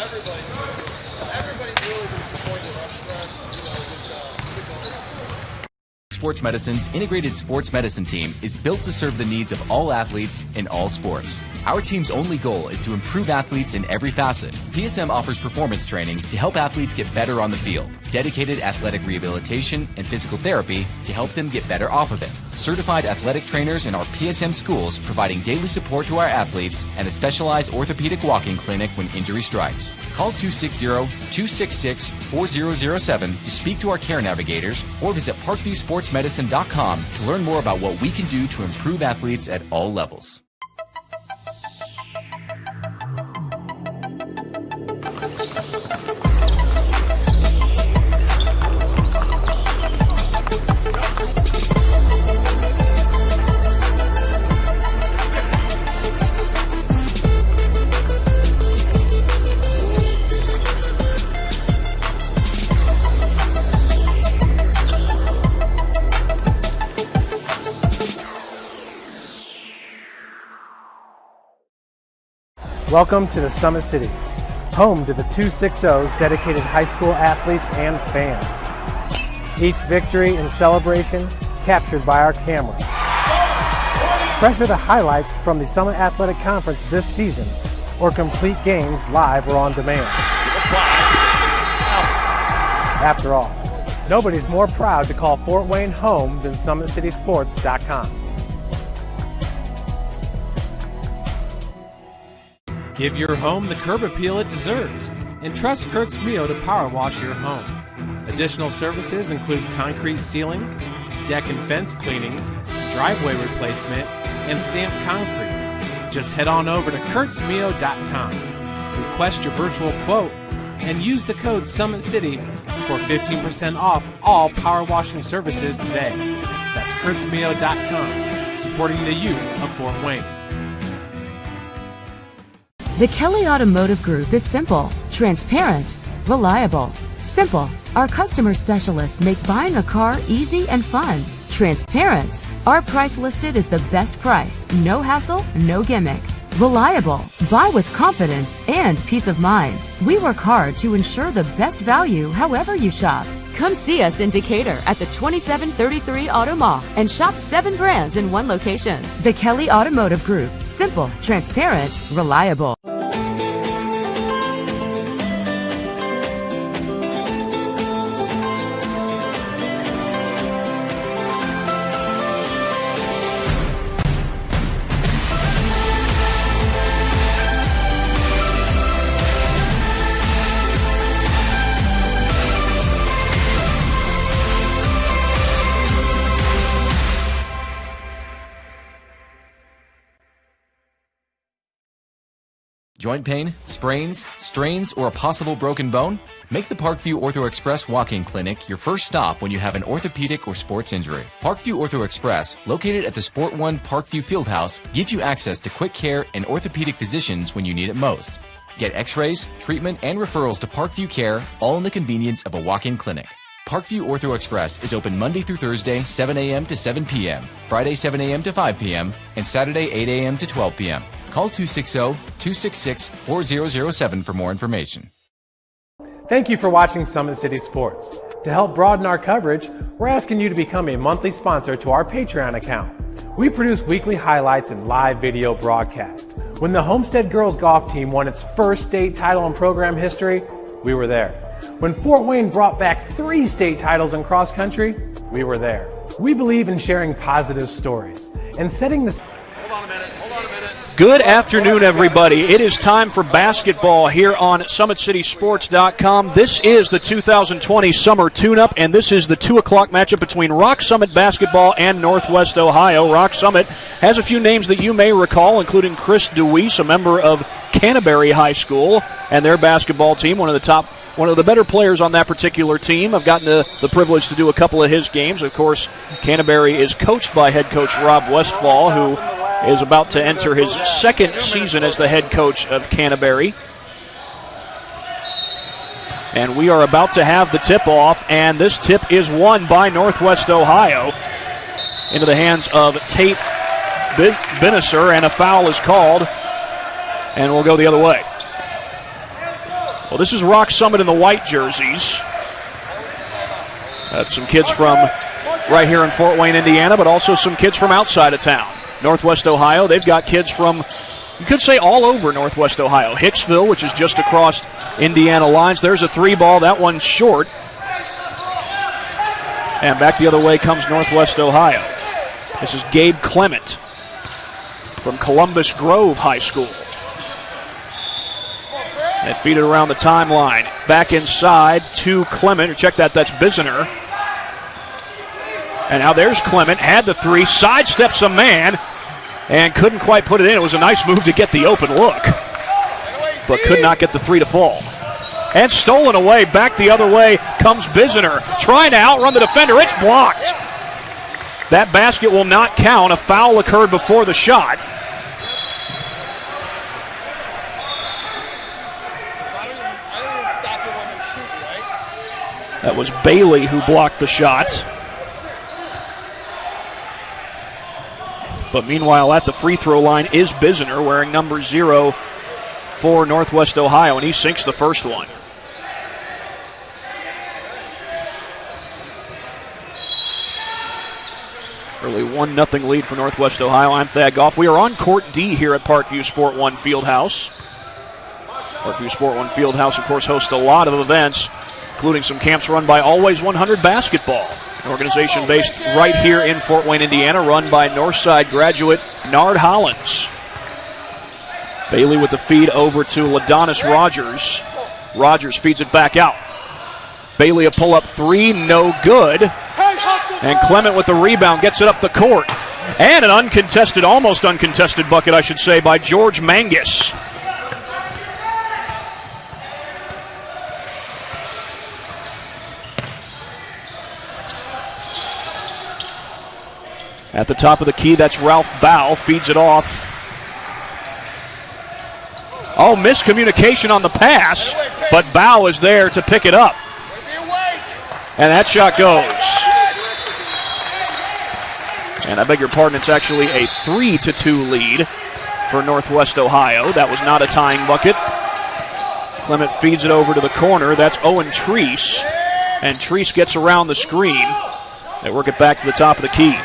everybody's really been supporting the restaurants, Sports Medicine's integrated sports medicine team is built to serve the needs of all athletes in all sports. Our team's only goal is to improve athletes in every facet. PSM offers performance training to help athletes get better on the field, dedicated athletic rehabilitation and physical therapy to help them get better off of it, certified athletic trainers in our PSM schools providing daily support to our athletes, and a specialized orthopedic walking clinic when injury strikes. Call 260-266-4007 to speak to our care navigators or visit parkviewsportsmedicine.com to learn more about what we can do to improve athletes at all levels. Welcome to the Summit City, home to the 260's dedicated high school athletes and fans. Each victory and celebration captured by our cameras. Treasure the highlights from the Summit Athletic Conference this season or complete games live or on demand. After all, nobody's more proud to call Fort Wayne home than SummitCitySports.com. Give your home the curb appeal it deserves and trust Kurt's Mio to power wash your home. Additional services include concrete sealing, deck and fence cleaning, driveway replacement, and stamped concrete. Just head on over to kurtzmio.com. Request your virtual quote and use the code SummitCity for 15% off all power washing services today. That's kurtzmio.com, supporting the youth of Fort Wayne. The Kelly Automotive Group is simple, transparent, reliable. Simple. Our customer specialists make buying a car easy and fun. Transparent. Our price listed is the best price. No hassle, no gimmicks. Reliable. Buy with confidence and peace of mind. We work hard to ensure the best value however you shop. Come see us in Decatur at the 2733 Auto Mall and shop 7 brands in one location. The Kelly Automotive Group. Simple, transparent, reliable. Joint pain, sprains, strains, or a possible broken bone? Make the Parkview Ortho Express Walk-In Clinic your first stop when you have an orthopedic or sports injury. Parkview Ortho Express, located at the Sport One Parkview Fieldhouse, gives you access to quick care and orthopedic physicians when you need it most. Get x-rays, treatment, and referrals to Parkview Care, all in the convenience of a walk-in clinic. Parkview Ortho Express is open Monday through Thursday, 7 a.m. to 7 p.m., Friday, 7 a.m. to 5 p.m., and Saturday, 8 a.m. to 12 p.m. Call 260-266-4007 for more information. Thank you for watching Summit City Sports. To help broaden our coverage, we're asking you to become a monthly sponsor to our Patreon account. We produce weekly highlights and live video broadcasts. When the Homestead Girls Golf Team won its first state title in program history, we were there. When Fort Wayne brought back 3 state titles in cross country, we were there. We believe in sharing positive stories and setting the... Hold on a minute. Good afternoon, everybody. It is time for basketball here on SummitCitySports.com. This is the 2020 Summer Tune-Up, and this is the 2 o'clock matchup between Rock Summit Basketball and Northwest Ohio. Rock Summit has a few names that you may recall, including Chris DeWeese, a member of Canterbury High School, and their basketball team, one of the better players on that particular team. I've gotten the privilege to do a couple of his games. Of course, Canterbury is coached by head coach Rob Westfall, who is about to enter his second season as the head coach of Canterbury. And we are about to have the tip-off, and this tip is won by Northwest Ohio into the hands of Tate Beniser, and a foul is called, and we'll go the other way. Well, this is Rock Summit in the white jerseys. That's some kids from right here in Fort Wayne, Indiana, but also some kids from outside of town. Northwest Ohio, they've got kids from, you could say, all over Northwest Ohio. Hicksville, which is just across Indiana lines. There's a 3-ball. That one's short. And back the other way comes Northwest Ohio. This is Gabe Clement from Columbus Grove High School. They feed it around the timeline. Back inside to Clement. Check that, that's Bisner. And now there's Clement. Had the 3, sidesteps a man, and couldn't quite put it in. It was a nice move to get the open look, but could not get the 3 to fall. And stolen away. Back the other way comes Bisner, trying to outrun the defender. It's blocked. That basket will not count. A foul occurred before the shot. That was Bailey who blocked the shot. But meanwhile, at the free throw line is Bisner, wearing number 0 for Northwest Ohio, and he sinks the first one. Early 1-0 lead for Northwest Ohio. I'm Thad Goff. We are on Court D here at Parkview Sport 1 Fieldhouse. Parkview Sport 1 Fieldhouse, of course, hosts a lot of events, including some camps run by Always 100 Basketball, an organization based right here in Fort Wayne, Indiana, run by Northside graduate Nard Hollins. Bailey with the feed over to LaDonis Rogers. Rogers feeds it back out. Bailey a pull-up 3, no good. And Clement with the rebound gets it up the court. And an uncontested, almost uncontested bucket, I should say, by George Mangus. At the top of the key, that's Ralph Bow, feeds it off. Oh, miscommunication on the pass, but Bow is there to pick it up. And that shot goes. And I beg your pardon, it's actually a 3-2 lead for Northwest Ohio. That was not a tying bucket. Clement feeds it over to the corner. That's Owen Treese. And Treese gets around the screen. They work it back to the top of the key.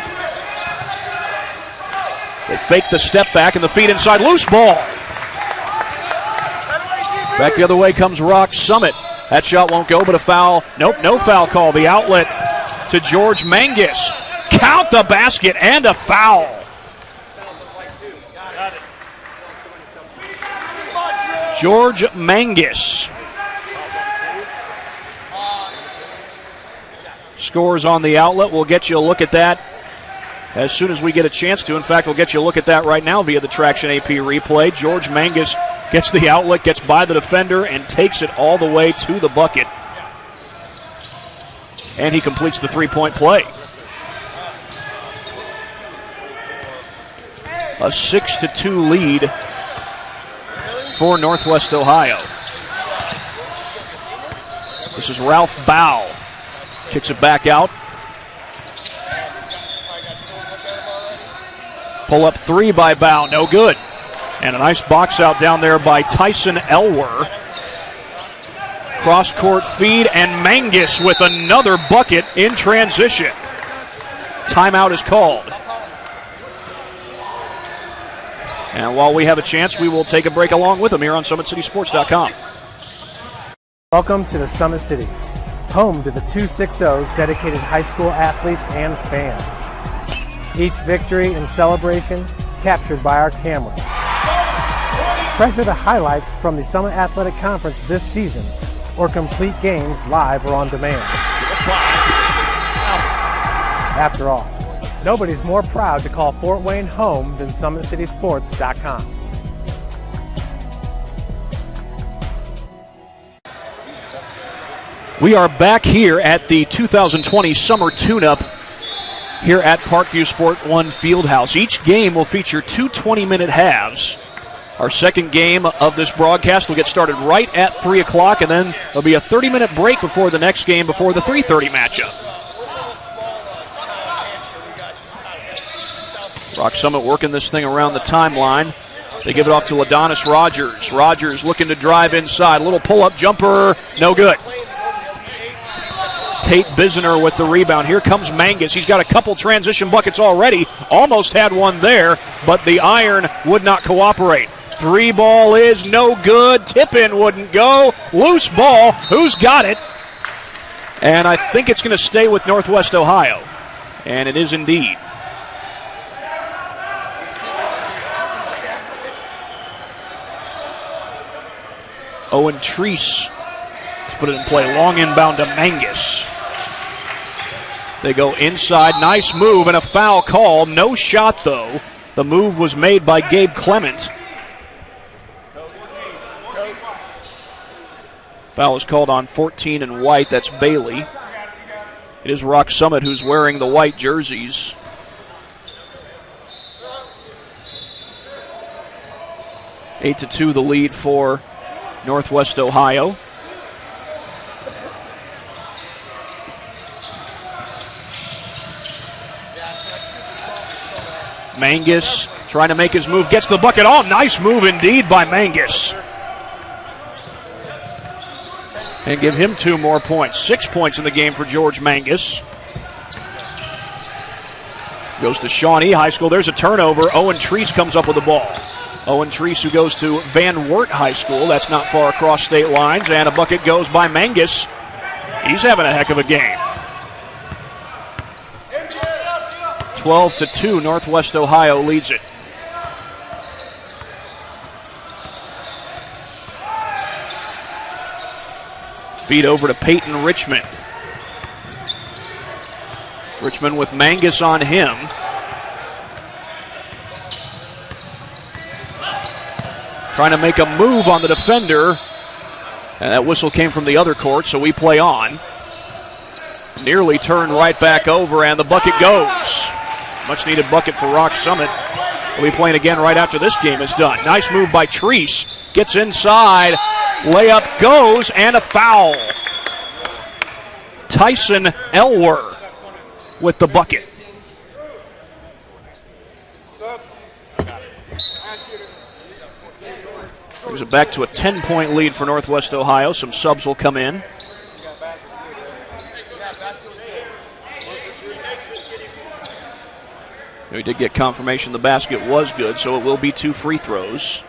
They fake the step back and the feed inside. Loose ball. Back the other way comes Rock Summit. That shot won't go, but a foul. Nope, no foul call. The outlet to George Mangus. Count the basket and a foul. George Mangus scores on the outlet. We'll get you a look at that as soon as we get a chance to. In fact, we'll get you a look at that right now via the Traction AP replay. George Mangus gets the outlet, gets by the defender, and takes it all the way to the bucket. And he completes the three-point play. A 6-2 lead for Northwest Ohio. This is Ralph Bow. Kicks it back out. Pull up 3 by Bow, no good. And a nice box out down there by Tyson Elwer. Cross court feed, and Mangus with another bucket in transition. Timeout is called. And while we have a chance, we will take a break along with them here on SummitCitySports.com. Welcome to the Summit City, home to the 260's dedicated high school athletes and fans. Each victory and celebration captured by our cameras. Treasure the highlights from the Summit Athletic Conference this season, or complete games live or on demand. After all, nobody's more proud to call Fort Wayne home than SummitCitySports.com. We are back here at the 2020 Summer Tune-Up here at Parkview Sport 1 Fieldhouse. Each game will feature 2 20-minute halves. Our second game of this broadcast will get started right at 3 o'clock, and then there'll be a 30-minute break before the next game, before the 3:30 matchup. Rock Summit working this thing around the timeline. They give it off to Adonis Rogers. Rogers looking to drive inside. A little pull-up jumper, no good. Tate Bisner with the rebound. Here comes Mangus. He's got a couple transition buckets already. Almost had one there, but the iron would not cooperate. Three ball is no good. Tip-in wouldn't go. Loose ball. Who's got it? And I think it's going to stay with Northwest Ohio. And it is indeed. Owen Treese has put it in play. Long inbound to Mangus. They go inside. Nice move and a foul call. No shot, though. The move was made by Gabe Clement. Foul is called on 14 and white. That's Bailey. It is Rock Summit who's wearing the white jerseys. Eight to 2 the lead for Northwest Ohio. Mangus trying to make his move, gets the bucket. Oh, nice move indeed by Mangus. And give him 2 more points. 6 points in the game for George Mangus. Goes to Shawnee High School. There's a turnover. Owen Treese comes up with the ball. Owen Treese, who goes to Van Wert High School. That's not far across state lines. And a bucket goes by Mangus. He's having a heck of a game. 12 to 2, Northwest Ohio leads it. Feed over to Peyton Richmond. Richmond with Mangus on him. Trying to make a move on the defender. And that whistle came from the other court, so we play on. Nearly turned right back over, and the bucket goes. Much needed bucket for Rock Summit. We'll be playing again right after this game is done. Nice move by Treese. Gets inside. Layup goes, and a foul. Tyson Elwer with the bucket. Brings it back to a 10-point lead for Northwest Ohio. Some subs will come in. We did get confirmation the basket was good, so it will be 2 free throws.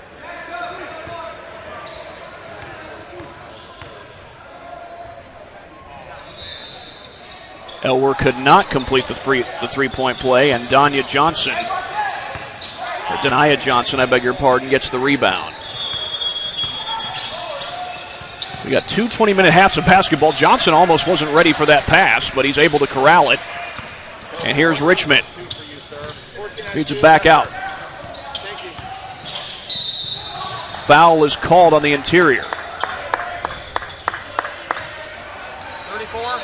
Elwer could not complete the three-point play, and Dania Johnson, I beg your pardon, gets the rebound. We got 2 20-minute halves of basketball. Johnson almost wasn't ready for that pass, but he's able to corral it. And here's Richmond. Feeds it back out. Foul is called on the interior. 34.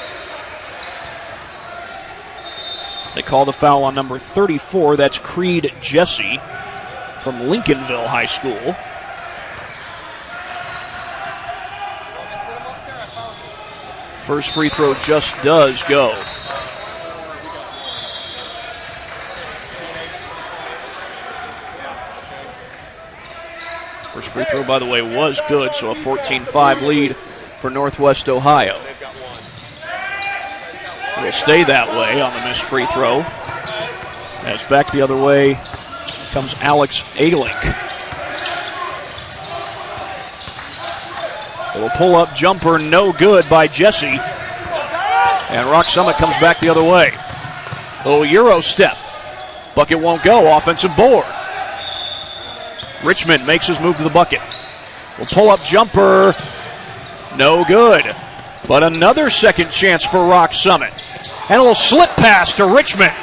They call the foul on number 34. That's Creed Jesse from Lincolnville High School. First free throw just does go. First free throw, by the way, was good, so a 14-5 lead for Northwest Ohio. It will stay that way on the missed free throw. As back the other way comes Alex Ailink. A little pull-up jumper, no good by Jesse. And Rock Summit comes back the other way. A little Euro step. Bucket won't go, offensive board. Richmond makes his move to the bucket. Will pull-up jumper, no good. But another second chance for Rock Summit. And a little slip pass to Richmond.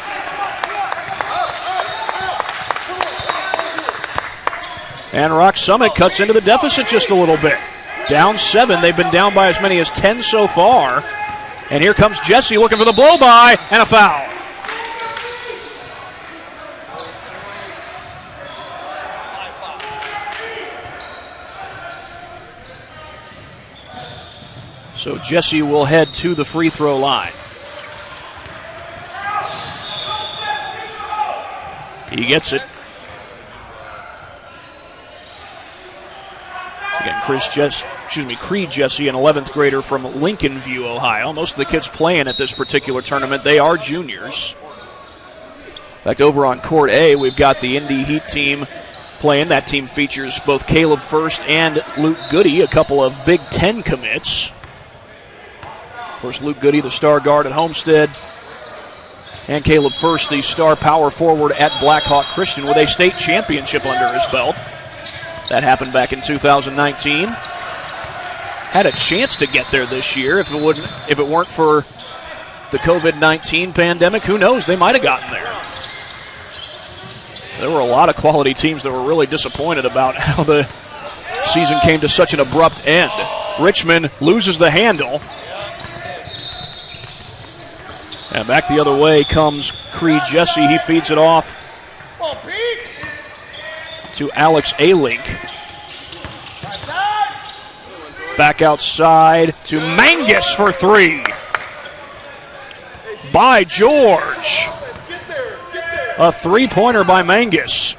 And Rock Summit cuts into the deficit just a little bit. Down 7. They've been down by as many as 10 so far. And here comes Jesse looking for the blow-by, and a foul. So Jesse will head to the free throw line. He gets it. Creed Jesse, an 11th grader from Lincoln View, Ohio. Most of the kids playing at this particular tournament, they are juniors. In fact, over on Court A, we've got the Indy Heat team playing. That team features both Caleb First and Luke Goody, a couple of Big Ten commits. Of course, Luke Goody, the star guard at Homestead, and Caleb First, the star power forward at Blackhawk Christian, with a state championship under his belt. That happened back in 2019. Had a chance to get there this year. If it weren't for the COVID-19 pandemic, who knows? They might have gotten there. There were a lot of quality teams that were really disappointed about how the season came to such an abrupt end. Richmond loses the handle. And back the other way comes Creed Jesse. He feeds it off to Alex Alink. Back outside to Mangus for three. By George. A three-pointer by Mangus.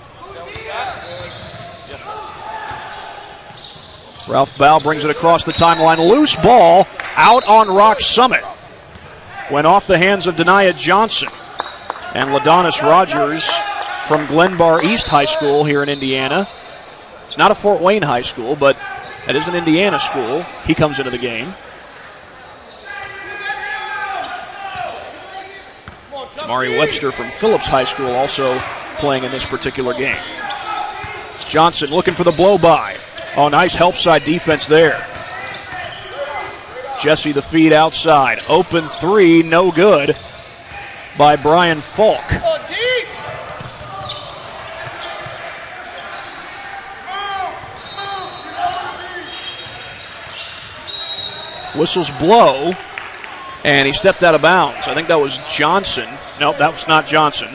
Ralph Bow brings it across the timeline. Loose ball out on Rock Summit. Went off the hands of Denia Johnson. And LaDonis Rogers from Glenbar East High School here in Indiana. It's not a Fort Wayne high school, but it is an Indiana school. He comes into the game. Jamari Webster from Phillips High School also playing in this particular game. Johnson looking for the blow-by. Oh, nice help side defense there. Jesse the feed outside. Open three, no good by Brian Falk. Whistles blow, and he stepped out of bounds. I think that was Johnson. Nope, that was not Johnson.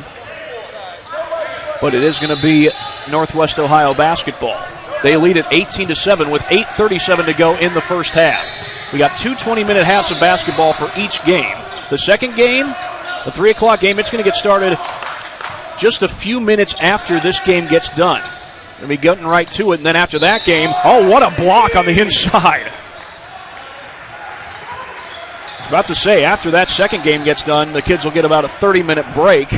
But it is going to be Northwest Ohio basketball. They lead at 18-7 with 8:37 to go in the first half. We got two 20-minute halves of basketball for each game. The second game, the 3 o'clock game, it's going to get started just a few minutes after this game gets done. Going to be getting right to it, and then after that game, oh, what a block on the inside. About to say, after that second game gets done, the kids will get about a 30-minute break.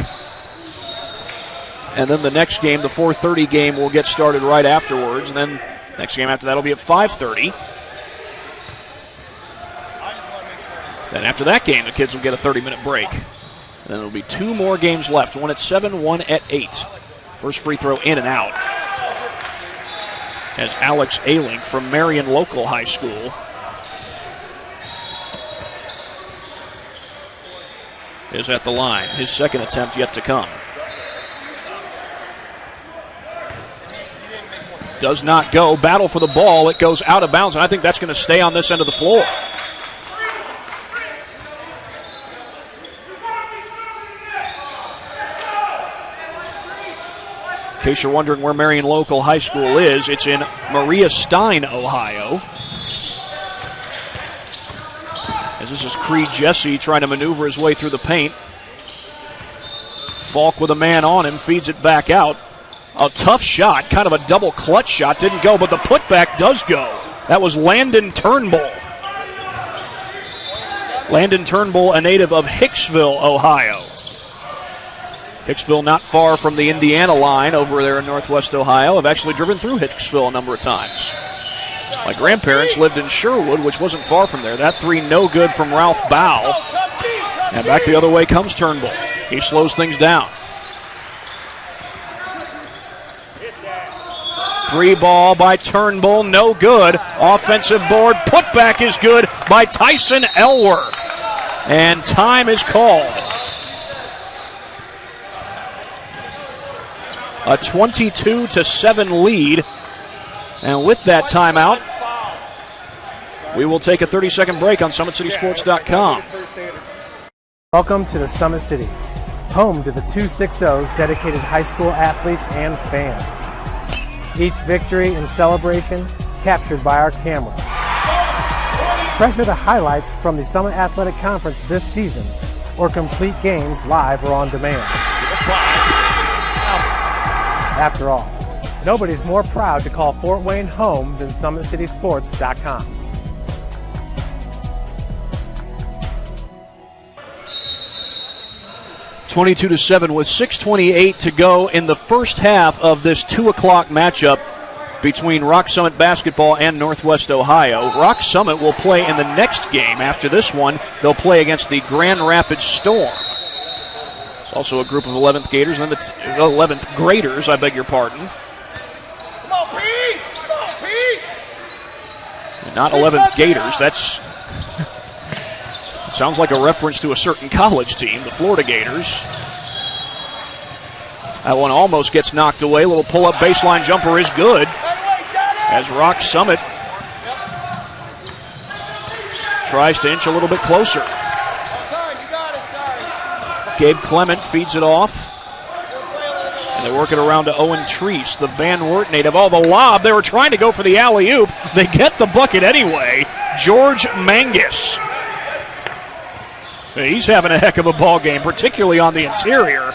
And then the next game, the 4:30 game, will get started right afterwards. And then next game after that will be at 5:30. Then after that game, the kids will get a 30-minute break. And then there will be two more games left, one at 7, one at 8. First free throw in and out. As Alex Alink from Marion Local High School is at the line. His second attempt yet to come. Does not go. Battle for the ball. It goes out of bounds, and I think that's going to stay on this end of the floor. In case you're wondering where Marion Local High School is, it's in Maria Stein, Ohio. As this is Creed Jesse trying to maneuver his way through the paint. Falk with a man on him, feeds it back out. A tough shot, kind of a double clutch shot, didn't go, but the putback does go. That was Landon Turnbull. Landon Turnbull, a native of Hicksville, Ohio. Hicksville not far from the Indiana line over there in Northwest Ohio. I've actually driven through Hicksville a number of times. My grandparents lived in Sherwood, which wasn't far from there. That three no good from Ralph Bow. And back the other way comes Turnbull. He slows things down. Three ball by Turnbull, no good. Offensive board, putback is good by Tyson Elwer. And time is called. A 22-7 lead. And with that timeout, we will take a 30-second break on SummitCitySports.com. Welcome to the Summit City, home to the 260's dedicated high school athletes and fans. Each victory and celebration captured by our cameras. Treasure the highlights from the Summit Athletic Conference this season, or complete games live or on demand. After all, Nobody's more proud to call Fort Wayne home than SummitCitySports.com. (22-7) with 6:28 to go in the first half of this 2 o'clock matchup between Rock Summit basketball and Northwest Ohio. Rock Summit will play in the next game. After this one, they'll play against the Grand Rapids Storm. It's also a group of 11th Gators, and 11th graders, I beg your pardon. Come on, Pete! Come on, Pete! Not 11th Gators. That's sounds like a reference to a certain college team, the Florida Gators. That one almost gets knocked away. A little pull-up baseline jumper is good as Rock Summit tries to inch a little bit closer. Gabe Clement feeds it off. And they work it around to Owen Treese, the Van Wert native. Oh, the lob. They were trying to go for the alley-oop. They get the bucket anyway. George Mangus. He's having a heck of a ball game, particularly on the interior.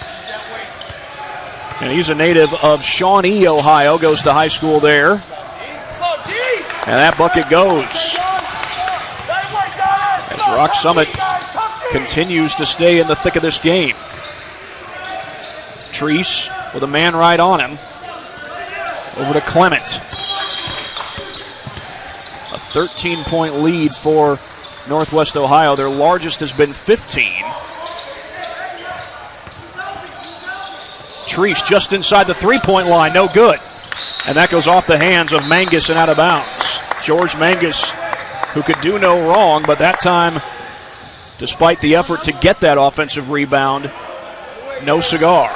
And he's a native of Shawnee, Ohio, goes to high school there. And that bucket goes. As Rock Summit continues to stay in the thick of this game. Treese with a man right on him. Over to Clement. A 13-point lead for Northwest Ohio. Their largest has been 15. Treese just inside the three-point line, no good. And that goes off the hands of Mangus and out of bounds. George Mangus, who could do no wrong, but that time, despite the effort to get that offensive rebound, no cigar.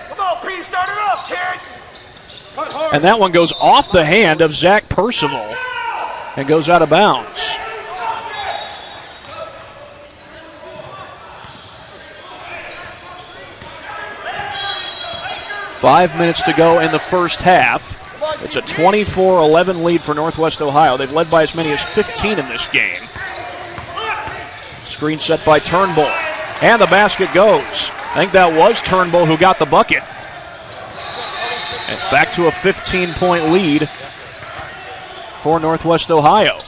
Come on, Pete, start it up, kid! And that one goes off the hand of Zach Percival and goes out of bounds. Five minutes to go in the first half. It's a 24-11 lead for Northwest Ohio. They've led by as many as 15 in this game. Screen set by Turnbull. And the basket goes. I think that was Turnbull who got the bucket. It's back to a 15-point lead for Northwest Ohio.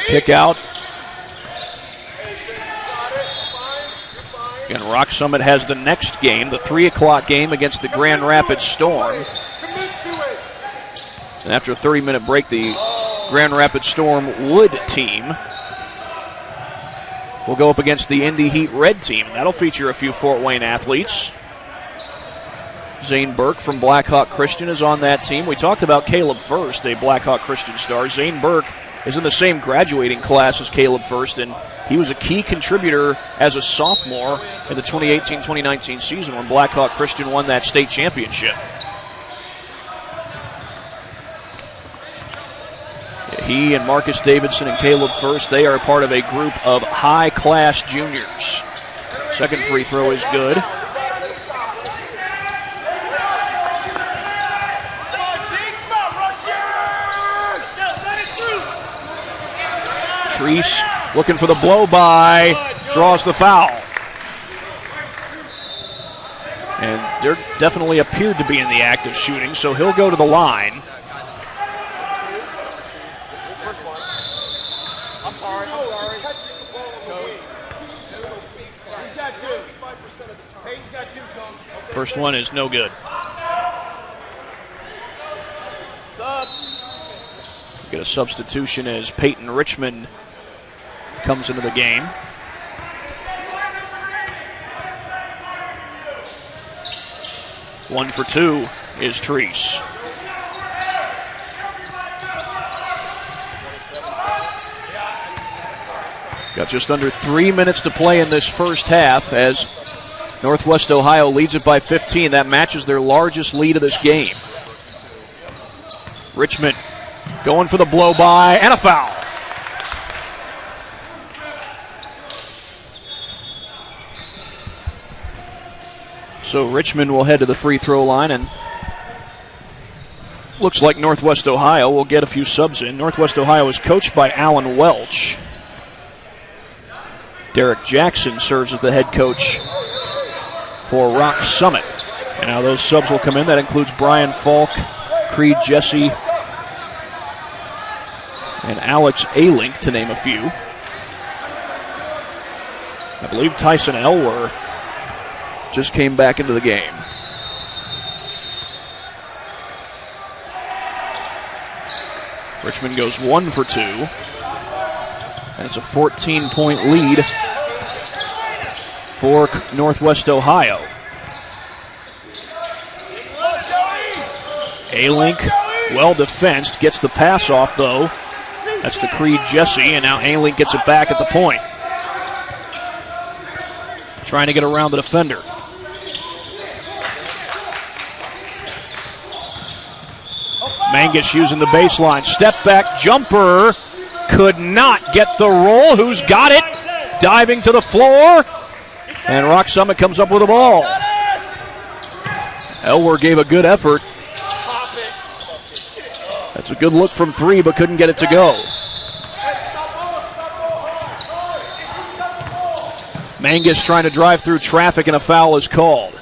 Kick out. Again, Rock Summit has the next game, the 3 o'clock game against the Grand Rapids Storm. And after a 30-minute break, the Grand Rapids Storm Wood team will go up against the Indy Heat Red team. That'll feature a few Fort Wayne athletes. Zane Burke from Blackhawk Christian is on that team. We talked about Caleb First, a Blackhawk Christian star. Zane Burke is in the same graduating class as Caleb First, and he was a key contributor as a sophomore in the 2018-2019 season when Blackhawk Christian won that state championship. He and Marcus Davidson and Caleb First, they are part of a group of high-class juniors. Second free throw is good. Treese looking for the blow-by, draws the foul. And there definitely appeared to be in the act of shooting, so he'll go to the line. First one is no good. Get a substitution as Peyton Richmond comes into the game. One for two is Treese. Got just under 3 minutes to play in this first half as Northwest Ohio leads it by 15. That matches their largest lead of this game. Richmond going for the blow-by and a foul. So Richmond will head to the free throw line, and Looks like Northwest Ohio will get a few subs in. Northwest Ohio is coached by Alan Welch. Derek Jackson serves as the head coach for Rock Summit. And now those subs will come in. That includes Brian Falk, Creed Jesse, and Alex Alink, to name a few. I believe Tyson Elwer just came back into the game. Richmond goes 1 for 2. And it's a 14-point lead for Northwest Ohio. Alink, well defensed, gets the pass off though. That's to Creed Jesse, and now Alink gets it back at the point. Trying to get around the defender. Mangus using the baseline. Step back jumper. Could not get the roll. Who's got it? Diving to the floor. And Rock Summit comes up with the ball. Elwer gave a good effort. That's a good look from 3, but couldn't get it to go. Mangus trying to drive through traffic, and a foul is called.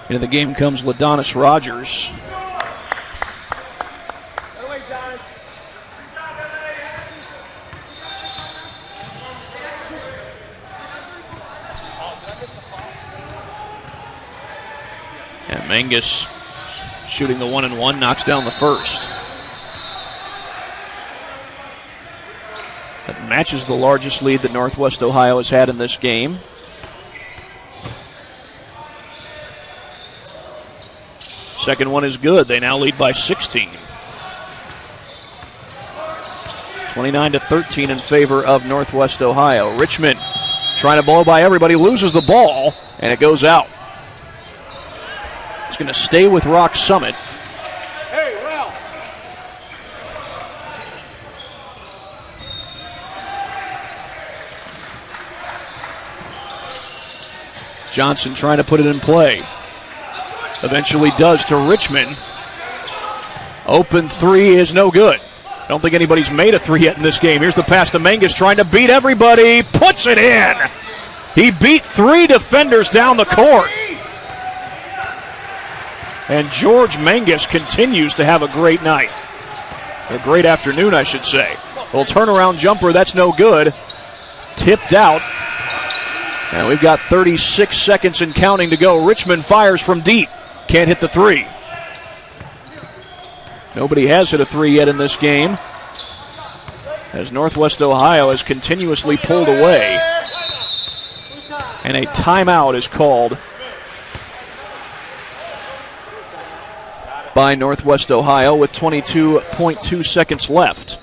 Into the game comes Ladonis Rogers. And Mangus shooting the 1-and-1, knocks down the first. That matches the largest lead that Northwest Ohio has had in this game. Second one is good. They now lead by 16. 29-13 in favor of Northwest Ohio. Richmond trying to blow by everybody, loses the ball, and it goes out. It's going to stay with Rock Summit. Hey, Ralph. Johnson trying to put it in play. Eventually does to Richmond. Open 3 is no good. I don't think anybody's made a 3 yet in this game. Here's the pass to Mangus trying to beat everybody. Puts it in. He beat 3 defenders down the court. And George Mangus continues to have a great night. A great afternoon, I should say. Little turnaround jumper, that's no good. Tipped out. And we've got 36 seconds and counting to go. Richmond fires from deep. Can't hit the 3. Nobody has hit a 3 yet in this game, as Northwest Ohio has continuously pulled away. And a timeout is called by Northwest Ohio with 22.2 seconds left.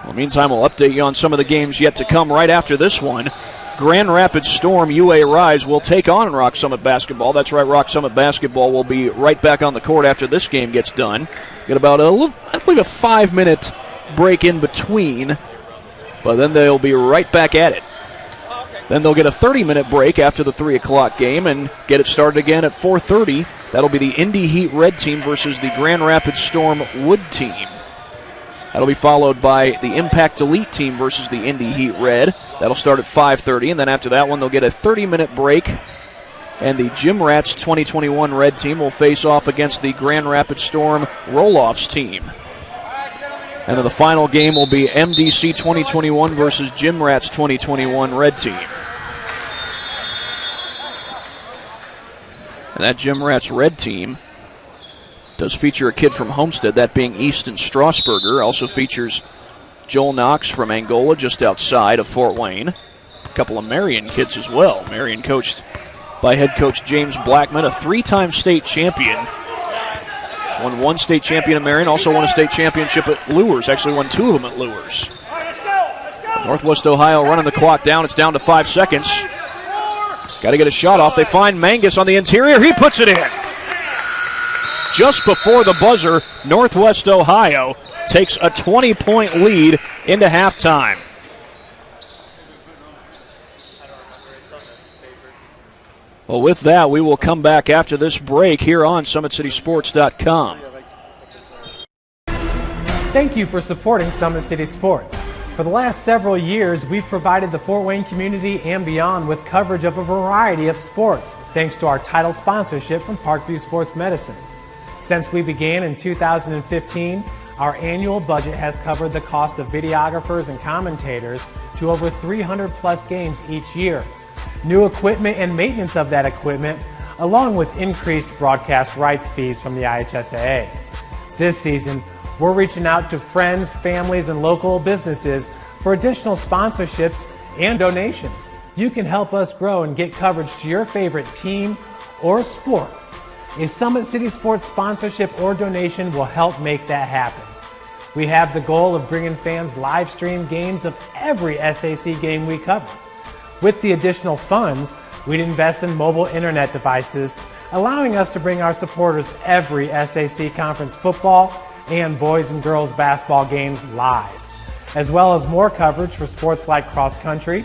Well, meantime, we'll update you on some of the games yet to come right after this one. Grand Rapids Storm UA Rise will take on Rock Summit Basketball. That's right, Rock Summit Basketball will be right back on the court after this game gets done. Get about I believe a 5-minute break in between, but then they'll be right back at it. Then they'll get a 30-minute break after the 3 o'clock game and get it started again at 4:30. That'll be the Indy Heat Red team versus the Grand Rapids Storm Wood team. That'll be followed by the Impact Elite team versus the Indy Heat Red. That'll start at 5:30, and then after that one, they'll get a 30-minute break. And the Gym Rats 2021 Red team will face off against the Grand Rapids Storm ROELOFS team. And then the final game will be MDC 2021 versus Gym Rats 2021 Red team. And that Gym Rats Red team does feature a kid from Homestead, that being Easton Strasburger. Also features Joel Knox from Angola, just outside of Fort Wayne. A couple of Marion kids as well. Marion coached by head coach James Blackman, a 3-time state champion. Won 1 state champion at Marion, also won a state championship at Lures. Actually won 2 of them at Lures. Northwest Ohio running the clock down. It's down to 5 seconds. Got to get a shot off. They find Mangus on the interior. He puts it in. Just before the buzzer, Northwest Ohio takes a 20-point lead into halftime. Well, with that, we will come back after this break here on SummitCitySports.com. Thank you for supporting Summit City Sports. For the last several years, we've provided the Fort Wayne community and beyond with coverage of a variety of sports, thanks to our title sponsorship from Parkview Sports Medicine. Since we began in 2015, our annual budget has covered the cost of videographers and commentators to over 300 plus games each year. New equipment and maintenance of that equipment, along with increased broadcast rights fees from the IHSAA. This season, we're reaching out to friends, families, and local businesses for additional sponsorships and donations. You can help us grow and get coverage to your favorite team or sport. A Summit City Sports sponsorship or donation will help make that happen. We have the goal of bringing fans live stream games of every SAC game we cover. With the additional funds, we'd invest in mobile internet devices, allowing us to bring our supporters every SAC conference football and boys and girls basketball games live, as well as more coverage for sports like cross country,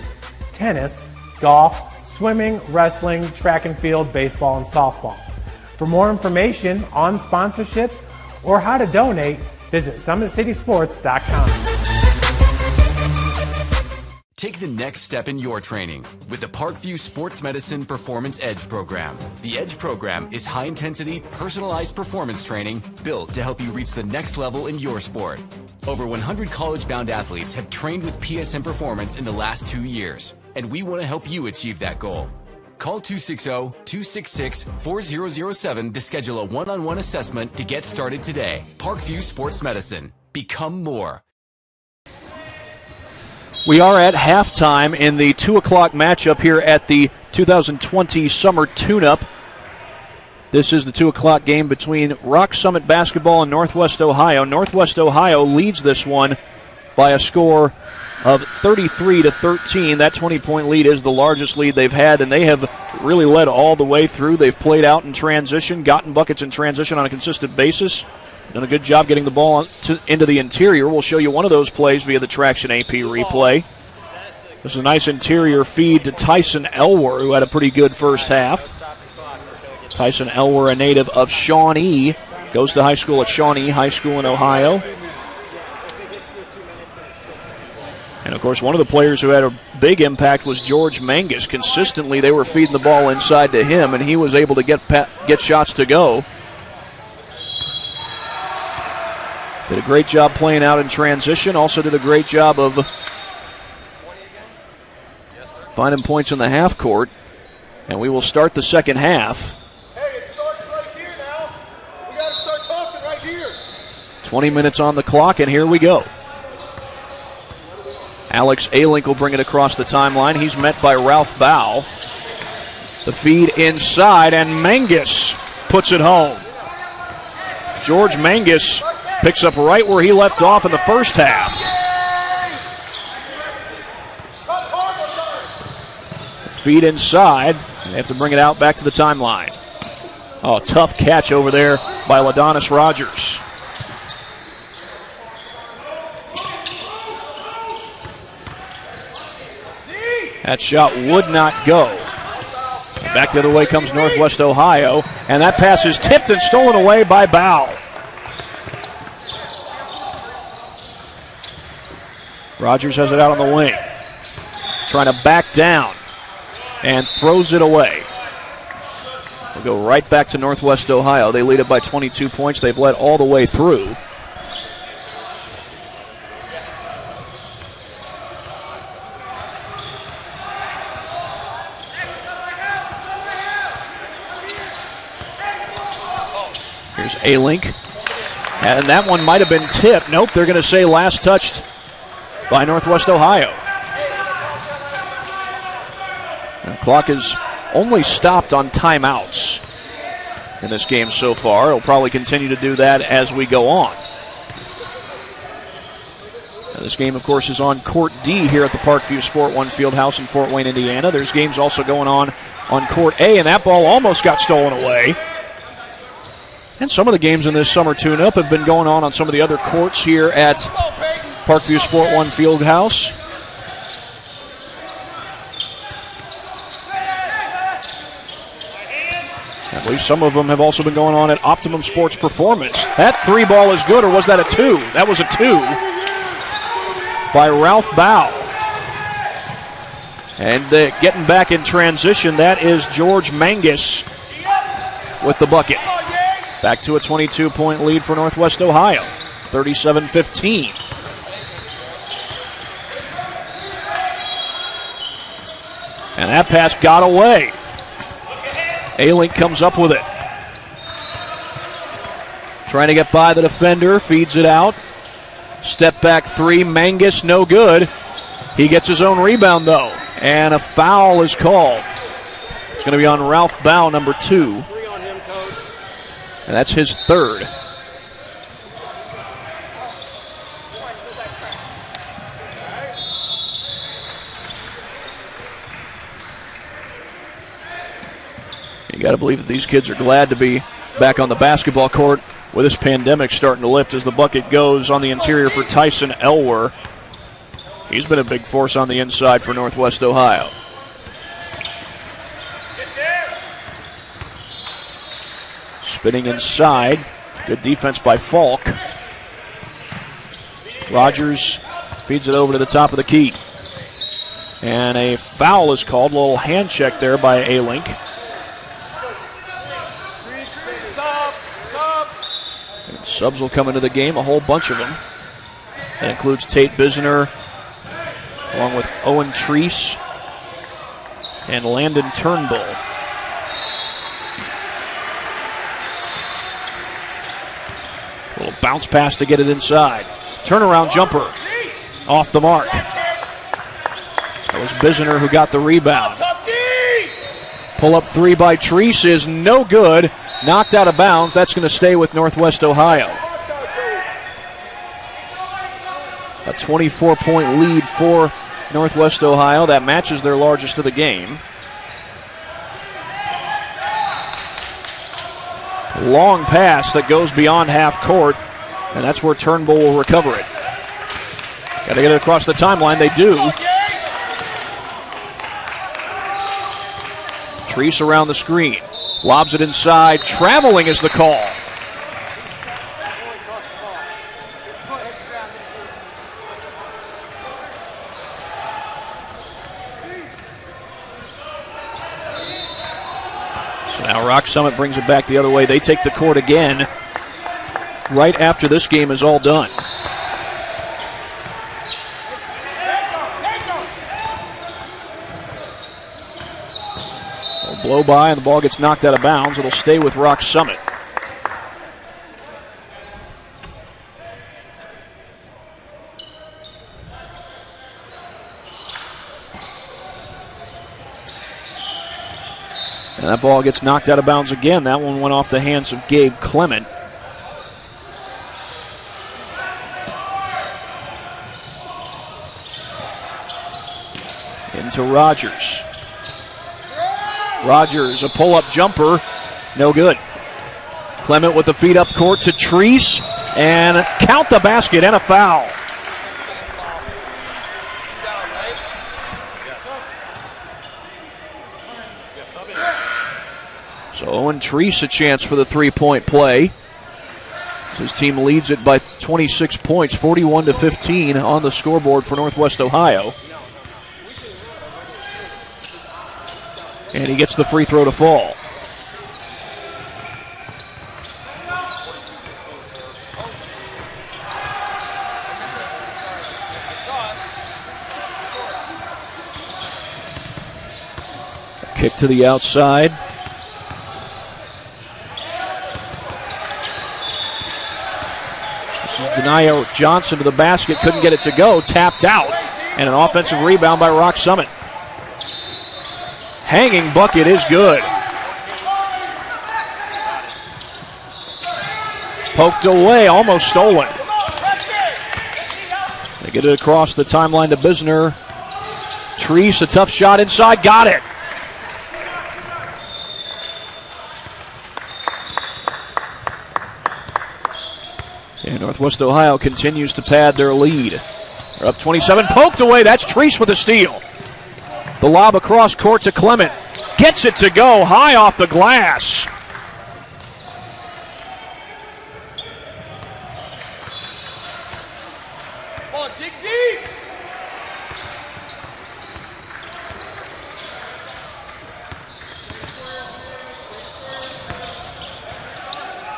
tennis, golf, swimming, wrestling, track and field, baseball, and softball. For more information on sponsorships or how to donate, visit SummitCitySports.com. Take the next step in your training with the Parkview Sports Medicine Performance Edge program. The Edge program is high-intensity, personalized performance training built to help you reach the next level in your sport. Over 100 college-bound athletes have trained with PSM Performance in the last 2 years, and we want to help you achieve that goal. Call 260-266-4007 to schedule a one-on-one assessment to get started today. Parkview Sports Medicine. Become more. We are at halftime in the 2 o'clock matchup here at the 2020 Summer Tune-Up. This is the 2 o'clock game between Rock Summit Basketball and Northwest Ohio. Northwest Ohio leads this one by a score of 33-13. That 20-point lead is the largest lead they've had, and they have really led all the way through. They've played out in transition, gotten buckets in transition on a consistent basis. Done a good job getting the ball into the interior. We'll show you one of those plays via the Traction AP replay. This is a nice interior feed to Tyson Elwer, who had a pretty good first half. Tyson Elwer, a native of Shawnee, goes to high school at Shawnee High School in Ohio. And, of course, one of the players who had a big impact was George Mangus. Consistently, they were feeding the ball inside to him, and he was able to get shots to go. Did a great job playing out in transition. Also did a great job of finding points in the half court. And we will start the second half. Hey, it starts right here now. We got to start talking right here. 20 minutes on the clock, and here we go. Alex Alink will bring it across the timeline. He's met by Ralph Bow. The feed inside, and Mangus puts it home. George Mangus picks up right where he left off in the first half. Feed inside. They have to bring it out back to the timeline. Oh, tough catch over there by LaDonis Rogers. That shot would not go. Back the other way comes Northwest Ohio, and that pass is tipped and stolen away by Bow. Rogers has it out on the wing. Trying to back down and throws it away. We'll go right back to Northwest Ohio. They lead it by 22 points. They've led all the way through. Here's Alink. And that one might have been tipped. Nope, they're going to say last touched by Northwest Ohio. The clock is only stopped on timeouts in this game so far. It'll probably continue to do that as we go on. Now, this game, of course, is on Court D here at the Parkview Sport One Fieldhouse in Fort Wayne, Indiana. There's games also going on Court A, and that ball almost got stolen away. And some of the games in this summer tune-up have been going on some of the other courts here at Parkview Sport 1 Fieldhouse. At least some of them have also been going on at Optimum Sports Performance. That 3 ball is good, or was that a 2? That was a 2 by Ralph Bow. And getting back in transition, that is George Mangus with the bucket. Back to a 22-point lead for Northwest Ohio, 37-15. And that pass got away. A-Link comes up with it. Trying to get by the defender, feeds it out. Step back 3, Mangus, no good. He gets his own rebound, though. And a foul is called. It's going to be on Ralph Bow, number 2. And that's his 3rd. You got to believe that these kids are glad to be back on the basketball court with this pandemic starting to lift as the bucket goes on the interior for Tyson Elwer. He's been a big force on the inside for Northwest Ohio. Spinning inside. Good defense by Falk. Rogers feeds it over to the top of the key. And a foul is called. A little hand check there by A-Link. And subs will come into the game, a whole bunch of them. That includes Tate Bisner, along with Owen Treese and Landon Turnbull. A little bounce pass to get it inside. Turnaround jumper off the mark. That was Bisner who got the rebound. Pull-up 3 by Treese is no good. Knocked out of bounds. That's going to stay with Northwest Ohio. A 24-point lead for Northwest Ohio. That matches their largest of the game. Long pass that goes beyond half court, and that's where Turnbull will recover it. Got to get it across the timeline. They do. Treese around the screen. Lobs it inside. Traveling is the call. So now Rock Summit brings it back the other way. They take the court again right after this game is all done. Blow by and the ball gets knocked out of bounds. It'll stay with Rock Summit. And that ball gets knocked out of bounds again. That one went off the hands of Gabe Clement. Into Rogers. Rogers, a pull-up jumper, no good. Clement with the feed up court to Treese, and count the basket and a foul. So Owen Treese a chance for the three-point play. His team leads it by 26 points, 41-15 on the scoreboard for Northwest Ohio. And he gets the free throw to fall. Kick to the outside. This is Denio Johnson to the basket. Couldn't get it to go. Tapped out. And an offensive rebound by Rock Summit. Hanging bucket is good. Poked away, almost stolen. They get it across the timeline to Bisner. Treese, a tough shot inside, got it. And Northwest Ohio continues to pad their lead. They're up 27, poked away. That's Treese with a steal. The lob across court to Clement. Gets it to go high off the glass. Come on, dig deep.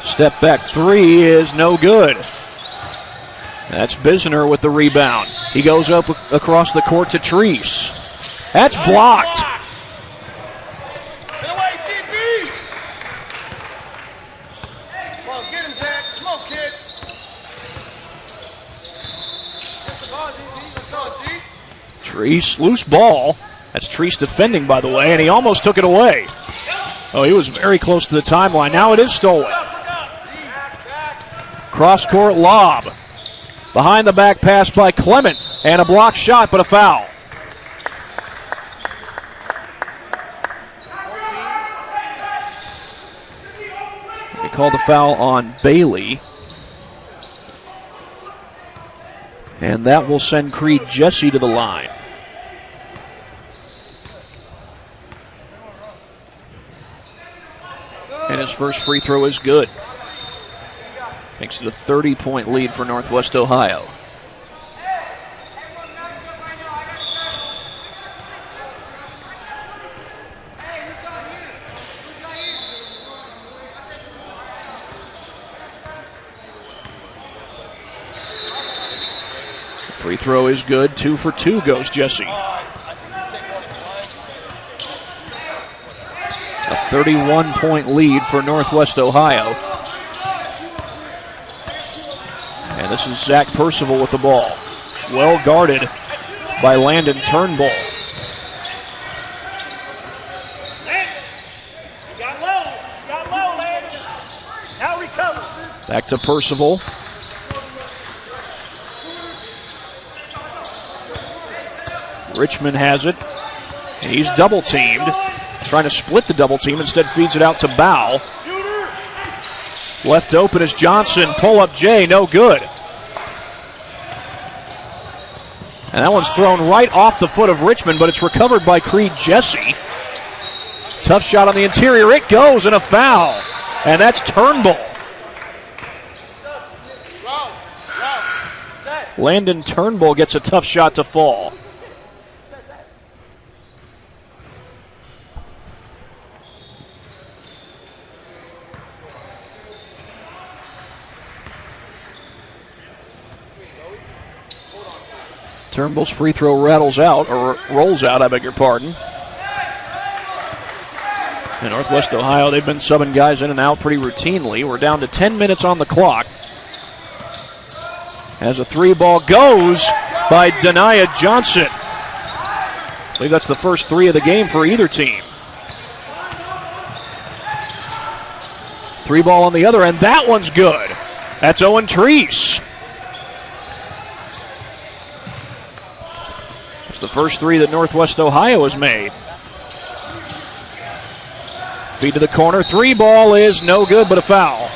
Step back three is no good. That's Bisner with the rebound. He goes up across the court to Treese. That's blocked. Get away, CB. Come on, get him, Zach. Come on, kid. Get the ball, ZZ. Let's go, Z. Treese, loose ball. That's Treese defending, by the way, and he almost took it away. Oh, he was very close to the timeline. Now it is stolen. Cross-court lob. Behind the back pass by Clement, and a blocked shot, but a foul. They call the foul on Bailey. And that will send Creed Jesse to the line. And his first free throw is good. Makes it a 30-point lead for Northwest Ohio. Free throw is good. 2 for 2 goes Jesse. A 31-point lead for Northwest Ohio. And this is Zach Percival with the ball. Well guarded by Landon Turnbull. You got low, Landon. Now recover. Back to Percival. Richmond has it. And he's double teamed. Trying to split the double team. Instead feeds it out to Bow. Left open is Johnson. Pull up Jay. No good. And that one's thrown right off the foot of Richmond, but it's recovered by Creed Jesse. Tough shot on the interior. It goes, and a foul. And that's Turnbull. Landon Turnbull gets a tough shot to fall. Turnbull's free throw rolls out, I beg your pardon. In Northwest Ohio, they've been subbing guys in and out pretty routinely. We're down to 10 minutes on the clock. As a three ball goes by Denia Johnson. I believe that's the first three of the game for either team. Three ball on the other end, that one's good. That's Owen Treese. It's the first three that Northwest Ohio has made. Feed to the corner, three ball is no good, but a foul.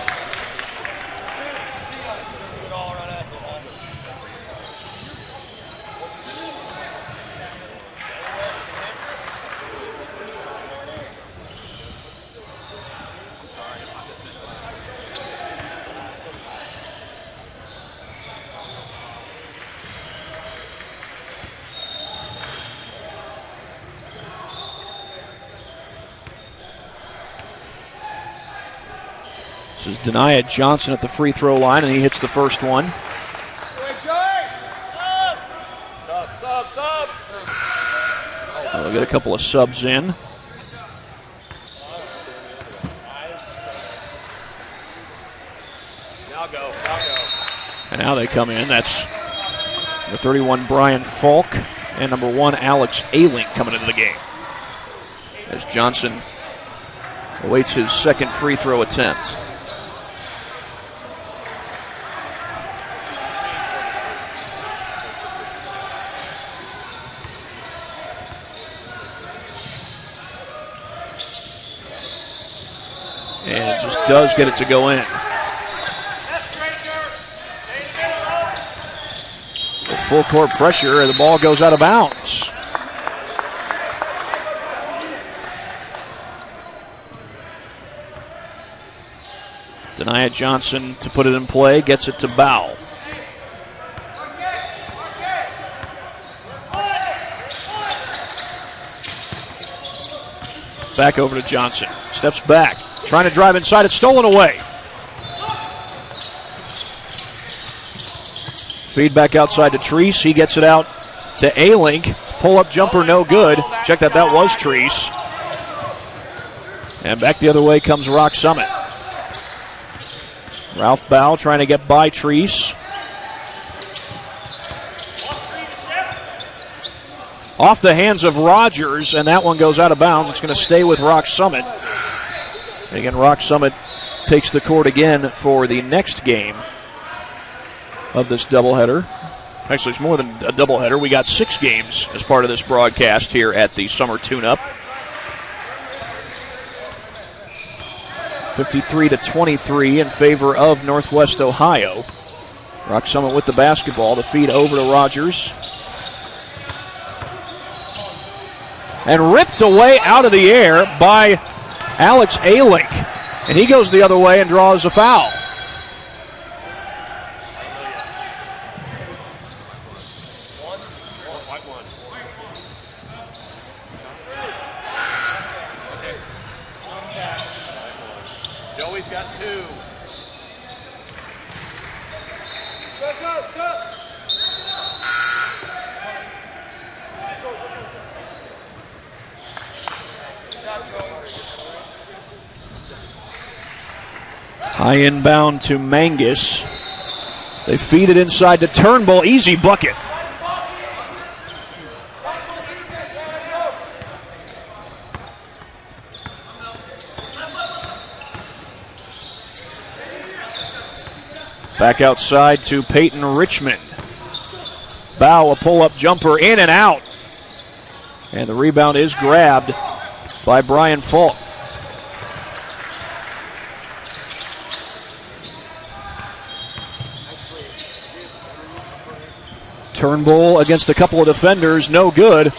This is Denia Johnson at the free throw line, and he hits the first one. We'll get a couple of subs in. And now they come in. That's number 31, Brian Falk, and number 1, Alex Ayling coming into the game. As Johnson awaits his second free throw attempt. And just does get it to go in. Full court pressure, and the ball goes out of bounds. Denia Johnson to put it in play, gets it to Bow. Back over to Johnson. Steps back, trying to drive inside. It's stolen away. Feedback outside to Treese. He gets it out to A-Link. Pull-up jumper, no good. Check that was Treese. And back the other way comes Rock Summit. Ralph Bow trying to get by Treese. Off the hands of Rogers, and that one goes out of bounds. It's going to stay with Rock Summit. And again, Rock Summit takes the court again for the next game of this doubleheader. Actually, it's more than a doubleheader. We got 6 games as part of this broadcast here at the Summer Tune-Up. 53-23 in favor of Northwest Ohio. Rock Summit with the basketball. The feed over to Rogers. And ripped away out of the air by Alex A-Link. And he goes the other way and draws a foul. Joey's got 2. High inbound to Mangus. They feed it inside to Turnbull. Easy bucket. Back outside to Peyton Richmond. Bow, a pull-up jumper, in and out. And the rebound is grabbed by Brian Falk. Turnbull against a couple of defenders, no good.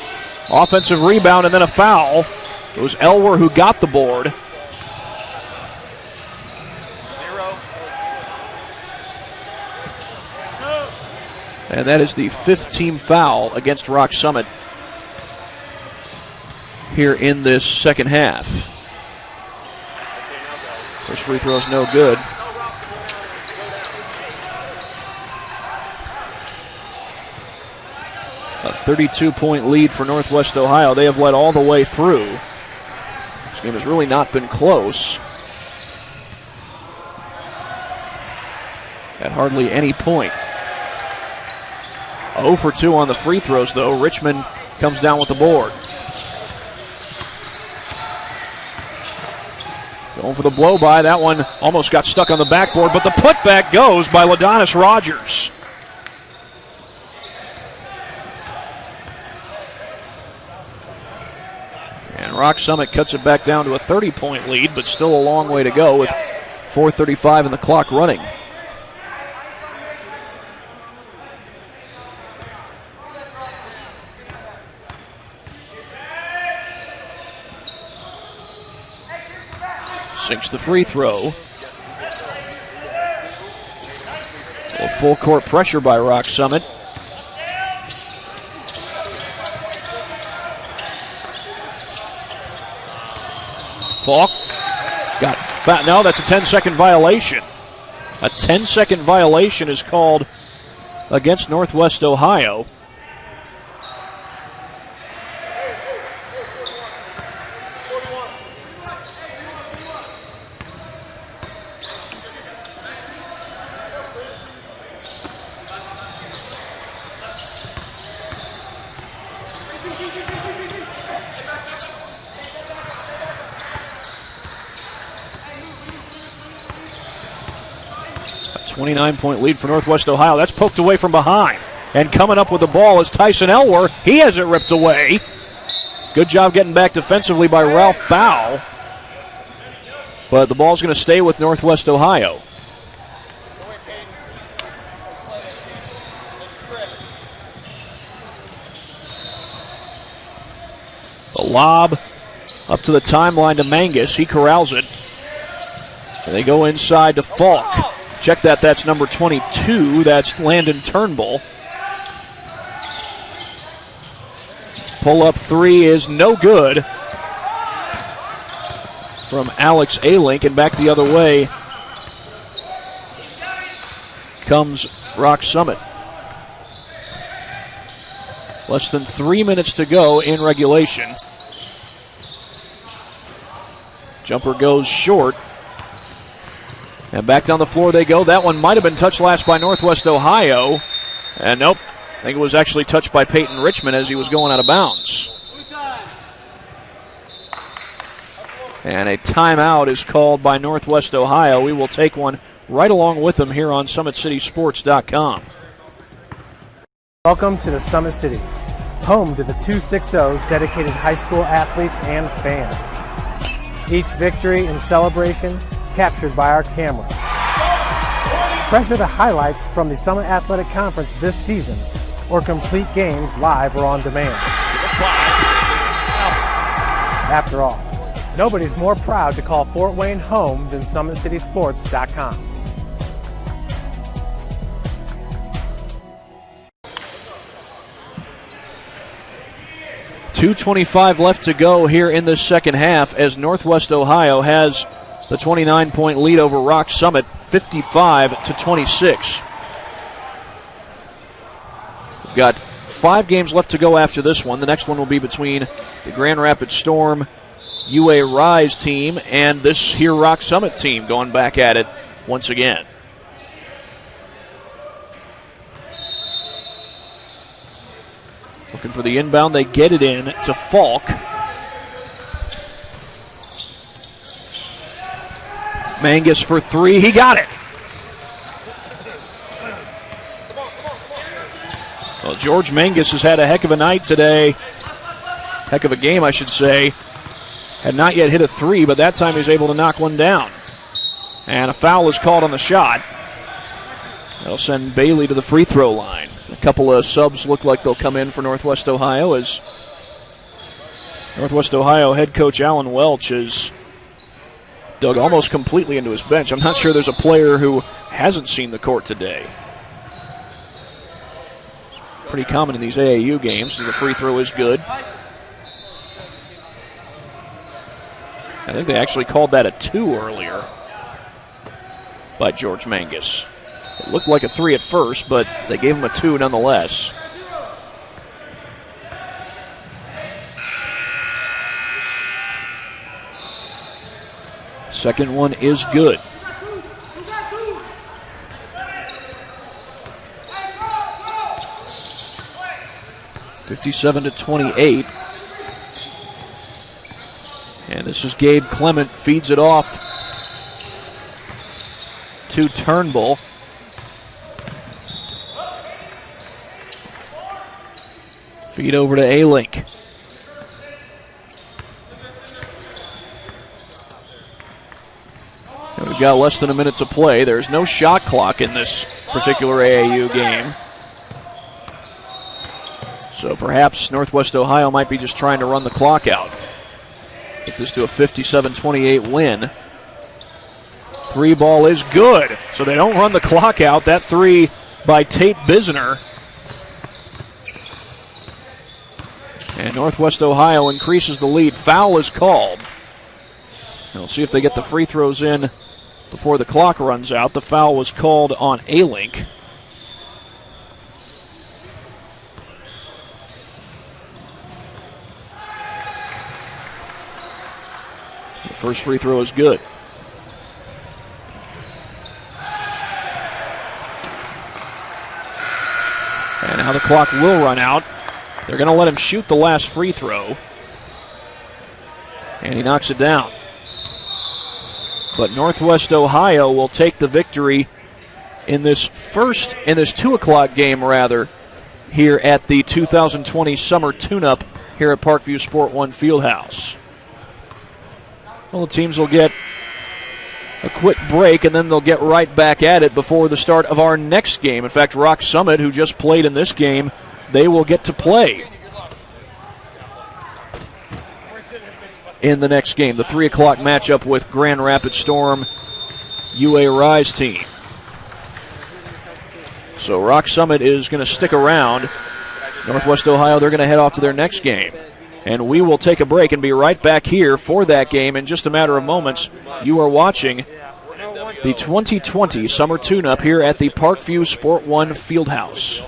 Offensive rebound and then a foul. It was Elwer who got the board. 0. And that is the 5th team foul against Rock Summit here in this second half. First free throw is no good. A 32-point lead for Northwest Ohio. They have led all the way through. This game has really not been close at hardly any point. 0 for 2 on the free throws, though. Richmond comes down with the board. Going for the blow-by. That one almost got stuck on the backboard, but the putback goes by Ladonis Rogers. And Rock Summit cuts it back down to a 30-point lead, but still a long way to go with 4:35 in the clock running. Sinks the free throw. A full court pressure by Rock Summit. Falk got foul. No, that's a 10-second violation. A 10-second violation is called against Northwest Ohio. A 29-point lead for Northwest Ohio. That's poked away from behind. And coming up with the ball is Tyson Elwer. He has it ripped away. Good job getting back defensively by Ralph Bow. But the ball's going to stay with Northwest Ohio. lob up to the timeline to Mangus. He corrals it. And they go inside to Falk. Check that, that's number 22. That's Landon Turnbull. Pull-up three is no good from Alex Alink, and back the other way comes Rock Summit. Less than 3 minutes to go in regulation. Jumper goes short. And back down the floor they go. That one might have been touched last by Northwest Ohio. And nope, I think it was actually touched by Peyton Richmond as he was going out of bounds. And a timeout is called by Northwest Ohio. We will take one right along with them here on SummitCitySports.com. Welcome to the Summit City, home to the 260's dedicated high school athletes and fans. Each victory and celebration captured by our cameras. Treasure the highlights from the Summit Athletic Conference this season, or complete games live or on demand. After all, nobody's more proud to call Fort Wayne home than SummitCitySports.com. .225 left to go here in the second half as Northwest Ohio has the 29-point lead over Rock Summit, 55-26. We've got 5 games left to go after this one. The next one will be between the Grand Rapids Storm UA Rise team and this here Rock Summit team going back at it once again. Looking for the inbound, they get it in to Falk. Mangus for three, he got it. Well, George Mangus has had a heck of a night today. Heck of a game, I should say. Had not yet hit a three, but that time he's able to knock one down. And a foul is called on the shot. That'll send Bailey to the free throw line. A couple of subs look like they'll come in for Northwest Ohio as Northwest Ohio head coach Alan Welch has dug almost completely into his bench. I'm not sure there's a player who hasn't seen the court today. Pretty common in these AAU games, so the free throw is good. I think they actually called that a 2 earlier by George Mangus. It looked like a 3 at first, but they gave him a 2 nonetheless. Second one is good. (57-28). And this is Gabe Clement, feeds it off to Turnbull. Feed over to A-Link. And we've got less than a minute to play. There's no shot clock in this particular AAU game. So perhaps Northwest Ohio might be just trying to run the clock out. Get this to a 57-28 win. Three ball is good. So they don't run the clock out. That three by Tate Bisner. And Northwest Ohio increases the lead. Foul is called. And we'll see if they get the free throws in before the clock runs out. The foul was called on A-Link. The first free throw is good. And now the clock will run out. They're going to let him shoot the last free throw. And he knocks it down. But Northwest Ohio will take the victory in this 2 o'clock game, here at the 2020 Summer Tune-Up here at Parkview Sport 1 Fieldhouse. Well, the teams will get a quick break, and then they'll get right back at it before the start of our next game. In fact, Rock Summit, who just played in this game, they will get to play. in the next game. The 3 o'clock matchup with Grand Rapids Storm UA Rise team. So Rock Summit is going to stick around. Northwest Ohio, they're going to head off to their next game. And we will take a break and be right back here for that game in just a matter of moments. You are watching the 2020 Summer Tune-Up here at the Parkview Sport One Fieldhouse.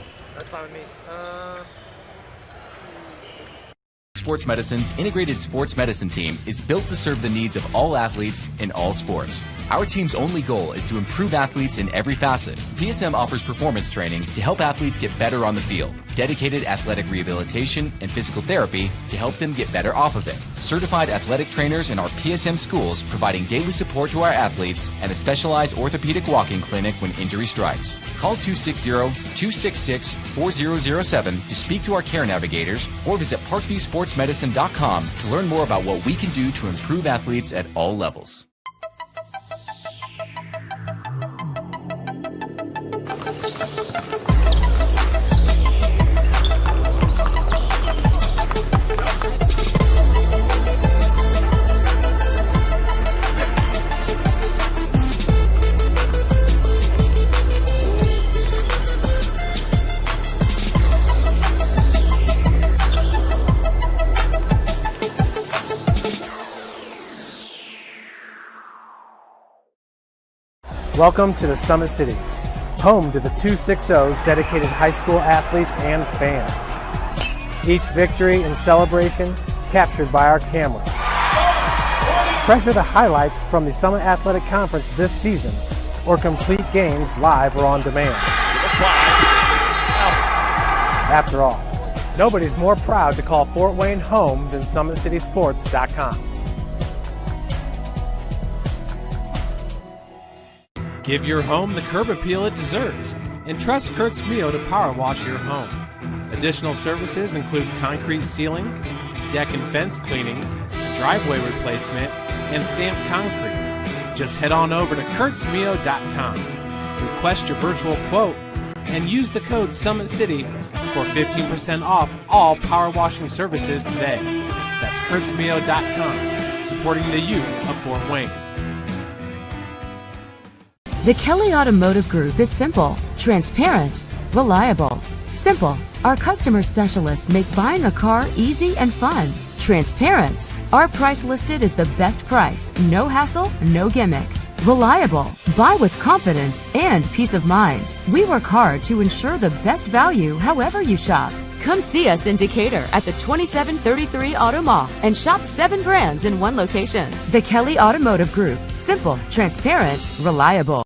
Sports Medicine's integrated sports medicine team is built to serve the needs of all athletes in all sports. Our team's only goal is to improve athletes in every facet. PSM offers performance training to help athletes get better on the field, dedicated athletic rehabilitation and physical therapy to help them get better off of it, certified athletic trainers in our PSM schools providing daily support to our athletes, and a specialized orthopedic walk-in clinic when injury strikes. Call 260-266-4007 to speak to our care navigators or visit parkviewsportsmedicine.com to learn more about what we can do to improve athletes at all levels. Welcome to the Summit City, home to the 260's dedicated high school athletes and fans. Each victory and celebration captured by our cameras. Treasure the highlights from the Summit Athletic Conference this season, or complete games live or on demand. After all, nobody's more proud to call Fort Wayne home than SummitCitySports.com. Give your home the curb appeal it deserves and trust Kurt's Mio to power wash your home. Additional services include concrete sealing, deck and fence cleaning, driveway replacement, and stamped concrete. Just head on over to kurtzmio.com, request your virtual quote, and use the code Summit City for 15% off all power washing services today. That's kurtzmio.com, supporting the youth of Fort Wayne. The Kelly Automotive Group is simple, transparent, reliable. Simple. Our customer specialists make buying a car easy and fun. Transparent. Our price listed is the best price. No hassle, no gimmicks. Reliable. Buy with confidence and peace of mind. We work hard to ensure the best value however you shop. Come see us in Decatur at the 2733 Auto Mall and shop 7 brands in one location. The Kelly Automotive Group. Simple, transparent, reliable.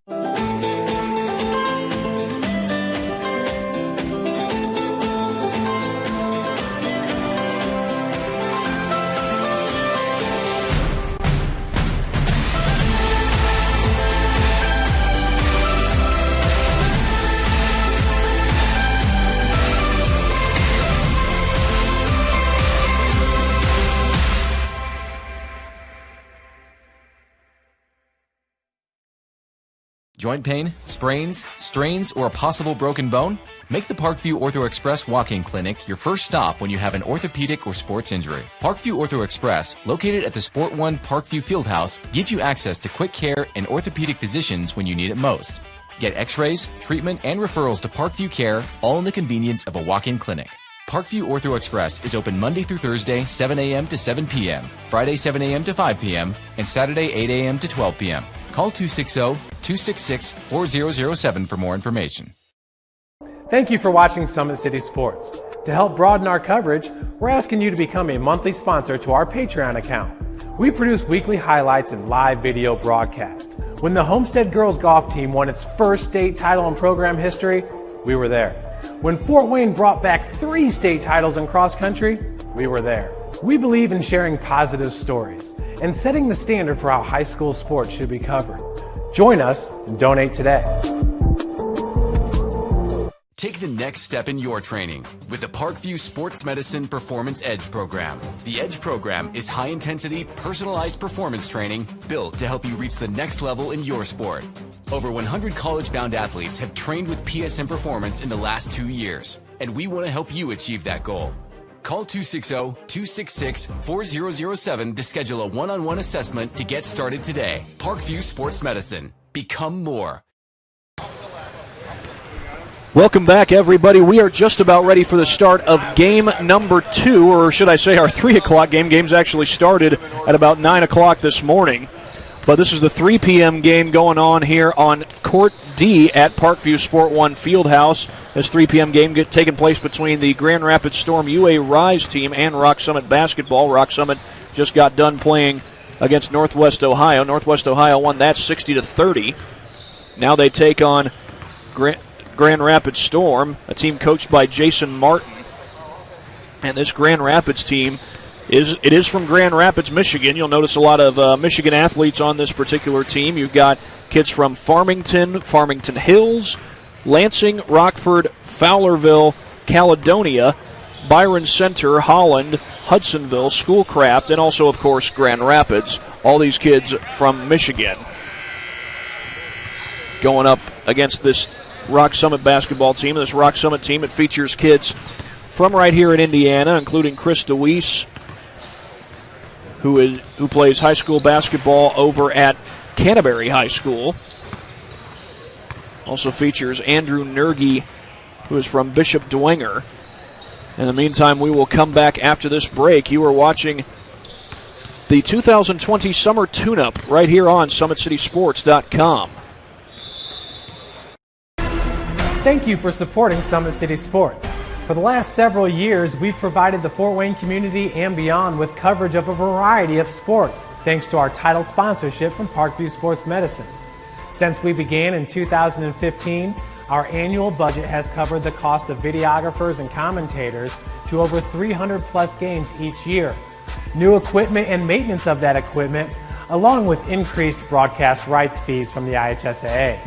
Joint pain, sprains, strains, or a possible broken bone? Make the Parkview Ortho Express walk-in clinic your first stop when you have an orthopedic or sports injury. Parkview Ortho Express, located at the Sport One Parkview Fieldhouse, gives you access to quick care and orthopedic physicians when you need it most. Get x-rays, treatment, and referrals to Parkview Care, all in the convenience of a walk-in clinic. Parkview Ortho Express is open Monday through Thursday, 7 a.m. to 7 p.m., Friday, 7 a.m. to 5 p.m., and Saturday, 8 a.m. to 12 p.m. Call 260-266-4007 for more information. Thank you for watching Summit City Sports. To help broaden our coverage, we're asking you to become a monthly sponsor to our Patreon account. We produce weekly highlights and live video broadcasts. When the Homestead Girls Golf Team won its first state title in program history, we were there. When Fort Wayne brought back 3 state titles in cross country, we were there. We believe in sharing positive stories and setting the standard for how high school sports should be covered. Join us and donate today. Take the next step in your training with the Parkview Sports Medicine Performance Edge program. The Edge program is high-intensity, personalized performance training built to help you reach the next level in your sport. Over 100 college-bound athletes have trained with PSM Performance in the last 2 years, and we want to help you achieve that goal. Call 260-266-4007 to schedule a one-on-one assessment to get started today. Parkview Sports Medicine. Become more. Welcome back, everybody. We are just about ready for the start of game number 2, or should I say our 3 o'clock game. Game's actually started at about 9 o'clock this morning. But this is the 3 p.m. game going on here on Court D at Parkview Sport 1 Fieldhouse. This 3 p.m. game taking place between the Grand Rapids Storm UA Rise team and Rock Summit basketball. Rock Summit just got done playing against Northwest Ohio. Northwest Ohio won that 60-30. Now they take on Grand Rapids Storm, a team coached by Jason Martin. And this Grand Rapids team is from Grand Rapids, Michigan. You'll notice a lot of Michigan athletes on this particular team. You've got kids from Farmington Hills, Lansing, Rockford, Fowlerville, Caledonia, Byron Center, Holland, Hudsonville, Schoolcraft, and also, of course, Grand Rapids. All these kids from Michigan going up against this Rock Summit basketball team. This Rock Summit team, it features kids from right here in Indiana, including Chris DeWeese, who plays high school basketball over at Canterbury High School. Also features Andrew Nergy, who is from Bishop Dwenger. In the meantime, we will come back after this break. You are watching the 2020 Summer Tune-Up right here on SummitCitySports.com. Thank you for supporting Summit City Sports. For the last several years, we've provided the Fort Wayne community and beyond with coverage of a variety of sports, thanks to our title sponsorship from Parkview Sports Medicine. Since we began in 2015, our annual budget has covered the cost of videographers and commentators to over 300 plus games each year. New equipment and maintenance of that equipment, along with increased broadcast rights fees from the IHSAA.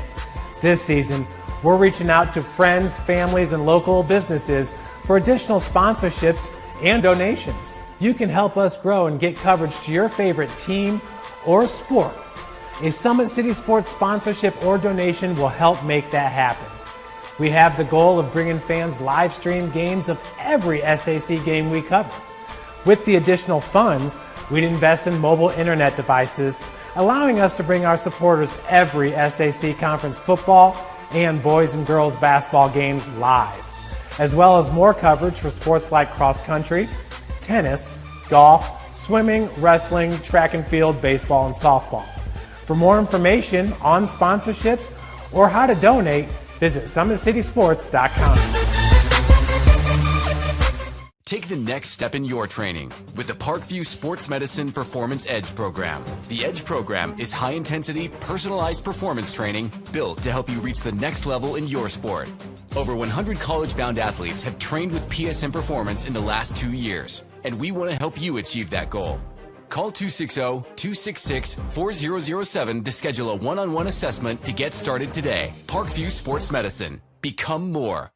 This season, we're reaching out to friends, families, and local businesses for additional sponsorships and donations. You can help us grow and get coverage to your favorite team or sport. A Summit City Sports sponsorship or donation will help make that happen. We have the goal of bringing fans live stream games of every SAC game we cover. With the additional funds, we'd invest in mobile internet devices, allowing us to bring our supporters every SAC conference football and boys and girls basketball games live, as well as more coverage for sports like cross country, tennis, golf, swimming, wrestling, track and field, baseball, and softball. For more information on sponsorships or how to donate, visit SummitCitySports.com. Take the next step in your training with the Parkview Sports Medicine Performance Edge program. The Edge program is high-intensity, personalized performance training built to help you reach the next level in your sport. Over 100 college-bound athletes have trained with PSM Performance in the last 2 years, and we want to help you achieve that goal. Call 260-266-4007 to schedule a one-on-one assessment to get started today. Parkview Sports Medicine. Become more.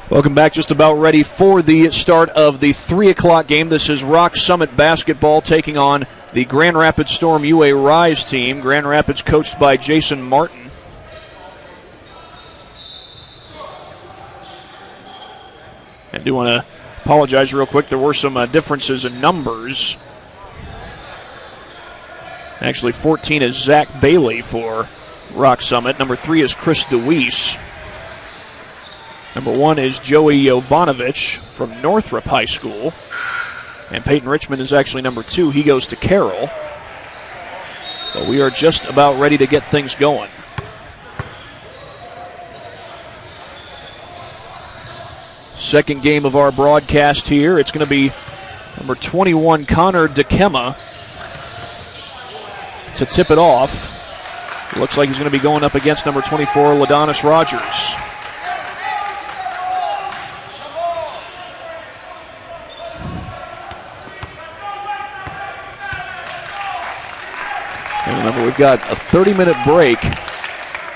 Welcome back. Just about ready for the start of the 3 o'clock game. This is Rock Summit basketball taking on the Grand Rapids Storm UA Rise team. Grand Rapids coached by Jason Martin. I do want to apologize real quick. There were some differences in numbers. Actually, 14 is Zach Bailey for Rock Summit. Number 3 is Chris DeWeese. Number 1 is Joey Jovanovich from Northrop High School. And Peyton Richmond is actually number 2. He goes to Carroll. But we are just about ready to get things going. Second game of our broadcast here. It's going to be number 21, Connor DeKema, to tip it off. Looks like he's going to be going up against number 24, Ladonis Rogers. And remember, we've got a 30-minute break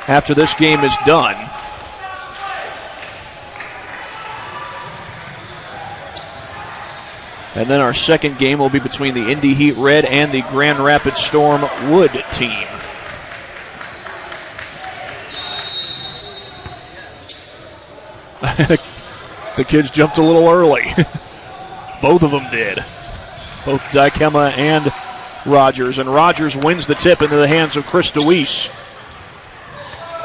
after this game is done. And then our second game will be between the Indy Heat Red and the Grand Rapids Storm Wood team. The kids jumped a little early. Both of them did. Both Dykema and Rogers. And Rogers wins the tip into the hands of Chris DeWeese,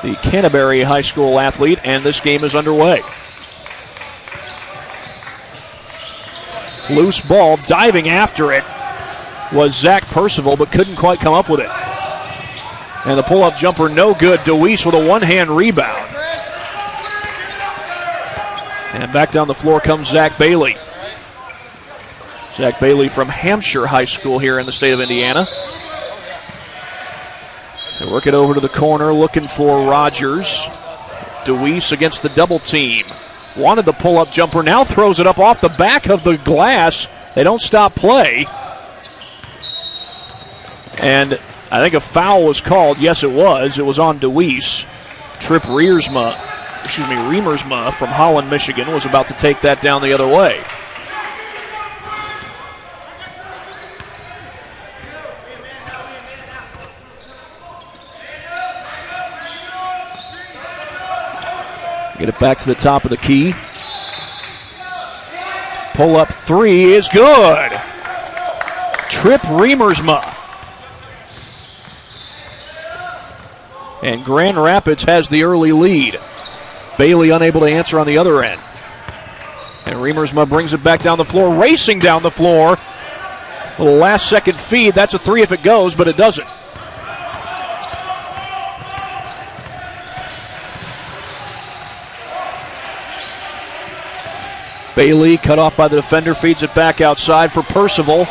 the Canterbury High School athlete, and this game is underway. Loose ball, diving after it was Zach Percival, but couldn't quite come up with it. And the pull-up jumper no good. DeWeese with a one-hand rebound. And back down the floor comes Zach Bailey. Zach Bailey from Hampshire High School here in the state of Indiana. They work it over to the corner, looking for Rogers. DeWeese against the double team. Wanted the pull-up jumper, now throws it up off the back of the glass. They don't stop play. And I think a foul was called. Yes, it was. It was on DeWeese. Trip Remersma from Holland, Michigan, was about to take that down the other way. Get it back to the top of the key. Pull up three is good. Trip Remersma. And Grand Rapids has the early lead. Bailey unable to answer on the other end. And Remersma brings it back down the floor, racing down the floor. A little last second feed. That's a three if it goes, but it doesn't. Bailey cut off by the defender, feeds it back outside for Percival,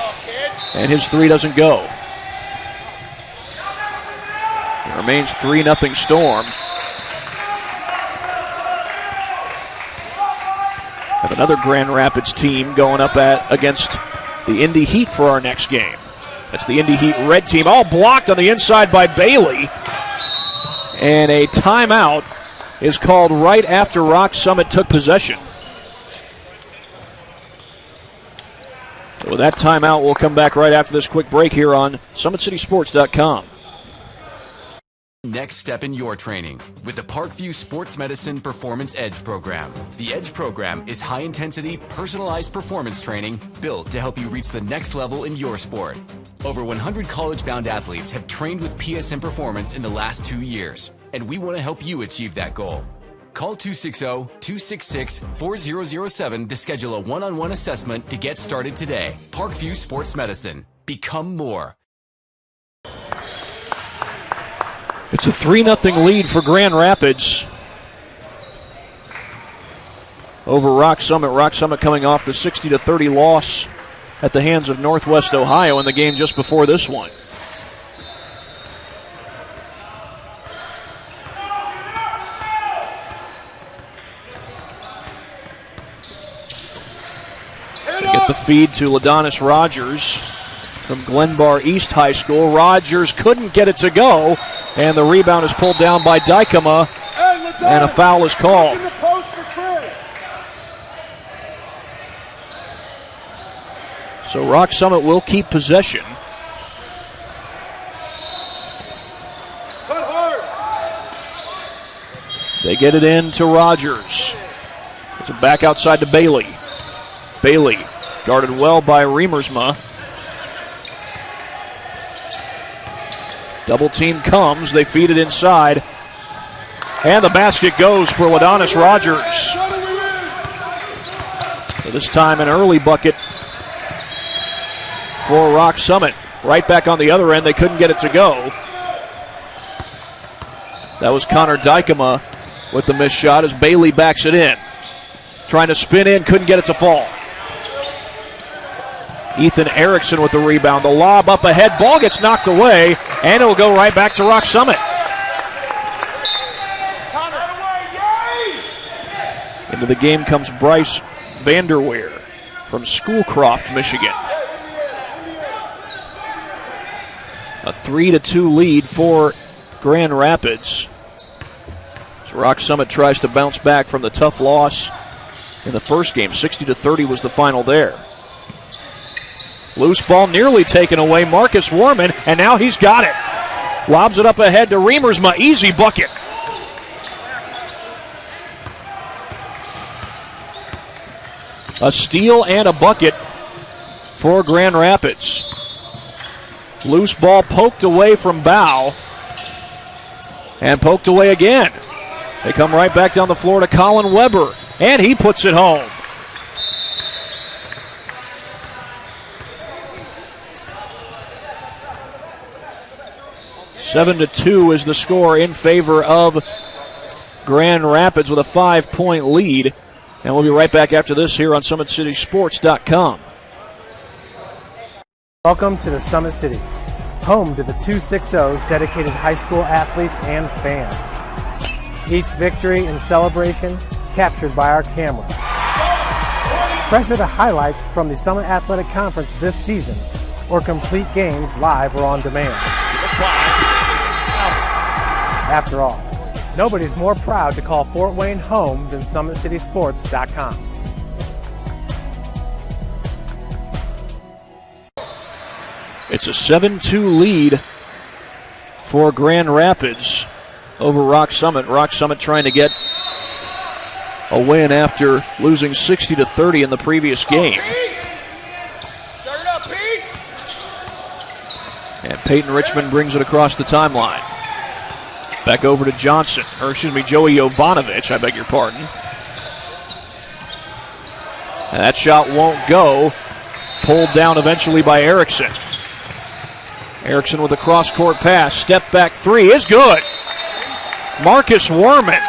and his three doesn't go. It remains 3-0 Storm. Have another Grand Rapids team going up against the Indy Heat for our next game. That's the Indy Heat red team, all blocked on the inside by Bailey. And a timeout is called right after Rock Summit took possession. With that timeout, we'll come back right after this quick break here on SummitCitySports.com. Next step in your training with the Parkview Sports Medicine Performance Edge program. The Edge program is high-intensity, personalized performance training built to help you reach the next level in your sport. Over 100 college-bound athletes have trained with PSM Performance in the last 2 years, and we want to help you achieve that goal. Call 260-266-4007 to schedule a one-on-one assessment to get started today. Parkview Sports Medicine. Become more. It's a 3-0 lead for Grand Rapids over Rock Summit. Rock Summit coming off the 60-30 loss at the hands of Northwest Ohio in the game just before this one. Get the feed to Ladonis Rogers from Glenbar East High School. Rogers couldn't get it to go, and the rebound is pulled down by Dykema, and a foul is called. So Rock Summit will keep possession. They get it in to Rogers. It's back outside to Bailey. Bailey guarded well by Remersma. Double team comes. They feed it inside. And the basket goes for Ladonis Rogers. So this time an early bucket for Rock Summit. Right back on the other end. They couldn't get it to go. That was Connor Dykema with the missed shot as Bailey backs it in. Trying to spin in, couldn't get it to fall. Ethan Erickson with the rebound. The lob up ahead. Ball gets knocked away, and it will go right back to Rock Summit. Into the game comes Bryce Vanderweer from Schoolcroft, Michigan. A 3-2 lead for Grand Rapids. So Rock Summit tries to bounce back from the tough loss in the first game. 60-30 was the final there. Loose ball nearly taken away. Marcus Warman, and now he's got it. Lobs it up ahead to Remersma. Easy bucket. A steal and a bucket for Grand Rapids. Loose ball poked away from Bow. And poked away again. They come right back down the floor to Colin Weber. And he puts it home. Seven to 2 is the score in favor of Grand Rapids with a 5-point lead. And we'll be right back after this here on SummitCitySports.com. Welcome to the Summit City, home to the 260's dedicated high school athletes and fans. Each victory and celebration captured by our cameras. Treasure the highlights from the Summit Athletic Conference this season, or complete games live or on demand. After all, nobody's more proud to call Fort Wayne home than SummitCitySports.com. It's a 7-2 lead for Grand Rapids over Rock Summit. Rock Summit trying to get a win after losing 60-30 in the previous game. And Peyton Richmond brings it across the timeline. Back over to Joey Jovanovic, I beg your pardon. And that shot won't go. Pulled down eventually by Erickson. Erickson with a cross-court pass. Step back three is good. Marcus Werman.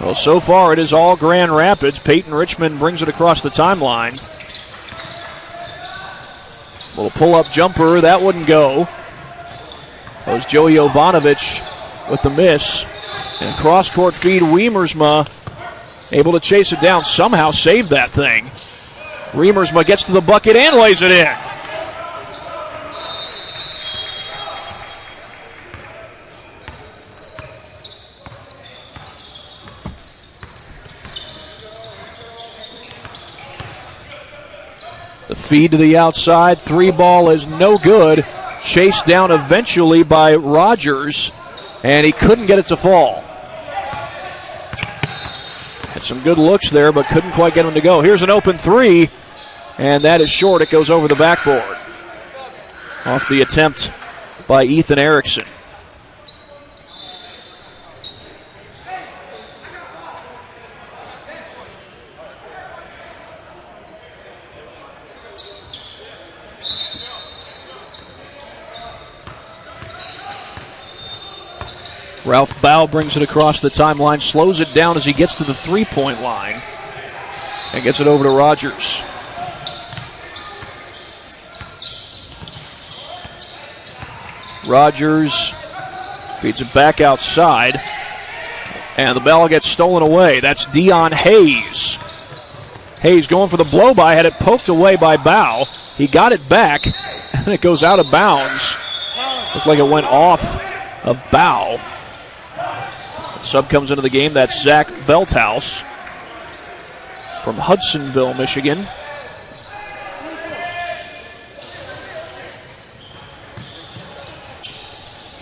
Well, so far it is all Grand Rapids. Peyton Richmond brings it across the timeline. Little pull-up jumper, that wouldn't go. That was Joey Jovanovic with the miss. And cross-court feed, Wiemersma able to chase it down, somehow saved that thing. Wiemersma gets to the bucket and lays it in. The feed to the outside, three ball is no good. Chased down eventually by Rogers, and he couldn't get it to fall. Had some good looks there, but couldn't quite get him to go. Here's an open three, and that is short. It goes over the backboard. Off the attempt by Ethan Erickson. Ralph Bow brings it across the timeline, slows it down as he gets to the three-point line, and gets it over to Rogers. Rogers feeds it back outside, and the ball gets stolen away. That's Dion Hayes. Hayes going for the blow-by, had it poked away by Bow. He got it back, and it goes out of bounds. Looked like it went off of Bow. Sub comes into the game. That's Zach Veldhouse from Hudsonville, Michigan.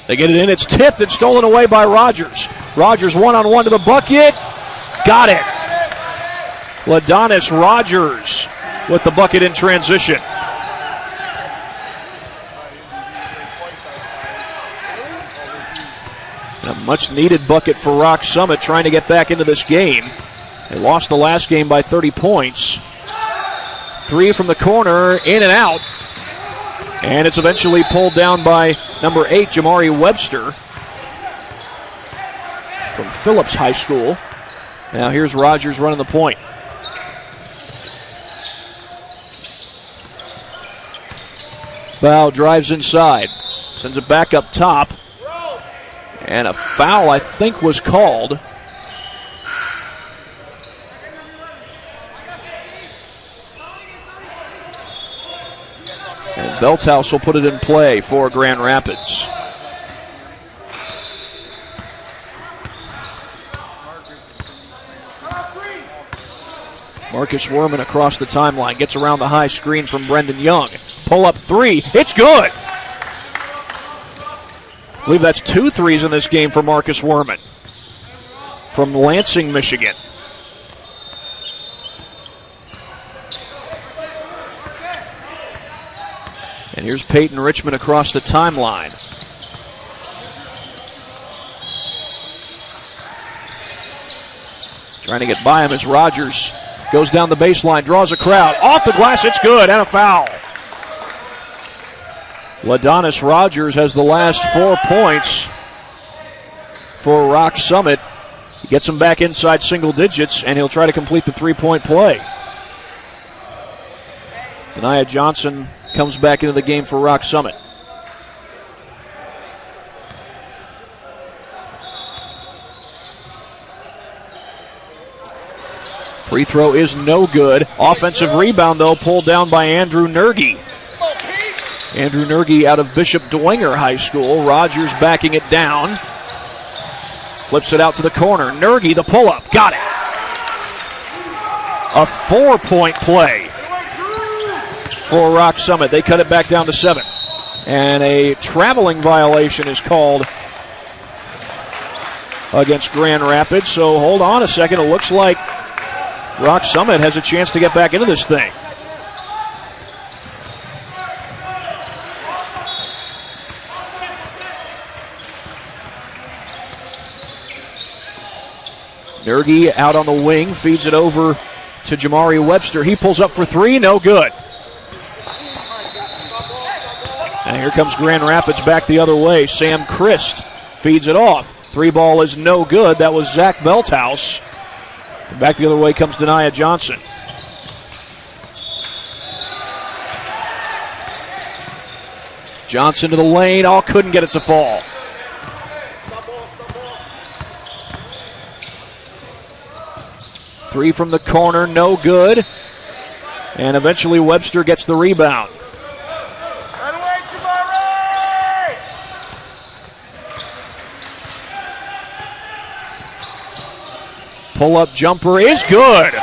They get it in. It's tipped and stolen away by Rogers. Rogers one-on-one to the bucket. Got it. Ladonis Rogers with the bucket in transition. A much-needed bucket for Rock Summit trying to get back into this game. They lost the last game by 30 points. Three from the corner, in and out. And it's eventually pulled down by number 8, Jamari Webster from Phillips High School. Now here's Rogers running the point. Bow drives inside, sends it back up top. And a foul, I think, was called. And Veldhouse will put it in play for Grand Rapids. Marcus Werman across the timeline, gets around the high screen from Brendan Young. Pull up three, it's good! I believe that's 2 threes in this game for Marcus Werman from Lansing, Michigan. Here's Peyton Richmond across the timeline. Trying to get by him as Rogers goes down the baseline, draws a crowd. Off the glass, it's good, and a foul. Ladonis Rogers has the last 4 points for Rock Summit. He gets him back inside single digits, and he'll try to complete the three-point play. Denia Johnson comes back into the game for Rock Summit. Free throw is no good. Offensive rebound, though, pulled down by Andrew Nergy. Andrew Nergy out of Bishop Dwenger High School. Rogers backing it down. Flips it out to the corner. Nergy, the pull-up. Got it. A 4-point play for Rock Summit. They cut it back down to 7. And a traveling violation is called against Grand Rapids. So hold on a second. It looks like Rock Summit has a chance to get back into this thing. Nergy out on the wing, feeds it over to Jamari Webster. He pulls up for 3, no good. And here comes Grand Rapids back the other way. Sam Christ feeds it off. 3 ball is no good. That was Zach Velthouse. And back the other way comes Denia Johnson. Johnson to the lane. Oh, couldn't get it to fall. Three from the corner, no good. And eventually Webster gets the rebound. Pull-up jumper is good.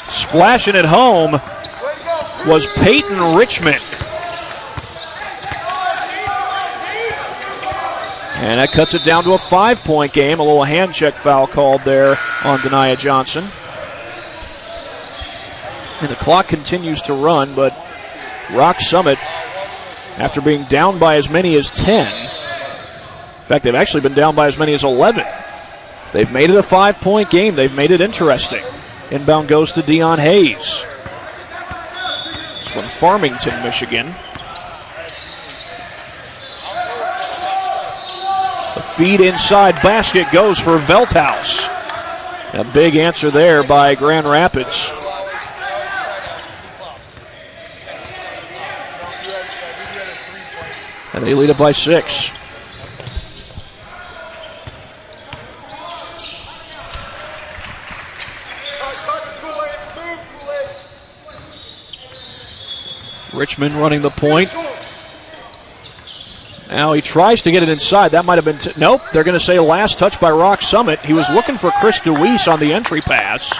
Splashing it home was Peyton Richmond. And that cuts it down to a 5-point game. A little hand check foul called there on Denia Johnson. And the clock continues to run, but Rock Summit, after being down by as many as 10, in fact, they've actually been down by as many as 11. They've made it a 5-point game. They've made it interesting. Inbound goes to Dion Hayes. It's from Farmington, Michigan. The feed inside basket goes for Velthouse. A big answer there by Grand Rapids. And they lead it by 6. Richmond running the point. Now he tries to get it inside. That might have been... nope, they're going to say last touch by Rock Summit. He was looking for Chris DeWeese on the entry pass.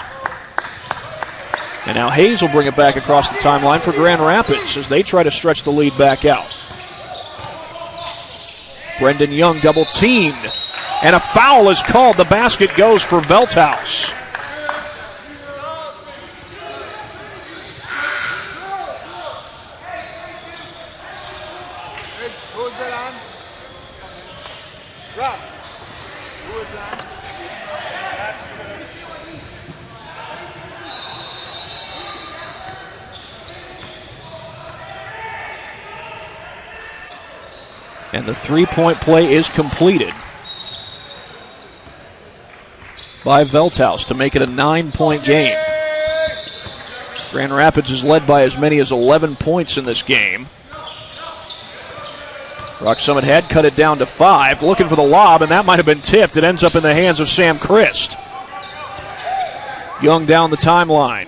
And now Hayes will bring it back across the timeline for Grand Rapids as they try to stretch the lead back out. Brendan Young double teamed. And a foul is called. The basket goes for Velthouse. And the 3-point play is completed by Velthouse to make it a 9-point game. Grand Rapids is led by as many as 11 points in this game. Rock Summit had cut it down to 5, looking for the lob, and that might have been tipped. It ends up in the hands of Sam Christ. Young down the timeline.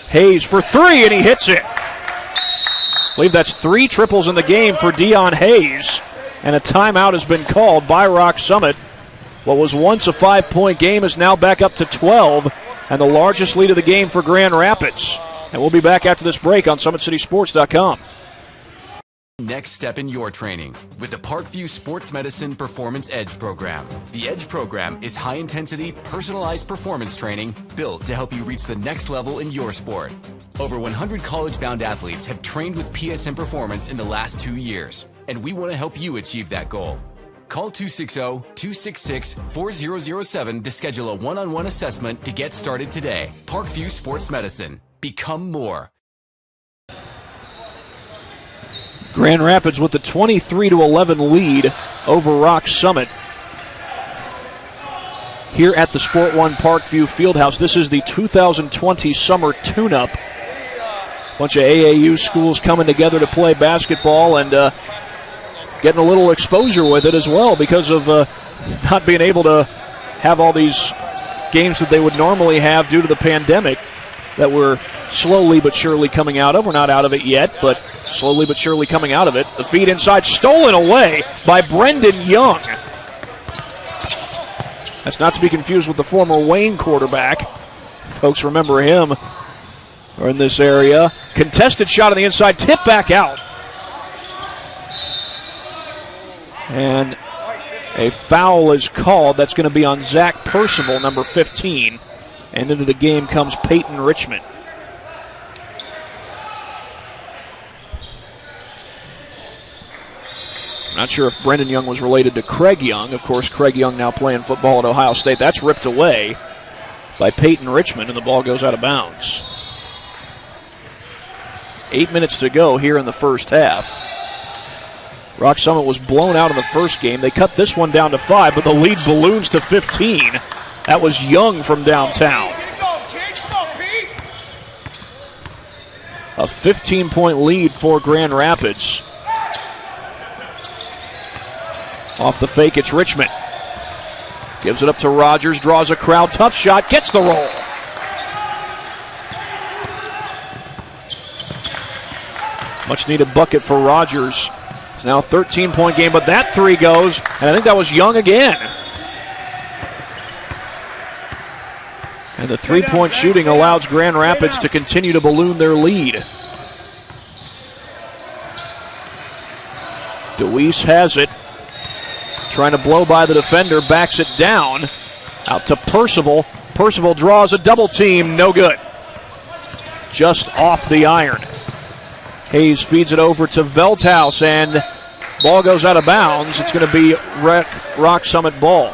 Hayes for 3, and he hits it. I believe that's 3 triples in the game for Dion Hayes, and a timeout has been called by Rock Summit. What was once a 5-point game is now back up to 12, and the largest lead of the game for Grand Rapids. And we'll be back after this break on SummitCitySports.com. Next step in your training with the Parkview Sports Medicine Performance Edge program. The Edge program is high-intensity, personalized performance training built to help you reach the next level in your sport. Over 100 college-bound athletes have trained with PSM Performance in the last 2 years, and we want to help you achieve that goal. Call 260-266-4007 to schedule a one-on-one assessment to get started today. Parkview Sports Medicine. Become more. Grand Rapids with the 23-11 lead over Rock Summit here at the Sport One Parkview Fieldhouse. This is the 2020 Summer Tune-Up. Bunch of AAU schools coming together to play basketball and getting a little exposure with it as well because of not being able to have all these games that they would normally have due to the pandemic that we're slowly but surely coming out of. We're not out of it yet, but slowly but surely coming out of it. The feed inside, stolen away by Brendan Young. That's not to be confused with the former Wayne quarterback. Folks remember him or in this area. Contested shot on the inside, tip back out. And a foul is called. That's going to be on Zach Percival, number 15. And into the game comes Peyton Richmond. Not sure if Brendan Young was related to Craig Young. Of course, Craig Young now playing football at Ohio State. That's ripped away by Peyton Richmond, and the ball goes out of bounds. 8 minutes to go here in the first half. Rock Summit was blown out in the first game. They cut this one down to 5, but the lead balloons to 15. That was Young from downtown. A 15-point lead for Grand Rapids. Off the fake, it's Richmond. Gives it up to Rogers, draws a crowd, tough shot, gets the roll. Much needed bucket for Rogers. It's now a 13-point game, but that three goes, and I think that was Young again. And the three-point shooting allows Grand Rapids to continue to balloon their lead. DeWeese has it. Trying to blow by the defender, backs it down. Out to Percival. Percival draws a double team, no good. Just off the iron. Hayes feeds it over to Veldhouse, and ball goes out of bounds. It's going to be Rock Summit ball.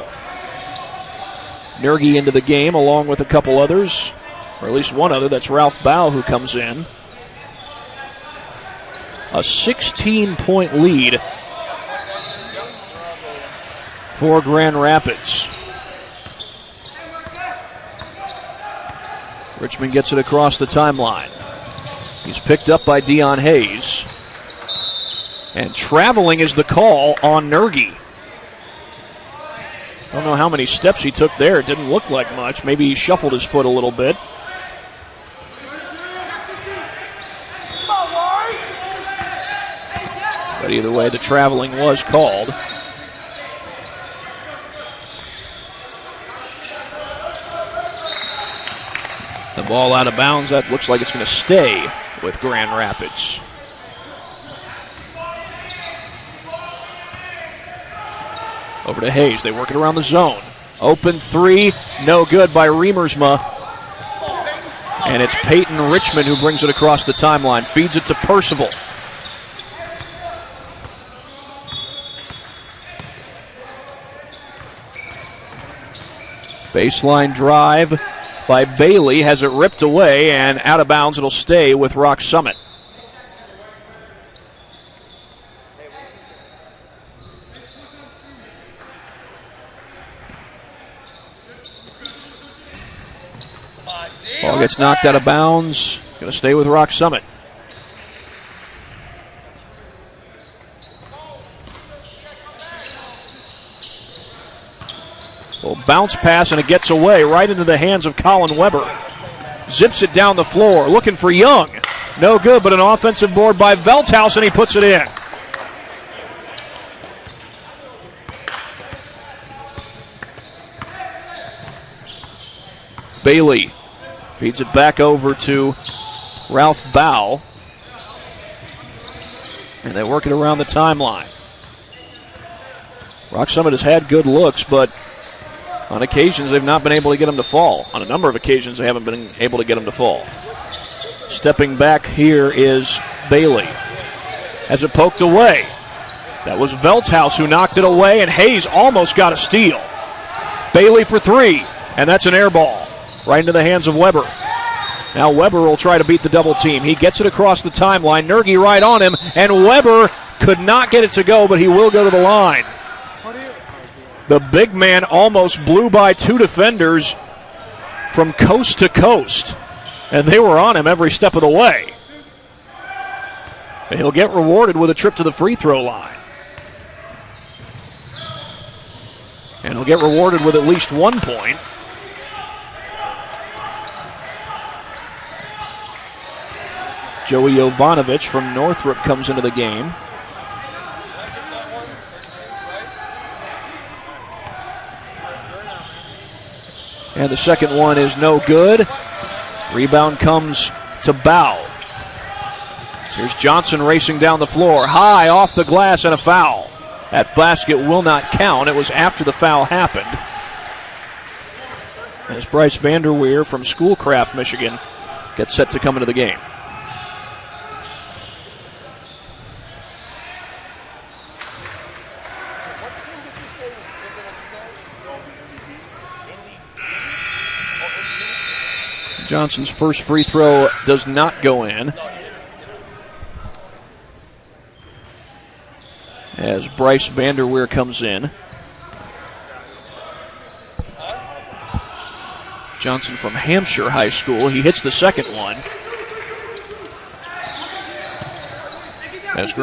Nergy into the game along with a couple others, or at least one other. That's Ralph Bow who comes in. A 16-point lead for Grand Rapids. Richmond gets it across the timeline. He's picked up by Dion Hayes. And traveling is the call on Nergy. I don't know how many steps he took there. It didn't look like much. Maybe he shuffled his foot a little bit. But either way, the traveling was called. The ball out of bounds. That looks like it's going to stay with Grand Rapids. Over to Hayes. They work it around the zone. Open three. No good by Riemersma. And it's Peyton Richmond who brings it across the timeline. Feeds it to Percival. Baseline drive by Bailey, has it ripped away, and out of bounds. It'll stay with Rock Summit. Ball gets knocked out of bounds. Going to stay with Rock Summit. Well, bounce pass, and it gets away right into the hands of Colin Weber. Zips it down the floor, looking for Young. No good, but an offensive board by Veldhouse, and he puts it in. Bailey feeds it back over to Ralph Bow. And they work it around the timeline. Rock Summit has had good looks, but on occasions they've not been able to get them to fall. On a number of occasions they haven't been able to get them to fall. Stepping back here is Bailey. Has it poked away. That was Veldhouse who knocked it away, and Hayes almost got a steal. Bailey for three, and that's an air ball right into the hands of Weber. Now Weber will try to beat the double team. He gets it across the timeline. Nergy right on him, and Weber could not get it to go, but he will go to the line. The big man almost blew by two defenders from coast to coast, and they were on him every step of the way. And he'll get rewarded with a trip to the free throw line. And he'll get rewarded with at least 1 point. Joey Jovanovic from Northrop comes into the game. And the second one is no good. Rebound comes to Bow. Here's Johnson racing down the floor. High off the glass and a foul. That basket will not count. It was after the foul happened. As Bryce Vanderweer from Schoolcraft, Michigan, gets set to come into the game. Johnson's first free throw does not go in, as Bryce Vanderweer comes in. Johnson from Hampshire High School. He hits the second one. As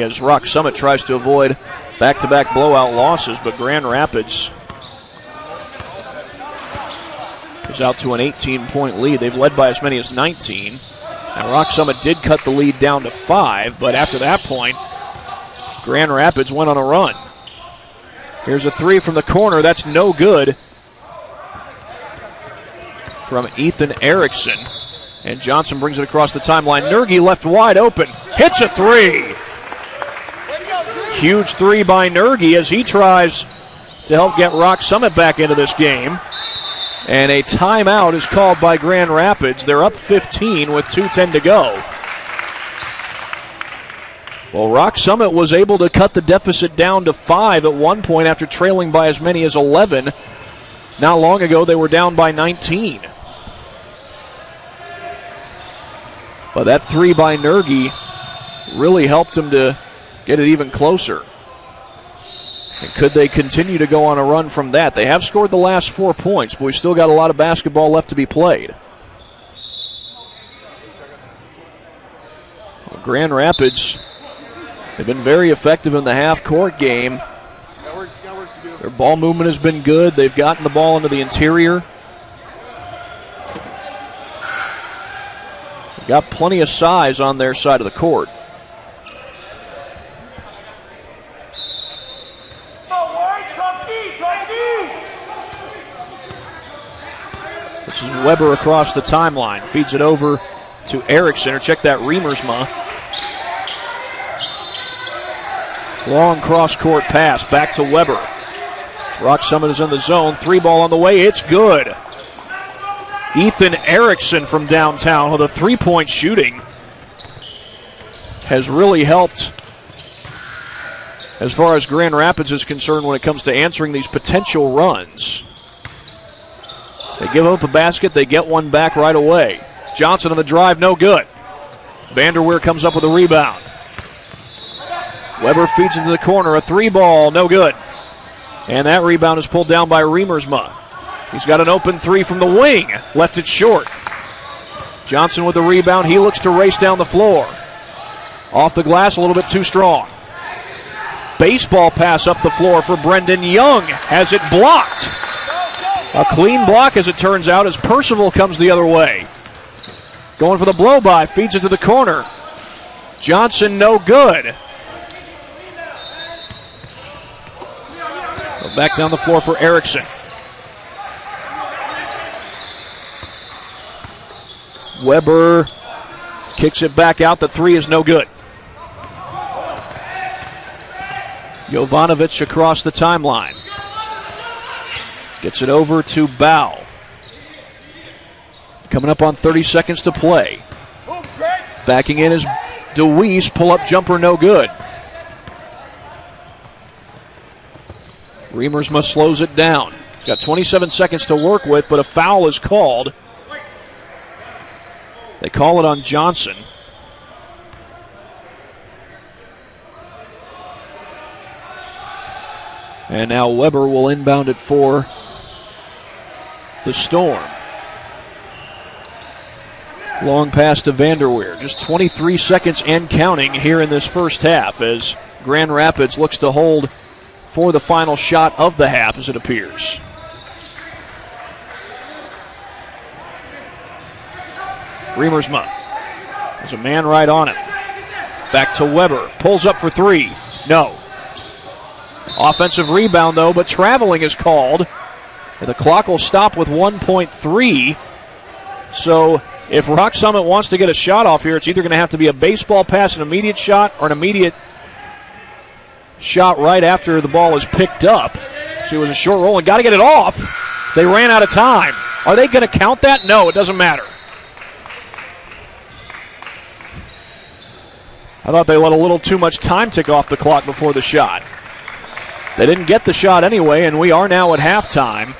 as Rock Summit tries to avoid back-to-back blowout losses, but Grand Rapids is out to an 18-point lead. They've led by as many as 19. And Rock Summit did cut the lead down to 5, but after that point, Grand Rapids went on a run. Here's a three from the corner. That's no good from Ethan Erickson. And Johnson brings it across the timeline. Nergy left wide open. Hits a three. Huge three by Nergy as he tries to help get Rock Summit back into this game. And a timeout is called by Grand Rapids. They're up 15 with 2:10 to go. Well, Rock Summit was able to cut the deficit down to 5 at one point after trailing by as many as 11. Not long ago, they were down by 19. But that three by Nergy really helped him to get it even closer. And could they continue to go on a run from that? They have scored the last 4 points, but we've still got a lot of basketball left to be played. Well, Grand Rapids, they've been very effective in the half-court game. Their ball movement has been good. They've gotten the ball into the interior. They've got plenty of size on their side of the court. This is Weber across the timeline. Feeds it over to Erickson. Or check that Remersma. Long cross-court pass back to Weber. Rock Summit is in the zone. Three ball on the way. It's good. Ethan Erickson from downtown with a three-point shooting has really helped as far as Grand Rapids is concerned when it comes to answering these potential runs. They give up a basket, they get one back right away. Johnson on the drive, no good. Vanderweer comes up with a rebound. Weber feeds into the corner, a three ball, no good. And that rebound is pulled down by Remersma. He's got an open three from the wing, left it short. Johnson with the rebound, he looks to race down the floor. Off the glass, a little bit too strong. Baseball pass up the floor for Brendan Young, has it blocked. A clean block, as it turns out, as Percival comes the other way. Going for the blow-by, feeds it to the corner. Johnson, no good. Back down the floor for Erickson. Weber kicks it back out. The three is no good. Jovanovic across the timeline. Gets it over to Bow. Coming up on 30 seconds to play. Move, Chris. Backing in is DeWeese. Pull-up jumper no good. Remersma slows it down. Got 27 seconds to work with, but a foul is called. They call it on Johnson. And now Weber will inbound it for the Storm. Long pass to Vanderweer. Just 23 seconds and counting here in this first half as Grand Rapids looks to hold for the final shot of the half, as it appears. Remersma. There's a man right on him. Back to Weber. Pulls up for three. No. Offensive rebound, though, but traveling is called. And the clock will stop with 1.3. So if Rock Summit wants to get a shot off here, it's either going to have to be a baseball pass, an immediate shot, or an immediate shot right after the ball is picked up. So it was a short roll and got to get it off. They ran out of time. Are they going to count that? No, it doesn't matter. I thought they let a little too much time tick off the clock before the shot. They didn't get the shot anyway, and we are now at halftime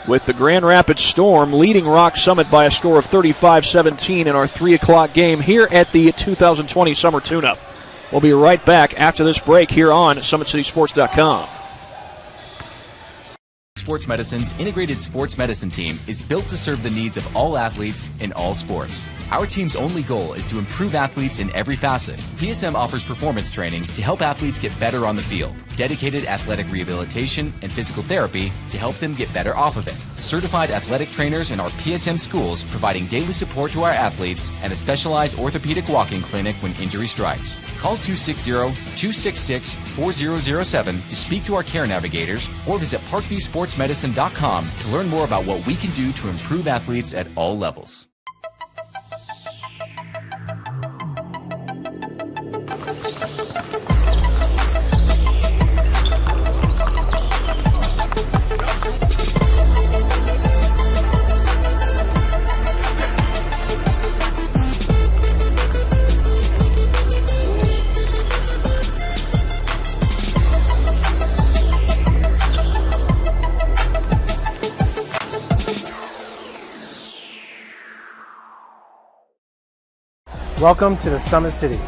with the Grand Rapids Storm leading Rock Summit by a score of 35-17 in our 3 o'clock game here at the 2020 Summer Tune-Up. We'll be right back after this break here on SummitCitySports.com. Sports Medicine's integrated sports medicine team is built to serve the needs of all athletes in all sports. Our team's only goal is to improve athletes in every facet. PSM offers performance training to help athletes get better on the field, dedicated athletic rehabilitation and physical therapy to help them get better off of it, certified athletic trainers in our PSM schools providing daily support to our athletes, and a specialized orthopedic walk-in clinic when injury strikes. Call 260-266-4007 to speak to our care navigators or visit parkviewsportsmedicine.com to learn more about what we can do to improve athletes at all levels. Welcome to the Summit City,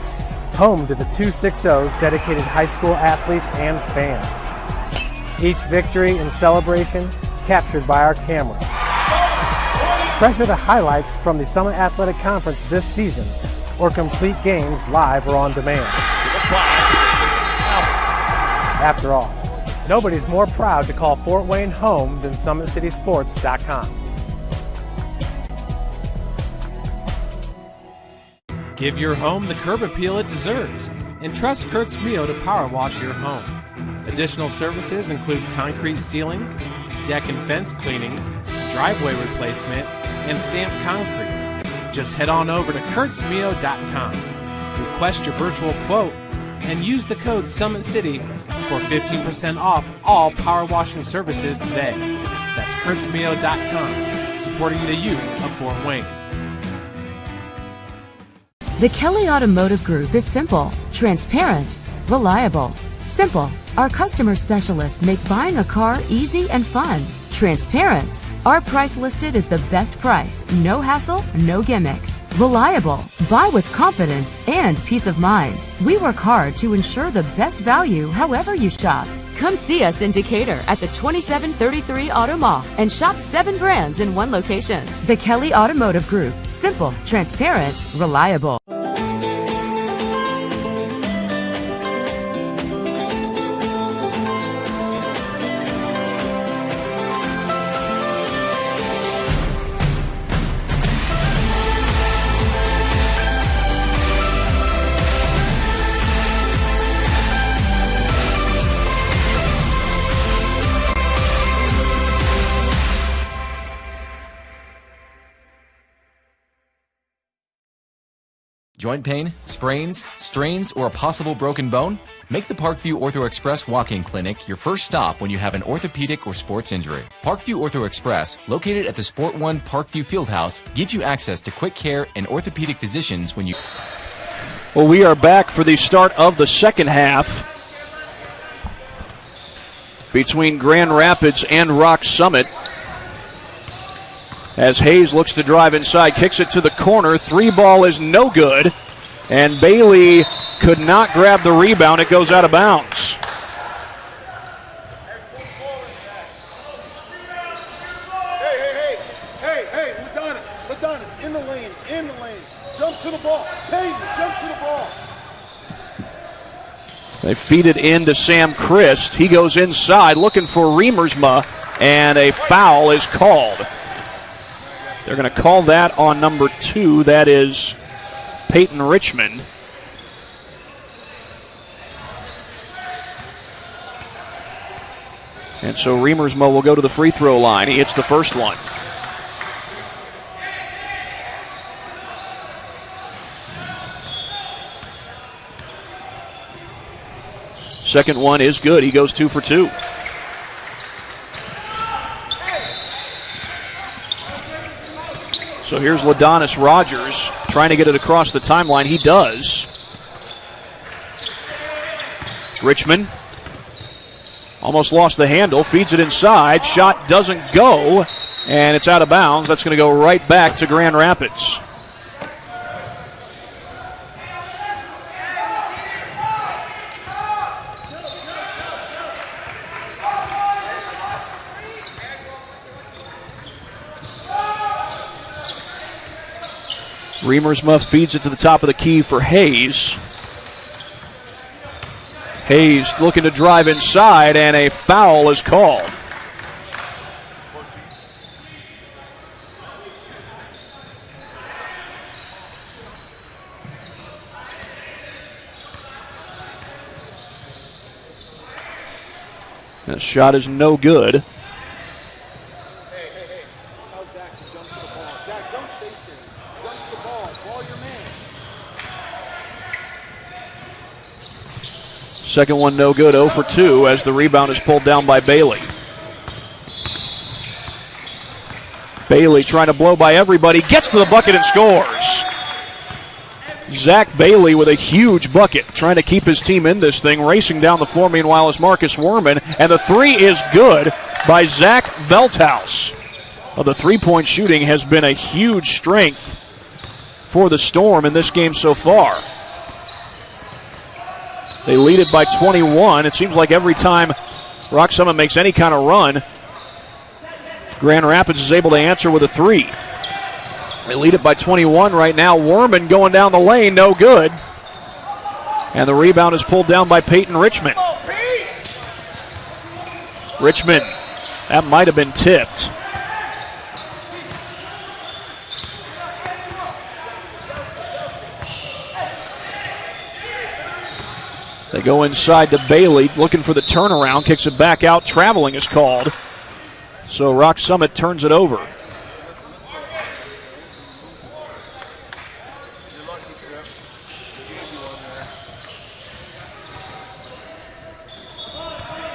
home to the 260's dedicated high school athletes and fans. Each victory and celebration captured by our cameras. Treasure the highlights from the Summit Athletic Conference this season or complete games live or on demand. After all, nobody's more proud to call Fort Wayne home than SummitCitySports.com. Give your home the curb appeal it deserves and trust Kurt's Mio to power wash your home. Additional services include concrete ceiling, deck and fence cleaning, driveway replacement, and stamped concrete. Just head on over to kurtzmio.com, request your virtual quote, and use the code Summit City for 15% off all power washing services today. That's kurtzmio.com, supporting the youth of Fort Wayne. The Kelly Automotive Group is simple, transparent, reliable. Simple. Our customer specialists make buying a car easy and fun. Transparent. Our price listed is the best price. No hassle, no gimmicks. Reliable. Buy with confidence and peace of mind. We work hard to ensure the best value however you shop. Come see us in Decatur at the 2733 Auto Mall and shop 7 brands in one location. The Kelly Automotive Group. Simple, transparent, reliable. Joint pain, sprains, strains, or a possible broken bone? Make the Parkview Ortho Express walk-in clinic your first stop when you have an orthopedic or sports injury. Parkview Ortho Express, located at the Sport 1 Parkview Fieldhouse, gives you access to quick care and orthopedic physicians when you... Well, we are back for the start of the second half between Grand Rapids and Rock Summit. As Hayes looks to drive inside, kicks it to the corner. 3-ball is no good, and Bailey could not grab the rebound. It goes out of bounds. Hey, Ladonis, in the lane. Jump to the ball. Payton, jump to the ball. They feed it in to Sam Christ. He goes inside looking for Riemersma, and a foul is called. They're going to call that on number 2. That is Peyton Richmond. And so Riemersma will go to the free throw line. He hits the first one. Second one is good. He goes 2 for 2. So here's Ladonis Rogers trying to get it across the timeline. He does. Richmond almost lost the handle, feeds it inside. Shot doesn't go, and it's out of bounds. That's going to go right back to Grand Rapids. Riemersma feeds it to the top of the key for Hayes. Hayes looking to drive inside, and a foul is called. That shot is no good. Second one no good, 0 for 2 as the rebound is pulled down by Bailey. Bailey trying to blow by everybody, gets to the bucket and scores. Zach Bailey with a huge bucket, trying to keep his team in this thing. Racing down the floor meanwhile is Marcus Werman, and the 3 is good by Zach Veldhuis. Well, the three-point shooting has been a huge strength for the Storm in this game so far. They lead it by 21. It seems like every time Rock Summit makes any kind of run, Grand Rapids is able to answer with a 3. They lead it by 21 right now. Werman going down the lane, no good. And the rebound is pulled down by Peyton Richmond. Richmond, that might have been tipped. They go inside to Bailey, looking for the turnaround, kicks it back out. Traveling is called. So Rock Summit turns it over.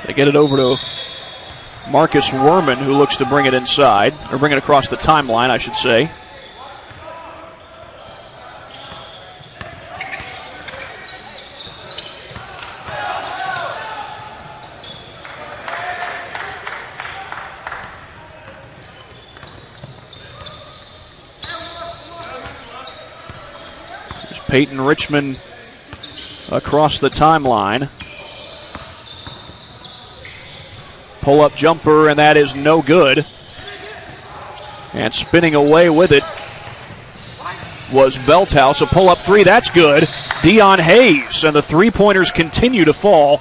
They get it over to Marcus Werman, who looks to bring it inside, or bring it across the timeline, I should say. Peyton Richmond across the timeline. Pull-up jumper, and that is no good. And spinning away with it was Veldhuis. A pull-up 3, that's good. Dion Hayes, and the three-pointers continue to fall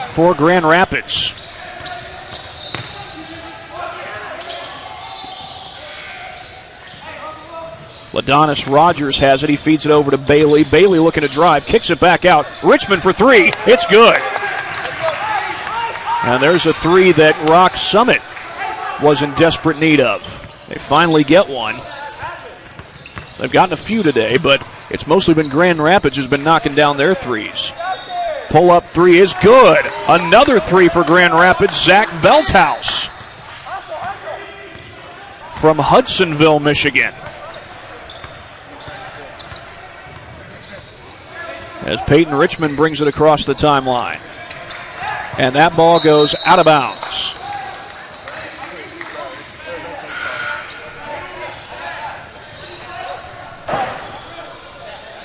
for Grand Rapids. Ladonis Rogers has it. He feeds it over to Bailey. Bailey looking to drive. Kicks it back out. Richmond for 3. It's good. And there's a 3 that Rock Summit was in desperate need of. They finally get one. They've gotten a few today, but it's mostly been Grand Rapids who's been knocking down their threes. Pull-up three is good. Another three for Grand Rapids, Zach Veldhouse from Hudsonville, Michigan. As Peyton Richmond brings it across the timeline. And that ball goes out of bounds.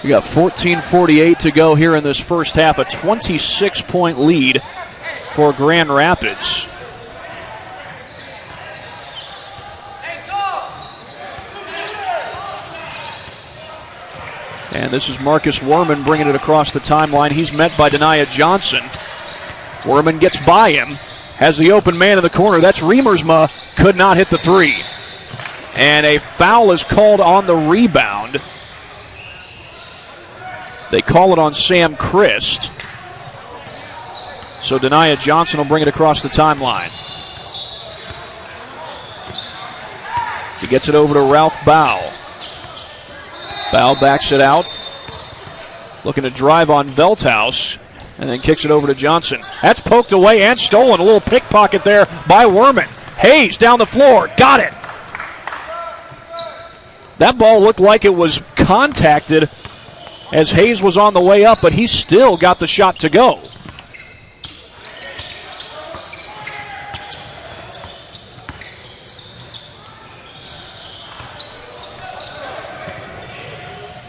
We got 14:48 to go here in this first half. A 26-point lead for Grand Rapids. And this is Marcus Werman bringing it across the timeline. He's met by Denia Johnson. Werman gets by him, has the open man in the corner. That's Riemersma, could not hit the three. And a foul is called on the rebound. They call it on Sam Christ. So Denia Johnson will bring it across the timeline. He gets it over to Ralph Bow. Bow backs it out. Looking to drive on Veldhouse. And then kicks it over to Johnson. That's poked away and stolen. A little pickpocket there by Werman. Hayes down the floor. Got it. That ball looked like it was contacted as Hayes was on the way up, but he still got the shot to go.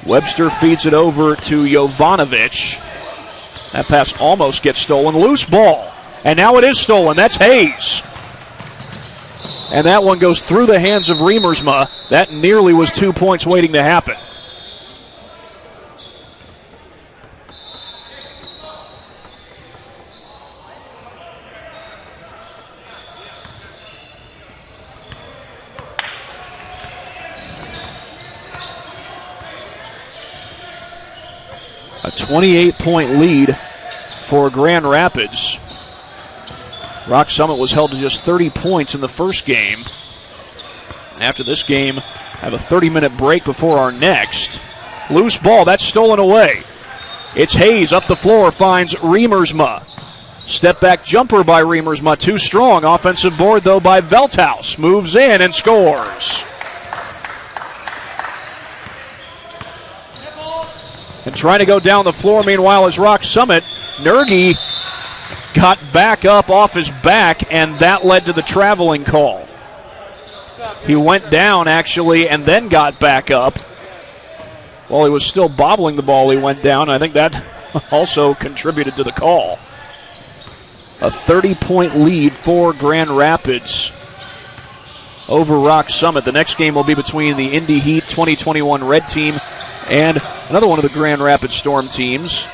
Webster feeds it over to Jovanovic. That pass almost gets stolen. Loose ball. And now it is stolen. That's Hayes. And that one goes through the hands of Riemersma. That nearly was 2 points waiting to happen. A 28-point lead for Grand Rapids. Rock Summit was held to just 30 points in the first game. After this game, have a 30-minute break before our next. Loose ball, that's stolen away. It's Hayes up the floor, finds Riemersma. Step back jumper by Riemersma, too strong. Offensive board, though, by Veldhouse. Moves in and scores. And trying to go down the floor, meanwhile, is Rock Summit. Nergy got back up off his back, and that led to the traveling call. He went down, actually, and then got back up. While he was still bobbling the ball, he went down. I think that also contributed to the call. A 30-point lead for Grand Rapids over Rock Summit. The next game will be between the Indy Heat 2021 Red Team and another one of the Grand Rapids Storm teams,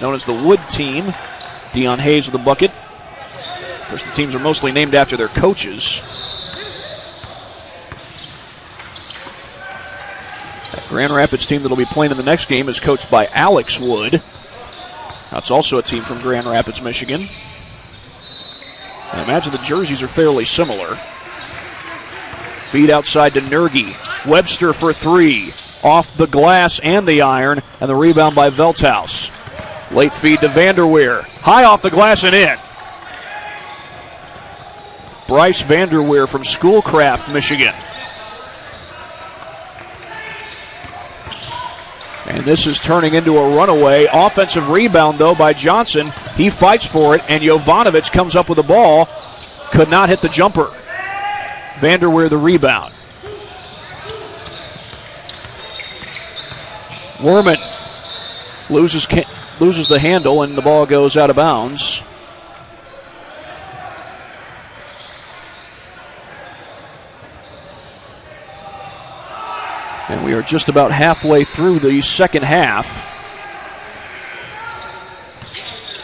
known as the Wood Team. Deion Hayes with the bucket. Of course, the teams are mostly named after their coaches. That Grand Rapids team that will be playing in the next game is coached by Alex Wood. That's also a team from Grand Rapids, Michigan. I imagine the jerseys are fairly similar. Feed outside to Nergy. Webster for three. Off the glass and the iron, and the rebound by Veldhouse. Late feed to Vanderweer. High off the glass and in. Bryce Vanderweer from Schoolcraft, Michigan. And this is turning into a runaway. Offensive rebound, though, by Johnson. He fights for it, and Jovanovic comes up with the ball. Could not hit the jumper. Vanderweer the rebound. Werman loses the handle, and the ball goes out of bounds. And we are just about halfway through the second half.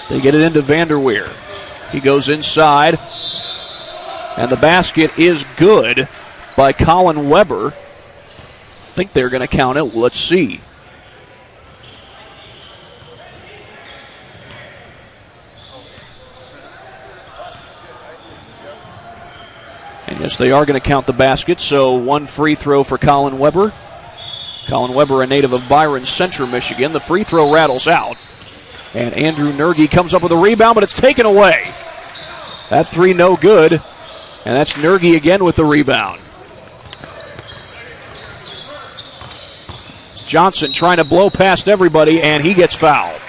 They get it into Vanderweer. He goes inside, and the basket is good by Colin Weber. I think they're going to count it. Let's see. And yes, they are going to count the basket, so one free throw for Colin Weber. Colin Weber, a native of Byron Center, Michigan. The free throw rattles out. And Andrew Nergy comes up with a rebound, but it's taken away. That three no good. And that's Nergy again with the rebound. Johnson trying to blow past everybody, and he gets fouled.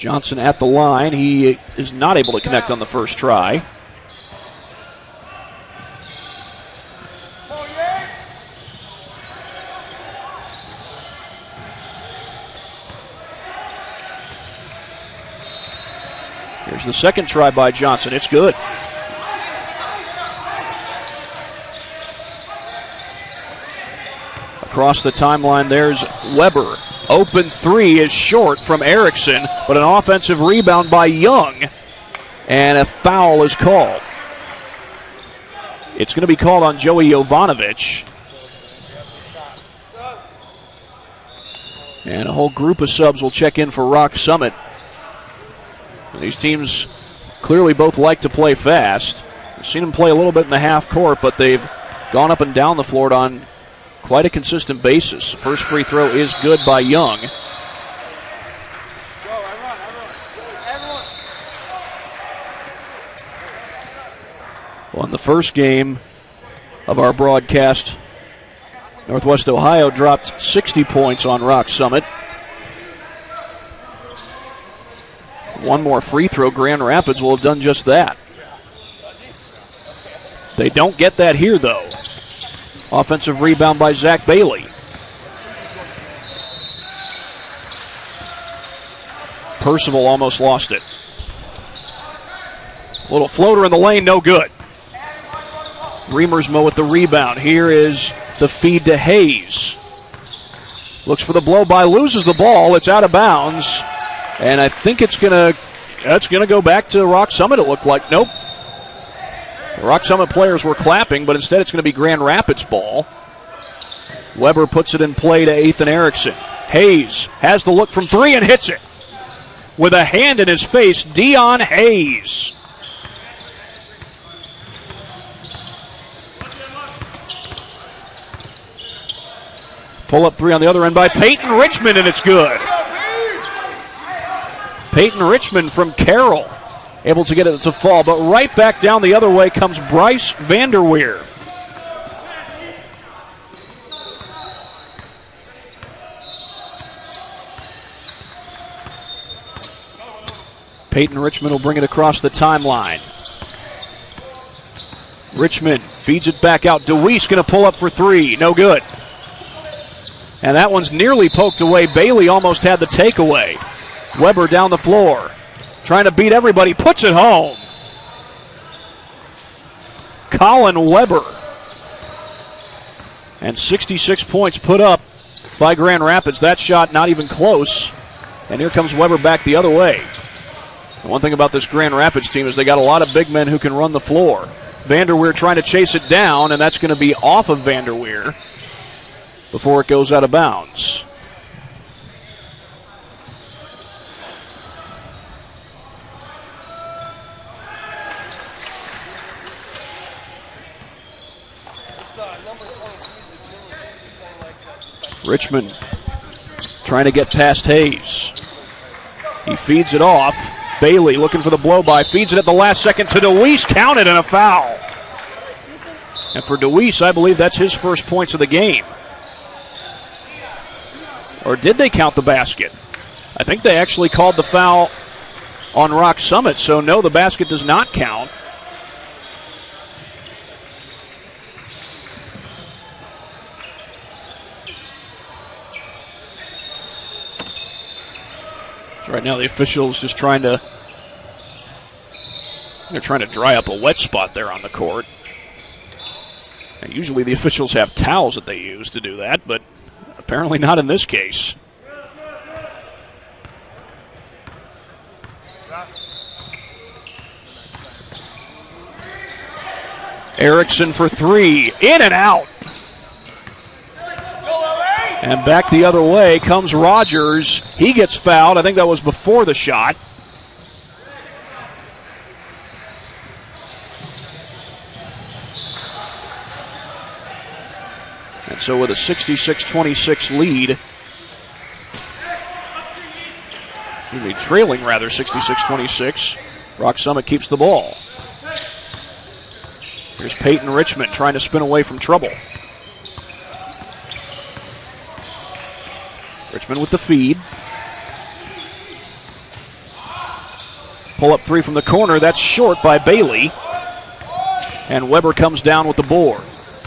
Johnson at the line. He is not able to connect on the first try. Here's the second try by Johnson. It's good. Across the timeline, there's Weber. Open three is short from Erickson, but an offensive rebound by Young, and a foul is called. It's going to be called on Joey Jovanovic. And a whole group of subs will check in for Rock Summit. These teams clearly both like to play fast. I've seen them play a little bit in the half court, but they've gone up and down the floor on quite a consistent basis. First free throw is good by Young. Well, in the first game of our broadcast, Northwest Ohio dropped 60 points on Rock Summit. One more free throw, Grand Rapids will have done just that. They don't get that here, though. Offensive rebound by Zach Bailey. Percival almost lost it. Little floater in the lane, no good. Remersmo with the rebound. Here is the feed to Hayes. Looks for the blow by, loses the ball. It's out of bounds. And I think it's gonna go back to Rock Summit, it looked like. Nope. The Rock Summit players were clapping, but instead it's going to be Grand Rapids ball. Weber puts it in play to Ethan Erickson. Hayes has the look from three and hits it. With a hand in his face, Dion Hayes. Pull up three on the other end by Peyton Richmond, and it's good. Peyton Richmond from Carroll, able to get it to fall, but right back down the other way comes Bryce Vanderweer. Peyton Richmond will bring it across the timeline. Richmond feeds it back out. DeWeese going to pull up for three. No good. And that one's nearly poked away. Bailey almost had the takeaway. Weber down the floor, trying to beat everybody, puts it home. Colin Weber. And 66 points put up by Grand Rapids. That shot not even close. And here comes Weber back the other way. And one thing about this Grand Rapids team is they got a lot of big men who can run the floor. Vanderweer trying to chase it down, and that's going to be off of Vanderweer before it goes out of bounds. Richmond trying to get past Hayes. He feeds it off. Bailey looking for the blow-by. Feeds it at the last second to DeWeese. Counted and a foul. And for DeWeese, I believe that's his first points of the game. Or did they count the basket? I think they actually called the foul on Rock Summit. So no, the basket does not count. So right now the officials just trying to dry up a wet spot there on the court. And usually the officials have towels that they use to do that, but apparently not in this case. Erickson for three, in and out. And back the other way comes Rogers. He gets fouled. I think that was before the shot. And so with a 66-26 lead, trailing rather, 66-26, Rock Summit keeps the ball. Here's Peyton Richmond trying to spin away from trouble. Richmond with the feed. Pull up three from the corner. That's short by Bailey. And Weber comes down with the board.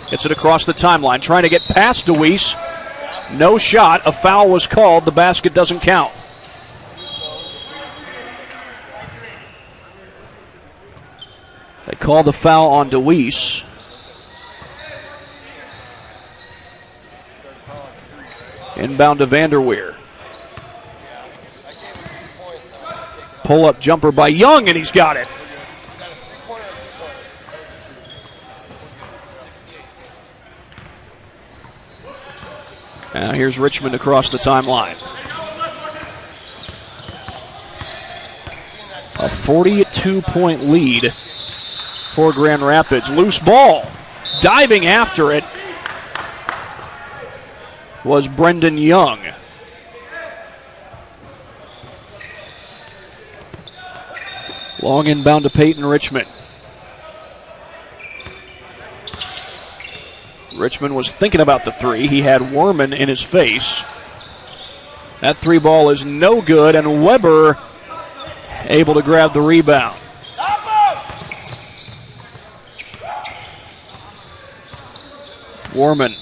Gets it across the timeline. Trying to get past DeWeese. No shot. A foul was called. The basket doesn't count. They call the foul on DeWeese. Inbound to Vanderweer. Pull-up jumper by Young, and he's got it. Now here's Richmond across the timeline. A 42-point lead for Grand Rapids. Loose ball. Diving after it was Brendan Young. Long inbound to Peyton Richmond. Richmond was thinking about the three. He had Werman in his face. That three ball is no good, and Weber able to grab the rebound. Werman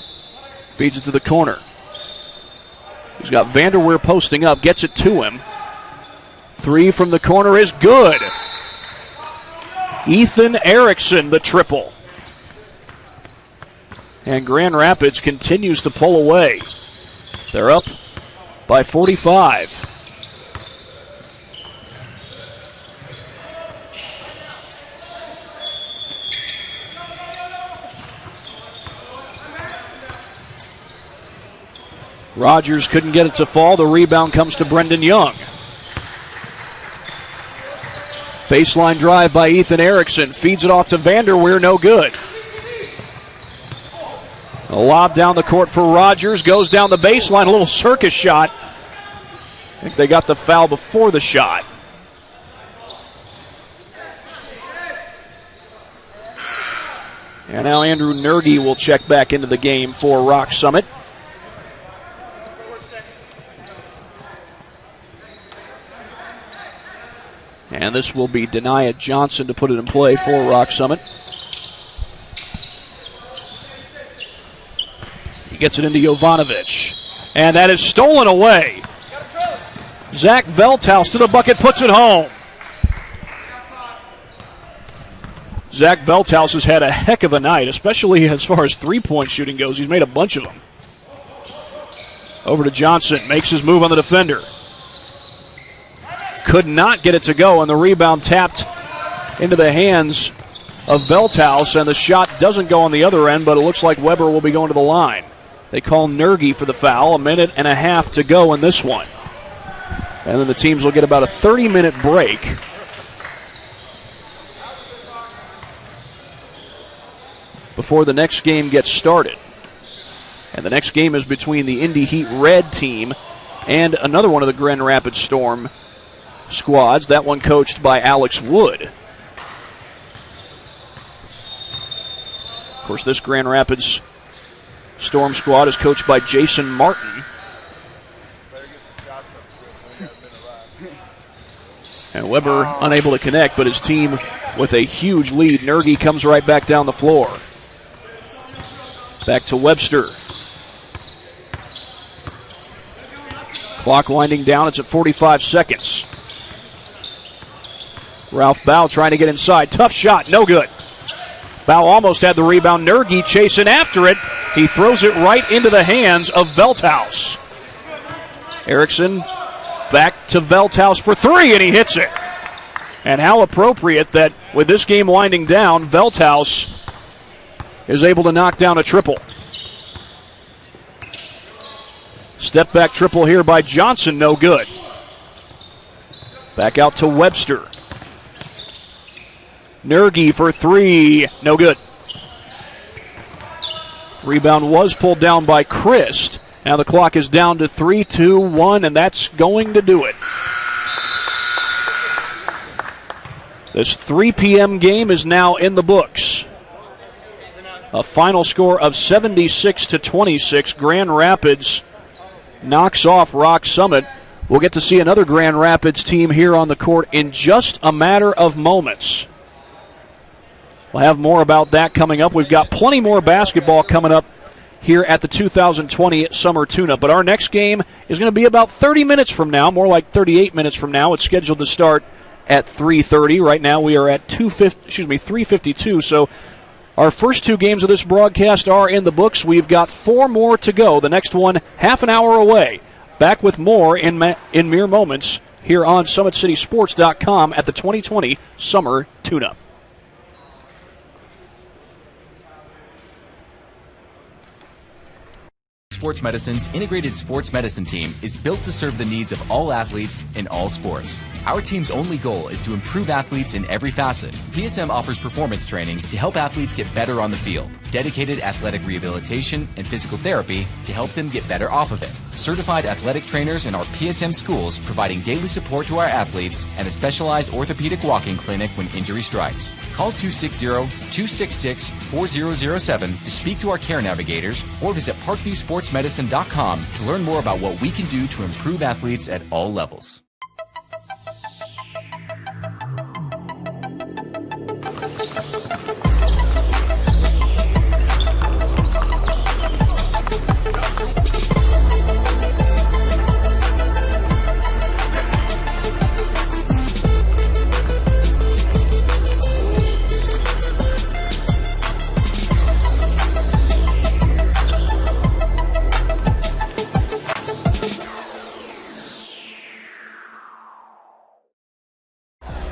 feeds it to the corner. He's got Vanderweer posting up, gets it to him. Three from the corner is good. Ethan Erickson, the triple. And Grand Rapids continues to pull away. They're up by 45. Rogers couldn't get it to fall. The rebound comes to Brendan Young. Baseline drive by Ethan Erickson. Feeds it off to Vanderweer. No good. A lob down the court for Rogers. Goes down the baseline. A little circus shot. I think they got the foul before the shot. And now Andrew Nergy will check back into the game for Rock Summit. And this will be Denia Johnson to put it in play for Rock Summit. He gets it into Jovanovic. And that is stolen away. Zach Velthouse to the bucket, puts it home. Zach Velthouse has had a heck of a night, especially as far as three-point shooting goes. He's made a bunch of them. Over to Johnson, makes his move on the defender. Could not get it to go, and the rebound tapped into the hands of Velthouse, and the shot doesn't go on the other end, but it looks like Weber will be going to the line. They call Nergy for the foul, 1.5 minutes to go in this one. And then the teams will get about a 30-minute break. Before the next game gets started. And the next game is between the Indy Heat Red team and another one of the Grand Rapids Storm squads, that one coached by Alex Wood. Of course, this Grand Rapids Storm squad is coached by Jason Martin. And Weber unable to connect, but his team with a huge lead. Nergy comes right back down the floor. Back to Webster. Clock winding down. It's at 45 seconds. Ralph Bow trying to get inside. Tough shot. No good. Bow almost had the rebound. Nergy chasing after it. He throws it right into the hands of Velthouse. Erickson back to Velthouse for three, and he hits it. And how appropriate that with this game winding down, Velthouse is able to knock down a triple. Step back triple here by Johnson, no good. Back out to Webster. Nergy for three, no good. Rebound was pulled down by Christ. Now the clock is down to 3, 2, 1, and that's going to do it. This 3 p.m. game is now in the books. A final score of 76-26. Grand Rapids knocks off Rock Summit. We'll get to see another Grand Rapids team here on the court in just a matter of moments. We'll have more about that coming up. We've got plenty more basketball coming up here at the 2020 Summer Tune-Up. But our next game is going to be about 30 minutes from now, more like 38 minutes from now. It's scheduled to start at 3:30. Right now we are at 3:52. So our first two games of this broadcast are in the books. We've got 4 more to go. The next one half an hour away. Back with more in mere moments here on SummitCitySports.com at the 2020 Summer Tune-Up. Sports Medicine's integrated sports medicine team is built to serve the needs of all athletes in all sports. Our team's only goal is to improve athletes in every facet. PSM offers performance training to help athletes get better on the field, dedicated athletic rehabilitation and physical therapy to help them get better off of it, certified athletic trainers in our PSM schools providing daily support to our athletes, and a specialized orthopedic walking clinic when injury strikes. Call 260-266-4007 to speak to our care navigators or visit ParkviewSportsMedicine.com to learn more about what we can do to improve athletes at all levels.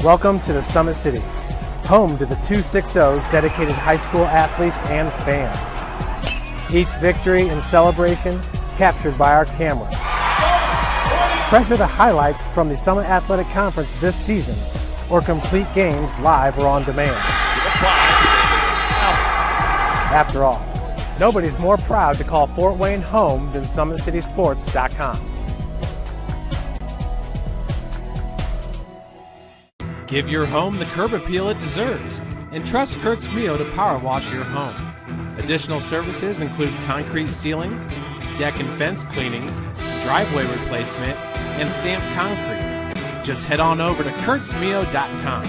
Welcome to the Summit City, home to the 260's dedicated high school athletes and fans. Each victory and celebration captured by our cameras. Treasure the highlights from the Summit Athletic Conference this season, or complete games live or on demand. After all, nobody's more proud to call Fort Wayne home than SummitCitySports.com. Give your home the curb appeal it deserves and trust Kurt's Mio to power wash your home. Additional services include concrete ceiling, deck and fence cleaning, driveway replacement, and stamped concrete. Just head on over to kurtzmio.com.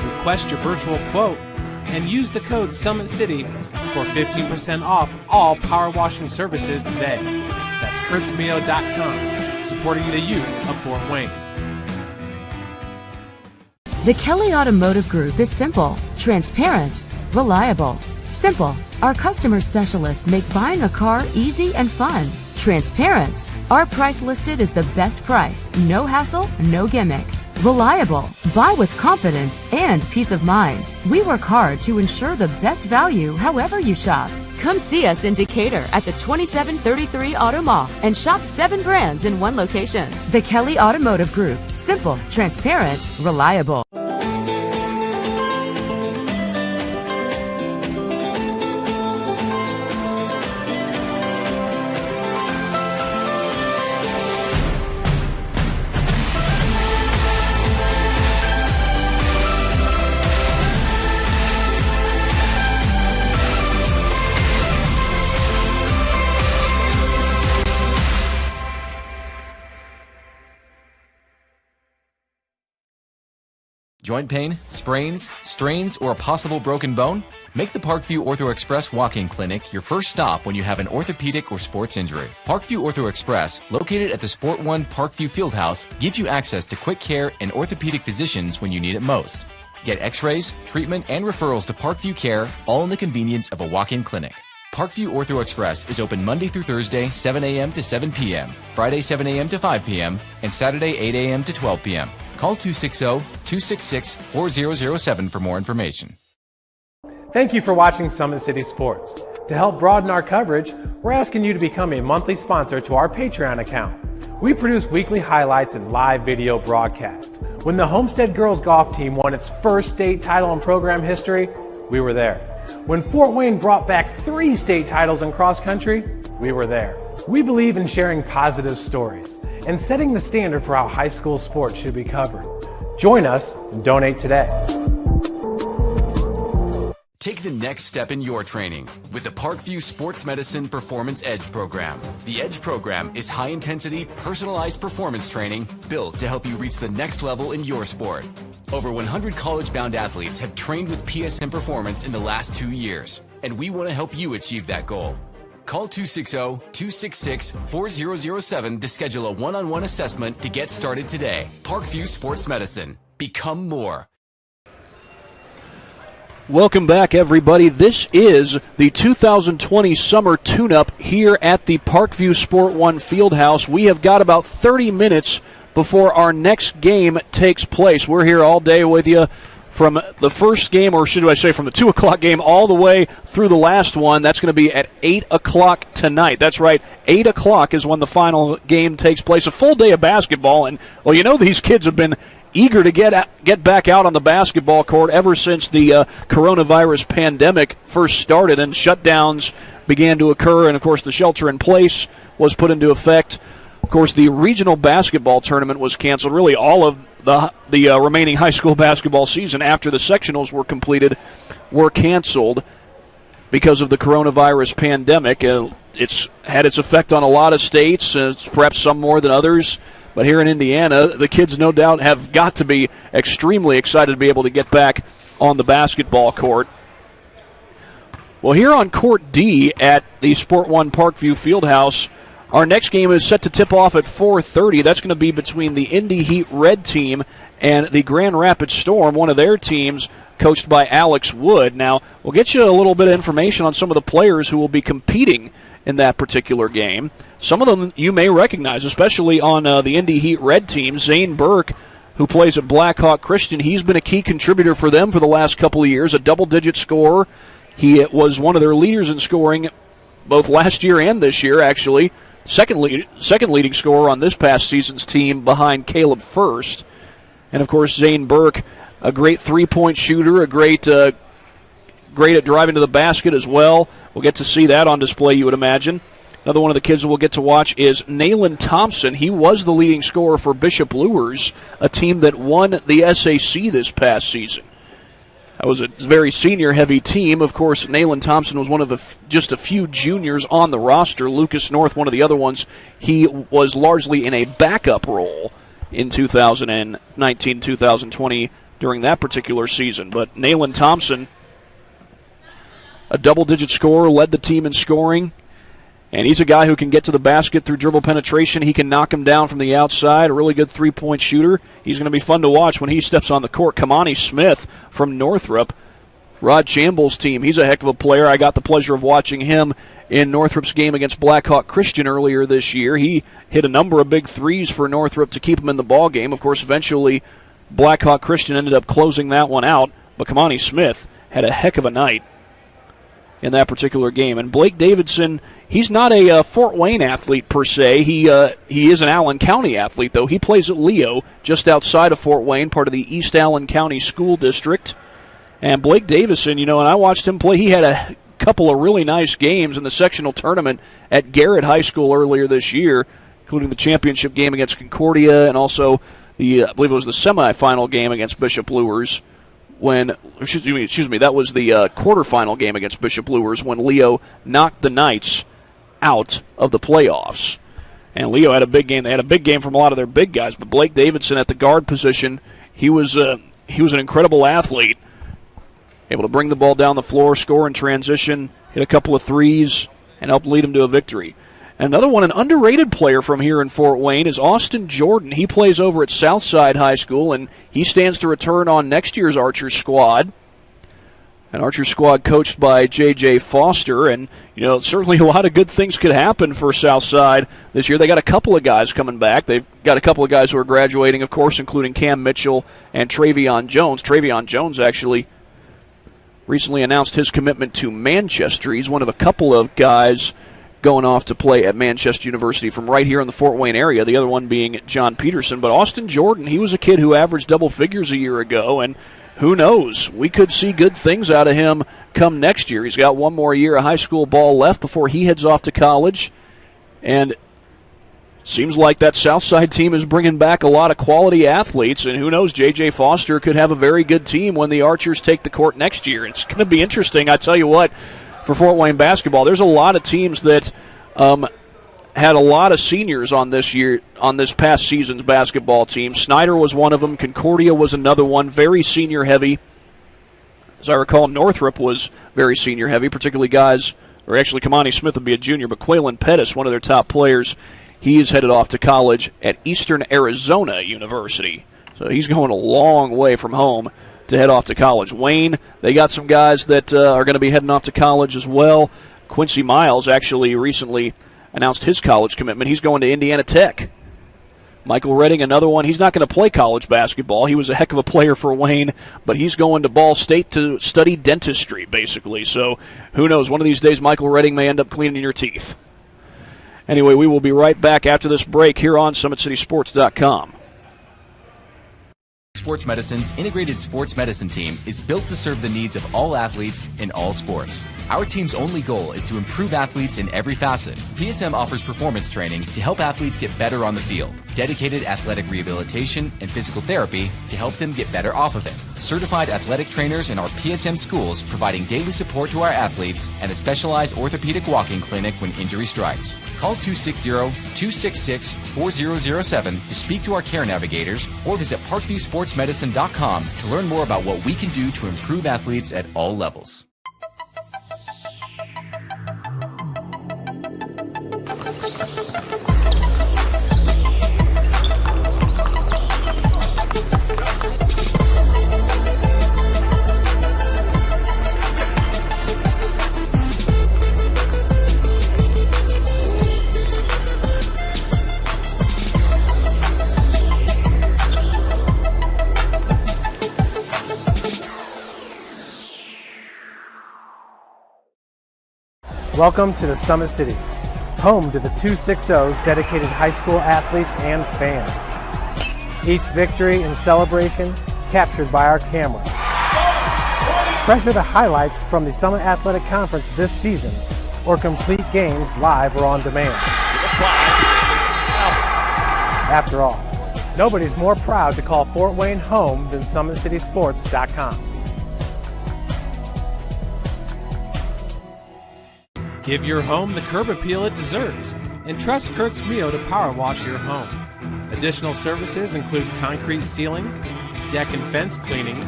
Request your virtual quote and use the code SummitCity for 15% off all power washing services today. That's kurtzmio.com, supporting the youth of Fort Wayne. The Kelly Automotive Group is simple, transparent, reliable. Simple. Our customer specialists make buying a car easy and fun. Transparent. Our price listed is the best price. No hassle, no gimmicks. Reliable. Buy with confidence and peace of mind. We work hard to ensure the best value however you shop. Come see us in Decatur at the 2733 Auto Mall and shop 7 brands in one location. The Kelly Automotive Group. Simple, transparent, reliable. Joint pain, sprains, strains, or a possible broken bone? Make the Parkview Ortho Express Walk-In Clinic your first stop when you have an orthopedic or sports injury. Parkview Ortho Express, located at the Sport 1 Parkview Fieldhouse, gives you access to quick care and orthopedic physicians when you need it most. Get x-rays, treatment, and referrals to Parkview Care, all in the convenience of a walk-in clinic. Parkview Ortho Express is open Monday through Thursday, 7 a.m. to 7 p.m., Friday, 7 a.m. to 5 p.m., and Saturday, 8 a.m. to 12 p.m. Call 260-266-4007 for more information. Thank you for watching Summit City Sports. To help broaden our coverage, we're asking you to become a monthly sponsor to our Patreon account. We produce weekly highlights and live video broadcasts. When the Homestead Girls Golf Team won its first state title in program history, we were there. When Fort Wayne brought back 3 state titles in cross country, we were there. We believe in sharing positive stories and setting the standard for how high school sports should be covered. Join us and donate today. Take the next step in your training with the Parkview Sports Medicine Performance Edge program. The Edge program is high-intensity, personalized performance training built to help you reach the next level in your sport. Over 100 college-bound athletes have trained with PSM Performance in the last 2 years, and we want to help you achieve that goal. Call 260-266-4007 to schedule a one-on-one assessment to get started today. Parkview Sports Medicine. Become more. Welcome back, everybody. This is the 2020 Summer Tune-Up here at the Parkview Sport One Fieldhouse. We have got about 30 minutes before our next game takes place. We're here all day with you from the first game, or should I say from the 2 o'clock game all the way through the last one. That's going to be at 8 o'clock tonight. That's right, 8 o'clock is when the final game takes place. A full day of basketball, and, well, you know these kids have been eager to get back out on the basketball court ever since the coronavirus pandemic first started and shutdowns began to occur, and, of course, the shelter-in-place was put into effect. Of course, the regional basketball tournament was canceled. Really, all of the remaining high school basketball season after the sectionals were completed were canceled because of the coronavirus pandemic. It's had its effect on a lot of states, perhaps some more than others. But here in Indiana, the kids no doubt have got to be extremely excited to be able to get back on the basketball court. Well, here on Court D at the Sport One Parkview Fieldhouse, our next game is set to tip off at 4:30. That's going to be between the Indy Heat Red team and the Grand Rapids Storm, one of their teams coached by Alex Wood. Now, we'll get you a little bit of information on some of the players who will be competing in that particular game. Some of them you may recognize, especially on the Indy Heat Red team. Zane Burke, who plays at Blackhawk Christian, he's been a key contributor for them for the last couple of years, a double-digit scorer. He was one of their leaders in scoring both last year and this year, actually. Second leading scorer on this past season's team behind Caleb First. And, of course, Zane Burke, a great three-point shooter, a great at driving to the basket as well. We'll get to see that on display, you would imagine. Another one of the kids that we'll get to watch is Nayland Thompson. He was the leading scorer for Bishop Luers, a team that won the SAC this past season. That was a very senior-heavy team. Of course, Nayland Thompson was one of just a few juniors on the roster. Lucas North, one of the other ones, he was largely in a backup role in 2019-2020 during that particular season. But Nayland Thompson, a double-digit scorer, led the team in scoring. And he's a guy who can get to the basket through dribble penetration. He can knock him down from the outside, a really good three-point shooter. He's going to be fun to watch when he steps on the court. Kamani Smith from Northrop, Rod Chamble's team. He's a heck of a player. I got the pleasure of watching him in Northrop's game against Blackhawk Christian earlier this year. He hit a number of big threes for Northrop to keep him in the ball game. Of course, eventually Blackhawk Christian ended up closing that one out, but Kamani Smith had a heck of a night in that particular game. And Blake Davidson, he's not a Fort Wayne athlete per se. He is an Allen County athlete, though. He plays at Leo, just outside of Fort Wayne, part of the East Allen County School District. And Blake Davison, and I watched him play. He had a couple of really nice games in the sectional tournament at Garrett High School earlier this year, including the championship game against Concordia and also I believe it was the semifinal game against Bishop Luers. That was the quarterfinal game against Bishop Luers when Leo knocked the Knights out of the playoffs. And Leo had a big game. They had a big game from a lot of their big guys, but Blake Davidson at the guard position, he was an incredible athlete, able to bring the ball down the floor, score in transition, hit a couple of threes, and help lead them to a victory. Another one, an underrated player from here in Fort Wayne, is Austin Jordan. He plays over at Southside High School, and he stands to return on next year's Archer squad. An Archer squad coached by J.J. Foster, and, certainly a lot of good things could happen for Southside this year. They got a couple of guys coming back. They've got a couple of guys who are graduating, of course, including Cam Mitchell and Travion Jones. Travion Jones actually recently announced his commitment to Manchester. He's one of a couple of guys going off to play at Manchester University from right here in the Fort Wayne area, the other one being John Peterson. But Austin Jordan, he was a kid who averaged double figures a year ago, and who knows, we could see good things out of him come next year. He's got one more year of high school ball left before he heads off to college, and seems like that Southside team is bringing back a lot of quality athletes, and who knows, J.J. Foster could have a very good team when the Archers take the court next year. It's going to be interesting, I tell you what, for Fort Wayne basketball. There's a lot of teams that had a lot of seniors on this past season's basketball team. Snyder was one of them. Concordia was another one, very senior heavy. As I recall, Northrop was very senior heavy, particularly guys, or actually Kamani Smith would be a junior, but Quaylen Pettis, one of their top players, he is headed off to college at Eastern Arizona University. So he's going a long way from home to head off to college. Wayne, they got some guys that are going to be heading off to college as well. Quincy Miles actually recently announced his college commitment. He's going to Indiana Tech. Michael Redding, another one. He's not going to play college basketball. He was a heck of a player for Wayne, but he's going to Ball State to study dentistry, basically. So who knows? One of these days, Michael Redding may end up cleaning your teeth. Anyway, we will be right back after this break here on SummitCitySports.com. Sports Medicine's integrated sports medicine team is built to serve the needs of all athletes in all sports. Our team's only goal is to improve athletes in every facet. PSM offers performance training to help athletes get better on the field, dedicated athletic rehabilitation and physical therapy to help them get better off of it, certified athletic trainers in our PSM schools providing daily support to our athletes, and a specialized orthopedic walking clinic when injury strikes. Call 260-266-4007 to speak to our care navigators or visit ParkviewSportsMedicine.com to learn more about what we can do to improve athletes at all levels. Welcome to the Summit City, home to the 260's dedicated high school athletes and fans. Each victory and celebration captured by our cameras. Treasure the highlights from the Summit Athletic Conference this season or complete games live or on demand. After all, nobody's more proud to call Fort Wayne home than SummitCitySports.com. Give your home the curb appeal it deserves and trust Kurt's Mio to power wash your home. Additional services include concrete sealing, deck and fence cleaning,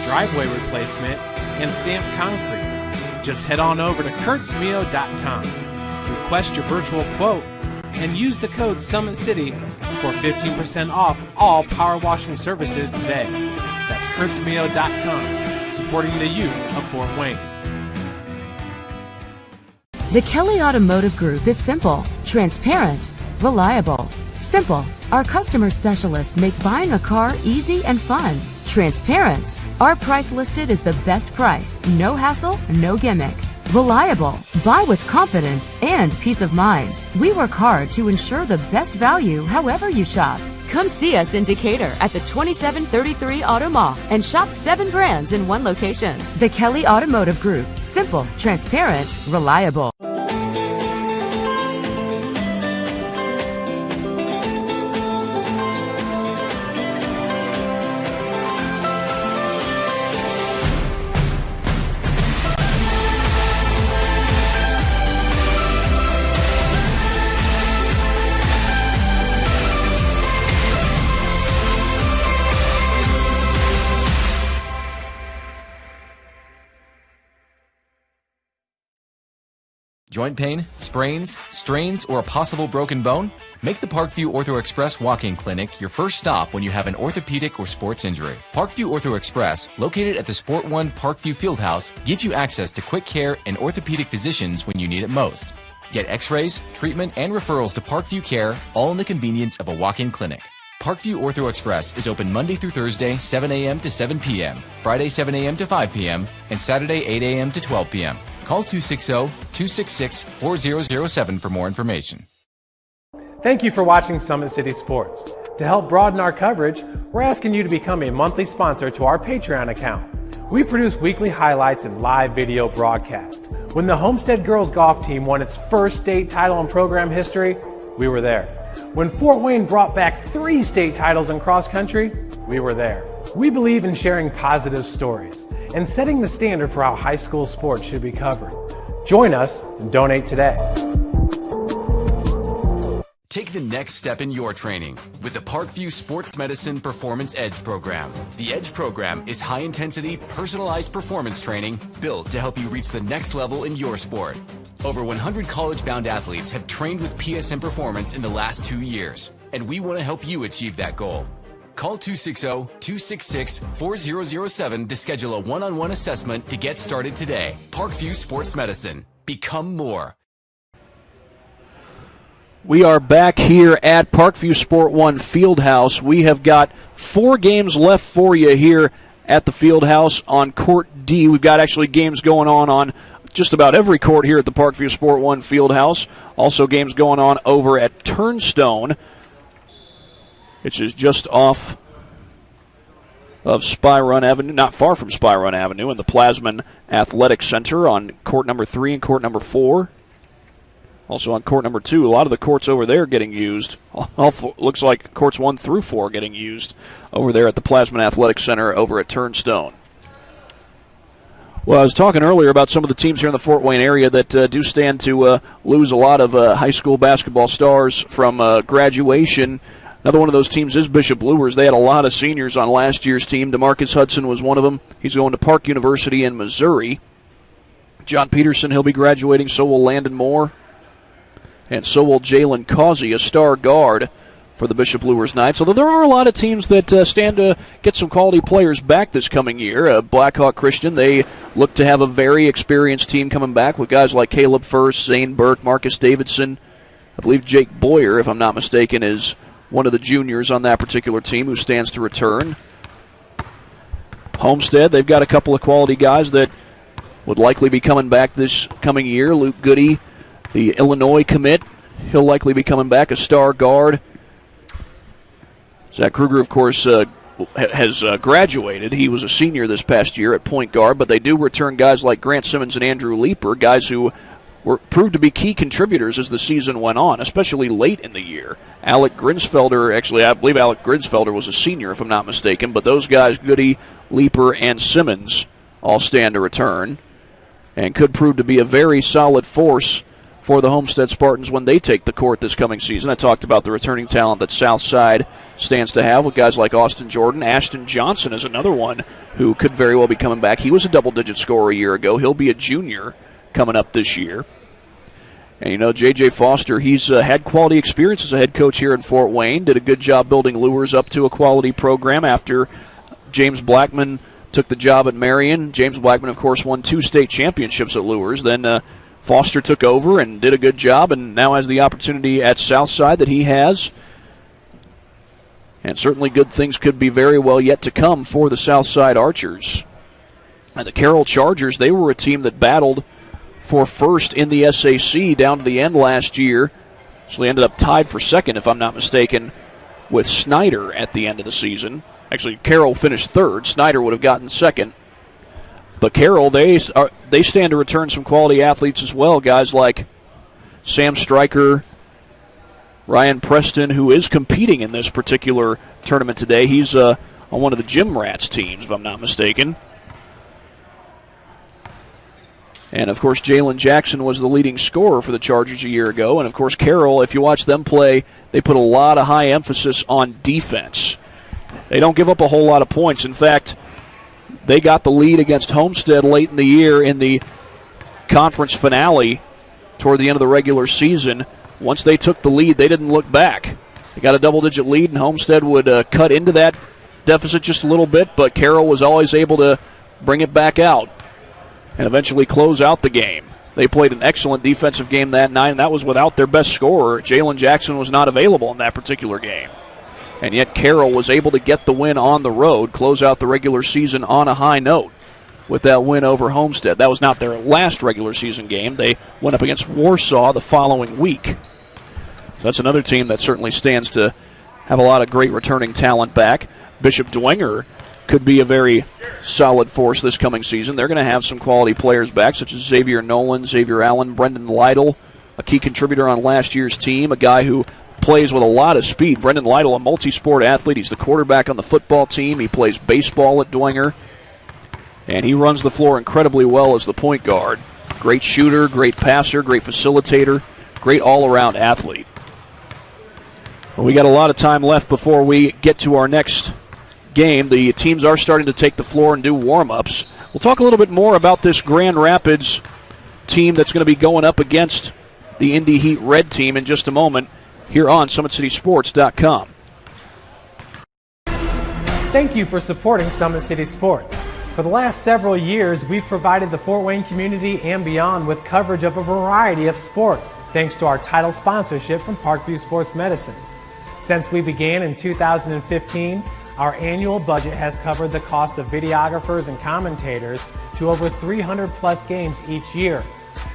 driveway replacement, and stamped concrete. Just head on over to kurtzmio.com, request your virtual quote, and use the code Summit City for 15% off all power washing services today. That's kurtzmio.com, supporting the youth of Fort Wayne. The Kelly Automotive Group is simple, transparent, reliable. Simple. Our customer specialists make buying a car easy and fun. Transparent. Our price listed is the best price. No hassle, no gimmicks. Reliable. Buy with confidence and peace of mind. We work hard to ensure the best value however you shop. Come see us in Decatur at the 2733 Auto Mall and shop 7 brands in one location. The Kelly Automotive Group. Simple, transparent, reliable. Joint pain, sprains, strains, or a possible broken bone? Make the Parkview Ortho Express walk-in clinic your first stop when you have an orthopedic or sports injury. Parkview Ortho Express, located at the Sport 1 Parkview Fieldhouse, gives you access to quick care and orthopedic physicians when you need it most. Get x-rays, treatment, and referrals to Parkview Care, all in the convenience of a walk-in clinic. Parkview Ortho Express is open Monday through Thursday, 7 a.m. to 7 p.m., Friday, 7 a.m. to 5 p.m., and Saturday, 8 a.m. to 12 p.m. Call 260-266-4007 for more information. Thank you for watching Summit City Sports. To help broaden our coverage, we're asking you to become a monthly sponsor to our Patreon account. We produce weekly highlights and live video broadcasts. When the Homestead girls golf team won its first state title in program history, we were there. When Fort Wayne brought back 3 state titles in cross country, we were there. We believe in sharing positive stories and setting the standard for how high school sports should be covered. Join us and donate today. Take the next step in your training with the Parkview Sports Medicine Performance Edge program. The Edge program is high-intensity, personalized performance training built to help you reach the next level in your sport. Over 100 college-bound athletes have trained with PSM Performance in the last 2 years, and we want to help you achieve that goal. Call 260-266-4007 to schedule a one-on-one assessment to get started today. Parkview Sports Medicine. Become more. We are back here at Parkview Sport 1 Fieldhouse. We have got 4 games left for you here at the Fieldhouse on Court D. We've got actually games going on just about every court here at the Parkview Sport 1 Fieldhouse. Also games going on over at Turnstone, which is just off of Spy Run Avenue, not far from Spy Run Avenue, in the Plasman Athletic Center on court number 3 and court number 4. Also on court number 2, a lot of the courts over there getting used. Looks like courts 1 through 4 getting used over there at the Plasman Athletic Center over at Turnstone. Well, I was talking earlier about some of the teams here in the Fort Wayne area that do stand to lose a lot of high school basketball stars from graduation. Another one of those teams is Bishop Luers. They had a lot of seniors on last year's team. DeMarcus Hudson was one of them. He's going to Park University in Missouri. John Peterson, he'll be graduating. So will Landon Moore. And so will Jalen Causey, a star guard for the Bishop Luers Knights. Although there are a lot of teams that stand to get some quality players back this coming year. Blackhawk Christian, they look to have a very experienced team coming back with guys like Caleb First, Zane Burke, Marcus Davidson. I believe Jake Boyer, if I'm not mistaken, is one of the juniors on that particular team who stands to return. Homestead, they've got a couple of quality guys that would likely be coming back this coming year. Luke Goody, the Illinois commit, he'll likely be coming back, a star guard. Zach Kruger, of course, has graduated. He was a senior this past year at point guard, but they do return guys like Grant Simmons and Andrew Leeper, guys who proved to be key contributors as the season went on, especially late in the year. Alec Grinsfelder, actually, I believe Alec Grinsfelder was a senior, if I'm not mistaken, but those guys, Goody, Leeper, and Simmons, all stand to return and could prove to be a very solid force for the Homestead Spartans when they take the court this coming season. I talked about the returning talent that Southside stands to have with guys like Austin Jordan. Ashton Johnson is another one who could very well be coming back. He was a double-digit scorer a year ago. He'll be a junior coming up this year. And, you know, J.J. Foster, he's had quality experience as a head coach here in Fort Wayne, did a good job building Luers up to a quality program after James Blackman took the job at Marion. James Blackman, of course, won 2 state championships at Luers. Then Foster took over and did a good job and now has the opportunity at Southside that he has. And certainly good things could be very well yet to come for the Southside Archers. And the Carroll Chargers, they were a team that battled for first in the SAC down to the end last year. So they ended up tied for second, if I'm not mistaken, with Snyder at the end of the season. Actually, Carroll finished third. Snyder would have gotten second. But Carroll, they stand to return some quality athletes as well. Guys like Sam Stryker, Ryan Preston, who is competing in this particular tournament today. He's on one of the Gym Rats teams, if I'm not mistaken. And, of course, Jalen Jackson was the leading scorer for the Chargers a year ago. And, of course, Carroll, if you watch them play, they put a lot of high emphasis on defense. They don't give up a whole lot of points. In fact, they got the lead against Homestead late in the year in the conference finale toward the end of the regular season. Once they took the lead, they didn't look back. They got a double-digit lead, and Homestead would cut into that deficit just a little bit, but Carroll was always able to bring it back out and eventually close out the game. They played an excellent defensive game that night, and that was without their best scorer. Jalen Jackson was not available in that particular game. And yet Carroll was able to get the win on the road, close out the regular season on a high note with that win over Homestead. That was not their last regular season game. They went up against Warsaw the following week. That's another team that certainly stands to have a lot of great returning talent back. Bishop Dwenger could be a very solid force this coming season. They're going to have some quality players back, such as Xavier Nolan, Xavier Allen, Brendan Lytle, a key contributor on last year's team, a guy who plays with a lot of speed. Brendan Lytle, a multi-sport athlete. He's the quarterback on the football team. He plays baseball at Dwenger, and he runs the floor incredibly well as the point guard. Great shooter, great passer, great facilitator, great all-around athlete. Well, we got a lot of time left before we get to our next game. The teams are starting to take the floor and do warm-ups. We'll talk a little bit more about this Grand Rapids team that's going to be going up against the Indy Heat Red team in just a moment here on SummitCitySports.com. Thank you for supporting Summit City Sports. For the last several years, we've provided the Fort Wayne community and beyond with coverage of a variety of sports, thanks to our title sponsorship from Parkview Sports Medicine. Since we began in 2015, our annual budget has covered the cost of videographers and commentators to over 300 plus games each year.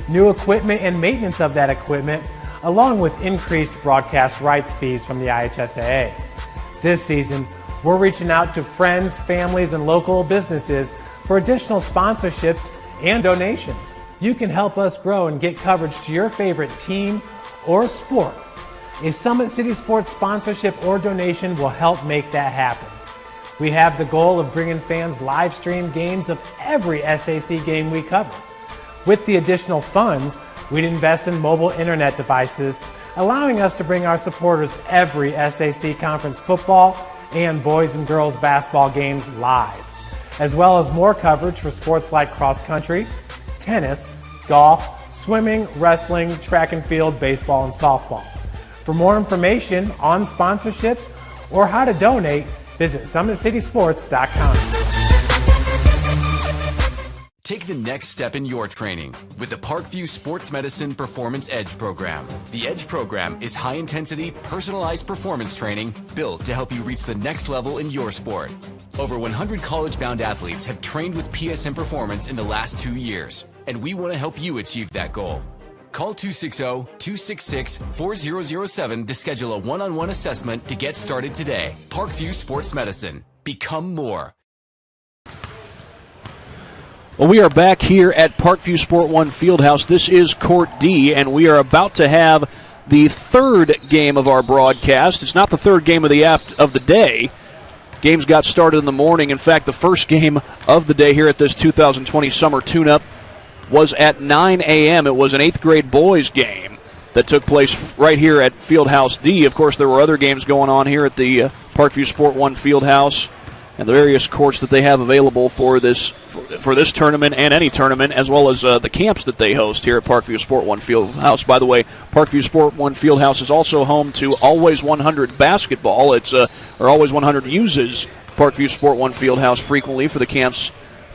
New equipment and maintenance of that equipment, along with increased broadcast rights fees from the IHSAA. This season, we're reaching out to friends, families, and local businesses for additional sponsorships and donations. You can help us grow and get coverage to your favorite team or sport. A Summit City Sports sponsorship or donation will help make that happen. We have the goal of bringing fans live stream games of every SAC game we cover. With the additional funds, we'd invest in mobile internet devices, allowing us to bring our supporters every SAC conference football and boys and girls basketball games live, as well as more coverage for sports like cross country, tennis, golf, swimming, wrestling, track and field, baseball, and softball. For more information on sponsorships or how to donate, visit SummitCitySports.com. Take the next step in your training with the Parkview Sports Medicine Performance Edge program. The Edge program is high-intensity, personalized performance training built to help you reach the next level in your sport. Over 100 college-bound athletes have trained with PSM Performance in the last 2 years, and we want to help you achieve that goal. Call 260-266-4007 to schedule a one-on-one assessment to get started today. Parkview Sports Medicine. Become more. Well, we are back here at Parkview Sport 1 Fieldhouse. This is Court D, and we are about to have the third game of our broadcast. It's not the third game of the day. Games got started in the morning. In fact, the first game of the day here at this 2020 Summer Tune-Up was at 9 a.m. It was an 8th grade boys game that took place right here at Fieldhouse D. Of course, there were other games going on here at the Parkview Sport 1 Fieldhouse and the various courts that they have available for this tournament and any tournament, as well as the camps that they host here at Parkview Sport 1 Fieldhouse. By the way, Parkview Sport 1 Fieldhouse is also home to Always 100 basketball. Always 100 uses Parkview Sport 1 Fieldhouse frequently for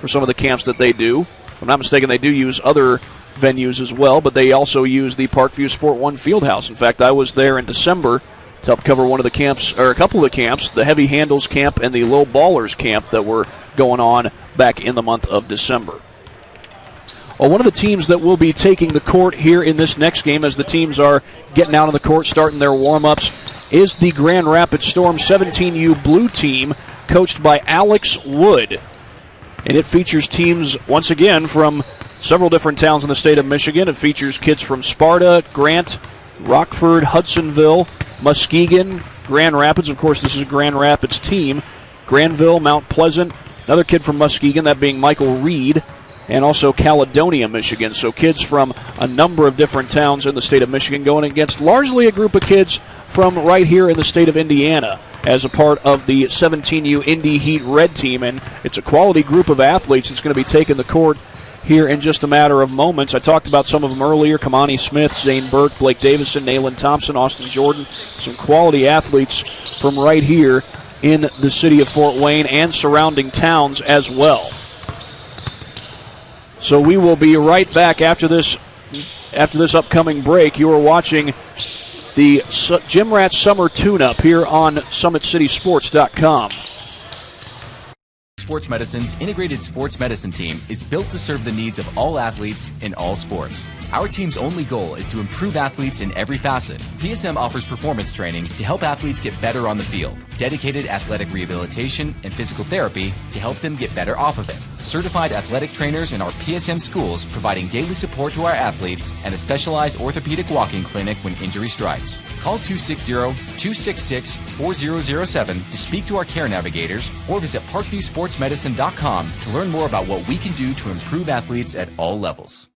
some of the camps that they do. If I'm not mistaken, they do use other venues as well, but they also use the Parkview Sport 1 Fieldhouse. In fact, I was there in December to help cover one of the camps, or a couple of the camps, the Heavy Handles camp and the Low Ballers camp that were going on back in the month of December. Well, one of the teams that will be taking the court here in this next game as the teams are getting out on the court, starting their warm-ups, is the Grand Rapids Storm 17U Blue team, coached by Alex Wood. And it features teams, once again, from several different towns in the state of Michigan. It features kids from Sparta, Grant, Rockford, Hudsonville, Muskegon, Grand Rapids. Of course, this is a Grand Rapids team. Granville, Mount Pleasant, another kid from Muskegon, that being Michael Reed, and also Caledonia, Michigan. So kids from a number of different towns in the state of Michigan going against largely a group of kids from right here in the state of Indiana as a part of the 17U Indy Heat Red team. And it's a quality group of athletes that's going to be taking the court here in just a matter of moments. I talked about some of them earlier: Kamani Smith, Zane Burke, Blake Davison, Nayland Thompson, Austin Jordan. Some quality athletes from right here in the city of Fort Wayne and surrounding towns as well. So we will be right back after this upcoming break. You are watching the Gym Rats Summer Tune-Up here on SummitCitySports.com. Sports Medicine's integrated sports medicine team is built to serve the needs of all athletes in all sports. Our team's only goal is to improve athletes in every facet. PSM offers performance training to help athletes get better on the field, dedicated athletic rehabilitation and physical therapy to help them get better off of it, certified athletic trainers in our PSM schools providing daily support to our athletes, and a specialized orthopedic walking clinic when injury strikes. Call 260-266-4007 to speak to our care navigators or visit ParkviewSportsMedicine.com to learn more about what we can do to improve athletes at all levels.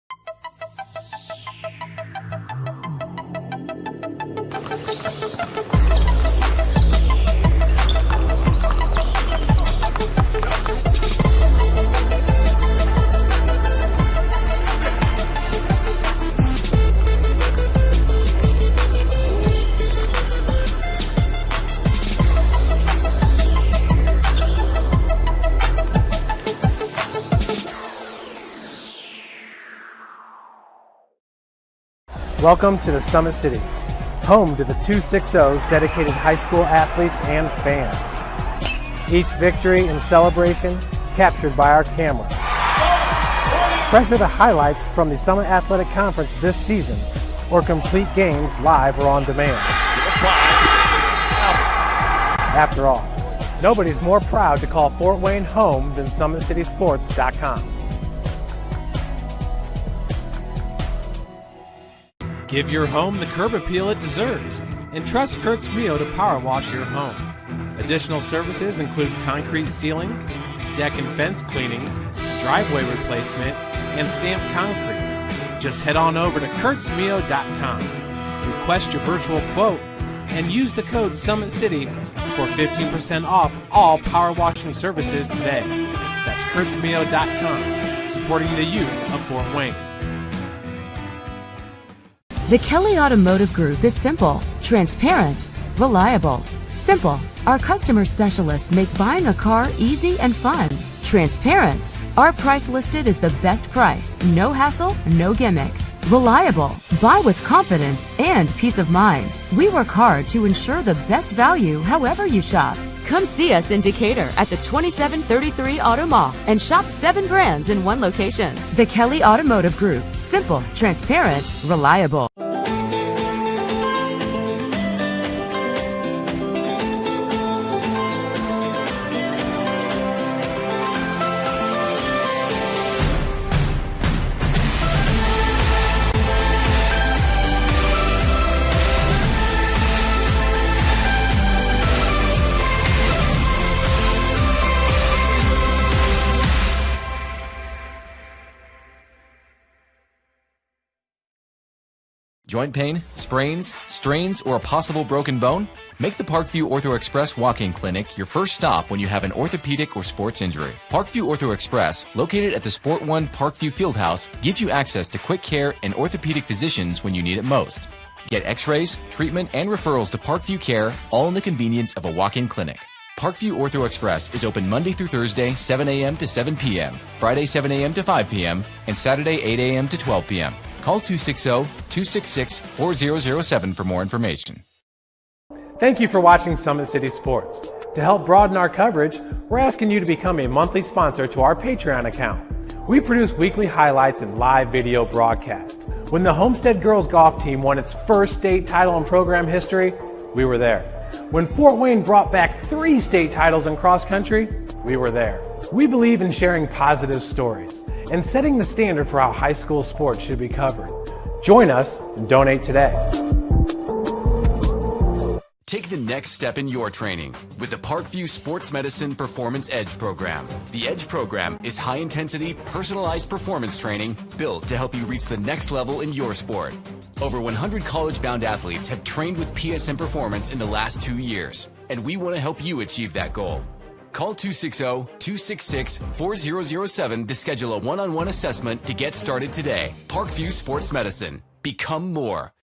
Welcome to the Summit City, home to the 260's dedicated high school athletes and fans. Each victory and celebration captured by our camera. Treasure the highlights from the Summit Athletic Conference this season or complete games live or on demand. After all, nobody's more proud to call Fort Wayne home than SummitCitySports.com. Give your home the curb appeal it deserves and trust Kurt's Mio to power wash your home. Additional services include concrete ceiling, deck and fence cleaning, driveway replacement, and stamped concrete. Just head on over to kurtzmio.com, request your virtual quote, and use the code SummitCity for 15% off all power washing services today. That's kurtzmio.com, supporting the youth of Fort Wayne. The Kelly Automotive Group is simple, transparent, reliable. Simple. Our customer specialists make buying a car easy and fun. Transparent. Our price listed is the best price. No hassle, no gimmicks. Reliable. Buy with confidence and peace of mind. We work hard to ensure the best value however you shop. Come see us in Decatur at the 2733 Auto Mall and shop 7 brands in one location. The Kelly Automotive Group. Simple, transparent, reliable. Joint pain, sprains, strains, or a possible broken bone? Make the Parkview Ortho Express walk-in clinic your first stop when you have an orthopedic or sports injury. Parkview Ortho Express, located at the Sport 1 Parkview Fieldhouse, gives you access to quick care and orthopedic physicians when you need it most. Get x-rays, treatment, and referrals to Parkview Care, all in the convenience of a walk-in clinic. Parkview Ortho Express is open Monday through Thursday, 7 a.m. to 7 p.m., Friday, 7 a.m. to 5 p.m., and Saturday, 8 a.m. to 12 p.m. Call 260-266-4007 for more information. Thank you for watching Summit City Sports. To help broaden our coverage, we're asking you to become a monthly sponsor to our Patreon account. We produce weekly highlights and live video broadcasts. When the Homestead girls golf team won its first state title in program history, we were there. When Fort Wayne brought back 3 state titles in cross country, we were there. We believe in sharing positive stories and setting the standard for how high school sports should be covered. Join us and donate today. Take the next step in your training with the Parkview Sports Medicine Performance Edge program. The Edge program is high-intensity, personalized performance training built to help you reach the next level in your sport. Over 100 college-bound athletes have trained with PSM Performance in the last 2 years, and we want to help you achieve that goal. Call 260-266-4007 to schedule a one-on-one assessment to get started today. Parkview Sports Medicine. Become more.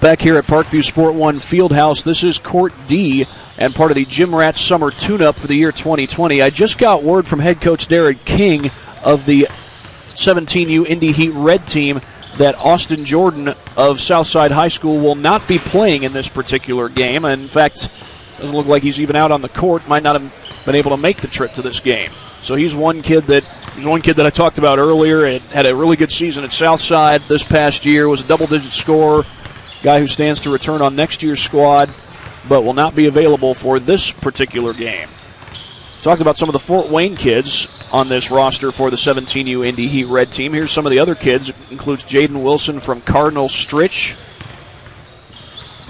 Back here at Parkview Sport 1 Fieldhouse, this is Court D and part of the Gym Rats Summer Tune-Up for the year 2020. I just got word from head coach Derek King of the 17U Indy Heat Red Team that Austin Jordan of Southside High School will not be playing in this particular game. In fact, doesn't look like he's even out on the court. Might not have been able to make the trip to this game. So he's one kid that I talked about earlier. It had a really good season at Southside this past year. Was a double-digit scorer. Guy who stands to return on next year's squad, but will not be available for this particular game. Talked about some of the Fort Wayne kids on this roster for the 17U Indy Heat Red team. Here's some of the other kids. It includes Jaden Wilson from Cardinal Stritch,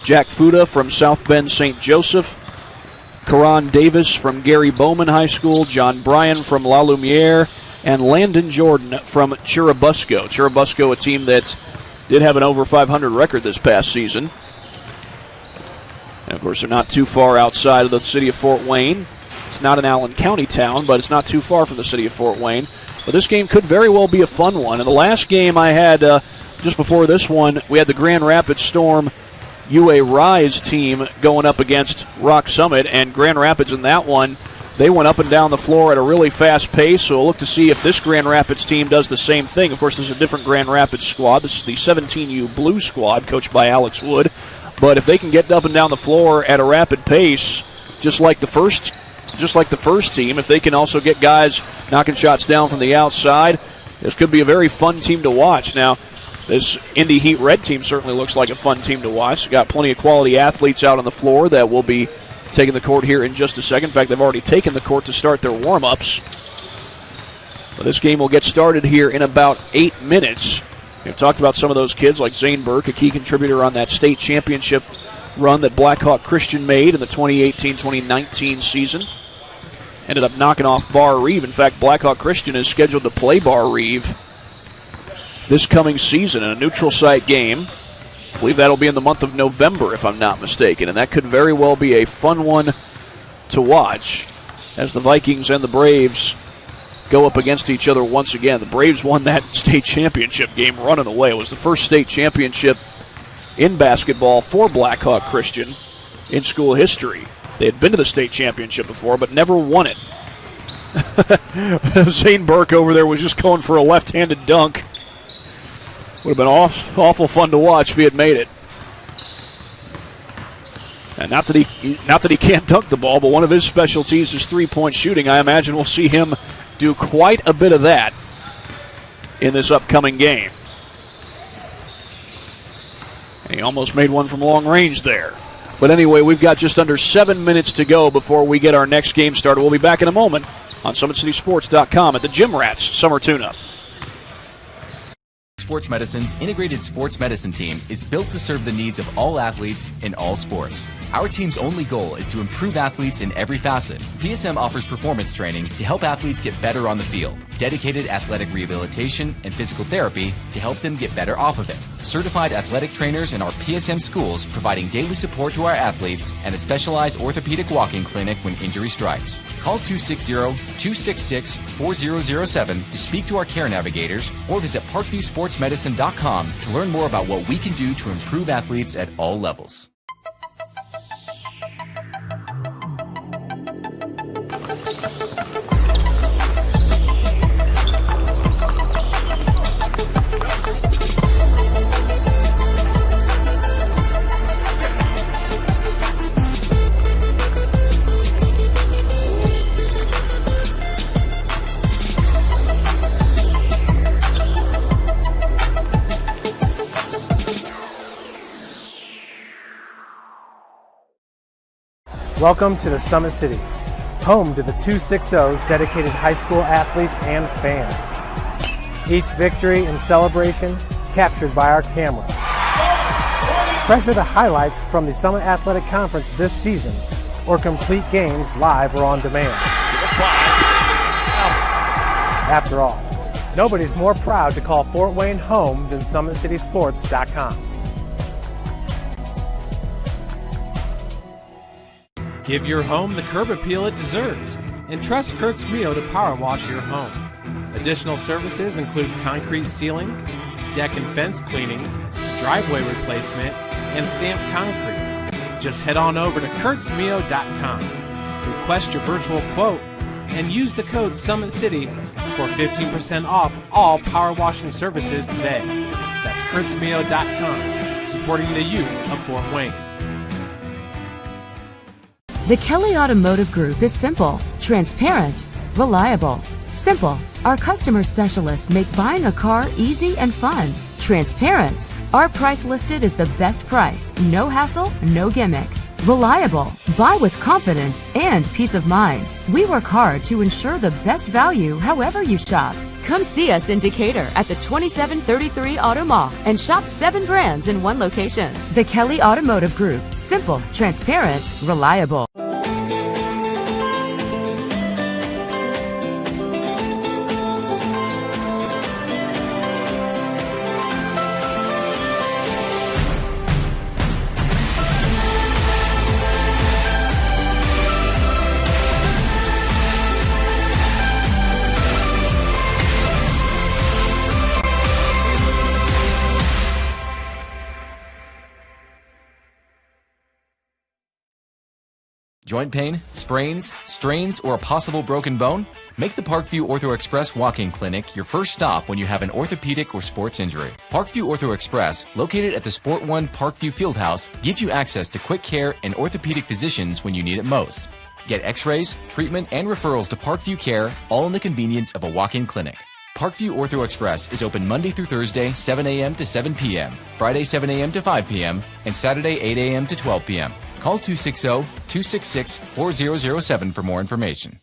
Jack Fuda from South Bend St. Joseph, Karan Davis from Gary Bowman High School, John Bryan from La Lumiere, and Landon Jordan from Churubusco. Churubusco, a team that did have an over 500 record this past season. And, of course, they're not too far outside of the city of Fort Wayne. It's not an Allen County town, but it's not too far from the city of Fort Wayne. But this game could very well be a fun one. And the last game I had just before this one, we had the Grand Rapids Storm UA Rise team going up against Rock Summit. And Grand Rapids in that one, they went up and down the floor at a really fast pace. So we'll look to see if this Grand Rapids team does the same thing. Of course, this is a different Grand Rapids squad. This is the 17U Blue squad, coached by Alex Wood. But if they can get up and down the floor at a rapid pace, just like the first team, if they can also get guys knocking shots down from the outside, this could be a very fun team to watch. Now, this Indy Heat Red team certainly looks like a fun team to watch. Got plenty of quality athletes out on the floor that will be taking the court here in just a second. In fact, they've already taken the court to start their warm-ups. But this game will get started here in about 8 minutes. We've talked about some of those kids like Zane Burke, a key contributor on that state championship run that Blackhawk Christian made in the 2018-2019 season. Ended up knocking off Bar Reeve. In fact, Blackhawk Christian is scheduled to play Bar Reeve this coming season in a neutral site game. I believe that'll be in the month of November, if I'm not mistaken, and that could very well be a fun one to watch as the Vikings and the Braves go up against each other once again. The Braves won that state championship game running away. It was the first state championship in basketball for Blackhawk Christian in school history. They had been to the state championship before, but never won it. Zane Burke over there was just going for a left-handed dunk. Would have been awful fun to watch if he had made it. And not that he can't dunk the ball, but one of his specialties is three-point shooting. I imagine we'll see him do quite a bit of that in this upcoming game. And he almost made one from long range there. But anyway, we've got just under 7 minutes to go before we get our next game started. We'll be back in a moment on SummitCitySports.com at the Gym Rats Summer Tune-Up. Sports Medicine's integrated sports medicine team is built to serve the needs of all athletes in all sports. Our team's only goal is to improve athletes in every facet. PSM offers performance training to help athletes get better on the field, dedicated athletic rehabilitation and physical therapy to help them get better off of it, certified athletic trainers in our PSM schools providing daily support to our athletes, and a specialized orthopedic walking clinic when injury strikes. Call 260-266-4007 to speak to our care navigators or visit ParkviewSportsMedicine.com to learn more about what we can do to improve athletes at all levels. Welcome to the Summit City, home to the 260's dedicated high school athletes and fans. Each victory and celebration captured by our cameras. Treasure the highlights from the Summit Athletic Conference this season or complete games live or on demand. After all, nobody's more proud to call Fort Wayne home than SummitCitySports.com. Give your home the curb appeal it deserves and trust Kurt's Mio to power wash your home. Additional services include concrete ceiling, deck and fence cleaning, driveway replacement, and stamped concrete. Just head on over to kurtzmio.com, request your virtual quote, and use the code Summit City for 15% off all power washing services today. That's TrustKurtzMio.com, supporting the youth of Fort Wayne. The Kelly Automotive Group is simple, transparent, reliable. Simple. Our customer specialists make buying a car easy and fun. Transparent. Our price listed is the best price. No hassle, no gimmicks. Reliable. Buy with confidence and peace of mind. We work hard to ensure the best value however you shop. Come see us in Decatur at the 2733 Auto Mall and shop 7 brands in one location. The Kelly Automotive Group. Simple, transparent, reliable. Joint pain, sprains, strains, or a possible broken bone? Make the Parkview Ortho Express walk-in clinic your first stop when you have an orthopedic or sports injury. Parkview Ortho Express, located at the Sport 1 Parkview Fieldhouse, gives you access to quick care and orthopedic physicians when you need it most. Get x-rays, treatment, and referrals to Parkview Care, all in the convenience of a walk-in clinic. Parkview Ortho Express is open Monday through Thursday, 7 a.m. to 7 p.m., Friday, 7 a.m. to 5 p.m., and Saturday, 8 a.m. to 12 p.m. Call 260-266-4007 for more information.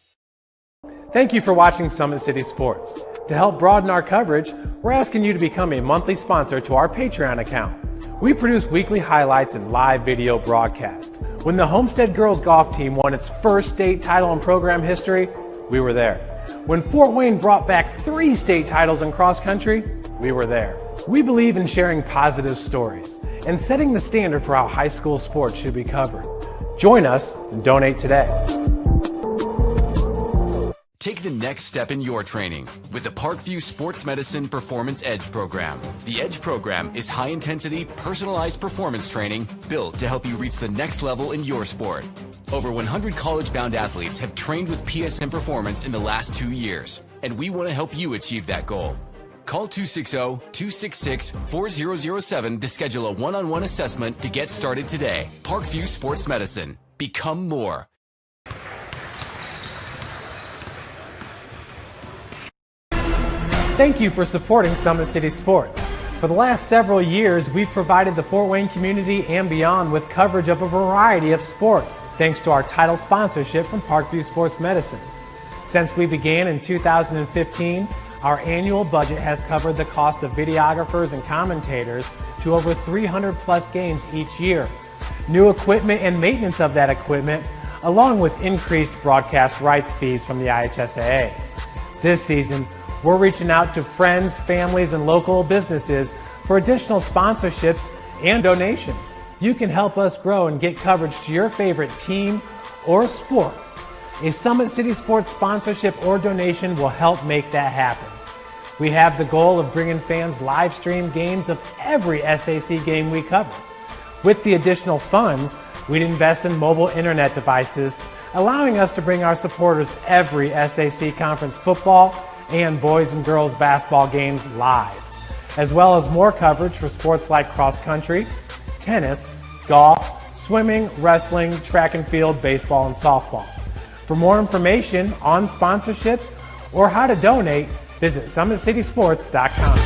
Thank you for watching Summit City Sports. To help broaden our coverage, we're asking you to become a monthly sponsor to our Patreon account. We produce weekly highlights and live video broadcasts. When the Homestead girls golf team won its first state title in program history, we were there. When Fort Wayne brought back 3 state titles in cross country, we were there. We believe in sharing positive stories and setting the standard for how high school sports should be covered. Join us and donate today. Take the next step in your training with the Parkview Sports Medicine Performance Edge program. The Edge program is high-intensity, personalized performance training built to help you reach the next level in your sport. Over 100 college-bound athletes have trained with PSM Performance in the last 2 years, and we want to help you achieve that goal. Call 260-266-4007 to schedule a one-on-one assessment to get started today. Parkview Sports Medicine. Become more. Thank you for supporting Summit City Sports. For the last several years, we've provided the Fort Wayne community and beyond with coverage of a variety of sports, thanks to our title sponsorship from Parkview Sports Medicine. Since we began in 2015, our annual budget has covered the cost of videographers and commentators to over 300 plus games each year. New equipment and maintenance of that equipment, along with increased broadcast rights fees from the IHSAA. This season, we're reaching out to friends, families, and local businesses for additional sponsorships and donations. You can help us grow and get coverage to your favorite team or sport. A Summit City Sports sponsorship or donation will help make that happen. We have the goal of bringing fans live stream games of every SAC game we cover. With the additional funds, we'd invest in mobile internet devices, allowing us to bring our supporters every SAC conference football and boys and girls basketball games live, as well as more coverage for sports like cross country, tennis, golf, swimming, wrestling, track and field, baseball, and softball. For more information on sponsorships or how to donate, visit SummitCitySports.com.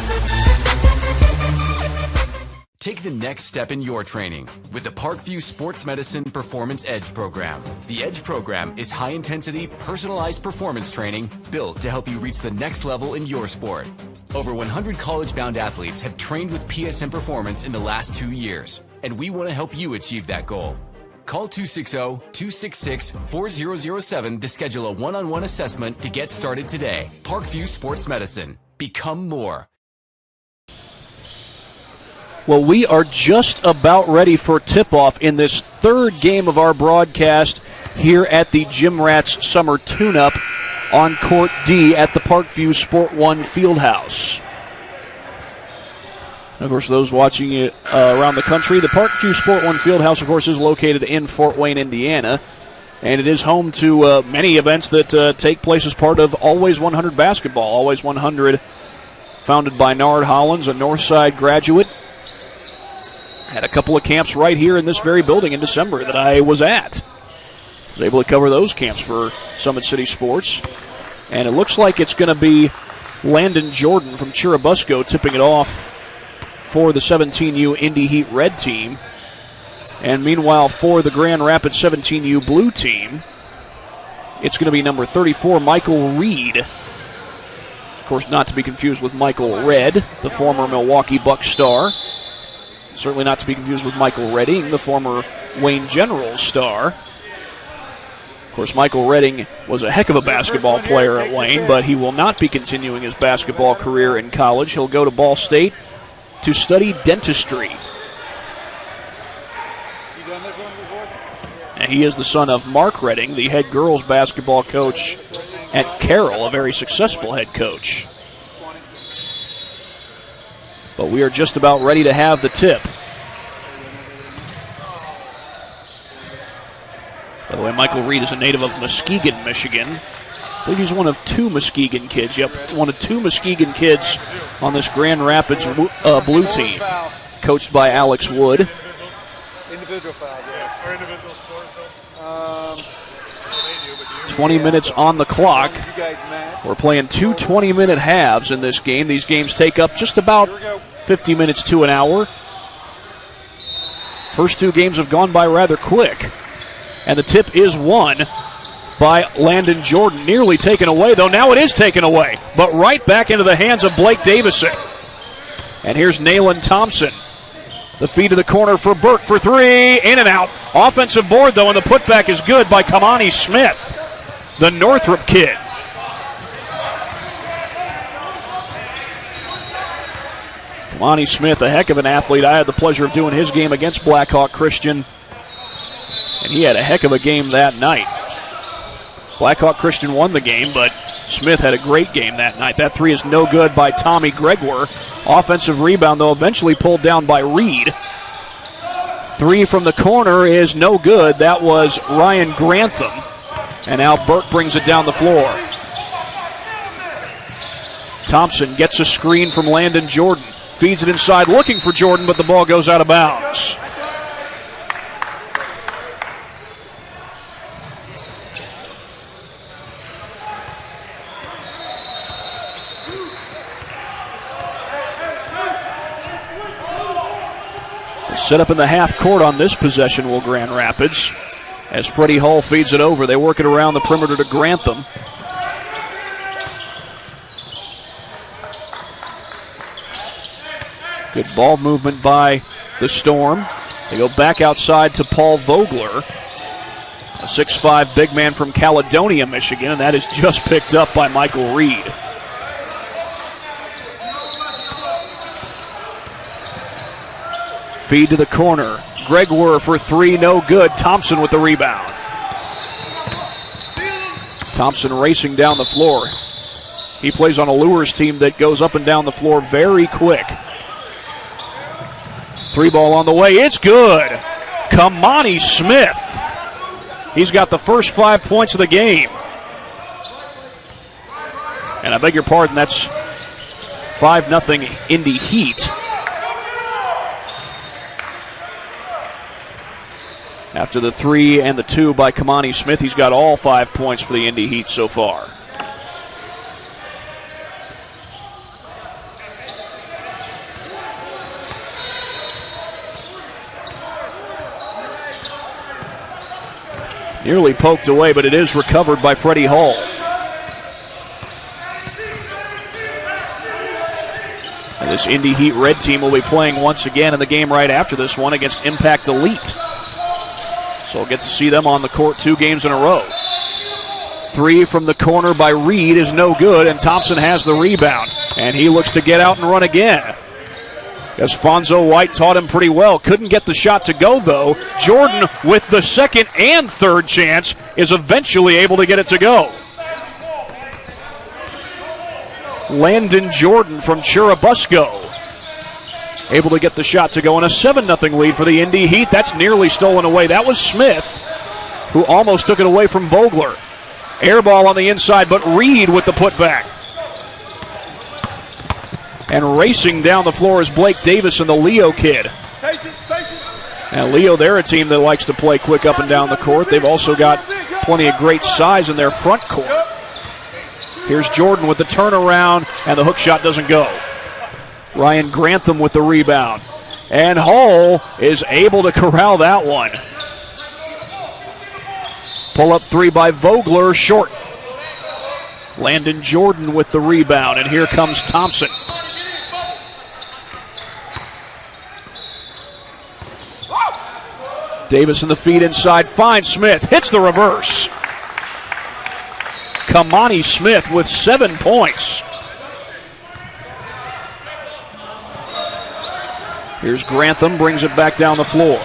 Take the next step in your training with the Parkview Sports Medicine Performance Edge program. The Edge program is high-intensity, personalized performance training built to help you reach the next level in your sport. Over 100 college-bound athletes have trained with PSM Performance in the last 2 years, and we want to help you achieve that goal. Call 260-266-4007 to schedule a one-on-one assessment to get started today. Parkview Sports Medicine. Become more. Well, we are just about ready for tip-off in this third game of our broadcast here at the Gym Rats Summer Tune-Up on Court D at the Parkview Sport 1 Fieldhouse. Of course, those watching it around the country, the Parkview Sport 1 Fieldhouse, of course, is located in Fort Wayne, Indiana, and it is home to many events that take place as part of Always 100 basketball. Always 100 founded by Nard Hollins, a Northside graduate. Had a couple of camps right here in this very building in December that I was at. Was able to cover those camps for Summit City Sports. And it looks like it's going to be Landon Jordan from Churubusco tipping it off for the 17U Indy Heat Red team. And meanwhile, for the Grand Rapids 17U Blue team, it's going to be number 34, Michael Reed. Of course, not to be confused with Michael Redd, the former Milwaukee Bucks star. Certainly not to be confused with Michael Redding, the former Wayne Generals star. Of course, Michael Redding was a heck of a basketball player at Wayne, but he will not be continuing his basketball career in college. He'll go to Ball State to study dentistry. And he is the son of Mark Redding, the head girls basketball coach at Carroll, a very successful head coach. But we are just about ready to have the tip. By the way, Michael Reed is a native of Muskegon, Michigan. I believe he's one of two Muskegon kids. Yep, one of two Muskegon kids on this Grand Rapids blue team, coached by Alex Wood. Individual foul, yes. Or individual scores, 20 minutes on the clock. We're playing two 20-minute halves in this game. These games take up just about 50 minutes to an hour. First two games have gone by rather quick. And the tip is won by Landon Jordan. Nearly taken away, though. Now it is taken away. But right back into the hands of Blake Davison. And here's Nayland Thompson. The feed to the corner for Burke for three. In and out. Offensive board, though, and the putback is good by Kamani Smith, the Northrop kid. Kamani Smith, a heck of an athlete. I had the pleasure of doing his game against Blackhawk Christian, and he had a heck of a game that night. Blackhawk Christian won the game, but Smith had a great game that night. That three is no good by Tommy Gregoire. Offensive rebound, though, eventually pulled down by Reed. Three from the corner is no good. That was Ryan Grantham. And now Burke brings it down the floor. Thompson gets a screen from Landon Jordan. Feeds it inside, looking for Jordan, but the ball goes out of bounds. Set up in the half court on this possession will Grand Rapids. As Freddie Hull feeds it over, they work it around the perimeter to Grantham. Good ball movement by the Storm. They go back outside to Paul Vogler, a 6'5" big man from Caledonia, Michigan, and that is just picked up by Michael Reed. Feed to the corner. Gregoire for three, no good. Thompson with the rebound. Thompson racing down the floor. He plays on a Lures team that goes up and down the floor very quick. Three ball on the way. It's good. Kamani Smith. He's got the first 5 points of the game. And I beg your pardon, that's 5-0 Indy Heat. After the three and the two by Kamani Smith, he's got all 5 points for the Indy Heat so far. Nearly poked away, but it is recovered by Freddie Hull. And this Indy Heat Red team will be playing once again in the game right after this one against Impact Elite. So we'll get to see them on the court 2 games in a row. Three from the corner by Reed is no good, and Thompson has the rebound. And he looks to get out and run again, as Fonzo White taught him pretty well. Couldn't get the shot to go, though. Jordan, with the second and third chance, is eventually able to get it to go. Landon Jordan from Churubusco able to get the shot to go, and a 7-0 lead for the Indy Heat. That's nearly stolen away. That was Smith, who almost took it away from Vogler. Air ball on the inside, but Reed with the putback. And racing down the floor is Blake Davis and the Leo kid. Patience. Now, Leo, they're a team that likes to play quick up and down the court. They've also got plenty of great size in their front court. Here's Jordan with the turnaround, and the hook shot doesn't go. Ryan Grantham with the rebound. And Hall is able to corral that one. Pull-up three by Vogler, short. Landon Jordan with the rebound, and here comes Thompson. Davis in the feed inside, finds Smith, hits the reverse. Kamani Smith with 7 points. Here's Grantham, brings it back down the floor.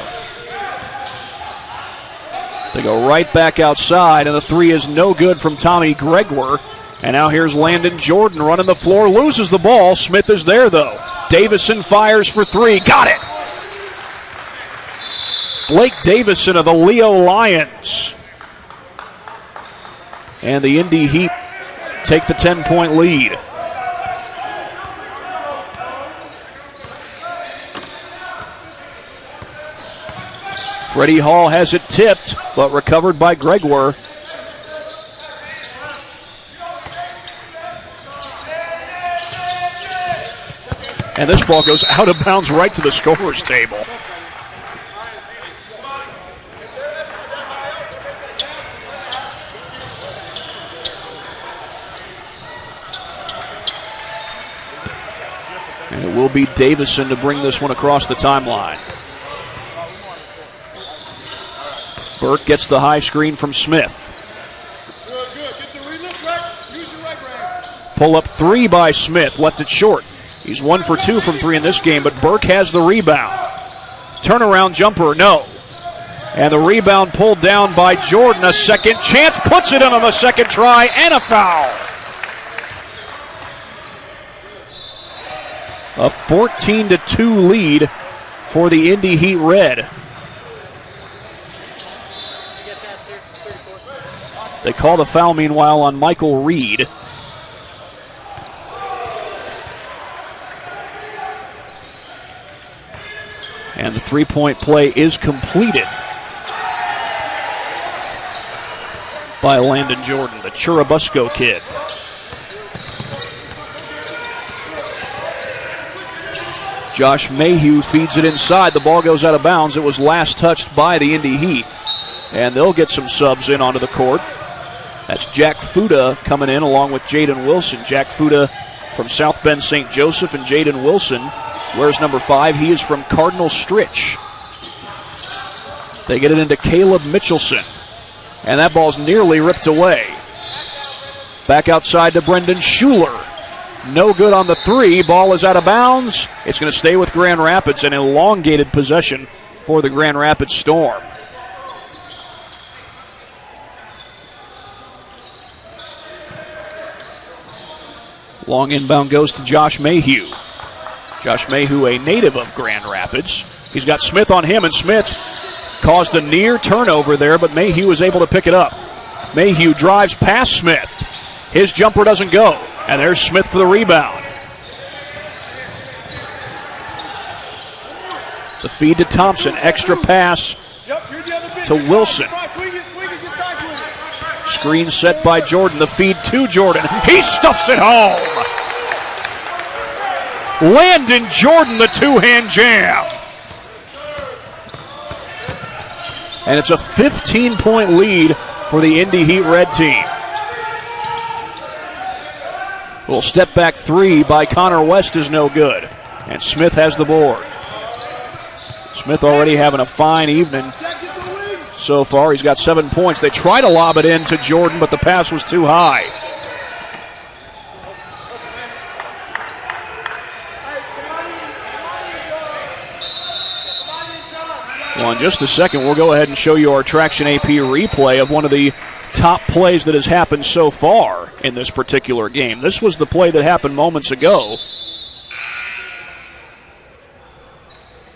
They go right back outside, and the three is no good from Tommy Gregoire. And now here's Landon Jordan running the floor, loses the ball. Smith is there, though. Davison fires for three, got it! Blake Davison of the Leo Lions. And the Indy Heat take the 10-point lead. Freddie Hall has it tipped, but recovered by Gregoire. And this ball goes out of bounds right to the scorer's table. And it will be Davison to bring this one across the timeline. Burke gets the high screen from Smith. Pull up three by Smith, left it short. He's 1 for 2 from three in this game, but Burke has the rebound. Turnaround jumper, no. And the rebound pulled down by Jordan. A second chance, puts it in on the second try, and a foul. A 14-2 lead for the Indy Heat Red. They call the foul, meanwhile, on Michael Reed. And the three-point play is completed by Landon Jordan, the Churubusco kid. Josh Mayhew feeds it inside. The ball goes out of bounds. It was last touched by the Indy Heat. And they'll get some subs in onto the court. That's Jack Fuda coming in along with Jaden Wilson. Jack Fuda from South Bend St. Joseph, and Jaden Wilson wears number 5. He is from Cardinal Stritch. They get it into Caleb Mitchelson. And that ball's nearly ripped away. Back outside to Brendan Schuler. No good on the three. Ball is out of bounds. It's going to stay with Grand Rapids, an elongated possession for the Grand Rapids Storm. Long inbound goes to Josh Mayhew. Josh Mayhew, a native of Grand Rapids. He's got Smith on him, and Smith caused a near turnover there, but Mayhew was able to pick it up. Mayhew drives past Smith. His jumper doesn't go, and there's Smith for the rebound. The feed to Thompson, extra pass to Wilson. Screen set by Jordan, the feed to Jordan. He stuffs it home. Landon Jordan, the two-hand jam. And it's a 15-point lead for the Indy Heat Red team. A little step back three by Connor West is no good. And Smith has the board. Smith already having a fine evening so far. He's got 7 points. They try to lob it in to Jordan, but the pass was too high. Well, in just a second, we'll go ahead and show you our Traction AP replay of one of the top plays that has happened so far in this particular game. This was the play that happened moments ago.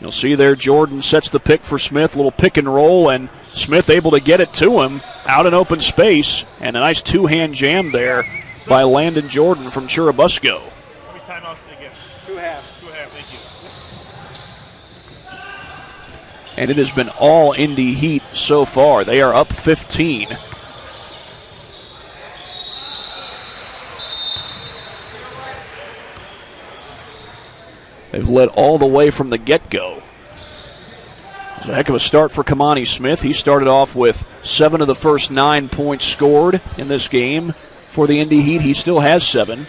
You'll see there Jordan sets the pick for Smith, little pick and roll, and Smith able to get it to him out in open space, and a nice two-hand jam there by Landon Jordan from Churubusco. How many timeouts did they get? And it has been all Indy Heat so far. They are up 15. They've led all the way from the get-go. It's a heck of a start for Kamani Smith. He started off with 7 of the first 9 points scored in this game. For the Indy Heat, he still has 7.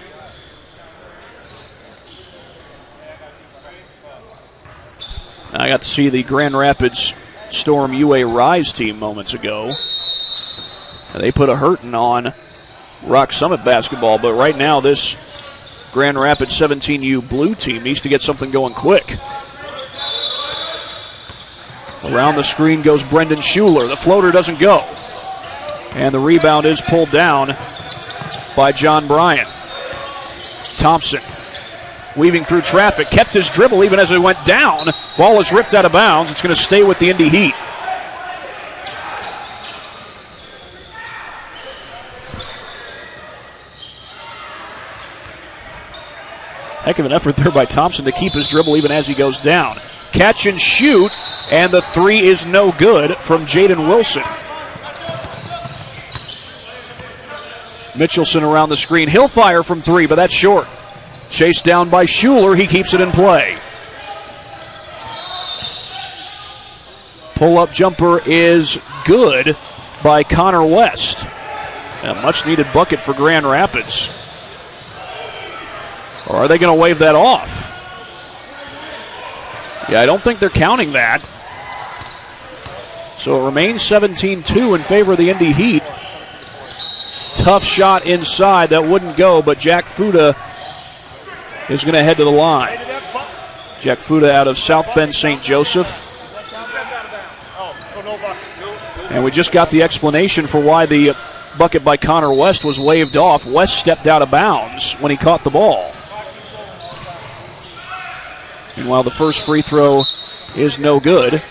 I got to see the Grand Rapids Storm UA Rise team moments ago. They put a hurting on Rock Summit basketball, but right now this Grand Rapids 17U blue team needs to get something going quick. Around the screen goes Brendan Schuler. The floater doesn't go. And the rebound is pulled down by John Bryant. Thompson weaving through traffic, kept his dribble even as it went down. Ball is ripped out of bounds. It's going to stay with the Indy Heat. Heck of an effort there by Thompson to keep his dribble even as he goes down. Catch and shoot, and the three is no good from Jaden Wilson. Mitchelson around the screen. He'll fire from 3, but that's short. Chased down by Schuler. He keeps it in play. Pull-up jumper is good by Connor West. A much-needed bucket for Grand Rapids. Or are they going to wave that off? Yeah, I don't think they're counting that. So it remains 17-2 in favor of the Indy Heat. Tough shot inside. That wouldn't go, but Jack Fuda is going to head to the line. Jack Fuda out of South Bend St. Joseph. And we just got the explanation for why the bucket by Connor West was waved off. West stepped out of bounds when he caught the ball. Meanwhile, the first free throw is no good.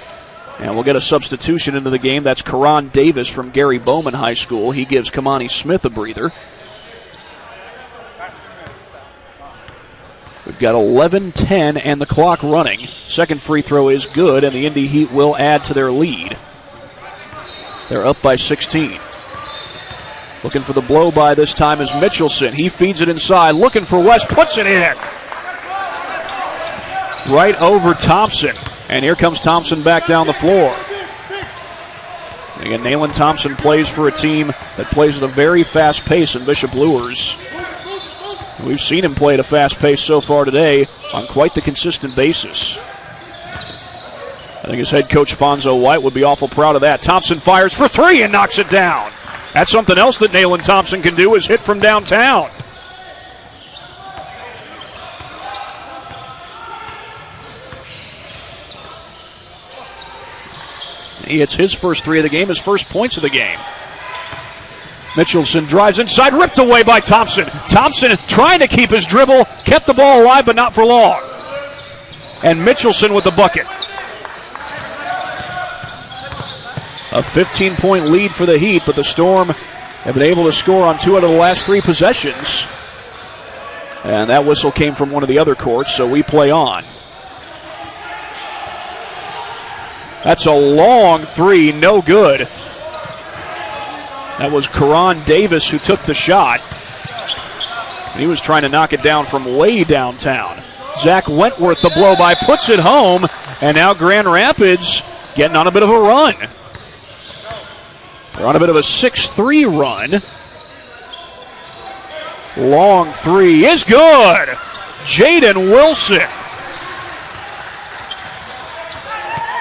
And we'll get a substitution into the game. That's Karan Davis from Gary Bowman High School. He gives Kamani Smith a breather. We've got 11-10 and the clock running. Second free throw is good, and the Indy Heat will add to their lead. They're up by 16. Looking for the blow-by this time is Mitchelson. He feeds it inside, looking for West, puts it in. Right over Thompson. And here comes Thompson back down the floor. Again, Nayland Thompson plays for a team that plays at a very fast pace in Bishop Luers. We've seen him play at a fast pace so far today on quite the consistent basis. I think his head coach, Fonzo White, would be awful proud of that. Thompson fires for 3 and knocks it down. That's something else that Nayland Thompson can do, is hit from downtown. He hits his first 3 of the game, his first points of the game. Mitchelson drives inside, ripped away by Thompson. Thompson trying to keep his dribble, kept the ball alive, but not for long. And Mitchelson with the bucket. A 15-point lead for the Heat, but the Storm have been able to score on 2 out of the last 3 possessions. And that whistle came from one of the other courts, so we play on. That's a long 3, no good. That was Karan Davis who took the shot. He was trying to knock it down from way downtown. Zach Wentworth, the blow-by, puts it home, and now Grand Rapids getting on a bit of a run. They're on a bit of a 6-3 run. Long 3 is good. Jaden Wilson.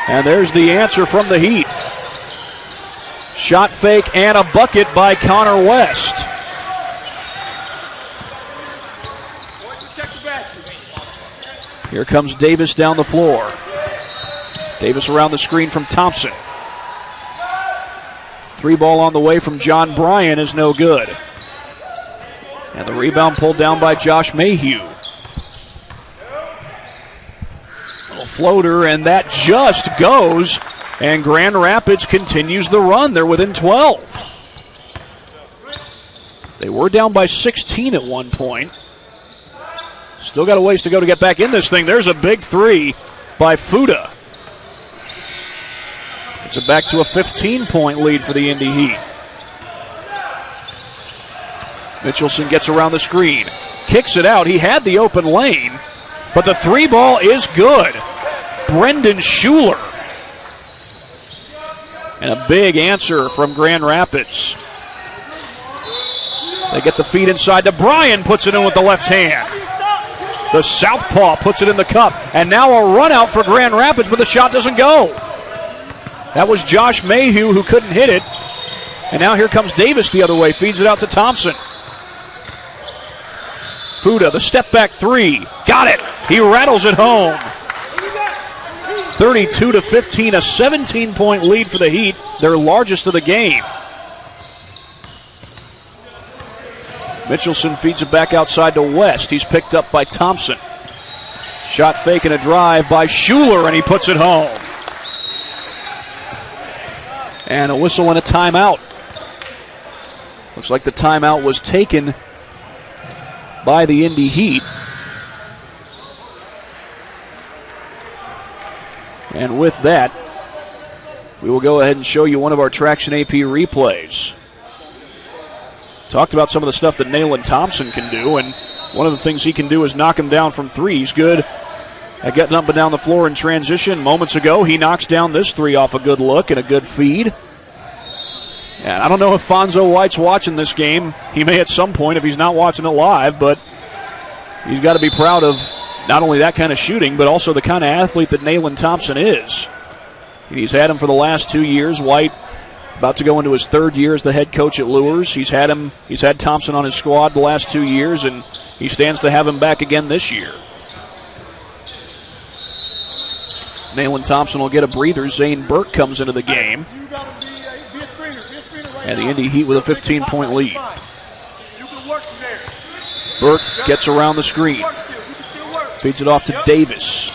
And there's the answer from the Heat. Shot fake and a bucket by Connor West. Here comes Davis down the floor. Davis around the screen from Thompson. 3 ball on the way from John Bryan is no good. And the rebound pulled down by Josh Mayhew. Little floater, and that just goes. And Grand Rapids continues the run. They're within 12. They were down by 16 at one point. Still got a ways to go to get back in this thing. There's a big 3 by Fuda. It's back to a 15-point lead for the Indy Heat. Mitchelson gets around the screen, kicks it out. He had the open lane, but the three ball is good. Brendan Schuler. And a big answer from Grand Rapids. They get the feed inside to Bryan, puts it in with the left hand. The southpaw puts it in the cup, and now a run out for Grand Rapids, but the shot doesn't go. That was Josh Mayhew who couldn't hit it, and now here comes Davis the other way, feeds it out to Thompson. Fuda, the step back three, got it. He rattles it home. 32-15, a 17-point lead for the Heat, their largest of the game. Mitchelson feeds it back outside to West. He's picked up by Thompson. Shot fake and a drive by Schuler, and he puts it home. And a whistle and a timeout. Looks like the timeout was taken by the Indy Heat. And with that, we will go ahead and show you one of our Traction AP replays. Talked about some of the stuff that Nayland Thompson can do, and one of the things he can do is knock him down from three. He's good at getting up and down the floor in transition. Moments ago, he knocks down this three off a good look and a good feed. And I don't know if Fonzo White's watching this game. He may at some point if he's not watching it live, but he's got to be proud of not only that kind of shooting, but also the kind of athlete that Nayland Thompson is. And he's had him for the last 2 years. White about to go into his third year as the head coach at Lures. He's had Thompson on his squad the last 2 years, and he stands to have him back again this year. Nayland Thompson will get a breather. Zane Burke comes into the game. And the Indy Heat with a 15-point lead. Burke gets around the screen. Feeds it off to Davis.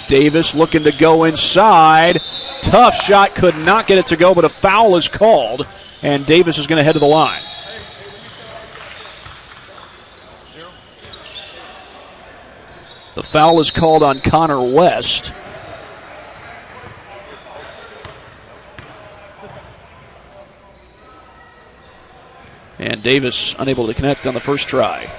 Davis looking to go inside. Tough shot, could not get it to go, but a foul is called, and Davis is going to head to the line. The foul is called on Connor West. And Davis unable to connect on the first try.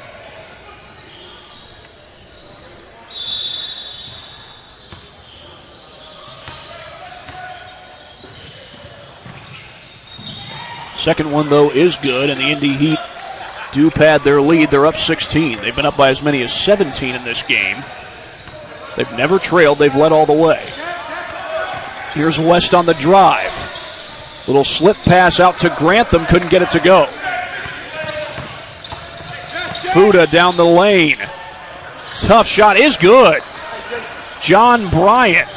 Second one, though, is good, and the Indy Heat do pad their lead. They're up 16. They've been up by as many as 17 in this game. They've never trailed. They've led all the way. Here's West on the drive. Little slip pass out to Grantham. Couldn't get it to go. Fuda down the lane. Tough shot is good. John Bryant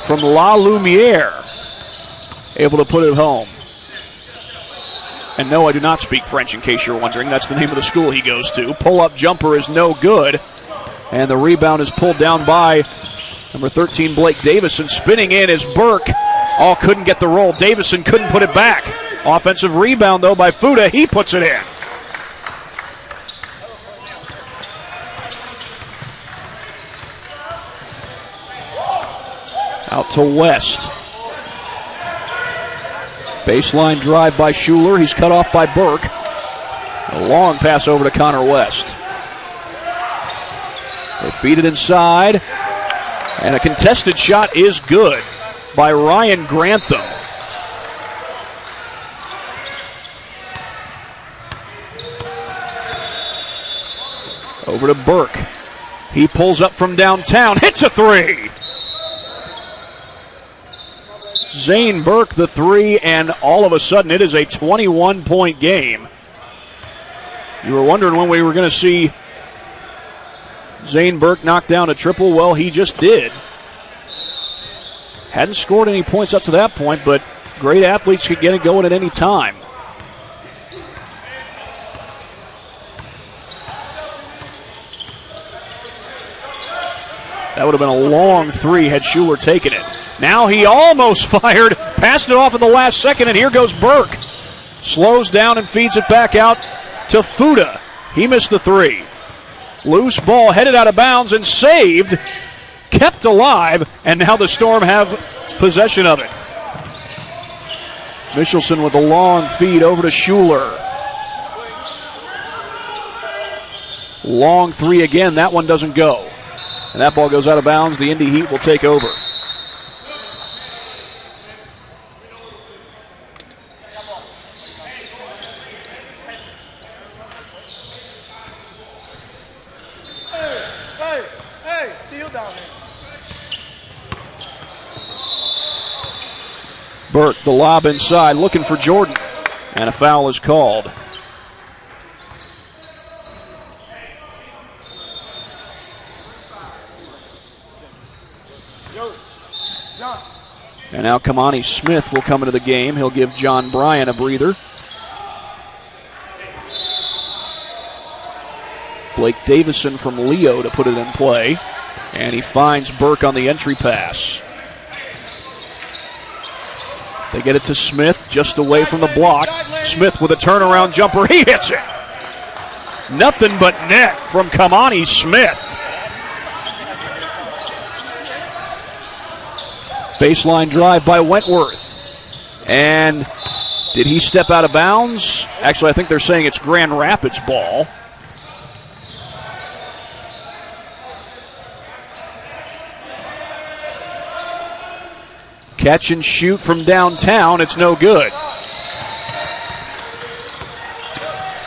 from La Lumiere able to put it home. And no, I do not speak French, in case you're wondering. That's the name of the school he goes to. Pull-up jumper is no good. And the rebound is pulled down by number 13, Blake Davison. Spinning in is Burke. All couldn't get the roll. Davison couldn't put it back. Offensive rebound, though, by Fuda. He puts it in. Out to West. Baseline drive by Schuler. He's cut off by Burke. A long pass over to Connor West. They feed it inside. And a contested shot is good by Ryan Grantham. Over to Burke. He pulls up from downtown. Hits a three. Zane Burke the three, and all of a sudden it is a 21-point game. You were wondering when we were going to see Zane Burke knock down a triple. Well, he just did. Hadn't scored any points up to that point, but great athletes could get it going at any time. That would have been a long three had Schuler taken it. Now he almost fired, passed it off in the last second, and here goes Burke. Slows down and feeds it back out to Fuda. He missed the three. Loose ball headed out of bounds and saved. kept alive, and now the Storm have possession of it. Michelson with a long feed over to Schuler. Long three again. That one doesn't go. And that ball goes out of bounds. The Indy Heat will take over. Hey, seal down there. Burke, the lob inside, looking for Jordan. And a foul is called. And now Kamani Smith will come into the game. He'll give John Bryan a breather. Blake Davison from Leo to put it in play. And he finds Burke on the entry pass. They get it to Smith, just away from the block. Smith with a turnaround jumper. He hits it. Nothing but net from Kamani Smith. Baseline drive by Wentworth. And did he step out of bounds? Actually, I think they're saying it's Grand Rapids ball. Catch and shoot from downtown. It's no good.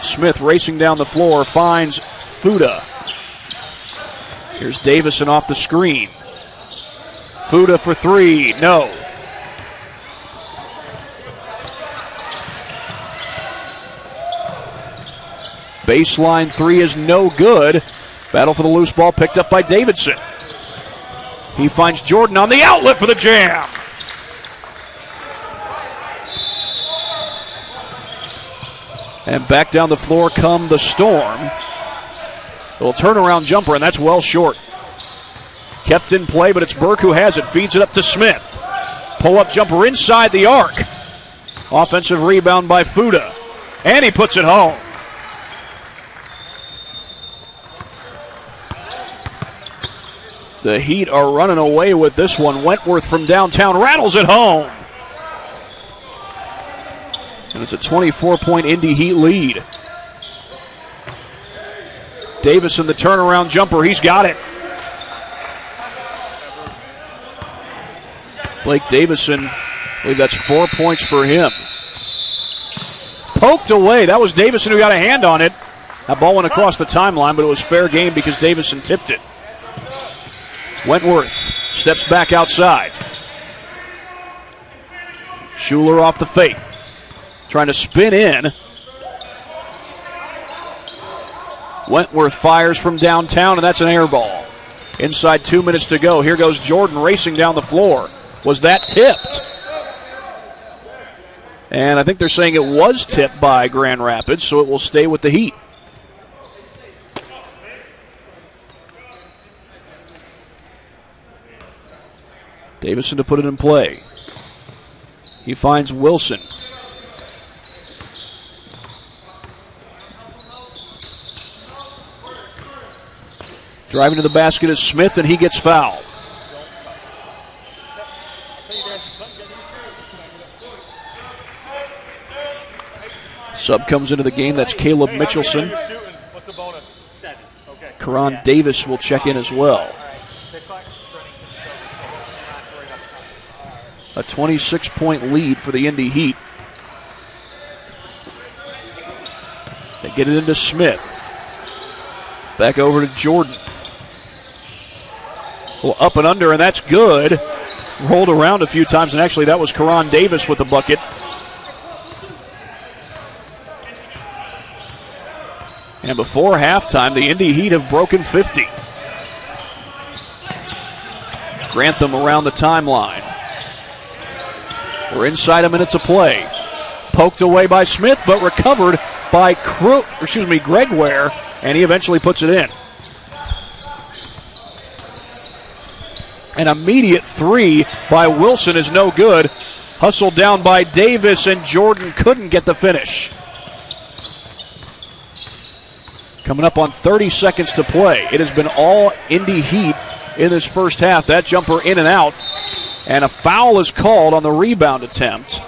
Smith racing down the floor, finds Fuda. Here's Davison off the screen. Fuda for three. No. Baseline three is no good. Battle for the loose ball picked up by Davidson. He finds Jordan on the outlet for the jam. And back down the floor come the Storm. A little turnaround jumper, and that's well short. Kept in play, but it's Burke who has it. Feeds it up to Smith. Pull-up jumper inside the arc. Offensive rebound by Fuda. And he puts it home. The Heat are running away with this one. Wentworth from downtown rattles it home. And it's a 24-point Indy Heat lead. Davison, the turnaround jumper. He's got it. Blake Davison, I believe that's 4 points for him. Poked away. That was Davison who got a hand on it. That ball went across the timeline, but it was fair game because Davison tipped it. Wentworth steps back outside. Schuler off the fake. Trying to spin in. Wentworth fires from downtown, and that's an air ball. Inside 2 minutes to go. Here goes Jordan racing down the floor. Was that tipped? And I think they're saying it was tipped by Grand Rapids, so it will stay with the Heat. Davison to put it in play. He finds Wilson. Driving to the basket is Smith, and he gets fouled. Sub comes into the game. That's Caleb Mitchelson. Karan Davis will check in as well. A 26-point lead for the Indy Heat. They get it into Smith. Back over to Jordan. Well, up and under, and that's good. Rolled around a few times, and actually that was Karan Davis with the bucket. And before halftime, the Indy Heat have broken 50. Grantham around the timeline. We're inside a minute to play. Poked away by Smith, but recovered by Greg Ware, and he eventually puts it in. An immediate three by Wilson is no good. Hustled down by Davis, and Jordan couldn't get the finish. Coming up on 30 seconds to play. It has been all Indy Heat in this first half. That jumper in and out, and a foul is called on the rebound attempt.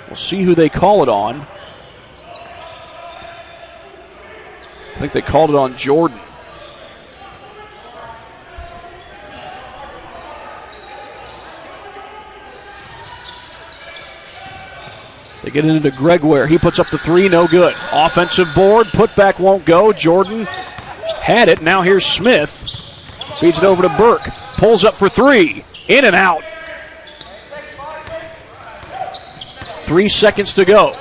We'll see who they call it on. I think they called it on Jordan. They get it into Greg Ware. He puts up the three, no good. Offensive board, putback won't go. Jordan had it. Now here's Smith. Feeds it over to Burke. Pulls up for three. In and out. 3 seconds to go.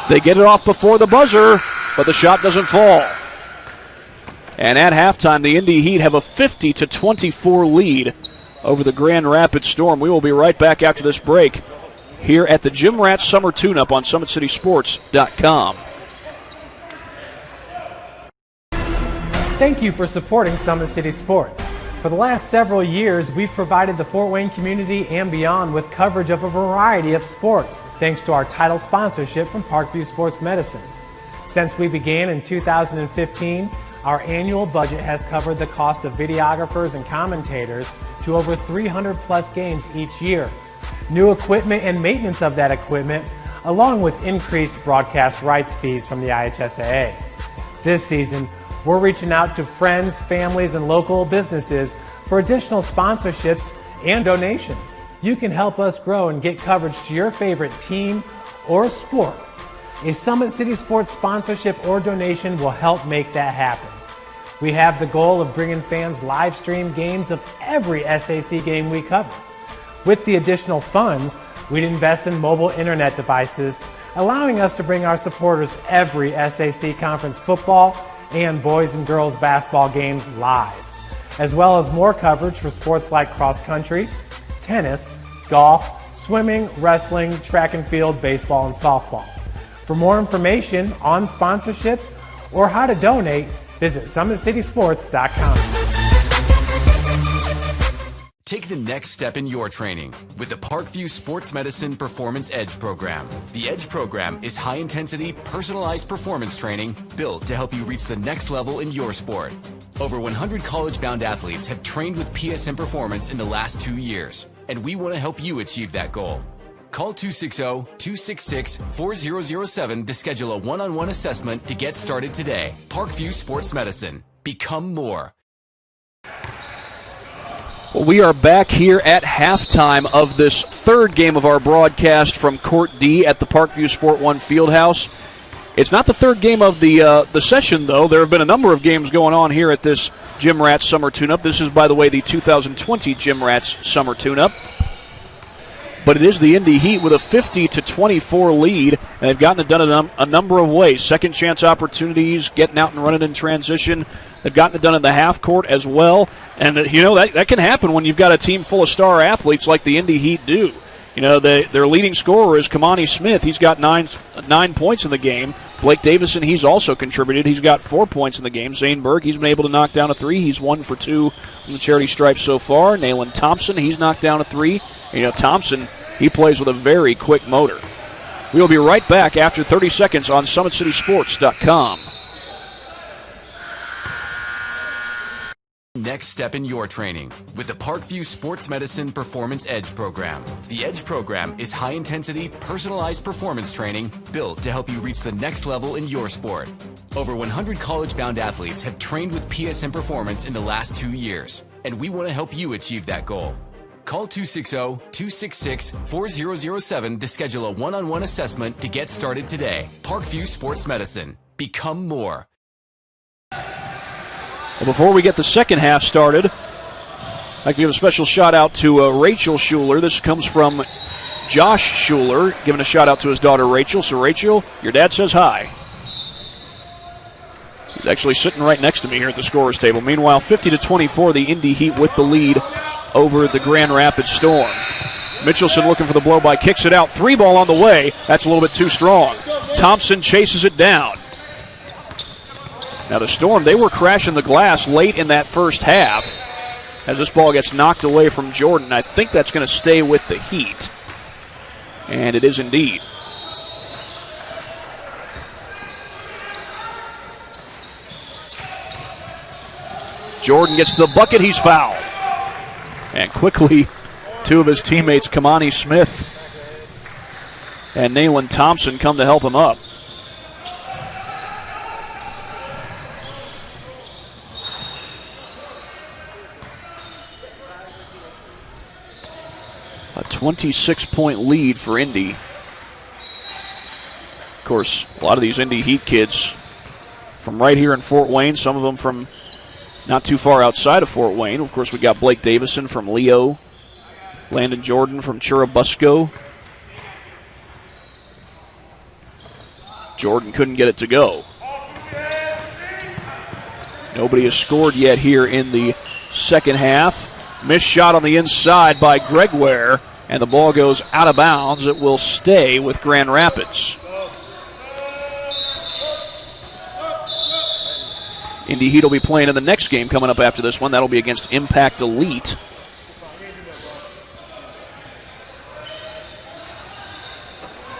They get it off before the buzzer, but the shot doesn't fall. And at halftime, the Indy Heat have a 50-24 lead over the Grand Rapids Storm. We will be right back after this break here at the Jim Rats Summer Tune-Up on SummitCitySports.com. Thank you for supporting Summit City Sports. For the last several years, we've provided the Fort Wayne community and beyond with coverage of a variety of sports, thanks to our title sponsorship from Parkview Sports Medicine. Since we began in 2015, our annual budget has covered the cost of videographers and commentators to over 300 plus games each year. New equipment and maintenance of that equipment, along with increased broadcast rights fees from the IHSAA. This season, we're reaching out to friends, families, and local businesses for additional sponsorships and donations. You can help us grow and get coverage to your favorite team or sport. A Summit City Sports sponsorship or donation will help make that happen. We have the goal of bringing fans live stream games of every SAC game we cover. With the additional funds, we'd invest in mobile internet devices, allowing us to bring our supporters every SAC conference football and boys and girls basketball games live, as well as more coverage for sports like cross country, tennis, golf, swimming, wrestling, track and field, baseball, and softball. For more information on sponsorships or how to donate, visit SummitCitySports.com. Take the next step in your training with the Parkview Sports Medicine Performance Edge program. The Edge program is high-intensity, personalized performance training built to help you reach the next level in your sport. Over 100 college-bound athletes have trained with PSM Performance in the last 2 years, and we want to help you achieve that goal. Call 260-266-4007 to schedule a one-on-one assessment to get started today. Parkview Sports Medicine. Become more. Well, we are back here at halftime of this third game of our broadcast from Court D at the Parkview Sport 1 Fieldhouse. It's not the third game of the session, though. There have been a number of games going on here at this Jim Rats Summer Tune-Up. This is, by the way, the 2020 Jim Rats Summer Tune-Up. But it is the Indy Heat with a 50-24 lead, and they've gotten it done a number of ways. Second chance opportunities, getting out and running in transition. They've gotten it done in the half court as well. And, you know, that can happen when you've got a team full of star athletes like the Indy Heat do. You know, their leading scorer is Kamani Smith. He's got nine points in the game. Blake Davison, he's also contributed. He's got 4 points in the game. Zane Berg, he's been able to knock down a three. He's 1 for 2 on the charity stripe so far. Nayland Thompson, he's knocked down a three. You know, Thompson, he plays with a very quick motor. We'll be right back after 30 seconds on SummitCitySports.com. Next step in your training with the Parkview Sports Medicine Performance Edge program. The Edge program is high-intensity, personalized performance training built to help you reach the next level in your sport. Over 100 college-bound athletes have trained with PSM Performance in the last 2 years, and we want to help you achieve that goal. Call 260-266-4007 to schedule a one-on-one assessment to get started today. Parkview Sports Medicine. Become more. Well, before we get the second half started, I'd like to give a special shout-out to Rachel Schuler. This comes from Josh Schuler, giving a shout-out to his daughter Rachel. So, Rachel, your dad says hi. He's actually sitting right next to me here at the scorer's table. Meanwhile, 50-24, the Indy Heat with the lead over the Grand Rapids Storm. Mitchelson looking for the blow-by, kicks it out. Three ball on the way. That's a little bit too strong. Thompson chases it down. Now the Storm, they were crashing the glass late in that first half as this ball gets knocked away from Jordan. I think that's going to stay with the Heat. And it is indeed. Jordan gets to the bucket. He's fouled. And quickly, two of his teammates, Kamani Smith and Nayland Thompson, come to help him up. A 26-point lead for Indy. Of course, a lot of these Indy Heat kids from right here in Fort Wayne, some of them from not too far outside of Fort Wayne. Of course, we got Blake Davison from Leo, Landon Jordan from Churubusco. Jordan couldn't get it to go. Nobody has scored yet here in the second half. Missed shot on the inside by Greg Ware, and the ball goes out of bounds. It will stay with Grand Rapids. Indy Heat will be playing in the next game coming up after this one. That'll be against Impact Elite.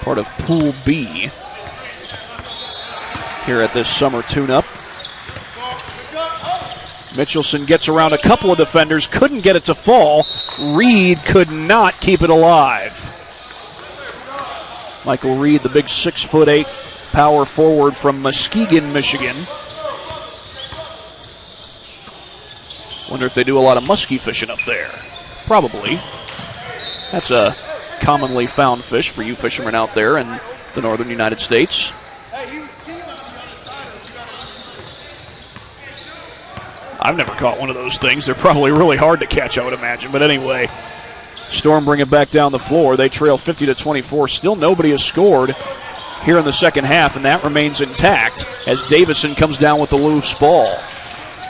Part of Pool B here at this summer tune-up. Mitchelson gets around a couple of defenders, couldn't get it to fall. Reed could not keep it alive. Michael Reed, the big 6'8" power forward from Muskegon, Michigan. Wonder if they do a lot of muskie fishing up there. Probably. That's a commonly found fish for you fishermen out there in the northern United States. I've never caught one of those things. They're probably really hard to catch, I would imagine. But anyway, Storm bring it back down the floor. They trail 50-24. Still nobody has scored here in the second half, and that remains intact as Davison comes down with the loose ball.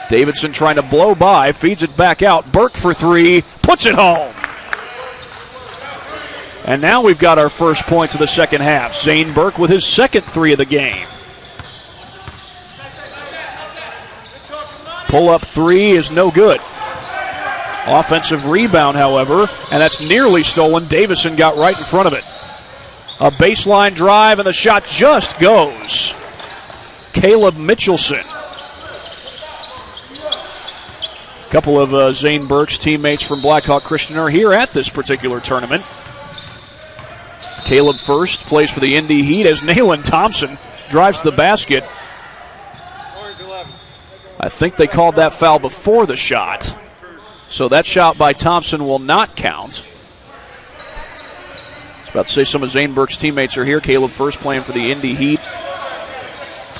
Davidson trying to blow by, feeds it back out. Burke for three, puts it home. And now we've got our first points of the second half. Zane Burke with his second three of the game. Pull-up three is no good. Offensive rebound, however, and that's nearly stolen. Davison got right in front of it. A baseline drive, and the shot just goes. Caleb Mitchelson. A couple of Zane Burke's teammates from Blackhawk Christian are here at this particular tournament. Caleb first plays for the Indy Heat as Nayland Thompson drives to the basket. I think they called that foul before the shot. So that shot by Thompson will not count. I was about to say some of Zane Burke's teammates are here. Caleb first playing for the Indy Heat.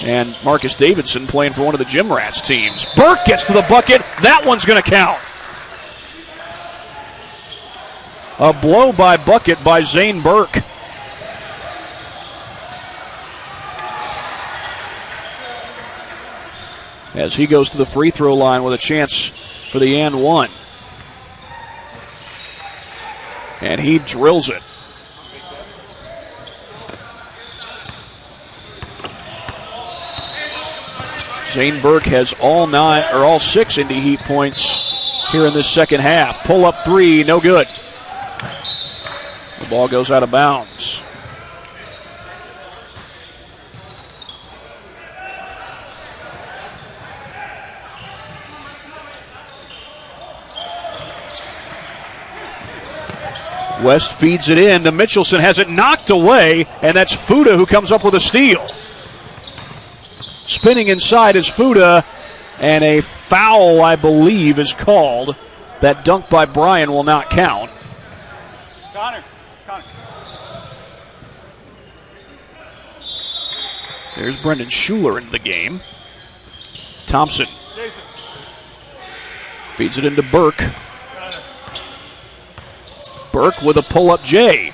And Marcus Davidson playing for one of the Gym Rats teams. Burke gets to the bucket. That one's going to count. A blow by bucket by Zane Burke. As he goes to the free throw line with a chance for the and one. And he drills it. Zane Burke has all six Indy Heat points here in this second half. Pull up three, no good. The ball goes out of bounds. West feeds it in to Mitchelson, has it knocked away, and that's Fuda who comes up with a steal. Spinning inside is Fuda, and a foul, I believe, is called. That dunk by Bryan will not count. Connor. There's Brendan Schuler in the game. Thompson feeds it into Burke. Burke with a pull-up J.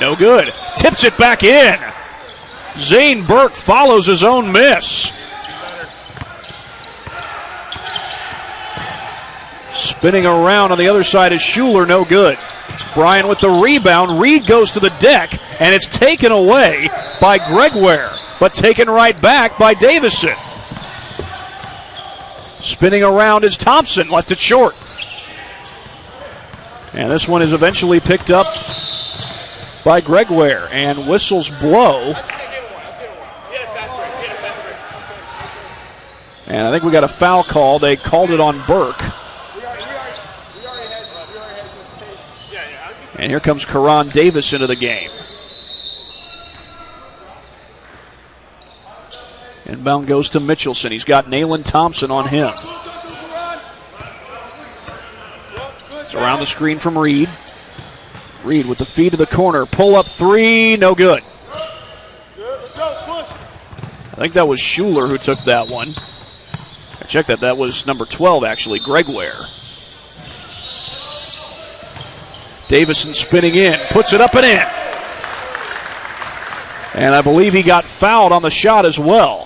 No good. Tips it back in. Zane Burke follows his own miss. Spinning around on the other side is Schuler, no good. Bryan with the rebound. Reed goes to the deck, and it's taken away by Greg Ware, but taken right back by Davison. Spinning around is Thompson, left it short. And this one is eventually picked up by Greg Ware, and whistles blow And I think we got a foul call. They called it on Burke. And here comes Karan Davis into the game. Inbound goes to Mitchelson. He's got Nayland Thompson on him. It's around the screen from Reed. Reed with the feed to the corner. Pull up three, no good. I think that was Schuler who took that one. I checked that. That was number 12, actually, Greg Ware. Davison spinning in, puts it up and in. And I believe he got fouled on the shot as well.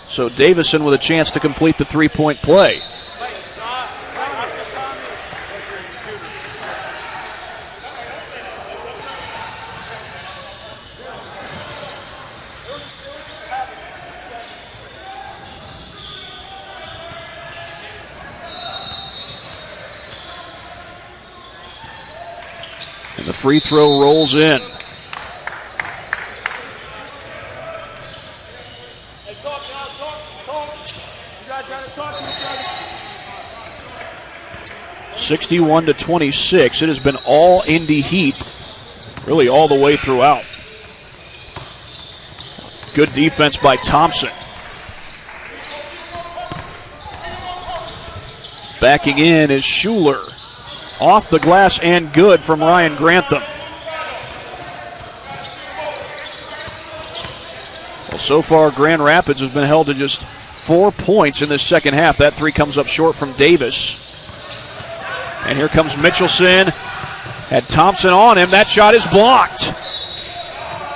So Davison with a chance to complete the three-point play. And the free throw rolls in. (61 to 26). It has been all Indy Heat, really all the way throughout. Good defense by Thompson. Backing in is Schuler. Off the glass and good from Ryan Grantham. Well, so far, Grand Rapids has been held to just 4 points in this second half. That three comes up short from Davis. And here comes Mitchelson. Had Thompson on him. That shot is blocked.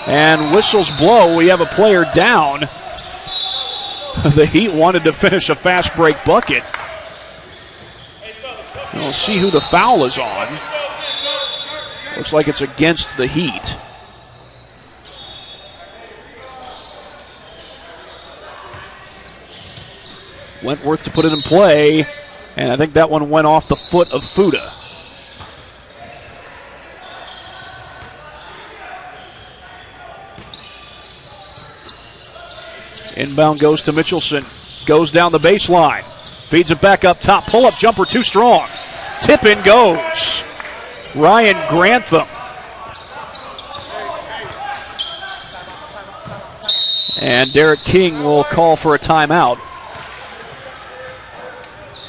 And whistles blow. We have a player down. The Heat wanted to finish a fast break bucket. We'll see who the foul is on. Looks like it's against the Heat. Wentworth to put it in play, and I think that one went off the foot of Fuda. Inbound goes to Mitchelson. Goes down the baseline. Feeds it back up top. Pull-up jumper too strong. Tip in goes. Ryan Grantham. And Derek King will call for a timeout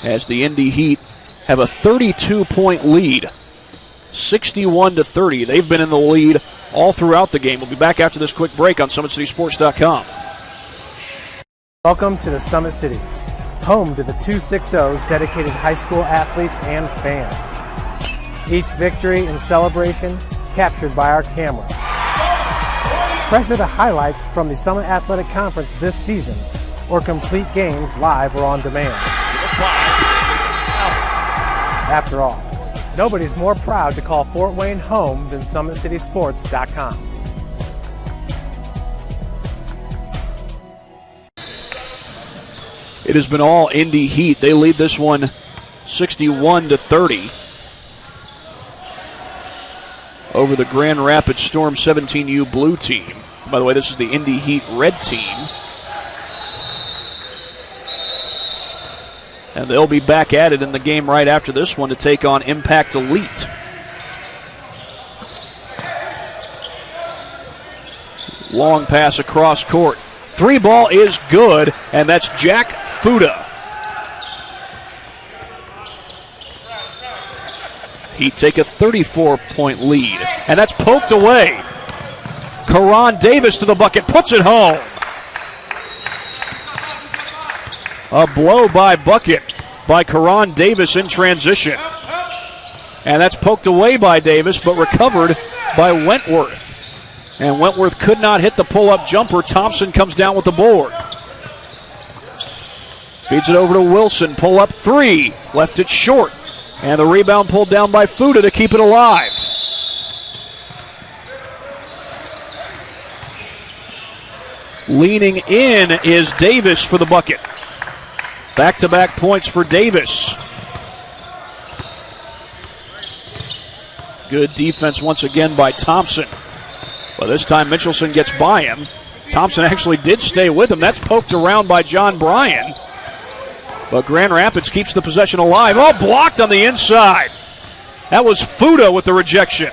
as the Indy Heat have a 32-point lead. 61 to 30. They've been in the lead all throughout the game. We'll be back after this quick break on SummitCitySports.com. Welcome to the Summit City, home to the 260's dedicated high school athletes and fans. Each victory and celebration captured by our camera. Treasure the highlights from the Summit Athletic Conference this season, or complete games live or on demand. After all, nobody's more proud to call Fort Wayne home than SummitCitySports.com. It has been all Indy Heat. They lead this one 61 to 30 over the Grand Rapids Storm 17U blue team. By the way, this is the Indy Heat red team. And they'll be back at it in the game right after this one to take on Impact Elite. Long pass across court. Three ball is good, and that's Jack Fuda. Heat take a 34-point lead, and that's poked away. Karan Davis to the bucket, puts it home. A blow by bucket by Karan Davis in transition. And that's poked away by Davis, but recovered by Wentworth. And Wentworth could not hit the pull-up jumper. Thompson comes down with the board. Feeds it over to Wilson. Pull-up three. Left it short. And the rebound pulled down by Fuda to keep it alive. Leaning in is Davis for the bucket. Back-to-back points for Davis. Good defense once again by Thompson. But this time Mitchelson gets by him. Thompson actually did stay with him. That's poked around by John Bryan. But Grand Rapids keeps the possession alive. Oh, blocked on the inside. That was Fuda with the rejection.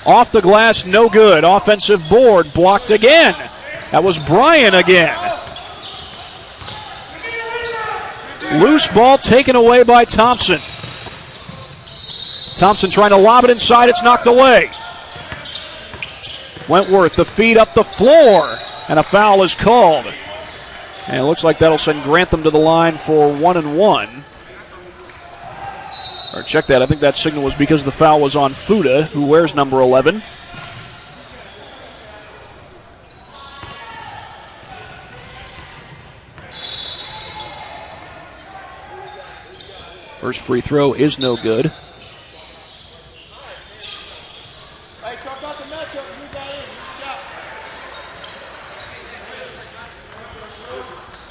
Off the glass, no good. Offensive board, blocked again. That was Bryan again. Loose ball taken away by Thompson. Thompson trying to lob it inside. It's knocked away. Wentworth, the feed up the floor, and a foul is called. And it looks like that'll send Grantham to the line for 1-1. Or check that. I think that signal was because the foul was on Fuda, who wears number 11. First free throw is no good. Hey, talk out the matchup. You got in. You got.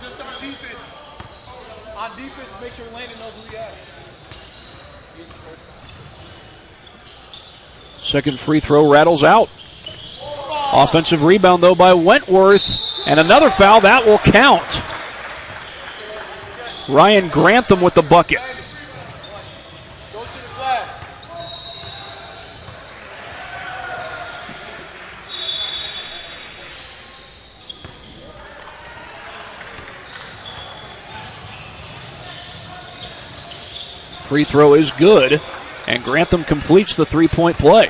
Just on defense. On defense, make sure Landon knows who he has. Second free throw rattles out. Offensive rebound, though, by Wentworth. And another foul. That will count. Ryan Grantham with the bucket. Go to the glass. Free throw is good. And Grantham completes the three-point play.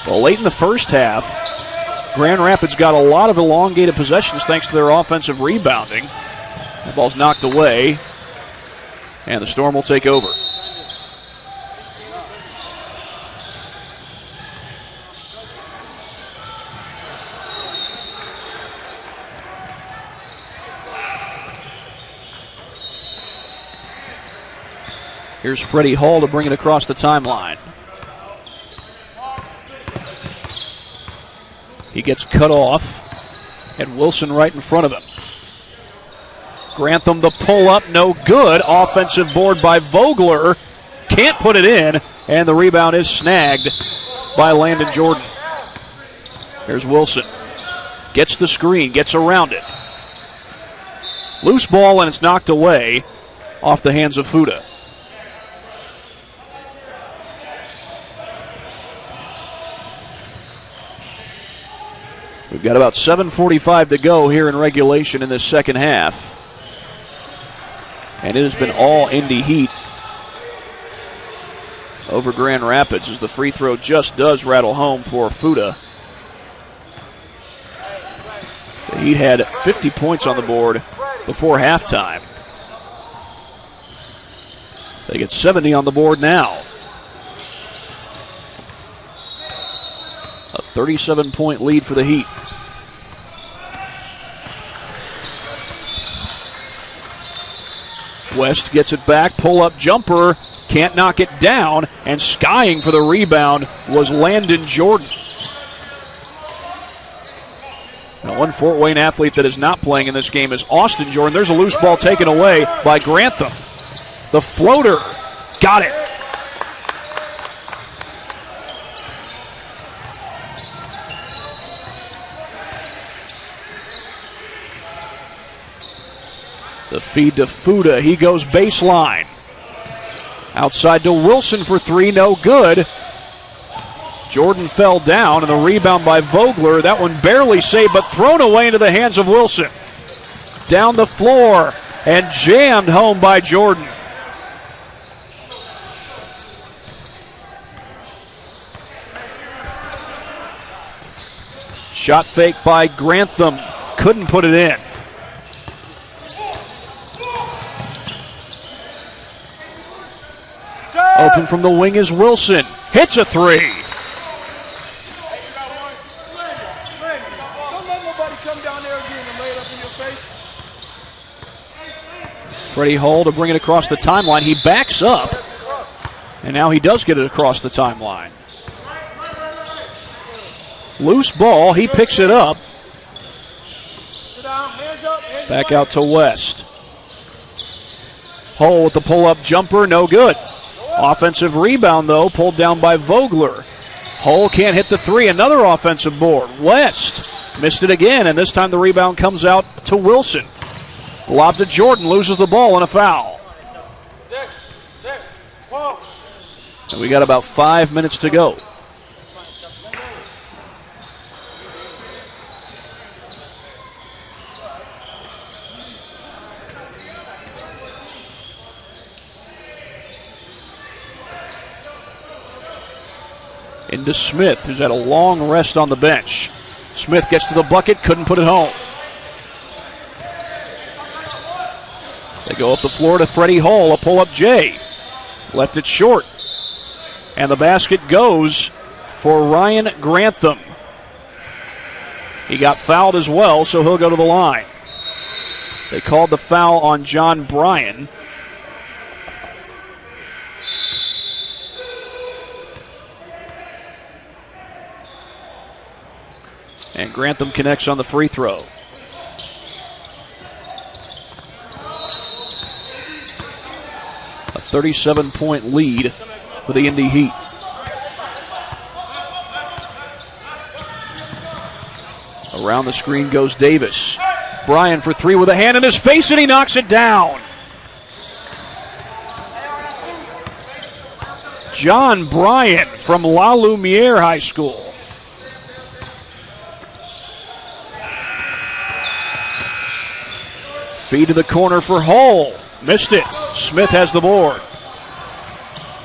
Well, late in the first half, Grand Rapids got a lot of elongated possessions thanks to their offensive rebounding. The ball's knocked away, and the Storm will take over. Here's Freddie Hall to bring it across the timeline. He gets cut off, and Wilson right in front of him. Grantham the pull-up, no good. Offensive board by Vogler. Can't put it in, and the rebound is snagged by Landon Jordan. Here's Wilson. Gets the screen, gets around it. Loose ball, and it's knocked away off the hands of Fuda. We've got about 7:45 to go here in regulation in this second half. And it has been all Indy Heat over Grand Rapids as the free throw just does rattle home for Fuda. The Heat had 50 points on the board before halftime. They get 70 on the board now. A 37-point lead for the Heat. West gets it back, pull-up jumper, can't knock it down, and skying for the rebound was Landon Jordan. Now, one Fort Wayne athlete that is not playing in this game is Austin Jordan. There's a loose ball taken away by Grantham. The floater, got it. The feed to Fuda. He goes baseline. Outside to Wilson for three. No good. Jordan fell down, and the rebound by Vogler. That one barely saved, but thrown away into the hands of Wilson. Down the floor and jammed home by Jordan. Shot fake by Grantham. Couldn't put it in. Open from the wing is Wilson. Hits a three. Don't let nobody come down there again and lay it up in your face. Freddie Hull to bring it across the timeline. He backs up, and now he does get it across the timeline. Loose ball. He picks it up. Back out to West. Hull with the pull-up jumper. No good. Offensive rebound, though, pulled down by Vogler. Hull can't hit the three. Another offensive board. West missed it again, and this time the rebound comes out to Wilson. Lob to Jordan, loses the ball, and a foul. And we got about 5 minutes to go. Into Smith, who's had a long rest on the bench. Smith gets to the bucket, couldn't put it home. They go up the floor to Freddie Hull, a pull-up J. Left it short. And the basket goes for Ryan Grantham. He got fouled as well, so he'll go to the line. They called the foul on John Bryan. And Grantham connects on the free throw. A 37-point lead for the Indy Heat. Around the screen goes Davis. Bryan for three with a hand in his face, and he knocks it down. John Bryan from La Lumiere High School. Feed to the corner for Hull. Missed it. Smith has the board.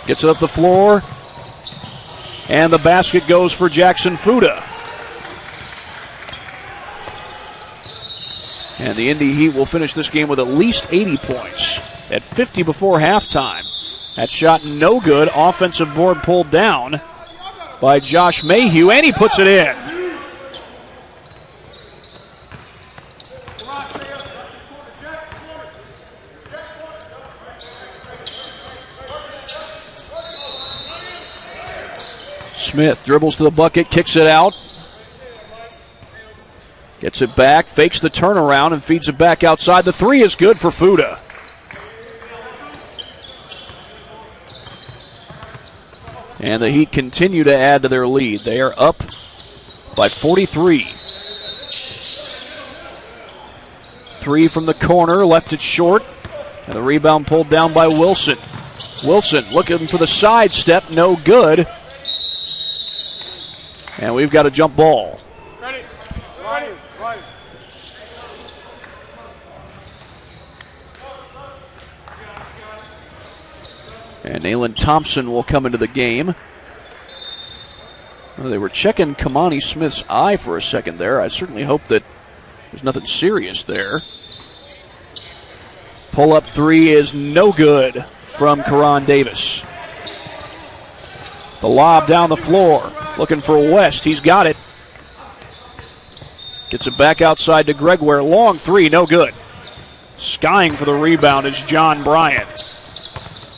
Gets it up the floor. And the basket goes for Jackson Fuda. And the Indy Heat will finish this game with at least 80 points. At 50 before halftime. That shot no good. Offensive board pulled down by Josh Mayhew. And he puts it in. Smith dribbles to the bucket, kicks it out. Gets it back, fakes the turnaround, and feeds it back outside. The three is good for Fuda. And the Heat continue to add to their lead. They are up by 43. Three from the corner, left it short. And the rebound pulled down by Wilson. Wilson looking for the sidestep, no good. And we've got a jump ball. Ready. And Nayland Thompson will come into the game. Well, they were checking Kamani Smith's eye for a second there. I certainly hope that there's nothing serious there. Pull-up three is no good from Karan Davis. The lob down the floor. Looking for West. He's got it. Gets it back outside to Gregoire. Long three, no good. Skying for the rebound is John Bryan.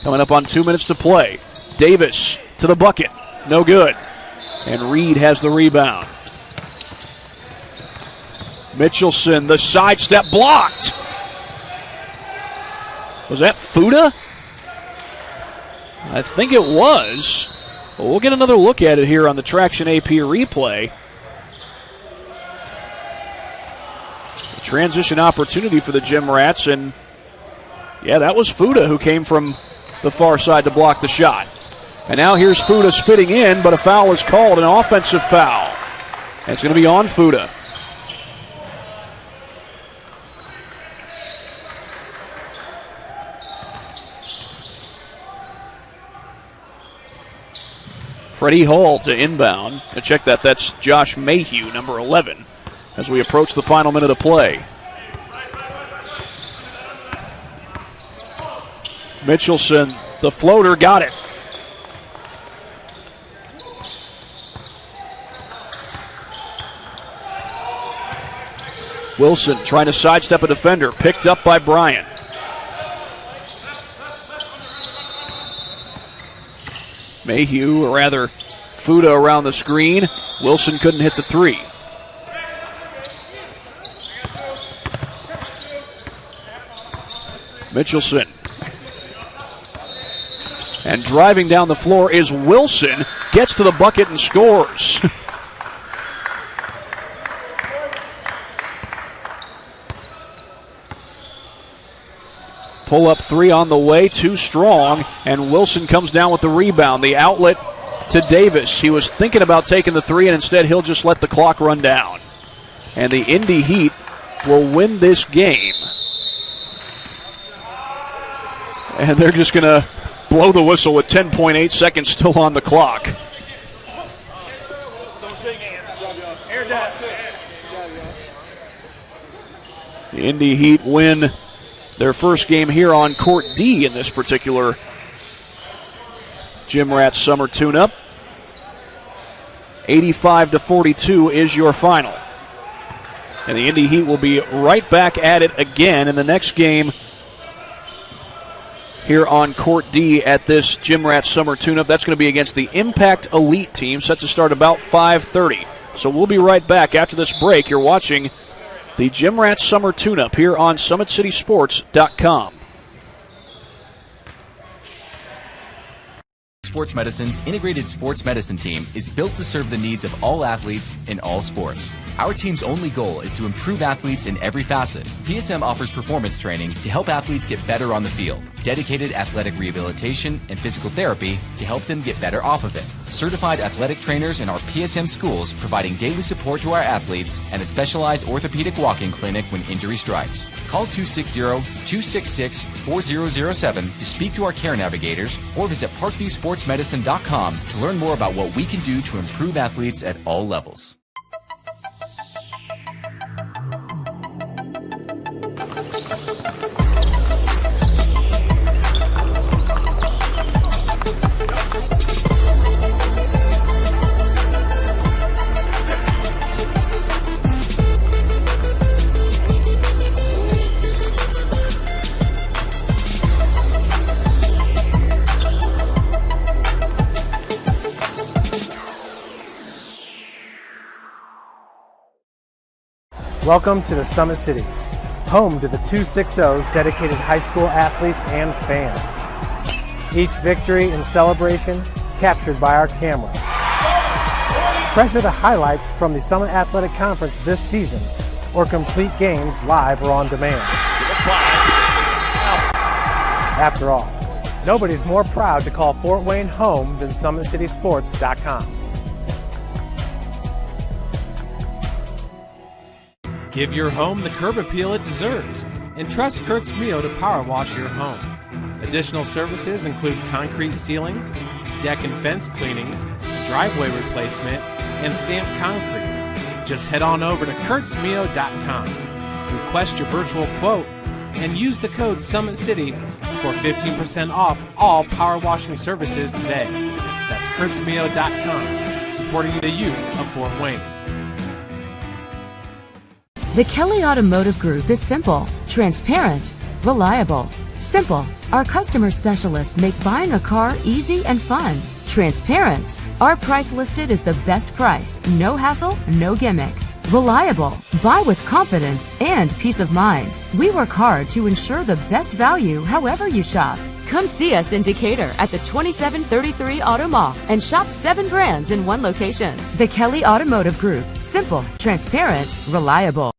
Coming up on 2 minutes to play. Davis to the bucket. No good. And Reed has the rebound. Mitchelson, the sidestep blocked. Was that Fuda? I think it was. Well, we'll get another look at it here on the Traction AP replay. A transition opportunity for the Gym Rats, and yeah, that was Fuda who came from the far side to block the shot. And now here's Fuda spitting in, but a foul is called, an offensive foul. And it's going to be on Fuda. Freddie Hull to inbound. And check that, that's Josh Mayhew, number 11, as we approach the final minute of play. Mitchelson, the floater, got it. Wilson trying to sidestep a defender, picked up by Bryan. Mayhew, or rather Fuda around the screen. Wilson couldn't hit the three. Mitchelson. And driving down the floor is Wilson. Gets to the bucket and scores. Pull-up three on the way, too strong, and Wilson comes down with the rebound. The outlet to Davis. He was thinking about taking the three, and instead he'll just let the clock run down. And the Indy Heat will win this game. And they're just going to blow the whistle with 10.8 seconds still on the clock. The Indy Heat win their first game here on Court D in this particular Gym Rats Summer Tune-Up. 85-42 is your final. And the Indy Heat will be right back at it again in the next game here on Court D at this Gym Rats Summer Tune-Up. That's going to be against the Impact Elite team, set to start about 5:30. So we'll be right back after this break. You're watching the Gym Rats Summer Tune-Up here on SummitCitySports.com. Sports Medicine's integrated sports medicine team is built to serve the needs of all athletes in all sports. Our team's only goal is to improve athletes in every facet. PSM offers performance training to help athletes get better on the field, dedicated athletic rehabilitation and physical therapy to help them get better off of it, certified athletic trainers in our PSM schools providing daily support to our athletes, and a specialized orthopedic walk-in clinic when injury strikes. Call 260-266-4007 to speak to our care navigators or visit ParkviewSportsMedicine.com to learn more about what we can do to improve athletes at all levels. Welcome to the Summit City, home to the 260's dedicated high school athletes and fans. Each victory and celebration captured by our cameras. Treasure the highlights from the Summit Athletic Conference this season, or complete games live or on demand. After all, nobody's more proud to call Fort Wayne home than SummitCitySports.com. Give your home the curb appeal it deserves, and trust Kurt's Mio to power wash your home. Additional services include concrete ceiling, deck and fence cleaning, driveway replacement, and stamped concrete. Just head on over to kurtzmio.com, request your virtual quote, and use the code SummitCity for 15% off all power washing services today. That's kurtzmio.com, supporting the youth of Fort Wayne. The Kelly Automotive Group is simple, transparent, reliable. Simple. Our customer specialists make buying a car easy and fun. Transparent. Our price listed is the best price. No hassle, no gimmicks. Reliable. Buy with confidence and peace of mind. We work hard to ensure the best value however you shop. Come see us in Decatur at the 2733 Auto Mall and shop 7 brands in one location. The Kelly Automotive Group. Simple, transparent, reliable.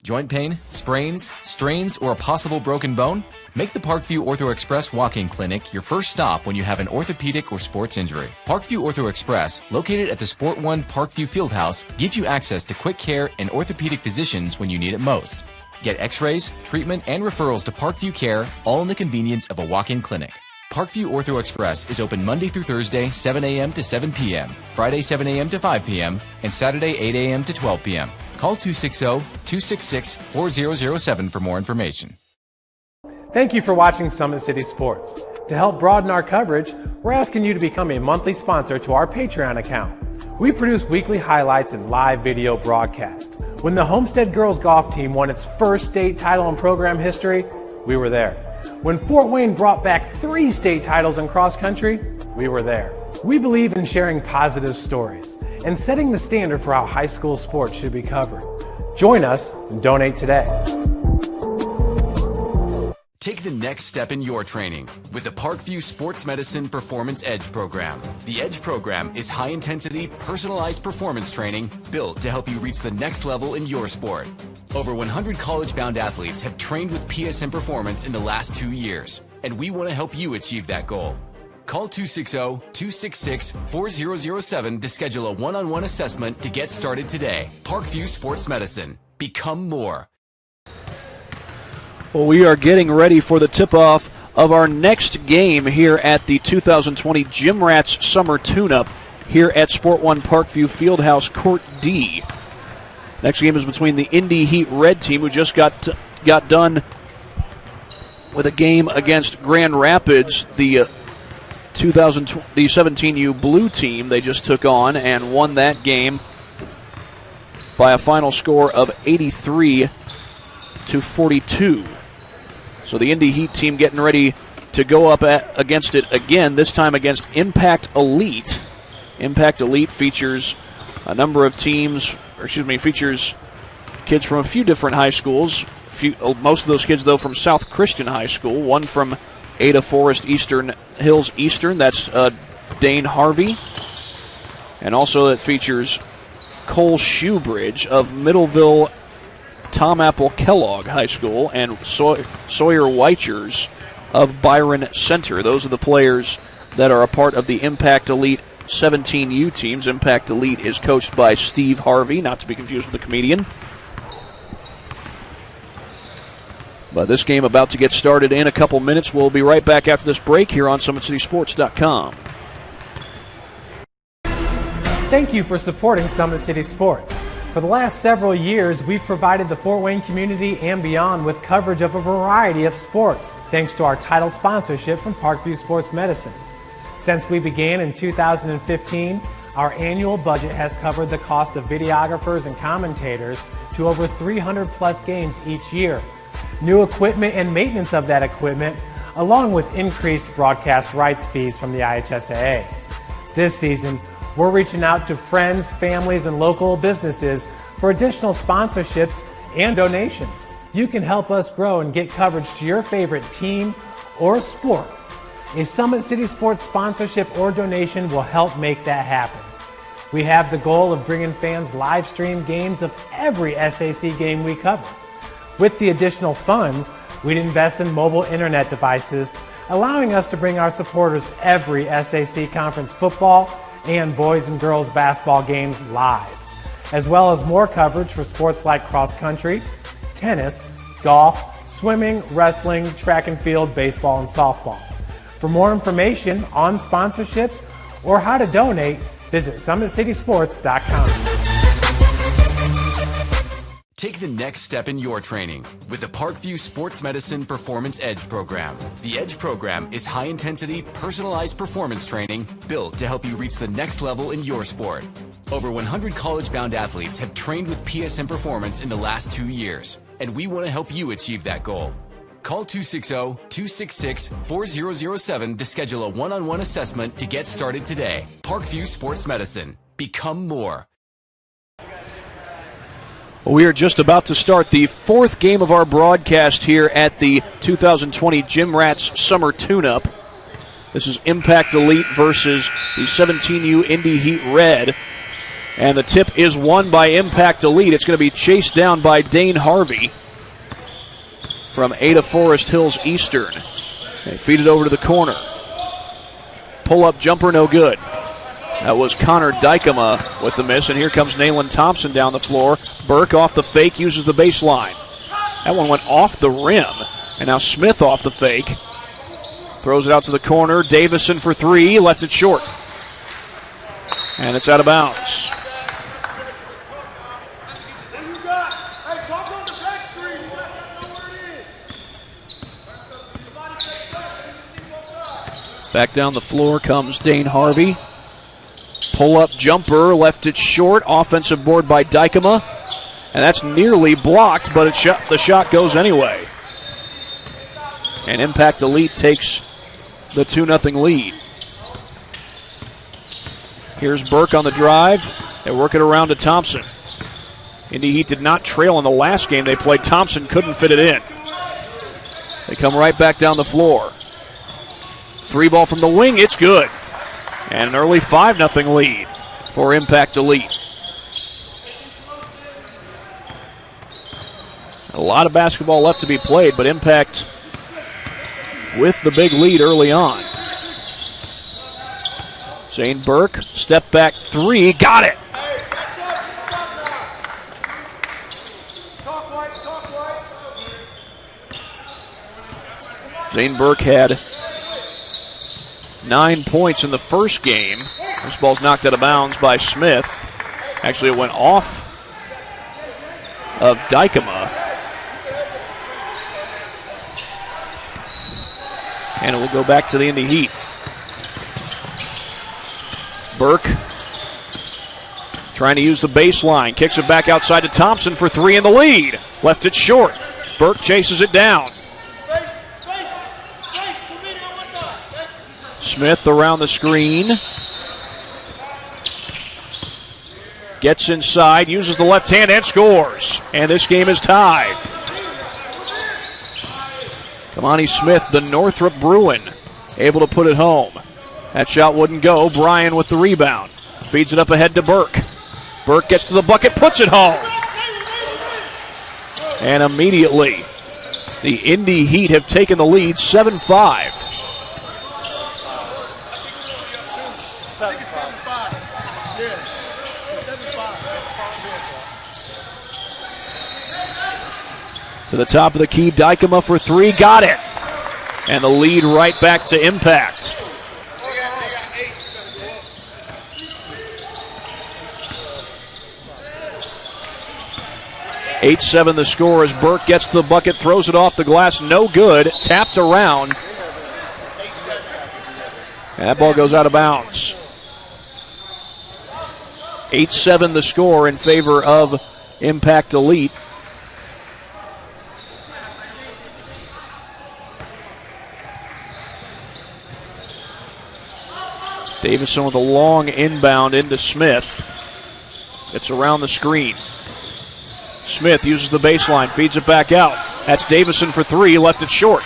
Joint pain, sprains, strains, or a possible broken bone? Make the Parkview Ortho Express walk-in clinic your first stop when you have an orthopedic or sports injury. Parkview Ortho Express, located at the Sport 1 Parkview Fieldhouse, gives you access to quick care and orthopedic physicians when you need it most. Get x-rays, treatment, and referrals to Parkview Care, all in the convenience of a walk-in clinic. Parkview Ortho Express is open Monday through Thursday, 7 a.m. to 7 p.m., Friday, 7 a.m. to 5 p.m., and Saturday, 8 a.m. to 12 p.m. Call 260-266-4007 for more information. Thank you for watching Summit City Sports. To To help broaden our coverage, we're asking you to become a monthly sponsor to our Patreon account. We produce weekly highlights and live video broadcasts. When the Homestead girls golf team won its first state title in program history, we were there. When Fort Wayne brought back 3 state titles in cross country, we were there. We believe in sharing positive stories and setting the standard for how high school sports should be covered. Join us and donate today. Take the next step in your training with the Parkview Sports Medicine Performance Edge program. The Edge program is high-intensity, personalized performance training built to help you reach the next level in your sport. Over 100 college-bound athletes have trained with PSM Performance in the last 2 years, and we want to help you achieve that goal. Call 260-266-4007 to schedule a one-on-one assessment to get started today. Parkview Sports Medicine. Become more. Well, we are getting ready for the tip-off of our next game here at the 2020 Gym Rats Summer Tune-Up here at Sport 1 Parkview Fieldhouse Court D. Next game is between the Indy Heat Red team, who just got done with a game against Grand Rapids, the 17U Blue team. They just took on and won that game by a final score of 83-42. So the Indy Heat team getting ready to go up against it again, this time against Impact Elite. Impact Elite features a number of teams, features kids from a few different high schools. Most of those kids, though, from South Christian High School. One from Ada Forest Hills Eastern, that's Dane Harvey. And also it features Cole Shoebridge of Middleville Tom Apple Kellogg High School and Sawyer Weichers of Byron Center. Those are the players that are a part of the Impact Elite 17U teams. Impact Elite is coached by Steve Harvey, not to be confused with the comedian. But this game about to get started in a couple minutes. We'll be right back after this break here on SummitCitySports.com. Thank you for supporting Summit City Sports. For the last several years, we've provided the Fort Wayne community and beyond with coverage of a variety of sports, thanks to our title sponsorship from Parkview Sports Medicine. Since we began in 2015, our annual budget has covered the cost of videographers and commentators to over 300 plus games each year. New equipment and maintenance of that equipment, along with increased broadcast rights fees from the IHSAA. This season, we're reaching out to friends, families, and local businesses for additional sponsorships and donations. You can help us grow and get coverage to your favorite team or sport. A Summit City Sports sponsorship or donation will help make that happen. We have the goal of bringing fans live stream games of every SAC game we cover. With the additional funds, we'd invest in mobile internet devices, allowing us to bring our supporters every SAC conference football and boys and girls basketball games live, as well as more coverage for sports like cross country, tennis, golf, swimming, wrestling, track and field, baseball, and softball. For more information on sponsorships or how to donate, visit SummitCitySports.com. Take the next step in your training with the Parkview Sports Medicine Performance Edge program. The Edge program is high-intensity, personalized performance training built to help you reach the next level in your sport. Over 100 college-bound athletes have trained with PSM Performance in the last 2 years, and we want to help you achieve that goal. Call 260-266-4007 to schedule a one-on-one assessment to get started today. Parkview Sports Medicine. Become more. We are just about to start the fourth game of our broadcast here at the 2020 Gym Rats Summer Tune-Up. This is Impact Elite versus the 17U Indy Heat Red. And the tip is won by Impact Elite. It's going to be chased down by Dane Harvey from Ada Forest Hills Eastern. They feed it over to the corner. Pull-up jumper, no good. That was Connor Dykema with the miss, and here comes Nayland Thompson down the floor. Burke off the fake, uses the baseline. That one went off the rim, and now Smith off the fake. Throws it out to the corner. Davison for three, left it short. And it's out of bounds. Back down the floor comes Dane Harvey. Pull-up jumper, left it short. Offensive board by Dykema. And that's nearly blocked, but the shot goes anyway. And Impact Elite takes the 2-0 lead. Here's Burke on the drive. They work it around to Thompson. Indy Heat did not trail in the last game they played. Thompson couldn't fit it in. They come right back down the floor. 3-ball from the wing, it's good. And an early 5-0 lead for Impact Elite. A lot of basketball left to be played, but Impact with the big lead early on. Zane Burke, step back 3, got it. Zane Burke had 9 points in the first game. This ball's knocked out of bounds by Smith. Actually, it went off of Dykema. And it will go back to the Indy Heat. Burke trying to use the baseline. Kicks it back outside to Thompson for 3 in the lead. Left it short. Burke chases it down. Smith around the screen. Gets inside, uses the left hand and scores. And this game is tied. Kamani Smith, the Northrop Bruin, able to put it home. That shot wouldn't go. Bryan with the rebound. Feeds it up ahead to Burke. Burke gets to the bucket, puts it home. And immediately, the Indy Heat have taken the lead 7-5. To the top of the key, Dykema for 3, got it. And the lead right back to Impact. (8-7) the score as Burke gets to the bucket, throws it off the glass, no good, tapped around. And that ball goes out of bounds. 8-7 the score in favor of Impact Elite. Davison with a long inbound into Smith. It's around the screen. Smith uses the baseline, feeds it back out. That's Davison for 3, left it short.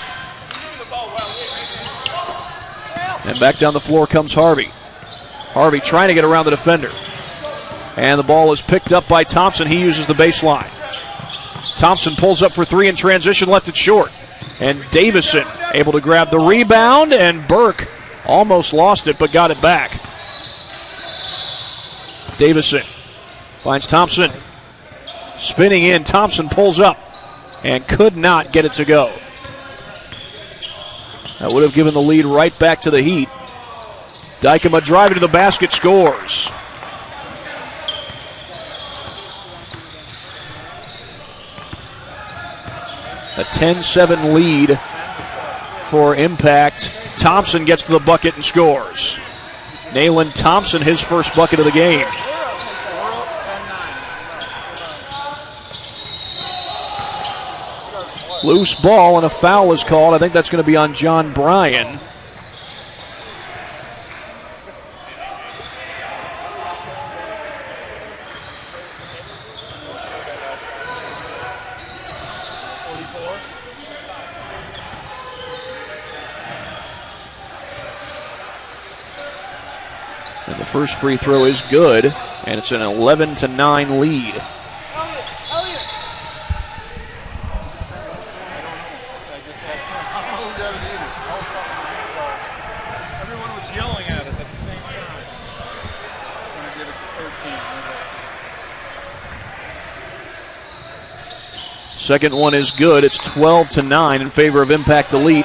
And back down the floor comes Harvey. Harvey trying to get around the defender. And the ball is picked up by Thompson. He uses the baseline. Thompson pulls up for 3 in transition, left it short. And Davison able to grab the rebound, and Burke almost lost it, but got it back. Davison finds Thompson. Spinning in, Thompson pulls up and could not get it to go. That would have given the lead right back to the Heat. Dykema driving to the basket, scores. A 10-7 lead for Impact. Thompson gets to the bucket and scores. Nayland Thompson, his first bucket of the game. Loose ball and a foul is called. I think that's going to be on John Bryan. And the first free throw is good, and it's an 11-9 lead. Everyone was yelling at us at the same time. I'm going to give it to 13. Second one is good. It's 12-9 in favor of Impact Elite.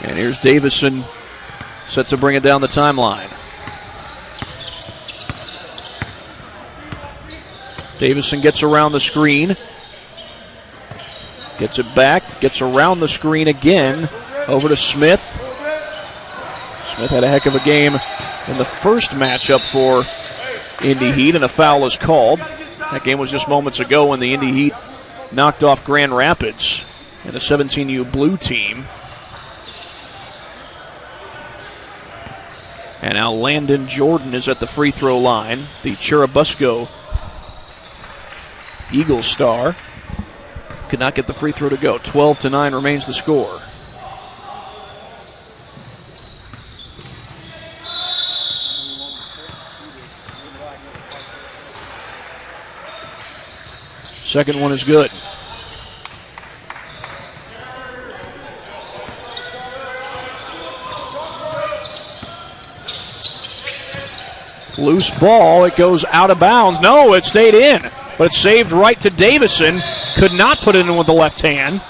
And here's Davison, set to bring it down the timeline. Davison gets around the screen. Gets it back, gets around the screen again, over to Smith. Smith had a heck of a game in the first matchup for Indy Heat, and a foul is called. That game was just moments ago when the Indy Heat knocked off Grand Rapids and the 17U blue team. And now Landon Jordan is at the free throw line, the Churubusco Eagle star. Could not get the free throw to go. 12-9 remains the score. Second one is good. Loose ball, it goes out of bounds. No, it stayed in, but it's saved right to Davison. Could not put it in with the left hand.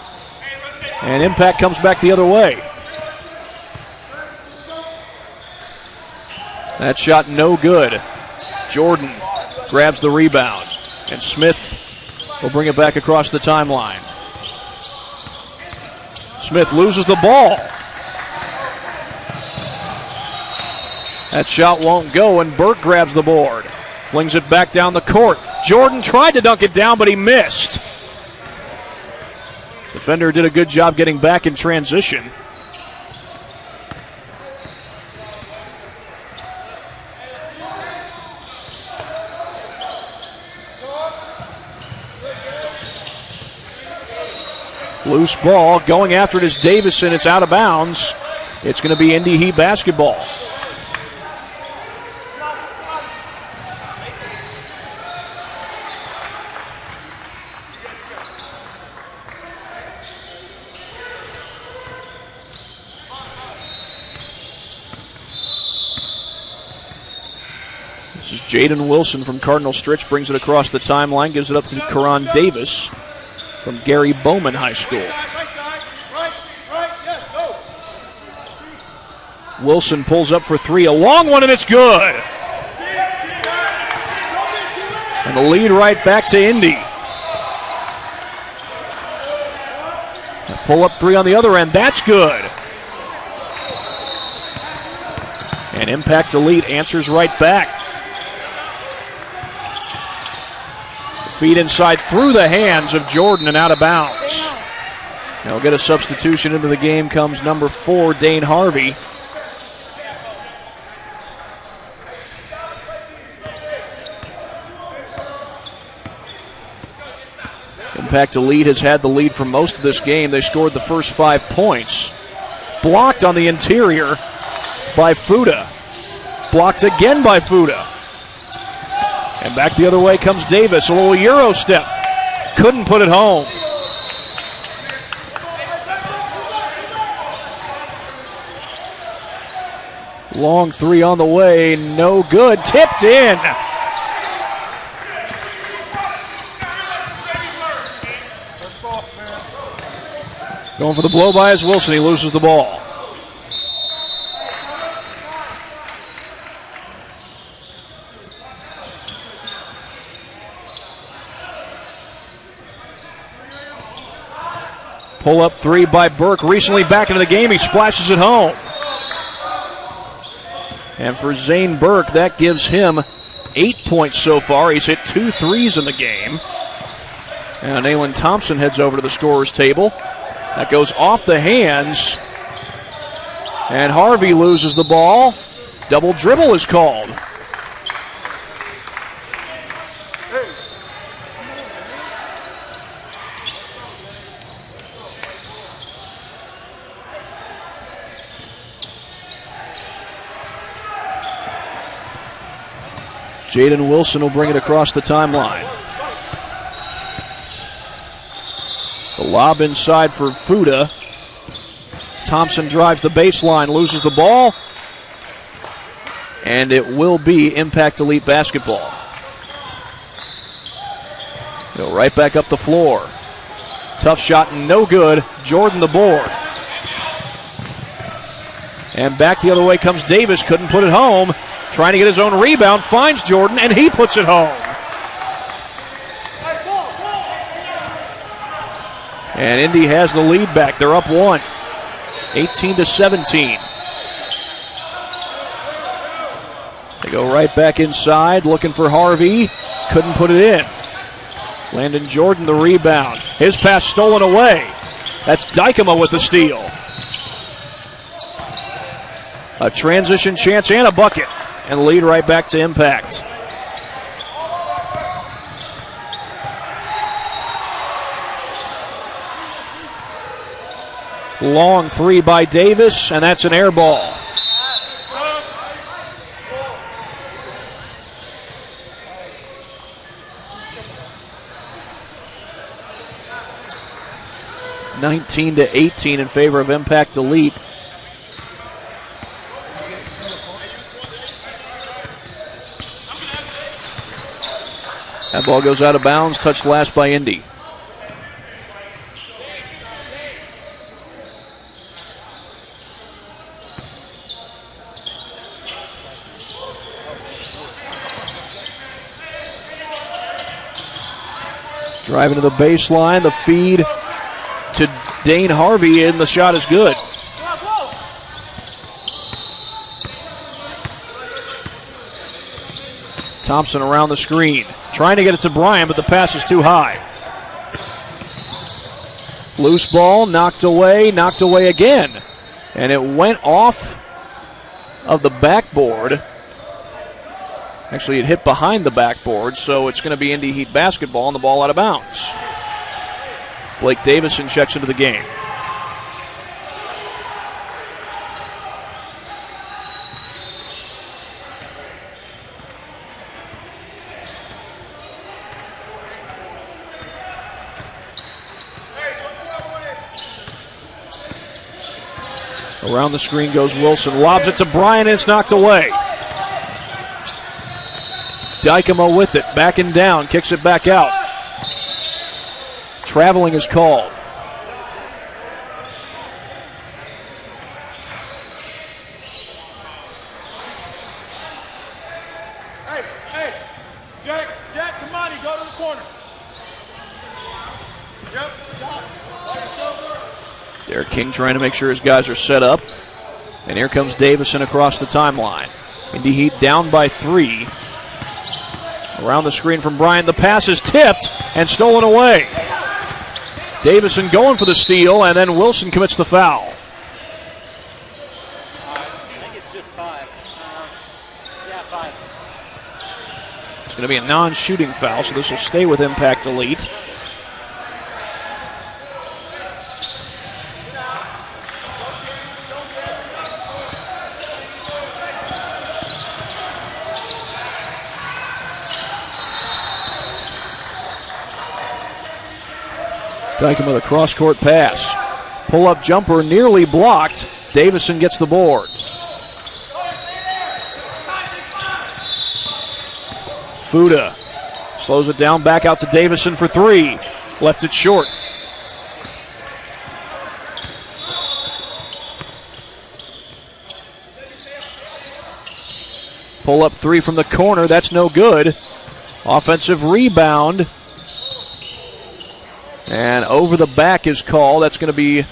And impact comes back the other way. That shot no good. Jordan grabs the rebound, and Smith will bring it back across the timeline. Smith loses the ball. That shot won't go, and Burke grabs the board. Flings it back down the court. Jordan tried to dunk it down, but he missed. Defender did a good job getting back in transition. Loose ball, going after it is Davison. It's out of bounds. It's going to be Indy Heat basketball. This is Jaden Wilson from Cardinal Stritch, brings it across the timeline, gives it up to Karan Davis from Gary Bowman High School. Wilson pulls up for three, a long one, and it's good. And the lead right back to Indy. A pull-up three on the other end, that's good. And Impact Elite answers right back. Feed inside through the hands of Jordan and out of bounds. Now we'll get a substitution into the game. Comes number 4, Dane Harvey. Impact Elite has had the lead for most of this game. They scored the first 5 points. Blocked on the interior by Fuda. Blocked again by Fuda. And back the other way comes Davis. A little Euro step. Couldn't put it home. Long three on the way. No good. Tipped in. Going for the blow by is Wilson. He loses the ball. Pull-up three by Burke. Recently back into the game. He splashes it home. And for Zane Burke, that gives him 8 points so far. He's hit 2 threes in the game. And Aylin Thompson heads over to the scorer's table. That goes off the hands. And Harvey loses the ball. Double dribble is called. Jaden Wilson will bring it across the timeline. The lob inside for Fuda. Thompson drives the baseline, loses the ball. And it will be Impact Elite basketball. Go right back up the floor. Tough shot, no good. Jordan the board. And back the other way comes Davis, couldn't put it home. Trying to get his own rebound, finds Jordan, and he puts it home. And Indy has the lead back. They're up 1, 18-17. They go right back inside, looking for Harvey. Couldn't put it in. Landon Jordan the rebound. His pass stolen away. That's Dykema with the steal. A transition chance and a bucket. And the lead right back to Impact. Long three by Davis, and that's an air ball. (19-18) in favor of Impact Elite. That ball goes out of bounds, touched last by Indy. Driving to the baseline, the feed to Dane Harvey, and the shot is good. Thompson around the screen, trying to get it to Bryan, but the pass is too high. Loose ball, knocked away again. And it went off of the backboard. Actually, it hit behind the backboard, so it's going to be Indy Heat basketball and the ball out of bounds. Blake Davison checks into the game. Around the screen goes Wilson, lobs it to Bryan, and it's knocked away. Dykema with it, backing down, kicks it back out. Traveling is called. Hey, Jack, come on, go to the corner. Yep, John. Derek King trying to make sure his guys are set up. And here comes Davison across the timeline. Indy Heat down by 3. Around the screen from Bryan. The pass is tipped and stolen away. Davison going for the steal, and then Wilson commits the foul. I think it's just 5. 5. It's going to be a non-shooting foul, so this will stay with Impact Elite. Dykema with a cross-court pass. Pull-up jumper nearly blocked. Davison gets the board. Fuda slows it down, back out to Davison for 3. Left it short. Pull-up 3 from the corner. That's no good. Offensive rebound. And over the back is called. That's going to be, I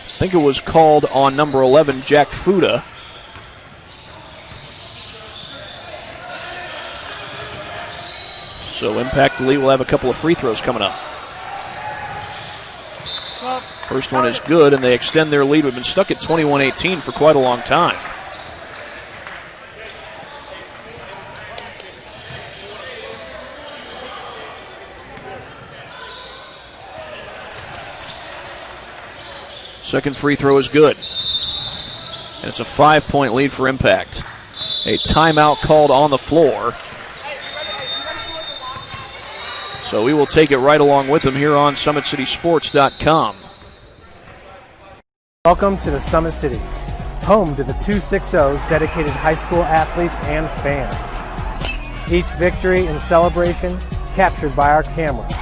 think it was called on number 11, Jack Fuda. So Impact Elite will have a couple of free throws coming up. First one is good, and they extend their lead. We've been stuck at 21-18 for quite a long time. Second free throw is good. And it's a 5-point lead for Impact. A timeout called on the floor. So we will take it right along with them here on SummitCitySports.com. Welcome to the Summit City, home to the 260's dedicated high school athletes and fans. Each victory and celebration captured by our cameras.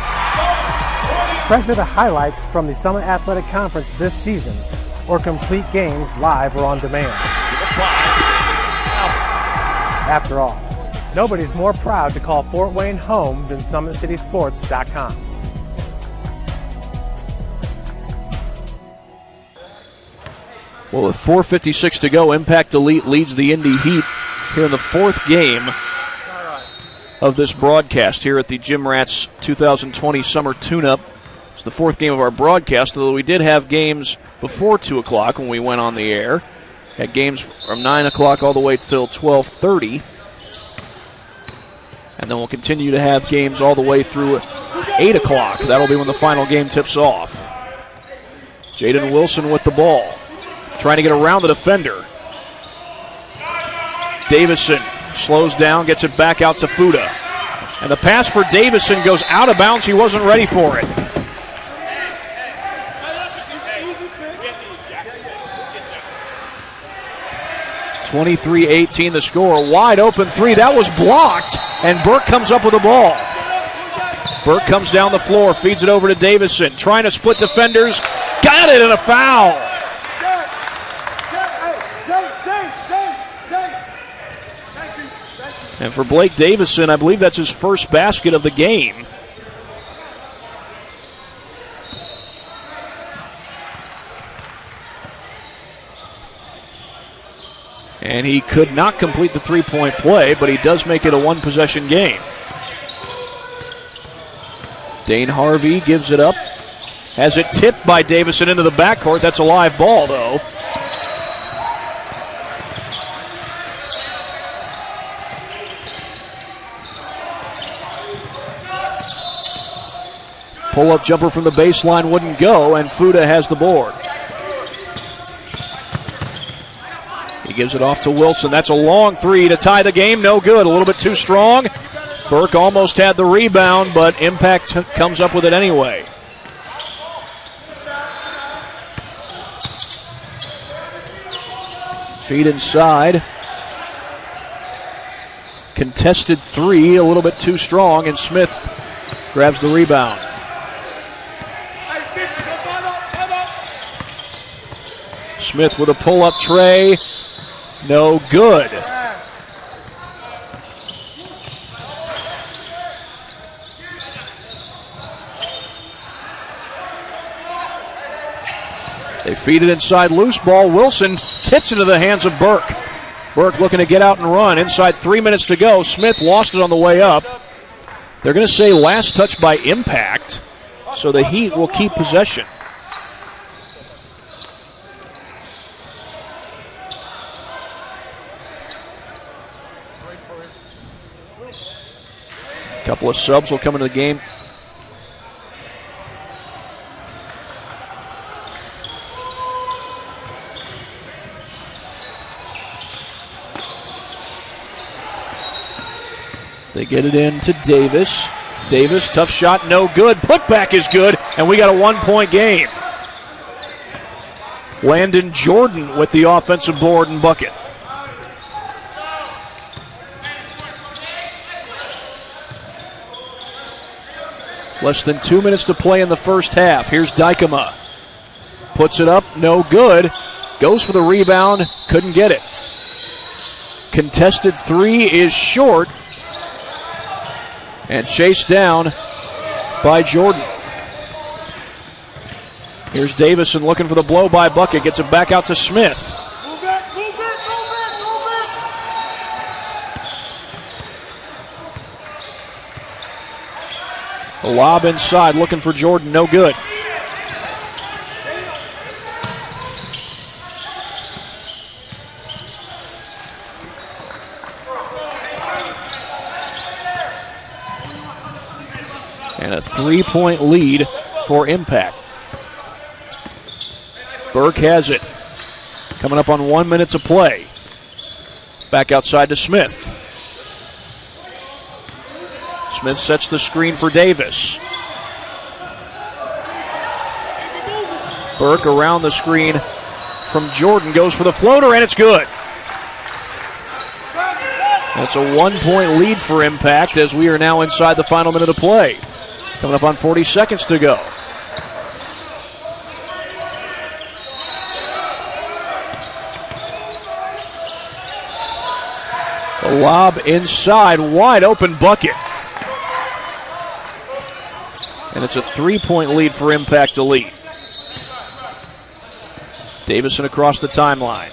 Treasure the highlights from the Summit Athletic Conference this season, or complete games live or on demand. After all, nobody's more proud to call Fort Wayne home than SummitCitySports.com. Well, with 4:56 to go, Impact Elite leads the Indy Heat here in the fourth game of this broadcast here at the Gym Rats 2020 Summer Tune-Up. It's the fourth game of our broadcast, although we did have games before 2 o'clock when we went on the air. Had games from 9 o'clock all the way till 12:30. And then we'll continue to have games all the way through 8 o'clock. That'll be when the final game tips off. Jaden Wilson with the ball, trying to get around the defender. Davison slows down, gets it back out to Fuda. And the pass for Davison goes out of bounds. He wasn't ready for it. 23-18 the score. Wide open three. That was blocked, and Burke comes up with the ball. Burke comes down the floor, feeds it over to Davison, trying to split defenders. Got it, and a foul. And for Blake Davison, I believe that's his first basket of the game. And he could not complete the three-point play, but he does make it a one-possession game. Dane Harvey gives it up. Has it tipped by Davison into the backcourt. That's a live ball, though. Pull-up jumper from the baseline wouldn't go, and Fuda has the board. He gives it off to Wilson. That's a long three to tie the game. No good. A little bit too strong. Burke almost had the rebound, but Impact comes up with it anyway. Feed inside. Contested three, a little bit too strong, and Smith grabs the rebound. Smith with a pull-up tray. No good. They feed it inside, loose ball. Wilson tips into the hands of Burke. Burke looking to get out and run. Inside 3 minutes to go. Smith lost it on the way up. They're going to say last touch by Impact, so the Heat will keep possession. A couple of subs will come into the game. They get it in to Davis. Davis, tough shot, no good. Putback is good, and we got a 1-point game. Landon Jordan with the offensive board and bucket. Less than 2 minutes to play in the first half. Here's Dykema. Puts it up, no good. Goes for the rebound, couldn't get it. Contested three is short. And chased down by Jordan. Here's Davison looking for the blow-by bucket. Gets it back out to Smith. A lob inside, looking for Jordan, no good. And a 3-point lead for Impact. Burke has it. Coming up on 1 minute to play. Back outside to Smith. Smith sets the screen for Davis. Burke around the screen from Jordan. Goes for the floater, and it's good. That's a 1-point lead for Impact as we are now inside the final minute of play. Coming up on 40 seconds to go. The lob inside, wide open bucket. And it's a 3-point lead for Impact Elite. Davison across the timeline.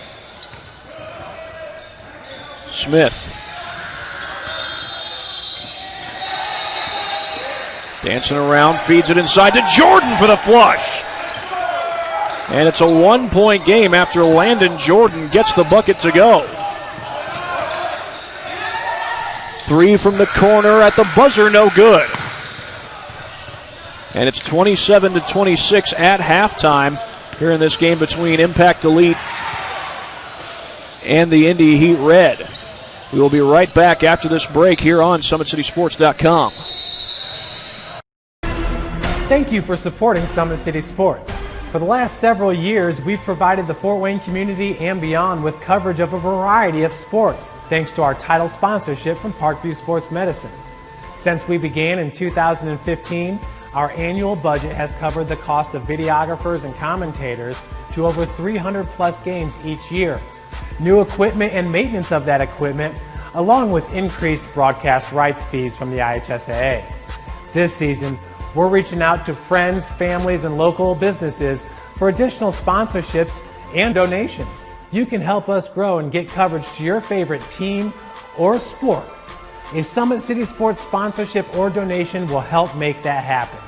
Smith. Dancing around, feeds it inside to Jordan for the flush. And it's a 1-point game after Landon Jordan gets the bucket to go. 3 from the corner at the buzzer, no good. And it's 27-26 at halftime here in this game between Impact Elite and the Indy Heat Red. We will be right back after this break here on SummitCitySports.com. Thank you for supporting Summit City Sports. For the last several years, we've provided the Fort Wayne community and beyond with coverage of a variety of sports, thanks to our title sponsorship from Parkview Sports Medicine. Since we began in 2015, our annual budget has covered the cost of videographers and commentators to over 300 plus games each year. New equipment and maintenance of that equipment, along with increased broadcast rights fees from the IHSAA. This season, we're reaching out to friends, families, and local businesses for additional sponsorships and donations. You can help us grow and get coverage to your favorite team or sport. A Summit City Sports sponsorship or donation will help make that happen.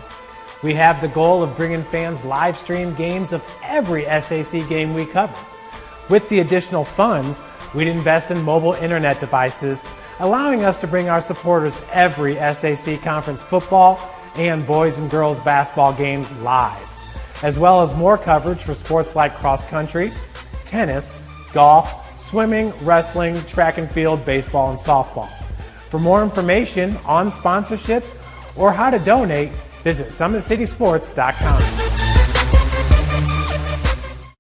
We have the goal of bringing fans live stream games of every SAC game we cover. With the additional funds, we'd invest in mobile internet devices, allowing us to bring our supporters every SAC conference football and boys and girls basketball games live, as well as more coverage for sports like cross country, tennis, golf, swimming, wrestling, track and field, baseball, and softball. For more information on sponsorships or how to donate, visit SummitCitySports.com.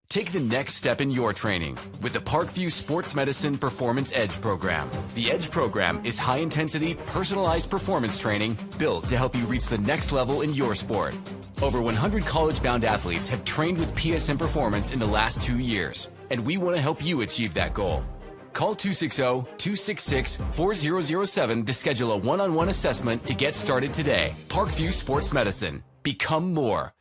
Take the next step in your training with the Parkview Sports Medicine Performance Edge program. The Edge program is high-intensity, personalized performance training built to help you reach the next level in your sport. Over 100 college-bound athletes have trained with PSM Performance in the last 2 years, and we want to help you achieve that goal. Call 260-266-4007 to schedule a one-on-one assessment to get started today. Parkview Sports Medicine. Become more.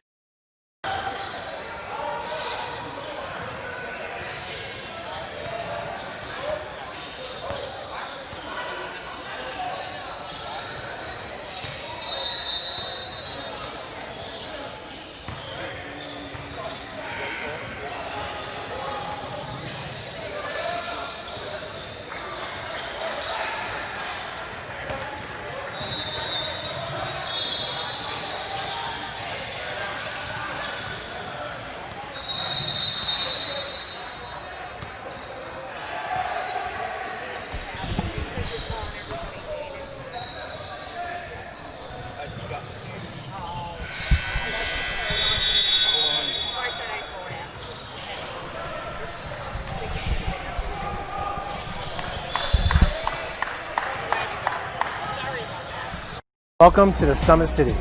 Welcome to the Summit City,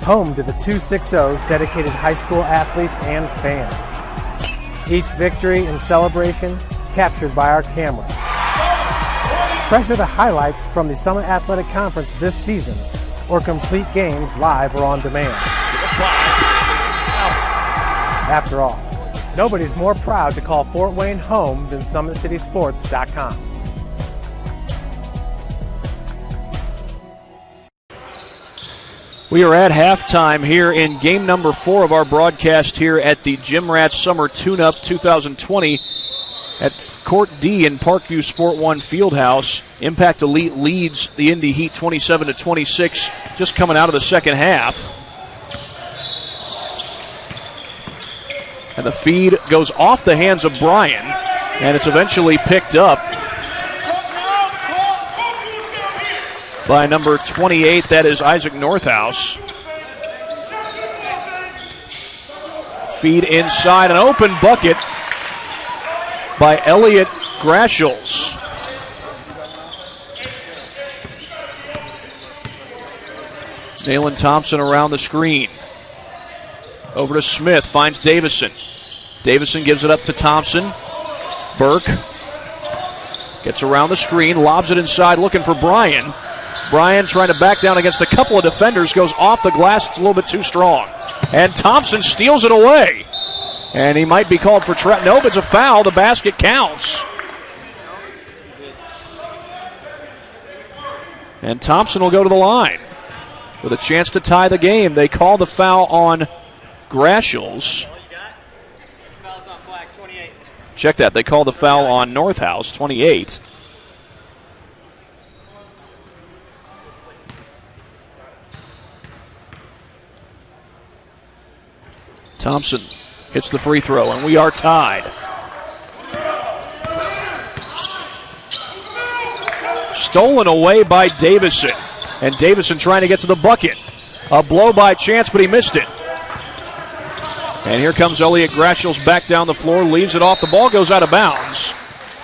home to the 260's dedicated high school athletes and fans. Each victory and celebration captured by our cameras. Treasure the highlights from the Summit Athletic Conference this season, or complete games live or on demand. After all, nobody's more proud to call Fort Wayne home than SummitCitySports.com. We are at halftime here in game number 4 of our broadcast here at the Gym Rats Summer Tune-Up 2020 at Court D in Parkview Sport 1 Fieldhouse. Impact Elite leads the Indy Heat 27-26, just coming out of the second half. And the feed goes off the hands of Brian, and it's eventually picked up by number 28, that is Isaac Northhouse. Feed inside, an open bucket by Elliot Grashels. Nayland Thompson around the screen. Over to Smith, finds Davison. Davison gives it up to Thompson. Burke gets around the screen, lobs it inside, looking for Brian. Brian trying to back down against a couple of defenders, goes off the glass, it's a little bit too strong. And Thompson steals it away. And he might be called for Nope, it's a foul. The basket counts. And Thompson will go to the line with a chance to tie the game. They call the foul on Grashels. Check that. They call the foul on Northhouse, 28. Thompson hits the free throw, and we are tied. Stolen away by Davison. And Davison trying to get to the bucket. A blow by Chance, but he missed it. And here comes Elliot Grashels back down the floor, leaves it off. The ball goes out of bounds.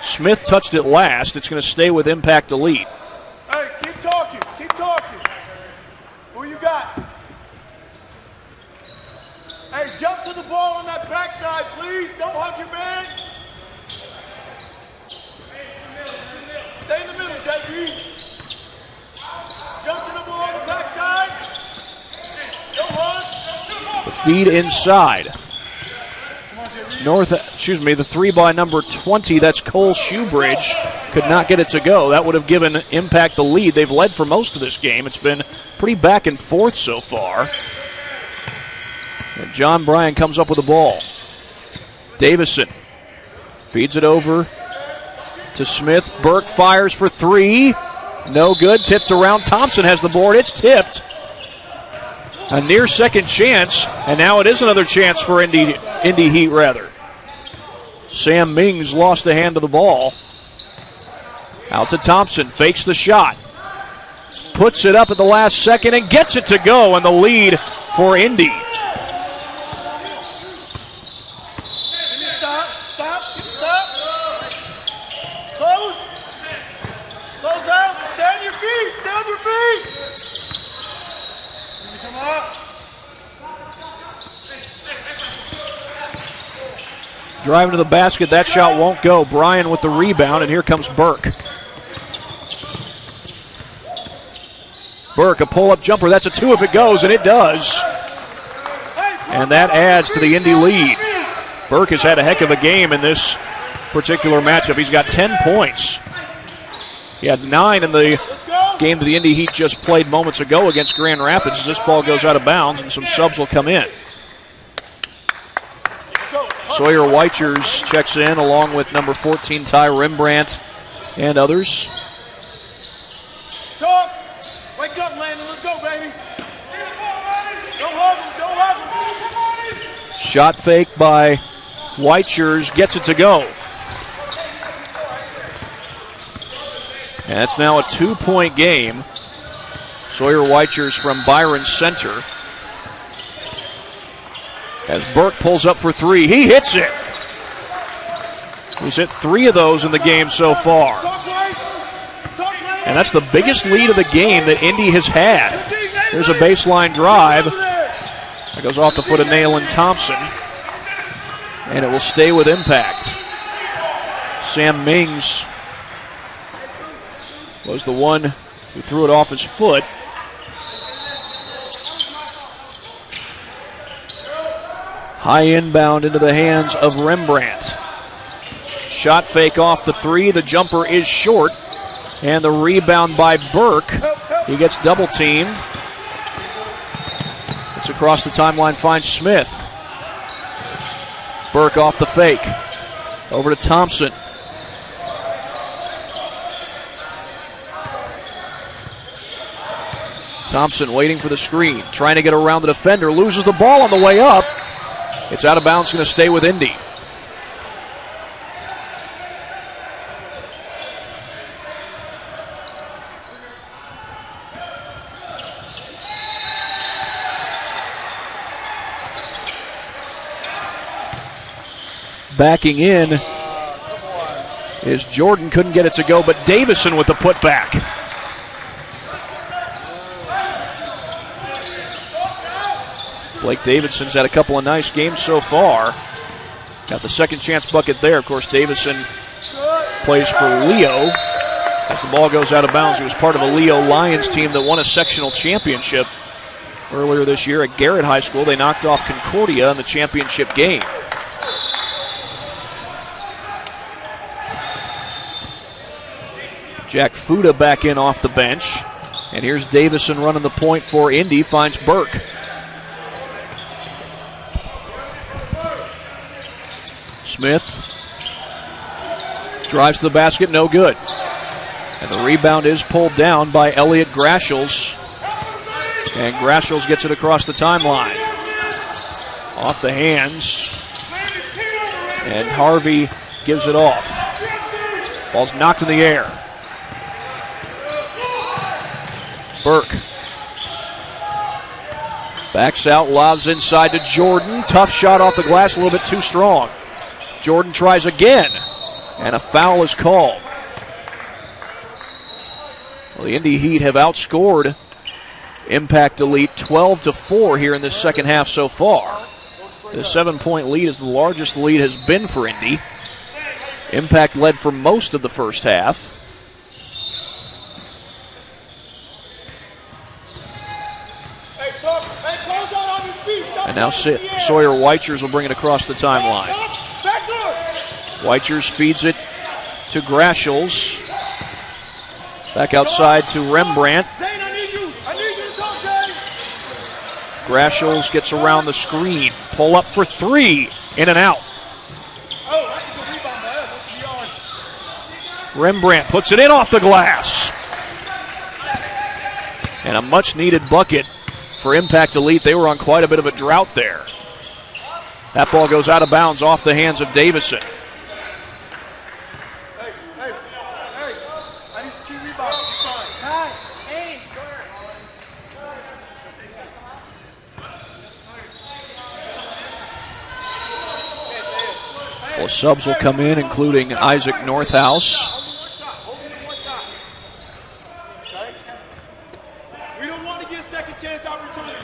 Smith touched it last. It's going to stay with Impact Elite. Hey, keep talking. Keep talking. Who you got? Hey, jump to the ball on that backside, please. Don't hug your man. Stay in the middle, JB. Jump to the ball on the backside. Don't hug. The feed inside. The three by number 20, that's Cole Shoebridge, could not get it to go. That would have given Impact the lead. They've led for most of this game. It's been pretty back and forth so far. And John Bryan comes up with the ball. Davison feeds it over to Smith. Burke fires for three. No good. Tipped around. Thompson has the board. It's tipped. A near second chance, and now it is another chance for Indy Heat, rather. Sam Mings lost the hand of the ball. Out to Thompson. Fakes the shot. Puts it up at the last second and gets it to go, and the lead for Indy. Close out. Stay on your feet. Stay on your feet. Come up. Driving to the basket. That shot won't go. Bryan with the rebound, and here comes Burke. Burke, a pull-up jumper. That's a two if it goes, and it does. And that adds to the Indy lead. Burke has had a heck of a game in this particular matchup. He's got 10 points. He had 9 in the game that the Indy Heat just played moments ago against Grand Rapids. As this ball goes out of bounds, and some subs will come in. Sawyer Weichers checks in along with number 14, Ty Rembrandt, and others. Talk. Wake up, Landon. Let's go, baby. Don't hug him. Don't hug him. Shot fake by Weichers, gets it to go. And it's now a 2-point game. Sawyer Weichers from Byron Center. As Burke pulls up for three, he hits it. He's hit 3 of those in the game so far. And that's the biggest lead of the game that Indy has had. There's a baseline drive. That goes off the foot of Nayland Thompson. And it will stay with Impact. Sam Mings was the one who threw it off his foot. High inbound into the hands of Rembrandt. Shot fake off the three. The jumper is short. And the rebound by Burke. He gets double teamed. It's across the timeline, finds Smith. Burke off the fake. Over to Thompson. Thompson waiting for the screen, trying to get around the defender, loses the ball on the way up. It's out of bounds, going to stay with Indy. Backing in is Jordan, couldn't get it to go, but Davison with the putback. Blake Davidson's had a couple of nice games so far. Got the second chance bucket there. Of course, Davison plays for Leo. As the ball goes out of bounds, he was part of a Leo Lions team that won a sectional championship earlier this year at Garrett High School. They knocked off Concordia in the championship game. Jack Fuda back in off the bench. And here's Davison running the point for Indy, finds Burke. Smith drives to the basket, no good. And the rebound is pulled down by Elliot Grashels. And Grashels gets it across the timeline. Off the hands. And Harvey gives it off. Ball's knocked in the air. Burke backs out, lobs inside to Jordan. Tough shot off the glass, a little bit too strong. Jordan tries again, and a foul is called. Well, the Indy Heat have outscored Impact Elite 12-4 here in this second half so far. The 7-point lead is the largest the lead has been for Indy. Impact led for most of the first half. And now Sawyer Weichers will bring it across the timeline. Weichers feeds it to Grashels. Back outside to Rembrandt. Grashels gets around the screen. Pull up for three. In and out. Rembrandt puts it in off the glass. And a much-needed bucket for Impact Elite. They were on quite a bit of a drought there. That ball goes out of bounds off the hands of Davison. Well, subs will come in, including Isaac Northhouse. We don't want to get second chance opportunities.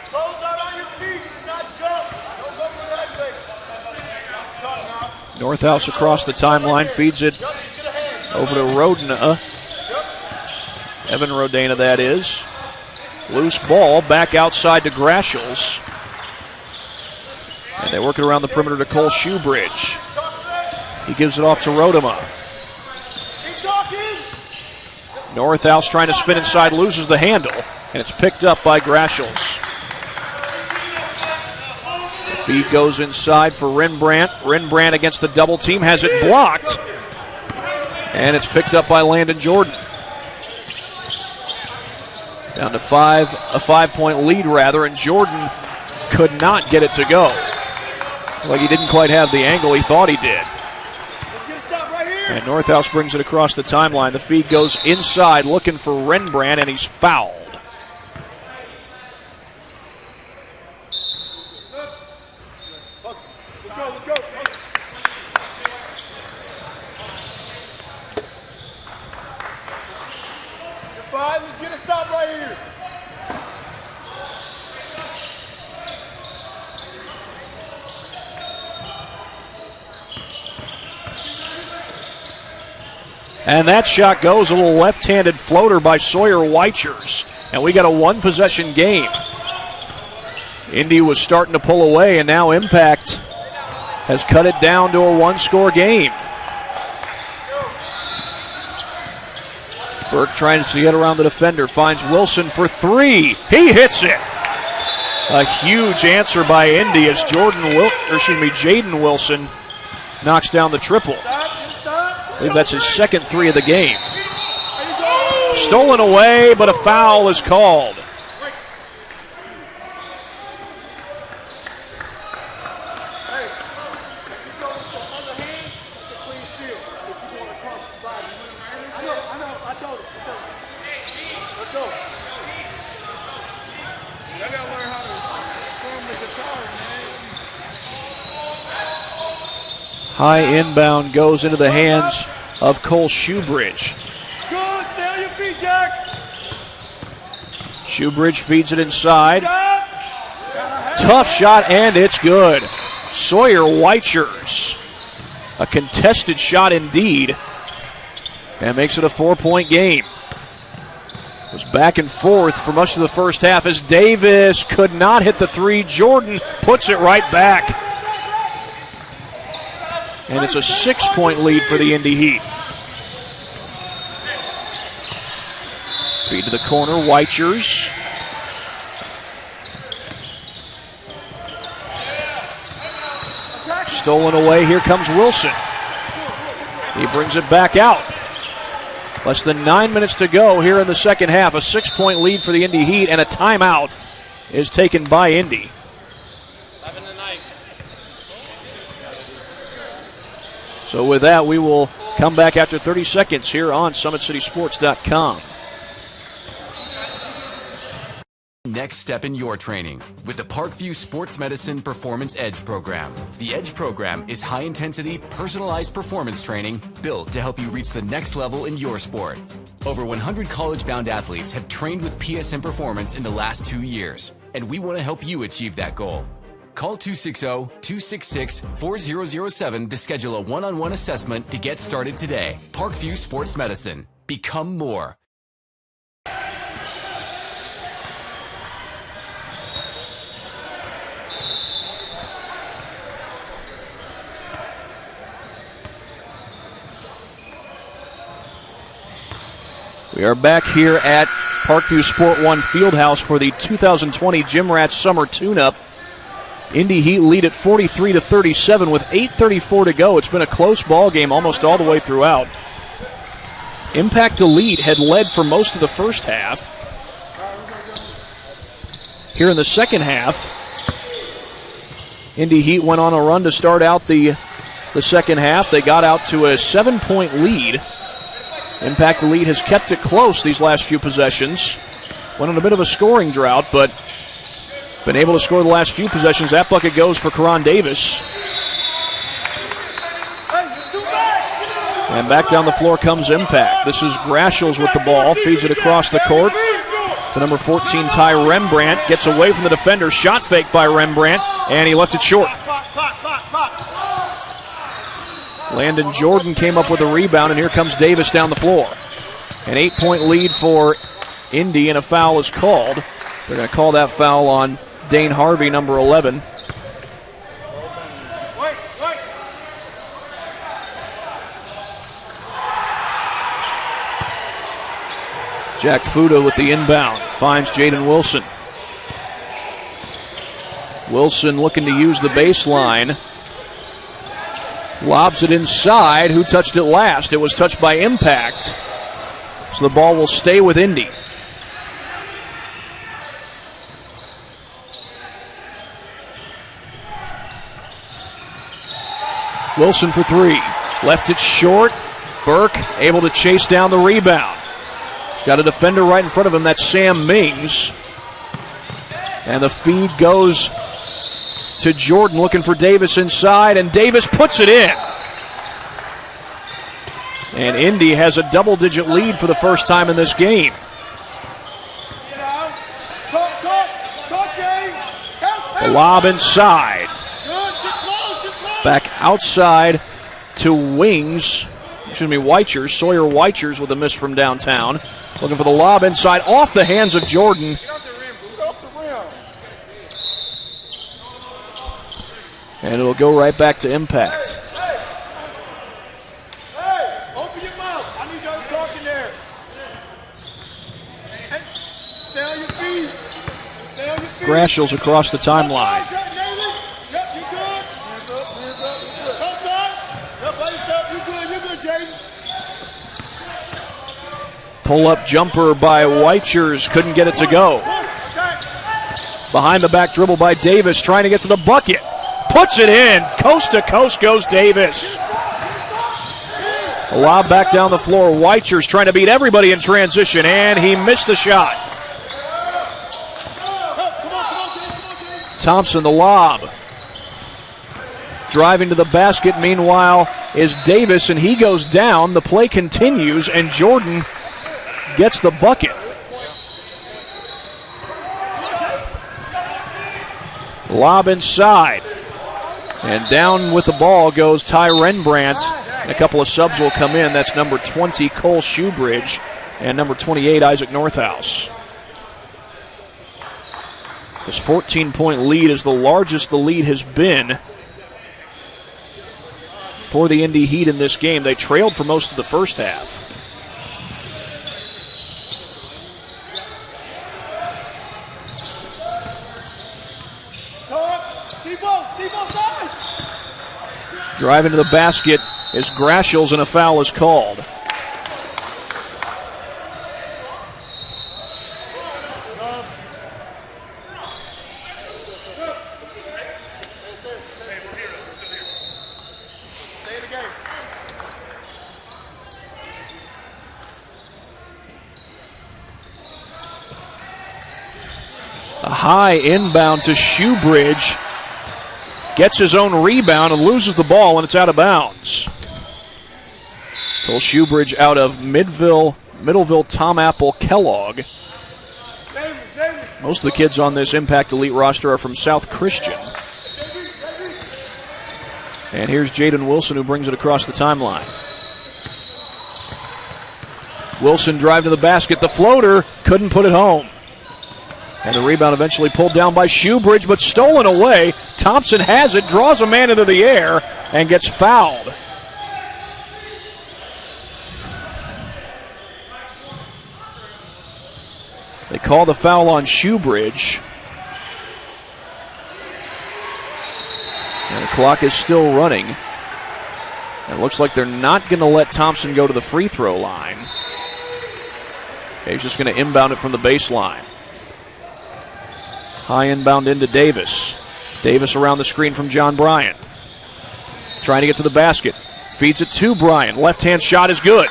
Close out on your feet, not jump. Don't go for that thing. Northhouse across the timeline, feeds it over to Rodena. Evan Rodena, that is. Loose ball, back outside to Grashels. And they work it around the perimeter to Cole Shoebridge. He gives it off to Rodema. Northhouse trying to spin inside, loses the handle, and it's picked up by Grashels. The feed goes inside for Rembrandt. Rembrandt against the double team, has it blocked, and it's picked up by Landon Jordan. Down to a 5-point lead rather, and Jordan could not get it to go. Like he didn't quite have the angle he thought he did. And Northhouse brings it across the timeline. The feed goes inside looking for Rembrandt, and he's fouled. Let's go. You're fine. Let's get a stop right here. And that shot goes, a little left-handed floater by Sawyer Weichers. And we got a one-possession game. Indy was starting to pull away, and now Impact has cut it down to a one-score game. Burke trying to get around the defender, finds Wilson for three. He hits it. A huge answer by Indy as Jaden Wilson knocks down the triple. I believe that's his second three of the game. Stolen away, but a foul is called. High inbound goes into the hands of Cole Shoebridge. Good, stay on your feet, Jack. Shoebridge feeds it inside. Tough shot, and it's good. Sawyer Weichers. A contested shot indeed. And makes it a 4-point game. It was back and forth for much of the first half as Davis could not hit the three. Jordan puts it right back. And it's a 6-point lead for the Indy Heat. Feed to the corner, Weichers. Stolen away, here comes Wilson. He brings it back out. Less than 9 minutes to go here in the second half. A 6-point lead for the Indy Heat, and a timeout is taken by Indy. 11-9. So with that, we will come back after 30 seconds here on SummitCitySports.com. Next step in your training with the Parkview Sports Medicine Performance Edge program. The Edge program is high-intensity, personalized performance training built to help you reach the next level in your sport. Over 100 college-bound athletes have trained with PSM Performance in the last 2 years, and we want to help you achieve that goal. Call 260-266-4007 to schedule a one-on-one assessment to get started today. Parkview Sports Medicine. Become more. We are back here at Parkview Sport 1 Fieldhouse for the 2020 Gym Rats Summer Tune-Up. Indy Heat lead at 43-37 with 8:34 to go. It's been a close ball game almost all the way throughout. Impact Elite had led for most of the first half. Here in the second half, Indy Heat went on a run to start out the second half. They got out to a 7-point lead. Impact Elite has kept it close these last few possessions. Went on a bit of a scoring drought, but been able to score the last few possessions. That bucket goes for Karan Davis. And back down the floor comes Impact. This is Grashels with the ball. Feeds it across the court to number 14, Ty Rembrandt. Gets away from the defender. Shot fake by Rembrandt, and he left it short. Landon Jordan came up with a rebound, and here comes Davis down the floor. An 8-point lead for Indy, and a foul is called. They're going to call that foul on Dane Harvey, number 11. Jack Fuda with the inbound. Finds Jaden Wilson. Wilson looking to use the baseline. Lobs it inside. Who touched it last? It was touched by Impact. So the ball will stay with Indy. Wilson for three. Left it short. Burke able to chase down the rebound. Got a defender right in front of him. That's Sam Mings. And the feed goes to Jordan, looking for Davis inside, and Davis puts it in. And Indy has a double-digit lead for the first time in this game. The lob inside. Back outside to Weichers. Sawyer Weichers with a miss from downtown. Looking for the lob inside, off the hands of Jordan. And it'll go right back to Impact. Hey, open your mouth. I need y'all to talk in there. Hey, stay on your feet. Stay on your feet. Grashels across the timeline. Yep, you good. Outside. Yep, by yourself. You good, Jaden. Pull-up jumper by Weichers. Couldn't get it to go. Behind the back dribble by Davis, trying to get to the bucket. Puts it in. Coast to coast goes Davis. A lob back down the floor. Weichers trying to beat everybody in transition, and he missed the shot. Thompson, the lob. Driving to the basket, meanwhile, is Davis, and he goes down. The play continues, and Jordan gets the bucket. Lob inside. And down with the ball goes Ty Rembrandt. And a couple of subs will come in. That's number 20, Cole Shoebridge, and number 28, Isaac Northhouse. This 14-point lead is the largest the lead has been for the Indy Heat in this game. They trailed for most of the first half. both sides. Driving to the basket is Grashels, and a foul is called. A high inbound to Shoebridge. Gets his own rebound and loses the ball, and it's out of bounds. Cole Shoebridge out of Middleville, Tom Apple, Kellogg. Most of the kids on this Impact Elite roster are from South Christian. And here's Jaden Wilson, who brings it across the timeline. Wilson drive to the basket. The floater couldn't put it home. And the rebound eventually pulled down by Shoebridge, but stolen away. Thompson has it, draws a man into the air, and gets fouled. They call the foul on Shoebridge. And the clock is still running. And it looks like they're not going to let Thompson go to the free throw line. He's just going to inbound it from the baseline. High inbound into Davis. Davis around the screen from John Bryant. Trying to get to the basket. Feeds it to Bryant. Left-hand shot is good.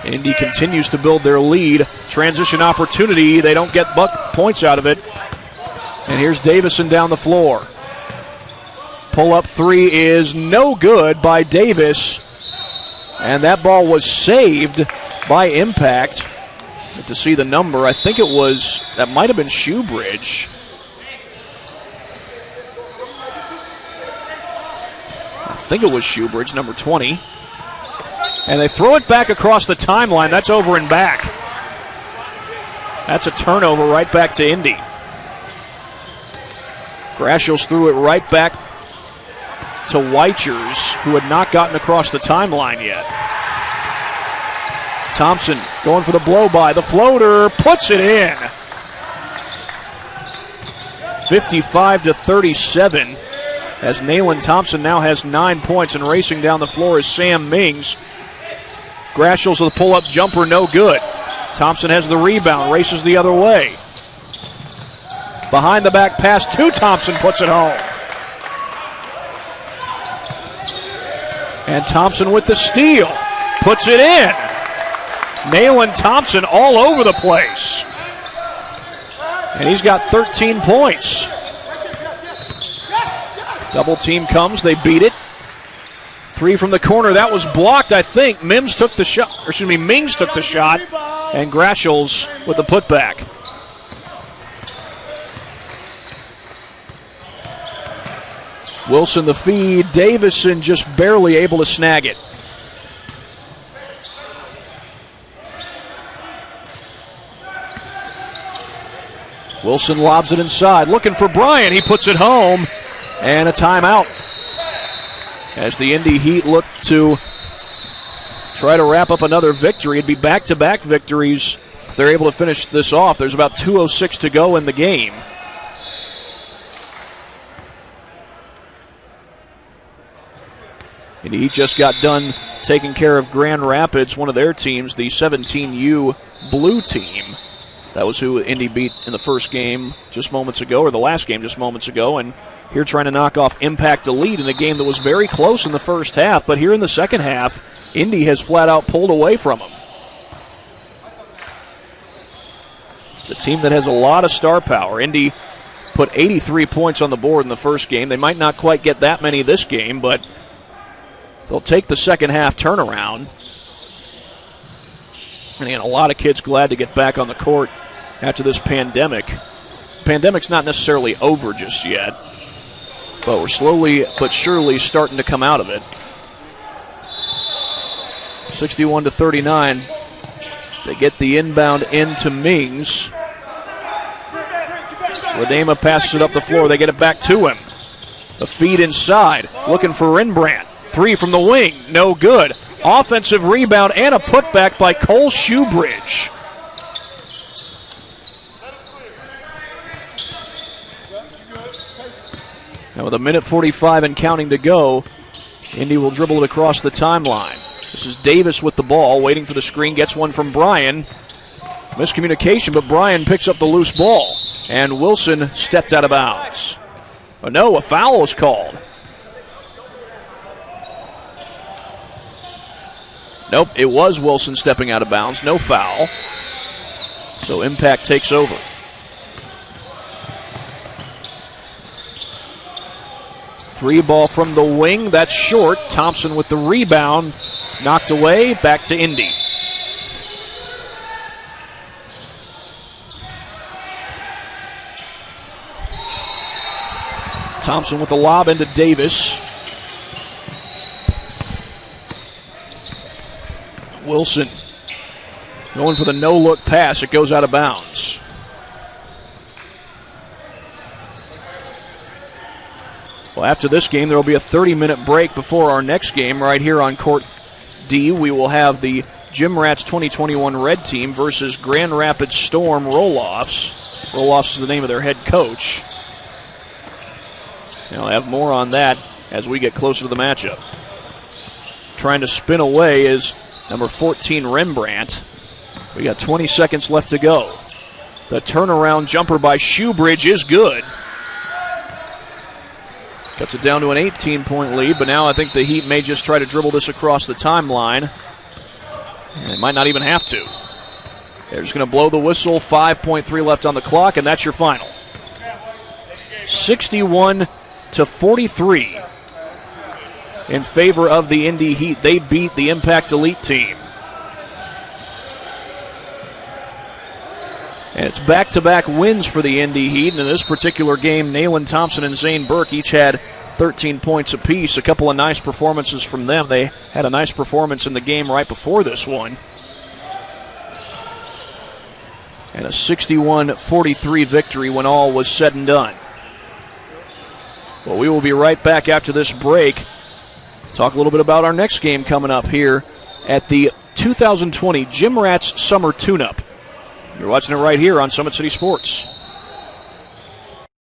Indy continues to build their lead. Transition opportunity. They don't get points out of it. And here's Davison down the floor. Pull-up three is no good by Davis. And that ball was saved by Impact. But to see the number, I think that might have been Shoebridge. I think it was Shoebridge, number 20. And they throw it back across the timeline. That's over and back. That's a turnover right back to Indy. Grashels threw it right back to Weichers, who had not gotten across the timeline yet. Thompson going for the blow-by. The floater puts it in. 55-37, as Nayland Thompson now has 9 points, and racing down the floor is Sam Mings. Grashels with a pull-up jumper, no good. Thompson has the rebound, races the other way. Behind the back pass to Thompson, puts it home. And Thompson with the steal, puts it in. Nayland Thompson all over the place. And he's got 13 points. Double team comes, they beat it. Three from the corner, that was blocked, I think. Mings took the shot, and Grashels with the putback. Wilson the feed, Davison just barely able to snag it. Wilson lobs it inside, looking for Bryant. He puts it home, and a timeout. As the Indy Heat look to try to wrap up another victory. It'd be back-to-back victories if they're able to finish this off. There's about 2:06 to go in the game. And he just got done taking care of Grand Rapids, one of their teams, the 17U Blue team. That was who Indy beat in the first game just moments ago, or the last game just moments ago. And here trying to knock off Impact Elite in a game that was very close in the first half. But here in the second half, Indy has flat out pulled away from them. It's a team that has a lot of star power. Indy put 83 points on the board in the first game. They might not quite get that many this game, but they'll take the second half turnaround. And again, a lot of kids glad to get back on the court after this pandemic. The pandemic's not necessarily over just yet, but we're slowly but surely starting to come out of it. 61-39. They get the inbound into Mings. Ledema passes it up the floor. They get it back to him. The feed inside, looking for Rembrandt. Three from the wing, no good. Offensive rebound and a putback by Cole Shoebridge. And with 1:45 and counting to go, Indy will dribble it across the timeline. This is Davis with the ball, waiting for the screen, gets one from Bryan. Miscommunication, but Bryan picks up the loose ball. And Wilson stepped out of bounds. Oh, no, a foul was called. Nope, it was Wilson stepping out of bounds. No foul. So Impact takes over. Three ball from the wing. That's short. Thompson with the rebound. Knocked away. Back to Indy. Thompson with the lob into Davis. Wilson going for the no-look pass. It goes out of bounds. Well, after this game, there will be a 30-minute break before our next game right here on Court D. We will have the Gym Rats 2021 Red Team versus Grand Rapids Storm ROELOFS. ROELOFS is the name of their head coach. And I'll have more on that as we get closer to the matchup. Trying to spin away is number 14, Rembrandt. We got 20 seconds left to go. The turnaround jumper by Shoebridge is good. Cuts it down to an 18-point lead, but now I think the Heat may just try to dribble this across the timeline. And they might not even have to. They're just going to blow the whistle, 5.3 left on the clock, and that's your final. 61-43 in favor of the Indy Heat. They beat the Impact Elite team. And it's back-to-back wins for the Indy Heat. And in this particular game, Nayland Thompson and Zane Burke each had 13 points apiece. A couple of nice performances from them. They had a nice performance in the game right before this one. And a 61-43 victory when all was said and done. Well, we will be right back after this break. Talk a little bit about our next game coming up here at the 2020 Gym Rats Summer Tune-Up. You're watching it right here on Summit City Sports.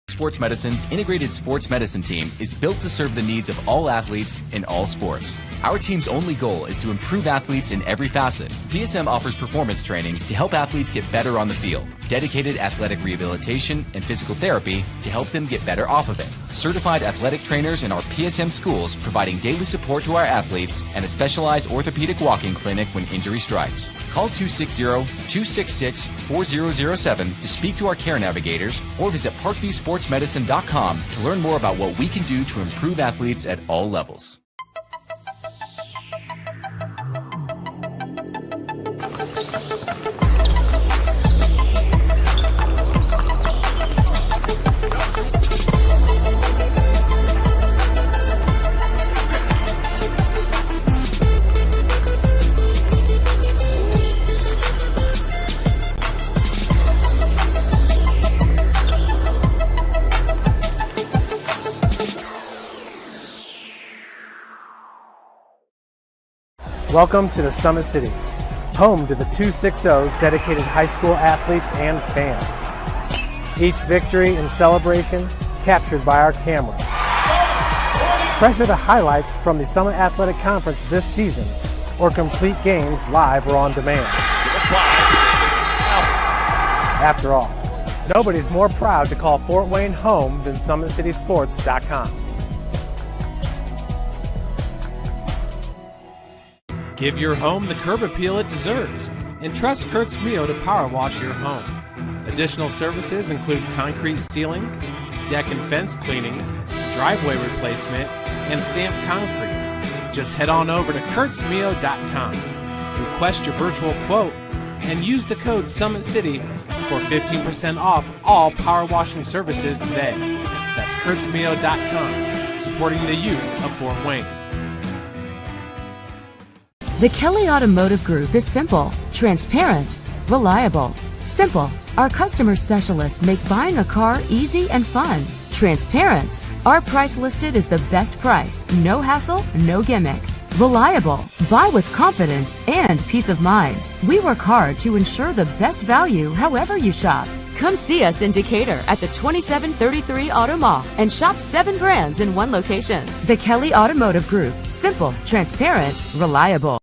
Sports Medicine's integrated sports medicine team is built to serve the needs of all athletes in all sports. Our team's only goal is to improve athletes in every facet. PSM offers performance training to help athletes get better on the field, dedicated athletic rehabilitation and physical therapy to help them get better off of it, certified athletic trainers in our PSM schools providing daily support to our athletes, and a specialized orthopedic walking clinic when injury strikes. Call 260-266-4007 to speak to our care navigators or visit parkviewsportsmedicine.com to learn more about what we can do to improve athletes at all levels. Welcome to the Summit City, home to the 260's dedicated high school athletes and fans. Each victory and celebration captured by our camera. Treasure the highlights from the Summit Athletic Conference this season or complete games live or on demand. After all, nobody's more proud to call Fort Wayne home than SummitCitySports.com. Give your home the curb appeal it deserves and trust Kurt's Mio to power wash your home. Additional services include concrete sealing, deck and fence cleaning, driveway replacement, and stamped concrete. Just head on over to kurtzmio.com, request your virtual quote, and use the code SummitCity for 15% off all power washing services today. That's kurtzmio.com, supporting the youth of Fort Wayne. The Kelly Automotive Group is simple, transparent, reliable. Simple. Our customer specialists make buying a car easy and fun. Transparent. Our price listed is the best price. No hassle, no gimmicks. Reliable. Buy with confidence and peace of mind. We work hard to ensure the best value however you shop. Come see us in Decatur at the 2733 Auto Mall and shop 7 brands in one location. The Kelly Automotive Group. Simple, transparent, reliable.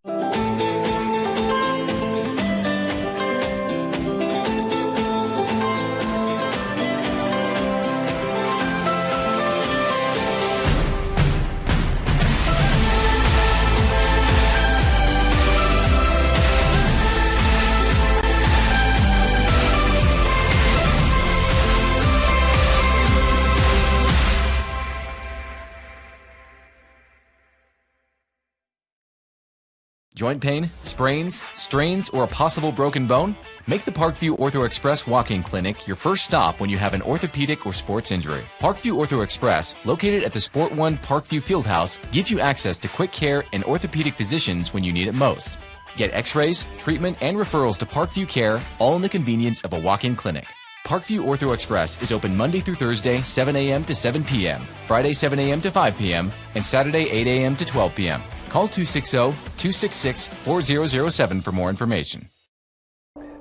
Joint pain, sprains, strains, or a possible broken bone? Make the Parkview Ortho Express Walk-In Clinic your first stop when you have an orthopedic or sports injury. Parkview Ortho Express, located at the Sport One Parkview Fieldhouse, gives you access to quick care and orthopedic physicians when you need it most. Get x-rays, treatment, and referrals to Parkview Care, all in the convenience of a walk-in clinic. Parkview Ortho Express is open Monday through Thursday, 7 a.m. to 7 p.m., Friday, 7 a.m. to 5 p.m., and Saturday, 8 a.m. to 12 p.m. Call 260-266-4007 for more information.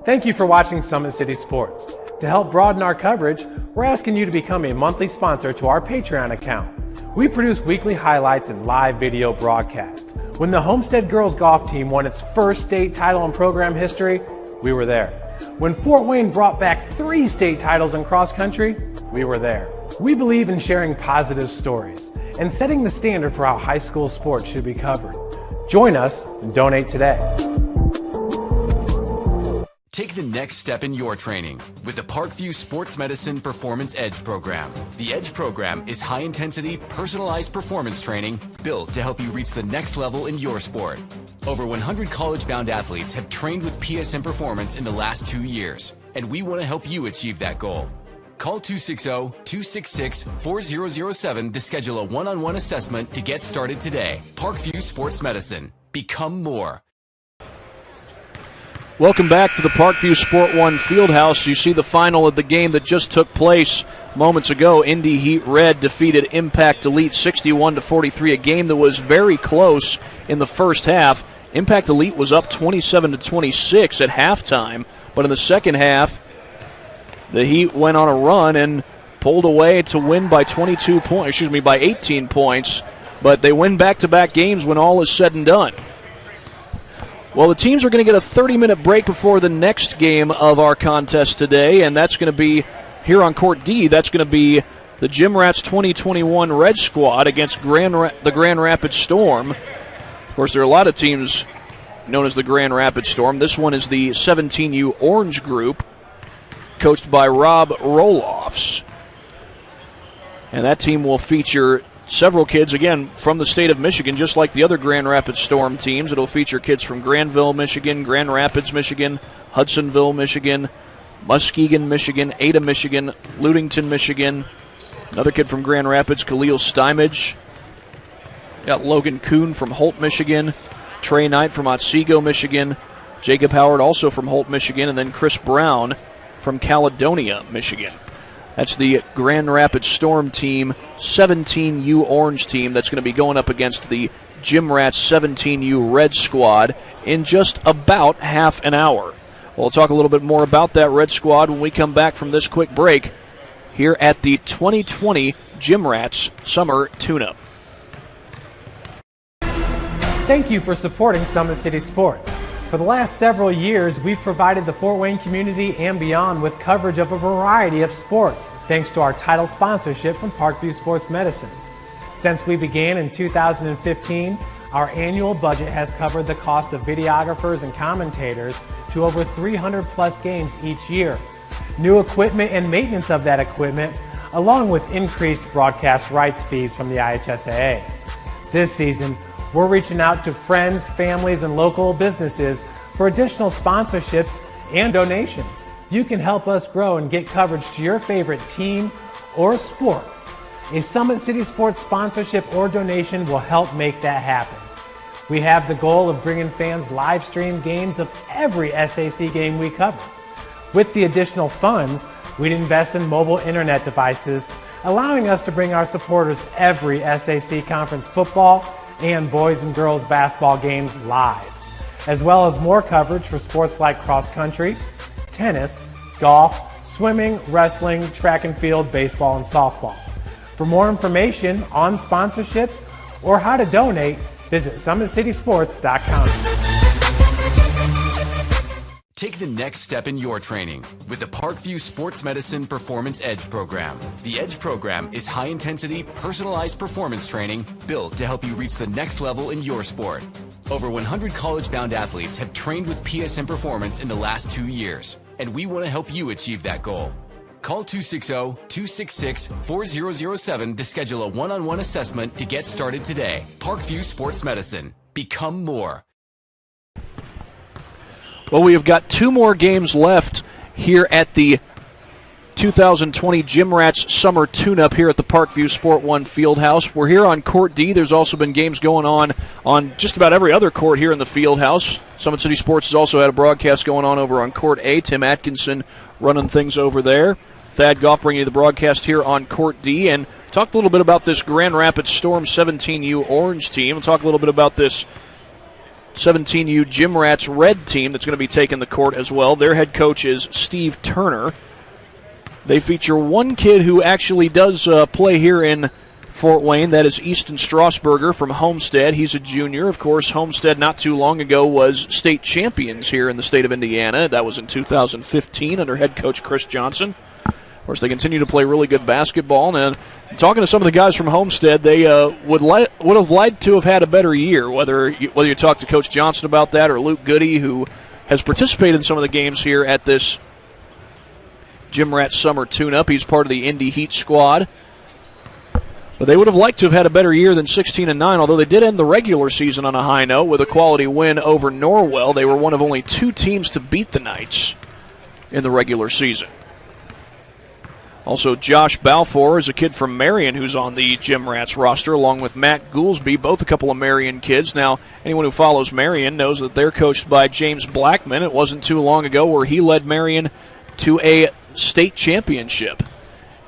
Thank you for watching Summit City Sports. To help broaden our coverage, we're asking you to become a monthly sponsor to our Patreon account. We produce weekly highlights and live video broadcasts. When the Homestead girls golf team won its first state title in program history, we were there. When Fort Wayne brought back 3 state titles in cross country, we were there. We believe in sharing positive stories and setting the standard for how high school sports should be covered. Join us and donate today. Take the next step in your training with the Parkview Sports Medicine Performance Edge program. The Edge program is high-intensity, personalized performance training built to help you reach the next level in your sport. Over 100 college-bound athletes have trained with PSM Performance in the last 2 years, and we want to help you achieve that goal. Call 260-266-4007 to schedule a one-on-one assessment to get started today. Parkview Sports Medicine. Become more. Welcome back to the Parkview Sport One Fieldhouse. You see the final of the game that just took place moments ago. Indy Heat Red defeated Impact Elite 61-43, a game that was very close in the first half. Impact Elite was up 27-26 at halftime, but in the second half, the Heat went on a run and pulled away to win by 18 points, but they win back-to-back games when all is said and done. Well, the teams are going to get a 30-minute break before the next game of our contest today, and that's going to be here on Court D. That's going to be the Gym Rats 2021 Red Squad against the Grand Rapids Storm. Of course, there are a lot of teams known as the Grand Rapids Storm. This one is the 17U Orange Group, coached by Rob ROELOFS. And that team will feature several kids, again, from the state of Michigan, just like the other Grand Rapids Storm teams. It'll feature kids from Granville, Michigan, Grand Rapids, Michigan, Hudsonville, Michigan, Muskegon, Michigan, Ada, Michigan, Ludington, Michigan. Another kid from Grand Rapids, Khalil Stymage. Got Logan Kuhn from Holt, Michigan. Trey Knight from Otsego, Michigan. Jacob Howard also from Holt, Michigan. And then Chris Brown from Caledonia, Michigan. That's the Grand Rapids Storm team, 17U Orange team that's going to be going up against the Gym Rats 17U Red Squad in just about half an hour. We'll talk a little bit more about that Red Squad when we come back from this quick break here at the 2020 Gym Rats Summer Tune-Up. Thank you for supporting Summit City Sports. For the last several years, we've provided the Fort Wayne community and beyond with coverage of a variety of sports, thanks to our title sponsorship from Parkview Sports Medicine. Since we began in 2015, our annual budget has covered the cost of videographers and commentators to over 300 plus games each year. New equipment and maintenance of that equipment, along with increased broadcast rights fees from the IHSAA. This season, we're reaching out to friends, families, and local businesses for additional sponsorships and donations. You can help us grow and get coverage to your favorite team or sport. A Summit City Sports sponsorship or donation will help make that happen. We have the goal of bringing fans live stream games of every SAC game we cover. With the additional funds, we'd invest in mobile internet devices, allowing us to bring our supporters every SAC conference football and boys and girls basketball games live, as well as more coverage for sports like cross country, tennis, golf, swimming, wrestling, track and field, baseball, and softball. For more information on sponsorships or how to donate, visit SummitCitySports.com. Take the next step in your training with the Parkview Sports Medicine Performance Edge program. The Edge program is high-intensity, personalized performance training built to help you reach the next level in your sport. Over 100 college-bound athletes have trained with PSM Performance in the last 2 years, and we want to help you achieve that goal. Call 260-266-4007 to schedule a one-on-one assessment to get started today. Parkview Sports Medicine. Become more. Well, we have got 2 more games left here at the 2020 Gym Rats Summer Tune-Up here at the Parkview Sport 1 Fieldhouse. We're here on Court D. There's also been games going on just about every other court here in the Fieldhouse. Summit City Sports has also had a broadcast going on over on Court A. Tim Atkinson running things over there. Thad Goff bringing you the broadcast here on Court D. And talked a little bit about this Grand Rapids Storm 17U Orange team. We'll talk a little bit about this 17U Gym Rats Red team that's going to be taking the court as well. Their head coach is Steve Turner. They feature one kid who actually does play here in Fort Wayne. That is Easton Strasburger from Homestead. He's a junior. Of course, Homestead not too long ago was state champions here in the state of Indiana. That was in 2015 under head coach Chris Johnson. Of course, they continue to play really good basketball. And talking to some of the guys from Homestead, they would have liked to have had a better year, whether you talk to Coach Johnson about that or Luke Goody, who has participated in some of the games here at this Gym Rat Summer Tune-Up. He's part of the Indy Heat squad. But they would have liked to have had a better year than 16-9, although they did end the regular season on a high note with a quality win over Norwell. They were one of only 2 teams to beat the Knights in the regular season. Also, Josh Balfour is a kid from Marion who's on the Gym Rats roster, along with Matt Goolsby, both a couple of Marion kids. Now, anyone who follows Marion knows that they're coached by James Blackman. It wasn't too long ago where he led Marion to a state championship.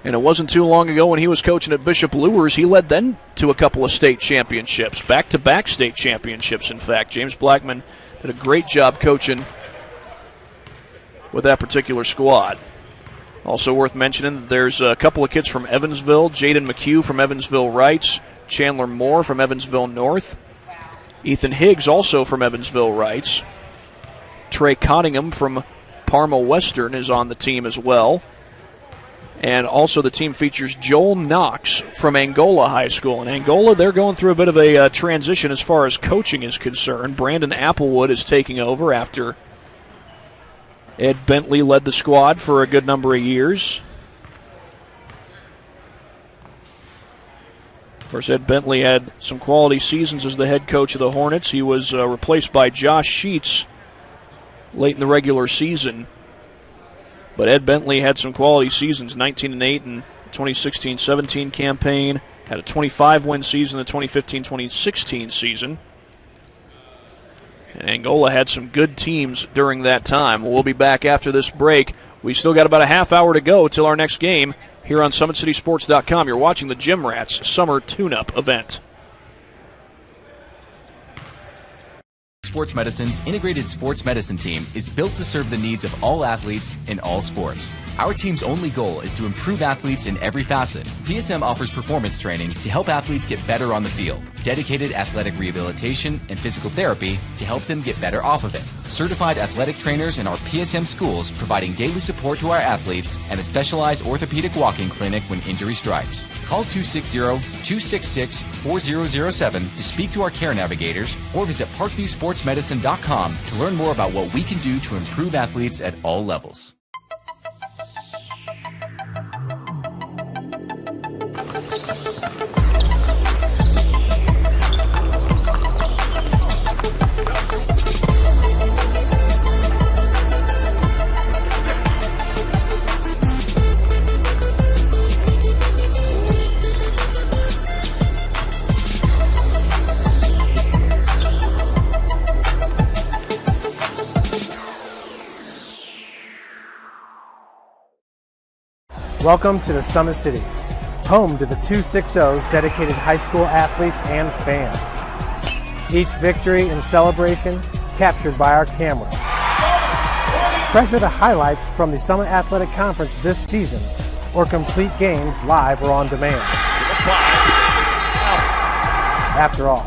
And it wasn't too long ago when he was coaching at Bishop Luers, he led them to a couple of state championships, back-to-back state championships, in fact. James Blackman did a great job coaching with that particular squad. Also worth mentioning that there's a couple of kids from Evansville. Jaden McHugh from Evansville Wrights. Chandler Moore from Evansville North. Ethan Higgs also from Evansville Wrights. Trey Cottingham from Parma Western is on the team as well. And also the team features Joel Knox from Angola High School. In Angola, they're going through a bit of a transition as far as coaching is concerned. Brandon Applewood is taking over after Ed Bentley led the squad for a good number of years. Of course, Ed Bentley had some quality seasons as the head coach of the Hornets. He was replaced by Josh Sheets late in the regular season. But Ed Bentley had some quality seasons, 19-8 in the 2016-17 campaign, had a 25-win season in the 2015-2016 season. And Angola had some good teams during that time. We'll be back after this break. We still got about a half hour to go till our next game here on SummitCitySports.com. You're watching the Gym Rats Summer Tune-Up event. Sports Medicine's integrated sports medicine team is built to serve the needs of all athletes in all sports. Our team's only goal is to improve athletes in every facet. PSM offers performance training to help athletes get better on the field, dedicated athletic rehabilitation and physical therapy to help them get better off of it, certified athletic trainers in our PSM schools providing daily support to our athletes, and a specialized orthopedic walking clinic when injury strikes. Call 260-266-4007 to speak to our care navigators or visit ParkviewSportsMedicine.com to learn more about what we can do to improve athletes at all levels. Welcome to the Summit City, home to the 260's dedicated high school athletes and fans. Each victory and celebration captured by our cameras. Treasure the highlights from the Summit Athletic Conference this season, or complete games live or on demand. After all,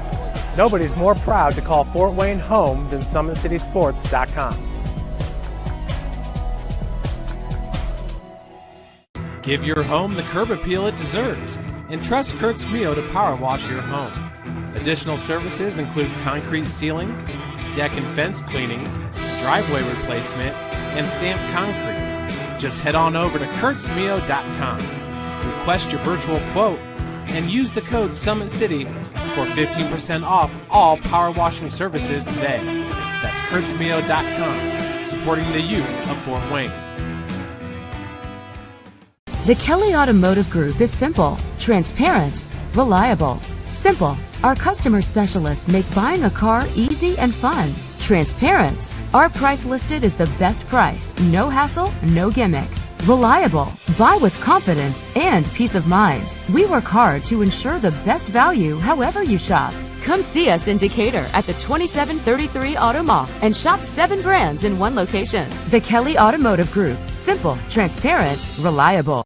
nobody's more proud to call Fort Wayne home than SummitCitySports.com. Give your home the curb appeal it deserves, and trust Kurt's Mio to power wash your home. Additional services include concrete ceiling, deck and fence cleaning, driveway replacement, and stamped concrete. Just head on over to kurtzmio.com, request your virtual quote, and use the code SummitCity for 15% off all power washing services today. That's kurtzmio.com, supporting the youth of Fort Wayne. The Kelly Automotive Group is simple, transparent, reliable. Simple. Our customer specialists make buying a car easy and fun. Transparent. Our price listed is the best price. No hassle, no gimmicks. Reliable. Buy with confidence and peace of mind. We work hard to ensure the best value however you shop. Come see us in Decatur at the 2733 Auto Mall and shop 7 brands in one location. The Kelly Automotive Group. Simple, transparent, reliable.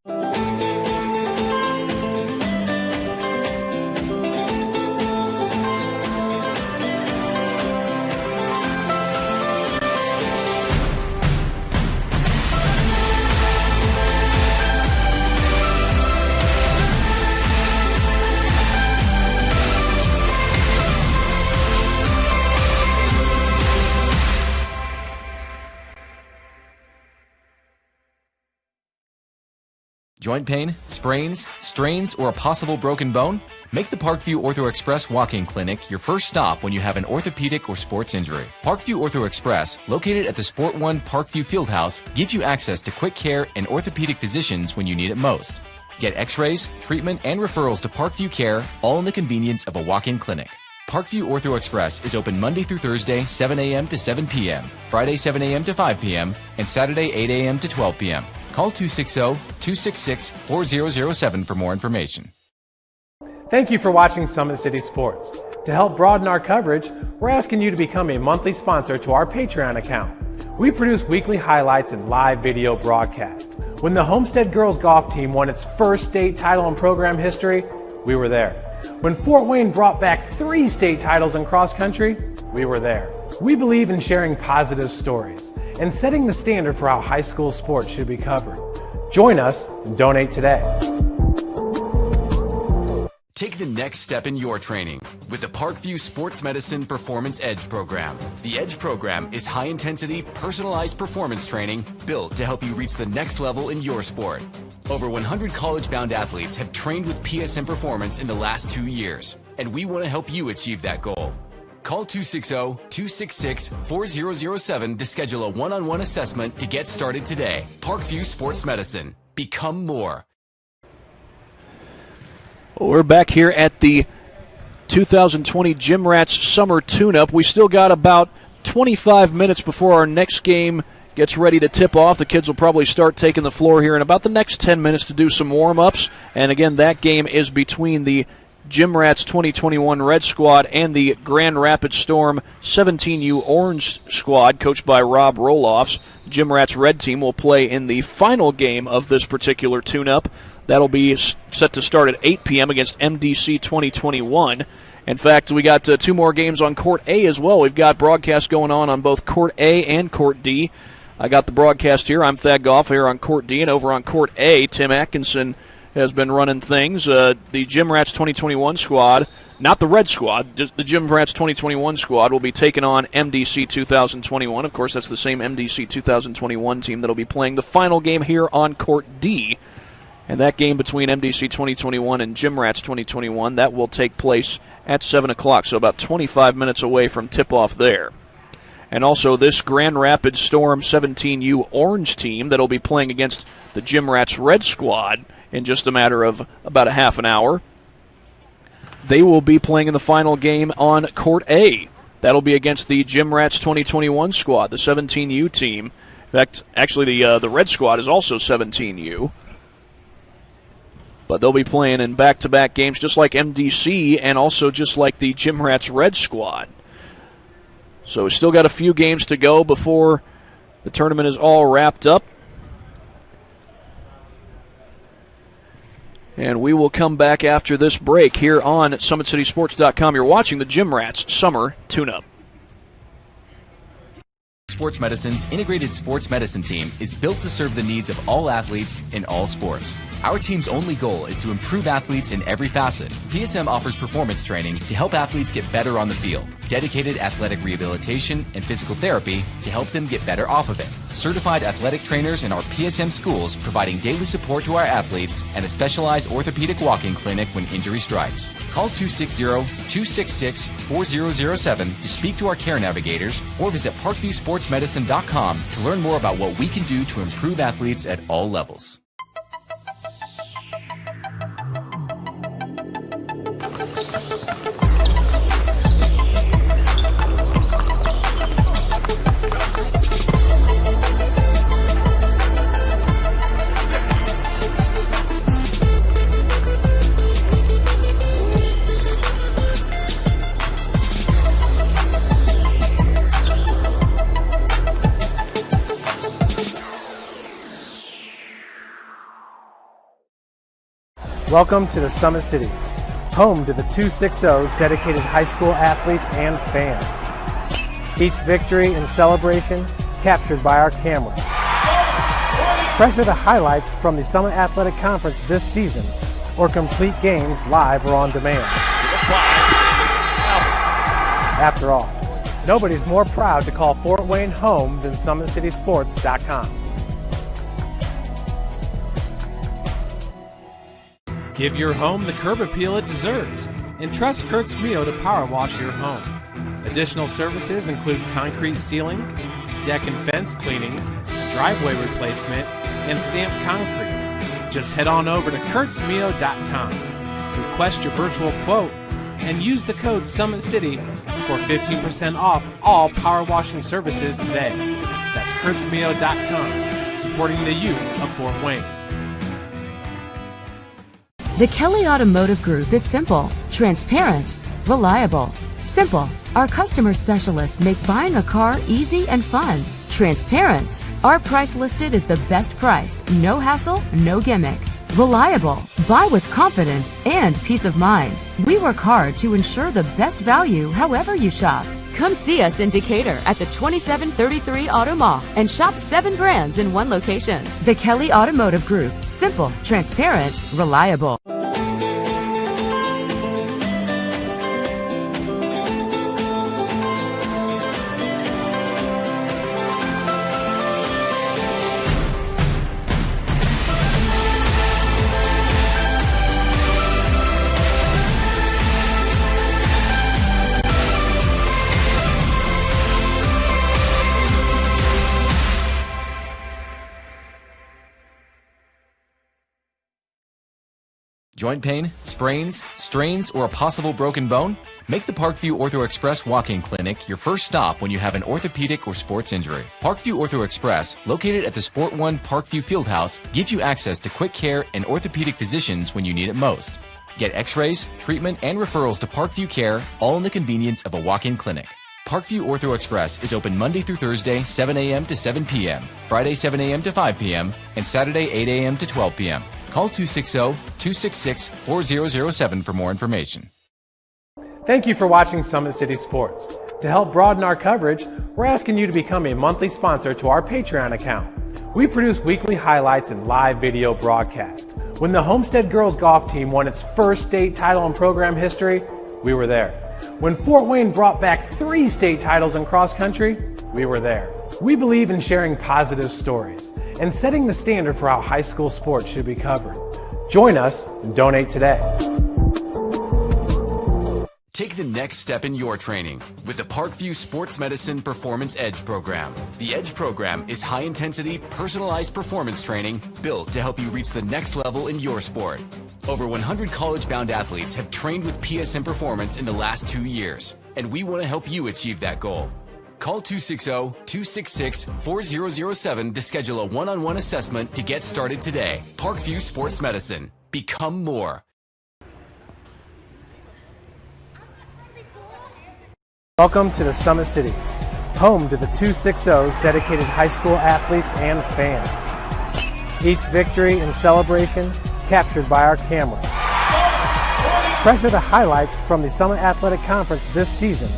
Joint pain, sprains, strains, or a possible broken bone? Make the Parkview Ortho Express walk-in clinic your first stop when you have an orthopedic or sports injury. Parkview Ortho Express, located at the Sport 1 Parkview Fieldhouse, gives you access to quick care and orthopedic physicians when you need it most. Get x-rays, treatment, and referrals to Parkview Care, all in the convenience of a walk-in clinic. Parkview Ortho Express is open Monday through Thursday, 7 a.m. to 7 p.m., Friday, 7 a.m. to 5 p.m., and Saturday, 8 a.m. to 12 p.m. Call 260-266-4007 for more information. Thank you for watching Summit City Sports. To help broaden our coverage, we're asking you to become a monthly sponsor to our Patreon account. We produce weekly highlights and live video broadcasts. When the Homestead Girls Golf Team won its first state title in program history, we were there. When Fort Wayne brought back 3 state titles in cross country, we were there. We believe in sharing positive stories and setting the standard for how high school sports should be covered. Join us and donate today. Take the next step in your training with the Parkview Sports Medicine Performance Edge program. The Edge program is high-intensity, personalized performance training built to help you reach the next level in your sport. Over 100 college-bound athletes have trained with PSM Performance in the last 2 years, and we want to help you achieve that goal. Call 260-266-4007 to schedule a one-on-one assessment to get started today. Parkview Sports Medicine. Become more. We're back here at the 2020 Gym Rats Summer Tune-Up. We still got about 25 minutes before our next game gets ready to tip off. The kids will probably start taking the floor here in about the next 10 minutes to do some warm-ups. And again, that game is between the Gym Rats 2021 Red Squad and the Grand Rapids Storm 17U Orange Squad, coached by Rob ROELOFS. The Gym Rats Red team will play in the final game of this particular tune-up. That'll be set to start at 8 p.m. against MDC 2021. In fact, we got 2 more games on Court A as well. We've got broadcasts going on both Court A and Court D. I got the broadcast here. I'm Thad Goff here on Court D, and over on Court A, Tim Atkinson has been running things. The Gym Rats 2021 squad, not the Red Squad, just the Gym Rats 2021 squad will be taking on MDC 2021. Of course, that's the same MDC 2021 team that will be playing the final game here on Court D. And that game between MDC 2021 and Gym Rats 2021, that will take place at 7 o'clock, so about 25 minutes away from tip-off there. And also this Grand Rapids Storm 17U Orange team that will be playing against the Gym Rats Red Squad in just a matter of about a half an hour. They will be playing in the final game on Court A. That'll be against the Gym Rats 2021 squad, the 17U team. In fact, actually the Red Squad is also 17U. But they'll be playing in back-to-back games just like MDC and also just like the Gym Rats Red Squad. So we've still got a few games to go before The tournament is all wrapped up. And we will come back after this break here on SummitCitySports.com. You're watching the Gym Rats Summer Tune-Up. Sports Medicine's integrated sports medicine team is built to serve the needs of all athletes in all sports. Our team's only goal is to improve athletes in every facet. PSM offers performance training to help athletes get better on the field, dedicated athletic rehabilitation and physical therapy to help them get better off of it, certified athletic trainers in our PSM schools providing daily support to our athletes, and a specialized orthopedic walk-in clinic when injury strikes. Call 260-266-4007 to speak to our care navigators or visit ParkviewSportsMedicine.com to learn more about what we can do to improve athletes at all levels. Welcome to the Summit City, home to the 260's dedicated high school athletes and fans. Each victory and celebration captured by our cameras. Treasure the highlights from the Summit Athletic Conference this season or complete games live or on demand. After all, nobody's more proud to call Fort Wayne home than SummitCitySports.com. Give your home the curb appeal it deserves and trust Kurt's Mio to power wash your home. Additional services include concrete sealing, deck and fence cleaning, driveway replacement, and stamped concrete. Just head on over to kurtzmio.com, request your virtual quote, and use the code SummitCity for 15% off all power washing services today. That's kurtzmio.com, supporting the youth of Fort Wayne. The Kelly Automotive Group is simple, transparent, reliable. Simple. Our customer specialists make buying a car easy and fun. Transparent. Our price listed is the best price. No hassle, no gimmicks. Reliable. Buy with confidence and peace of mind. We work hard to ensure the best value however you shop. Come see us in Decatur at the 2733 Auto Mall and shop 7 brands in one location. The Kelly Automotive Group. Simple, transparent, reliable. Joint pain, sprains, strains, or a possible broken bone? Make the Parkview Ortho Express walk-in clinic your first stop when you have an orthopedic or sports injury. Parkview Ortho Express, located at the Sport 1 Parkview Fieldhouse, gives you access to quick care and orthopedic physicians when you need it most. Get x-rays, treatment, and referrals to Parkview Care, all in the convenience of a walk-in clinic. Parkview Ortho Express is open Monday through Thursday, 7 a.m. to 7 p.m., Friday, 7 a.m. to 5 p.m., and Saturday, 8 a.m. to 12 p.m. Call 260-266-4007 for more information. Thank you for watching Summit City Sports. To help broaden our coverage, we're asking you to become a monthly sponsor to our Patreon account. We produce weekly highlights and live video broadcasts. When the Homestead Girls Golf Team won its first state title in program history, we were there. When Fort Wayne brought back 3 state titles in cross country, we were there. We believe in sharing positive stories and setting the standard for how high school sports should be covered. Join us and donate today. Take the next step in your training with the Parkview Sports Medicine Performance Edge program. The Edge program is high-intensity, personalized performance training built to help you reach the next level in your sport. Over 100 college-bound athletes have trained with PSM Performance in the last 2 years, and we want to help you achieve that goal. Call 260-266-4007 to schedule a one-on-one assessment to get started today. Parkview Sports Medicine. Become more. Welcome to the Summit City, home to the 260's dedicated high school athletes and fans. Each victory and celebration captured by our cameras. Treasure the highlights from the Summit Athletic Conference this season,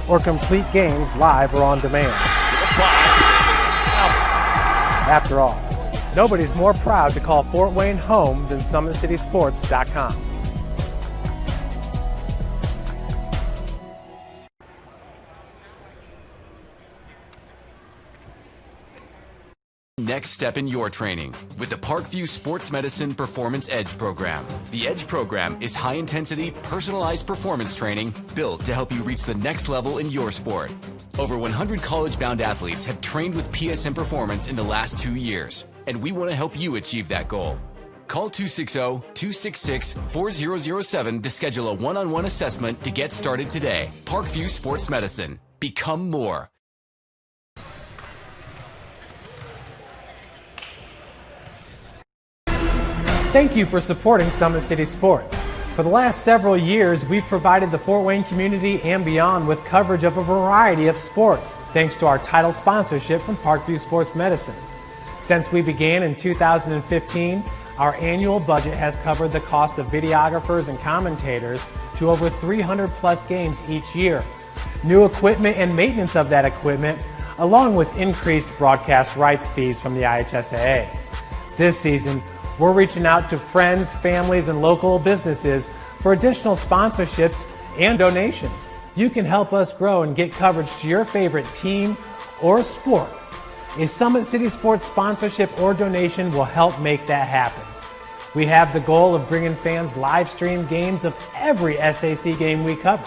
or complete games live or on demand. After all, nobody's more proud to call Fort Wayne home than SummitCitySports.com. Next step in your training with the Parkview Sports Medicine Performance Edge program. The Edge program is high-intensity, personalized performance training built to help you reach the next level in your sport. Over 100 college-bound athletes have trained with PSM Performance in the last 2 years, and we want to help you achieve that goal. Call 260-266-4007 to schedule a one-on-one assessment to get started today. Parkview Sports Medicine. Become more. Thank you for supporting Summit City Sports. For the last several years, we've provided the Fort Wayne community and beyond with coverage of a variety of sports, thanks to our title sponsorship from Parkview Sports Medicine. Since we began in 2015, our annual budget has covered the cost of videographers and commentators to over 300 plus games each year. New equipment and maintenance of that equipment, along with increased broadcast rights fees from the IHSAA. This season, we're reaching out to friends, families, and local businesses for additional sponsorships and donations. You can help us grow and get coverage to your favorite team or sport. A Summit City Sports sponsorship or donation will help make that happen. We have the goal of bringing fans live stream games of every SAC game we cover.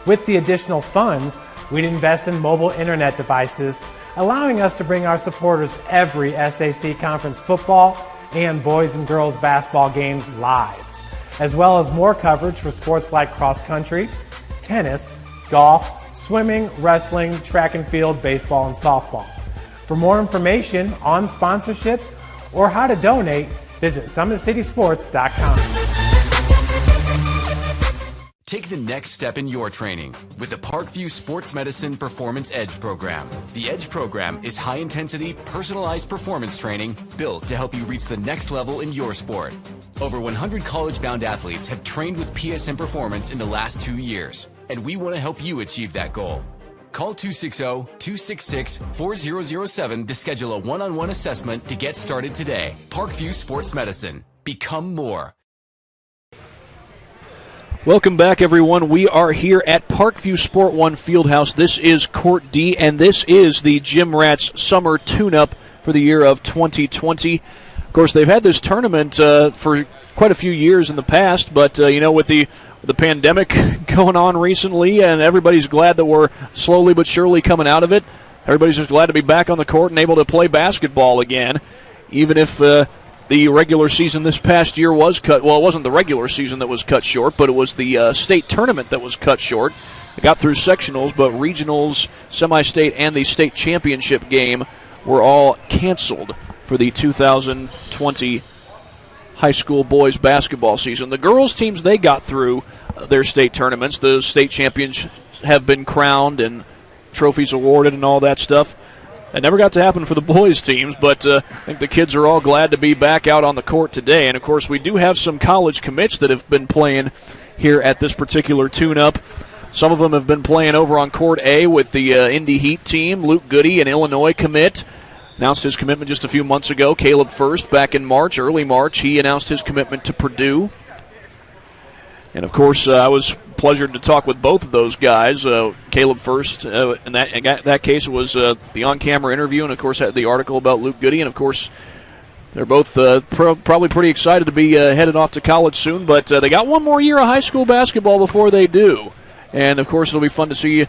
With the additional funds, we'd invest in mobile internet devices, allowing us to bring our supporters every SAC conference football and boys and girls basketball games live, as well as more coverage for sports like cross country, tennis, golf, swimming, wrestling, track and field, baseball, and softball. For more information on sponsorships or how to donate, visit SummitCitySports.com. Take the next step in your training with the Parkview Sports Medicine Performance Edge program. The Edge program is high-intensity, personalized performance training built to help you reach the next level in your sport. Over 100 college-bound athletes have trained with PSM Performance in the last 2 years, and we want to help you achieve that goal. Call 260-266-4007 to schedule a one-on-one assessment to get started today. Parkview Sports Medicine. Become more. Welcome back, everyone. We are here at Parkview Sport One Fieldhouse. This is Court D, and this is the Gym Rats Summer Tune-Up for the year of 2020. Of course, they've had this tournament for quite a few years in the past, but, with the pandemic going on recently, and everybody's glad that we're slowly but surely coming out of it. Everybody's just glad to be back on the court and able to play basketball again, even if the regular season this past year was cut. Well, it wasn't the regular season that was cut short, but it was the state tournament that was cut short. It got through sectionals, but regionals, semi-state, and the state championship game were all canceled for the 2020 high school boys basketball season. The girls' teams, they got through their state tournaments. The state champions have been crowned and trophies awarded and all that stuff. It never got to happen for the boys' teams, but I think the kids are all glad to be back out on the court today. And, of course, we do have some college commits that have been playing here at this particular tune-up. Some of them have been playing over on Court A with the Indy Heat team. Luke Goody, an Illinois commit, announced his commitment just a few months ago. Caleb First, back in March, early March, he announced his commitment to Purdue. And, of course, I was pleasured to talk with both of those guys. Caleb First, in that case, it was the on-camera interview, and, of course, had the article about Luke Goody. And, of course, they're both probably pretty excited to be headed off to college soon. But they got one more year of high school basketball before they do. And, of course, it'll be fun to see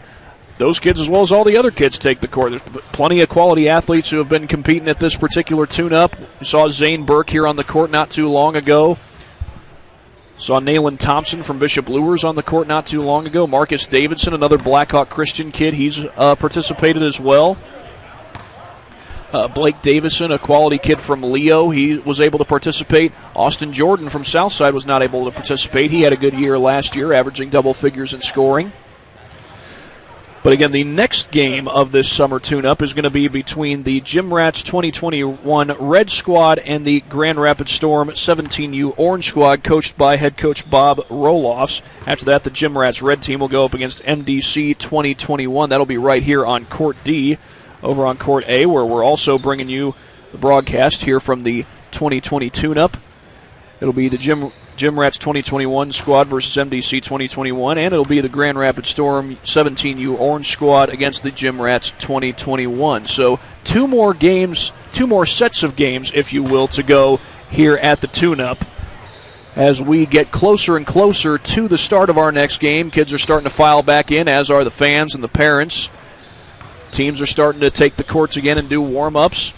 those kids as well as all the other kids take the court. There's plenty of quality athletes who have been competing at this particular tune-up. We saw Zane Burke here on the court not too long ago. Saw Nayland Thompson from Bishop Luers on the court not too long ago. Marcus Davidson, another Blackhawk Christian kid, he's participated as well. Blake Davison, a quality kid from Leo, he was able to participate. Austin Jordan from Southside was not able to participate. He had a good year last year, averaging double figures in scoring. But again, the next game of this summer tune-up is going to be between the Gym Rats 2021 Red Squad and the Grand Rapids Storm 17U Orange Squad, coached by head coach Bob ROELOFS. After that, the Gym Rats Red Team will go up against MDC 2021. That'll be right here on Court D. Over on Court A, where we're also bringing you the broadcast here from the 2020 tune-up. It'll be the Gym Rats 2021 squad versus MDC 2021, and it'll be the Grand Rapids Storm 17U Orange squad against the Gym Rats 2021. So two more sets of games, if you will, to go here at the tune-up. As we get closer and closer to the start of our next game, kids are starting to file back in, as are the fans and the parents. Teams are starting to take the courts again and do warm-ups.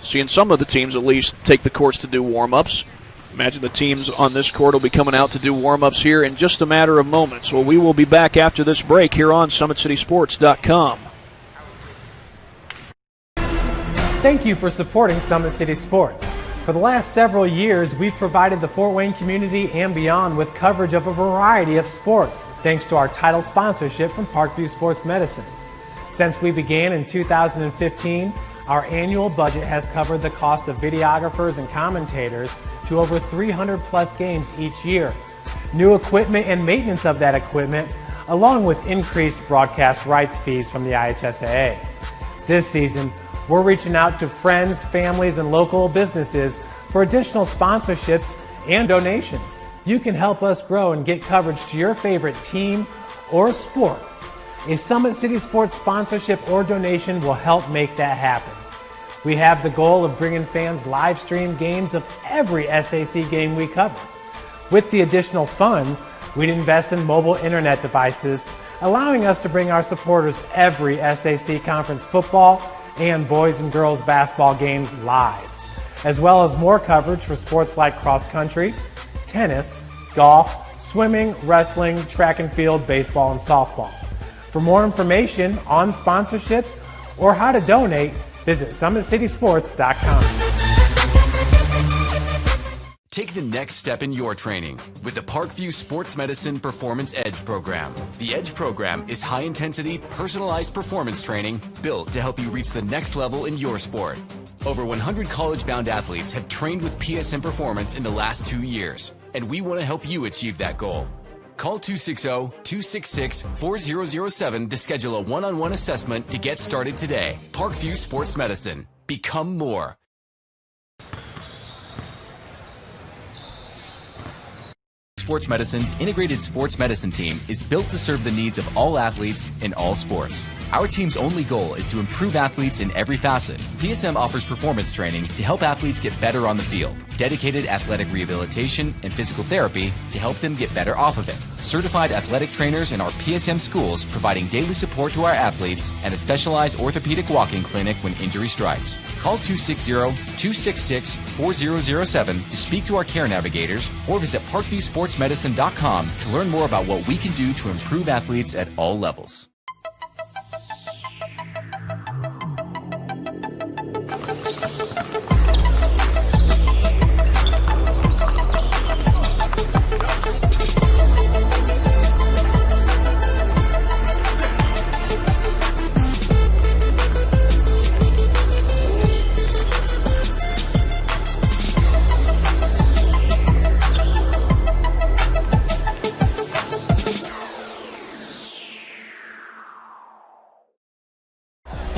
Seeing some of the teams, at least, take the courts to do warm-ups. Imagine the teams on this court will be coming out to do warm-ups here in just a matter of moments. Well, we will be back after this break here on SummitCitySports.com. Thank you for supporting Summit City Sports. For the last several years, we've provided the Fort Wayne community and beyond with coverage of a variety of sports, thanks to our title sponsorship from Parkview Sports Medicine. Since we began in 2015, our annual budget has covered the cost of videographers and commentators to over 300 plus games each year. New equipment and maintenance of that equipment, along with increased broadcast rights fees from the IHSAA. This season, we're reaching out to friends, families, and local businesses for additional sponsorships and donations. You can help us grow and get coverage to your favorite team or sport. A Summit City Sports sponsorship or donation will help make that happen. We have the goal of bringing fans live stream games of every SAC game we cover. With the additional funds, we'd invest in mobile internet devices, allowing us to bring our supporters every SAC conference football and boys and girls basketball games live, as well as more coverage for sports like cross country, tennis, golf, swimming, wrestling, track and field, baseball, and softball. For more information on sponsorships or how to donate, visit SummitCitySports.com. Take the next step in your training with the Parkview Sports Medicine Performance Edge program. The Edge program is high-intensity, personalized performance training built to help you reach the next level in your sport. Over 100 college-bound athletes have trained with PSM Performance in the last 2 years, and we want to help you achieve that goal. Call 260-266-4007 to schedule a one-on-one assessment to get started today. Parkview Sports Medicine. Become more. Sports Medicine's integrated sports medicine team is built to serve the needs of all athletes in all sports. Our team's only goal is to improve athletes in every facet. PSM offers performance training to help athletes get better on the field, dedicated athletic rehabilitation and physical therapy to help them get better off of it, certified athletic trainers in our PSM schools providing daily support to our athletes, and a specialized orthopedic walk-in clinic when injury strikes. Call 260-266-4007 to speak to our care navigators or visit ParkviewSportsMedicine.com to learn more about what we can do to improve athletes at all levels.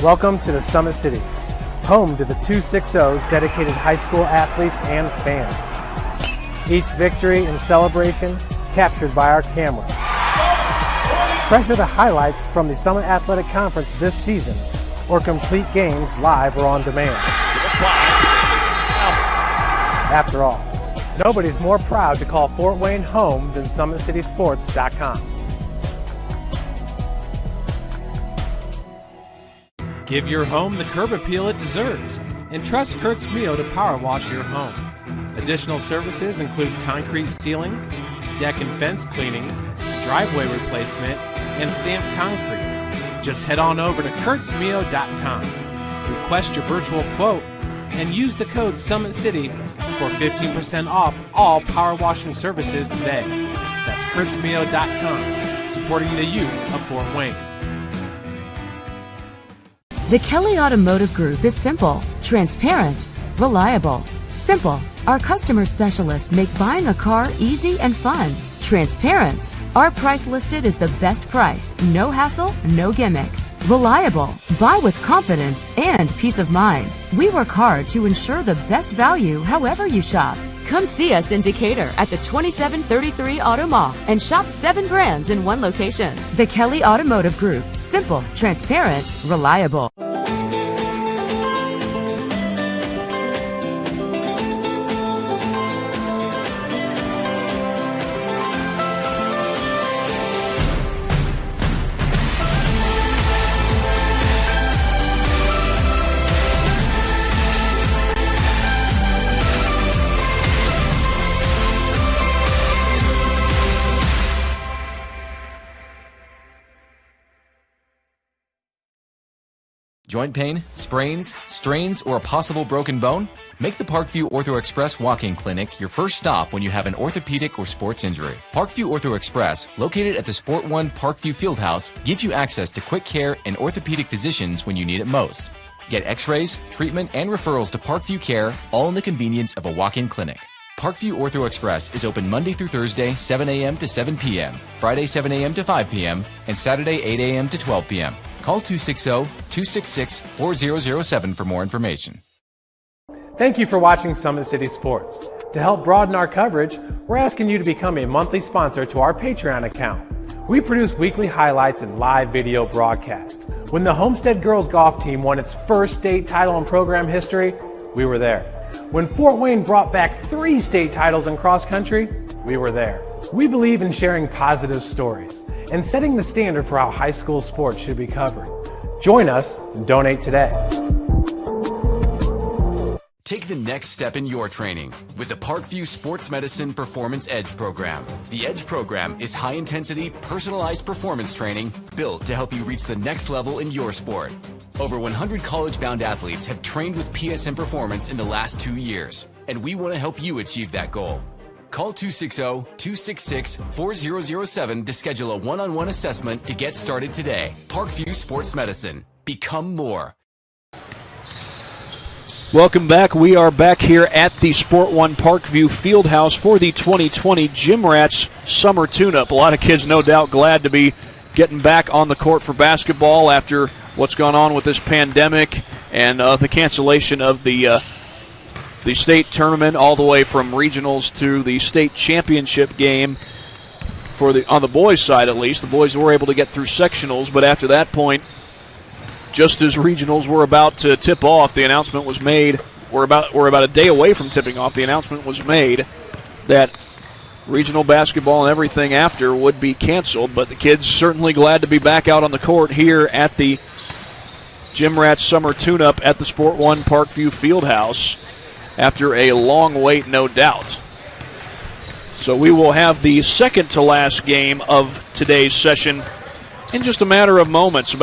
Welcome to the Summit City, home to the 260's dedicated high school athletes and fans. Each victory and celebration captured by our camera. Treasure the highlights from the Summit Athletic Conference this season, or complete games live or on demand. After all, nobody's more proud to call Fort Wayne home than SummitCitySports.com. Give your home the curb appeal it deserves and trust Kurt's Mio to power wash your home. Additional services include concrete ceiling, deck and fence cleaning, driveway replacement, and stamped concrete. Just head on over to kurtzmio.com. Request your virtual quote and use the code SummitCity for 15% off all power washing services today. That's kurtzmio.com, supporting the youth of Fort Wayne. The Kelly Automotive Group is simple, transparent, reliable. Simple. Our customer specialists make buying a car easy and fun. Transparent. Our price listed is the best price. No hassle, no gimmicks. Reliable. Buy with confidence and peace of mind. We work hard to ensure the best value however you shop. Come see us in Decatur at the 2733 Auto Mall and shop 7 brands in one location. The Kelly Automotive Group. Simple, transparent, reliable. Joint pain, sprains, strains, or a possible broken bone? Make the Parkview Ortho Express Walk-In Clinic your first stop when you have an orthopedic or sports injury. Parkview Ortho Express, located at the Sport One Parkview Fieldhouse, gives you access to quick care and orthopedic physicians when you need it most. Get x-rays, treatment, and referrals to Parkview Care, all in the convenience of a walk-in clinic. Parkview Ortho Express is open Monday through Thursday, 7 a.m. to 7 p.m., Friday, 7 a.m. to 5 p.m., and Saturday, 8 a.m. to 12 p.m. Call 260-266-4007 for more information. Thank you for watching Summit City Sports. To help broaden our coverage, we're asking you to become a monthly sponsor to our Patreon account. We produce weekly highlights and live video broadcasts. When the Homestead Girls Golf Team won its first state title in program history, we were there. When Fort Wayne brought back 3 state titles in cross country, we were there. We believe in sharing positive stories and setting the standard for how high school sports should be covered. Join us and donate today. Take the next step in your training with the Parkview Sports Medicine Performance Edge program. The Edge program is high-intensity, personalized performance training built to help you reach the next level in your sport. Over 100 college-bound athletes have trained with PSM Performance in the last 2 years, and we want to help you achieve that goal. Call 260-266-4007 to schedule a one-on-one assessment to get started today. Parkview Sports Medicine. Become more. Welcome back. We are back here at the Sport One Parkview Fieldhouse for the 2020 Gym Rats Summer Tune-Up. A lot of kids, no doubt, glad to be getting back on the court for basketball after what's gone on with this pandemic and the cancellation of the state tournament, all the way from regionals to the state championship game on the boys' side at least. The boys were able to get through sectionals, but after that point, just as regionals were about to tip off, the announcement was made. We're about a day away from tipping off. The announcement was made that regional basketball and everything after would be canceled, but the kids certainly glad to be back out on the court here at the Gym Rats Summer Tune-Up at the Sport One Parkview Fieldhouse after a long wait, no doubt. So we will have the second to last game of today's session in just a matter of moments.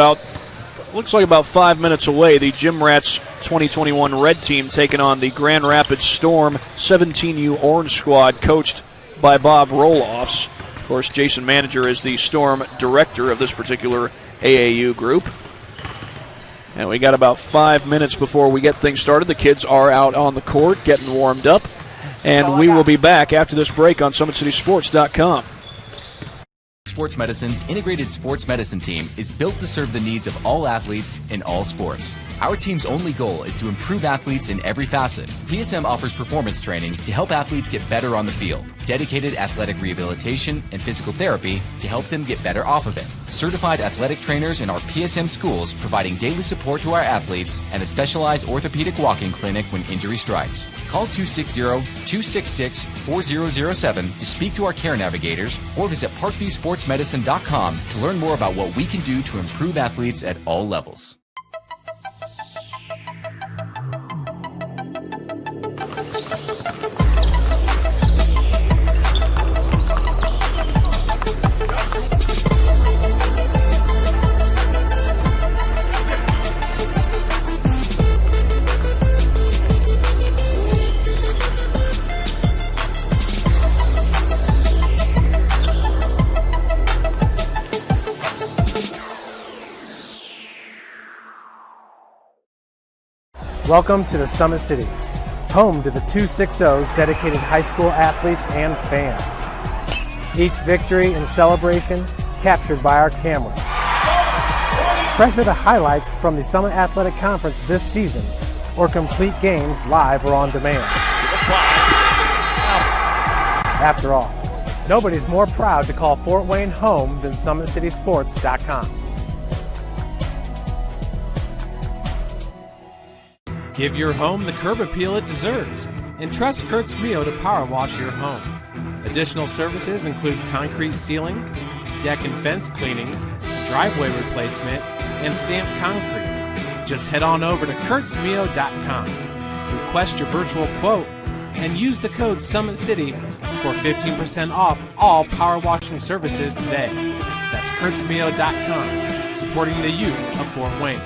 Looks like about 5 minutes away. The Gym Rats 2021 Red Team taking on the Grand Rapids Storm 17U Orange Squad, coached by Bob ROELOFS. Of course, Jason Manager is the Storm director of this particular AAU group. And we got about 5 minutes before we get things started. The kids are out on the court getting warmed up. And we will be back after this break on SummitCitySports.com. Sports Medicine's integrated sports medicine team is built to serve the needs of all athletes in all sports. Our team's only goal is to improve athletes in every facet. PSM offers performance training to help athletes get better on the field, dedicated athletic rehabilitation and physical therapy to help them get better off of it, certified athletic trainers in our PSM schools providing daily support to our athletes, and a specialized orthopedic walk-in clinic when injury strikes. Call 260-266-4007 to speak to our care navigators or visit parkviewsportsmedicine.com to learn more about what we can do to improve athletes at all levels. Welcome to the Summit City, home to the 260's dedicated high school athletes and fans. Each victory and celebration captured by our cameras. Treasure the highlights from the Summit Athletic Conference this season, or complete games live or on demand. After all, nobody's more proud to call Fort Wayne home than SummitCitySports.com. Give your home the curb appeal it deserves and trust Kurt's Mio to power wash your home. Additional services include concrete ceiling, deck and fence cleaning, driveway replacement, and stamped concrete. Just head on over to kurtzmio.com, request your virtual quote, and use the code SummitCity for 15% off all power washing services today. That's kurtzmio.com, supporting the youth of Fort Wayne.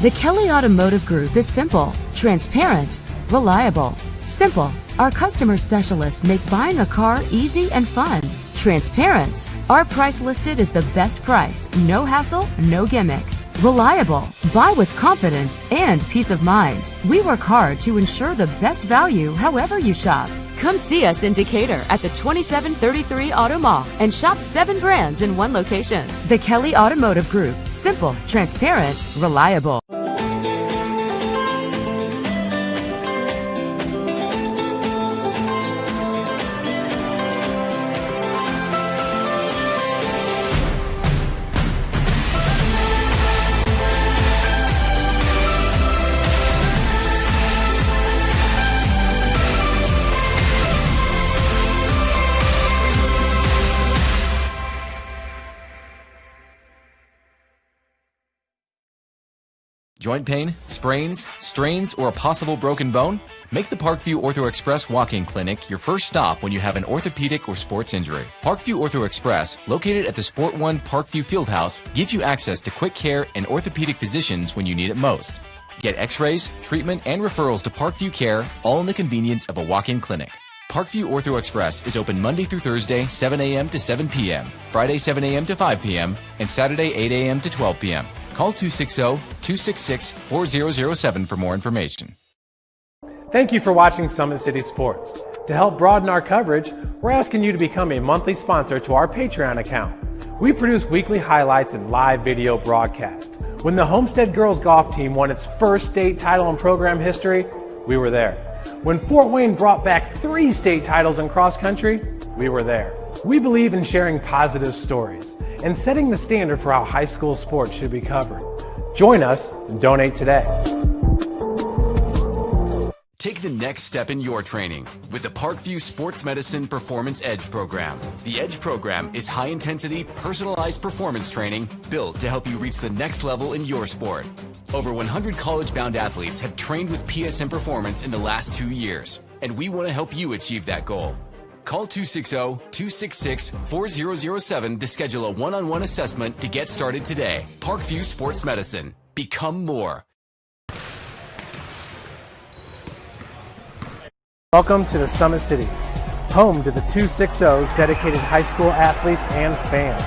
The Kelly Automotive Group is simple, transparent, reliable. Simple. Our customer specialists make buying a car easy and fun. Transparent. Our price listed is the best price. No hassle, no gimmicks. Reliable. Buy with confidence and peace of mind. We work hard to ensure the best value however you shop. Come see us in Decatur at the 2733 Auto Mall and shop 7 brands in one location. The Kelly Automotive Group. Simple, transparent, reliable. Joint pain, sprains, strains, or a possible broken bone? Make the Parkview Ortho Express walk-in clinic your first stop when you have an orthopedic or sports injury. Parkview Ortho Express, located at the Sport 1 Parkview Fieldhouse, gives you access to quick care and orthopedic physicians when you need it most. Get x-rays, treatment, and referrals to Parkview Care, all in the convenience of a walk-in clinic. Parkview Ortho Express is open Monday through Thursday, 7 a.m. to 7 p.m., Friday, 7 a.m. to 5 p.m., and Saturday, 8 a.m. to 12 p.m. Call 260-266-4007 for more information. Thank you for watching Summit City Sports. To help broaden our coverage, we're asking you to become a monthly sponsor to our Patreon account. We produce weekly highlights and live video broadcasts. When the Homestead girls golf team won its first state title in program history, we were there. When Fort Wayne brought back 3 state titles in cross country, we were there. We believe in sharing positive stories and setting the standard for how high school sports should be covered. Join us and donate today. Take the next step in your training with the Parkview Sports Medicine Performance Edge program. The Edge program is high-intensity, personalized performance training built to help you reach the next level in your sport. Over 100 college-bound athletes have trained with PSM Performance in the last 2 years, and we want to help you achieve that goal. Call 260-266-4007 to schedule a one-on-one assessment to get started today. Parkview Sports Medicine. Become more. Welcome to the Summit City, home to the 260's dedicated high school athletes and fans.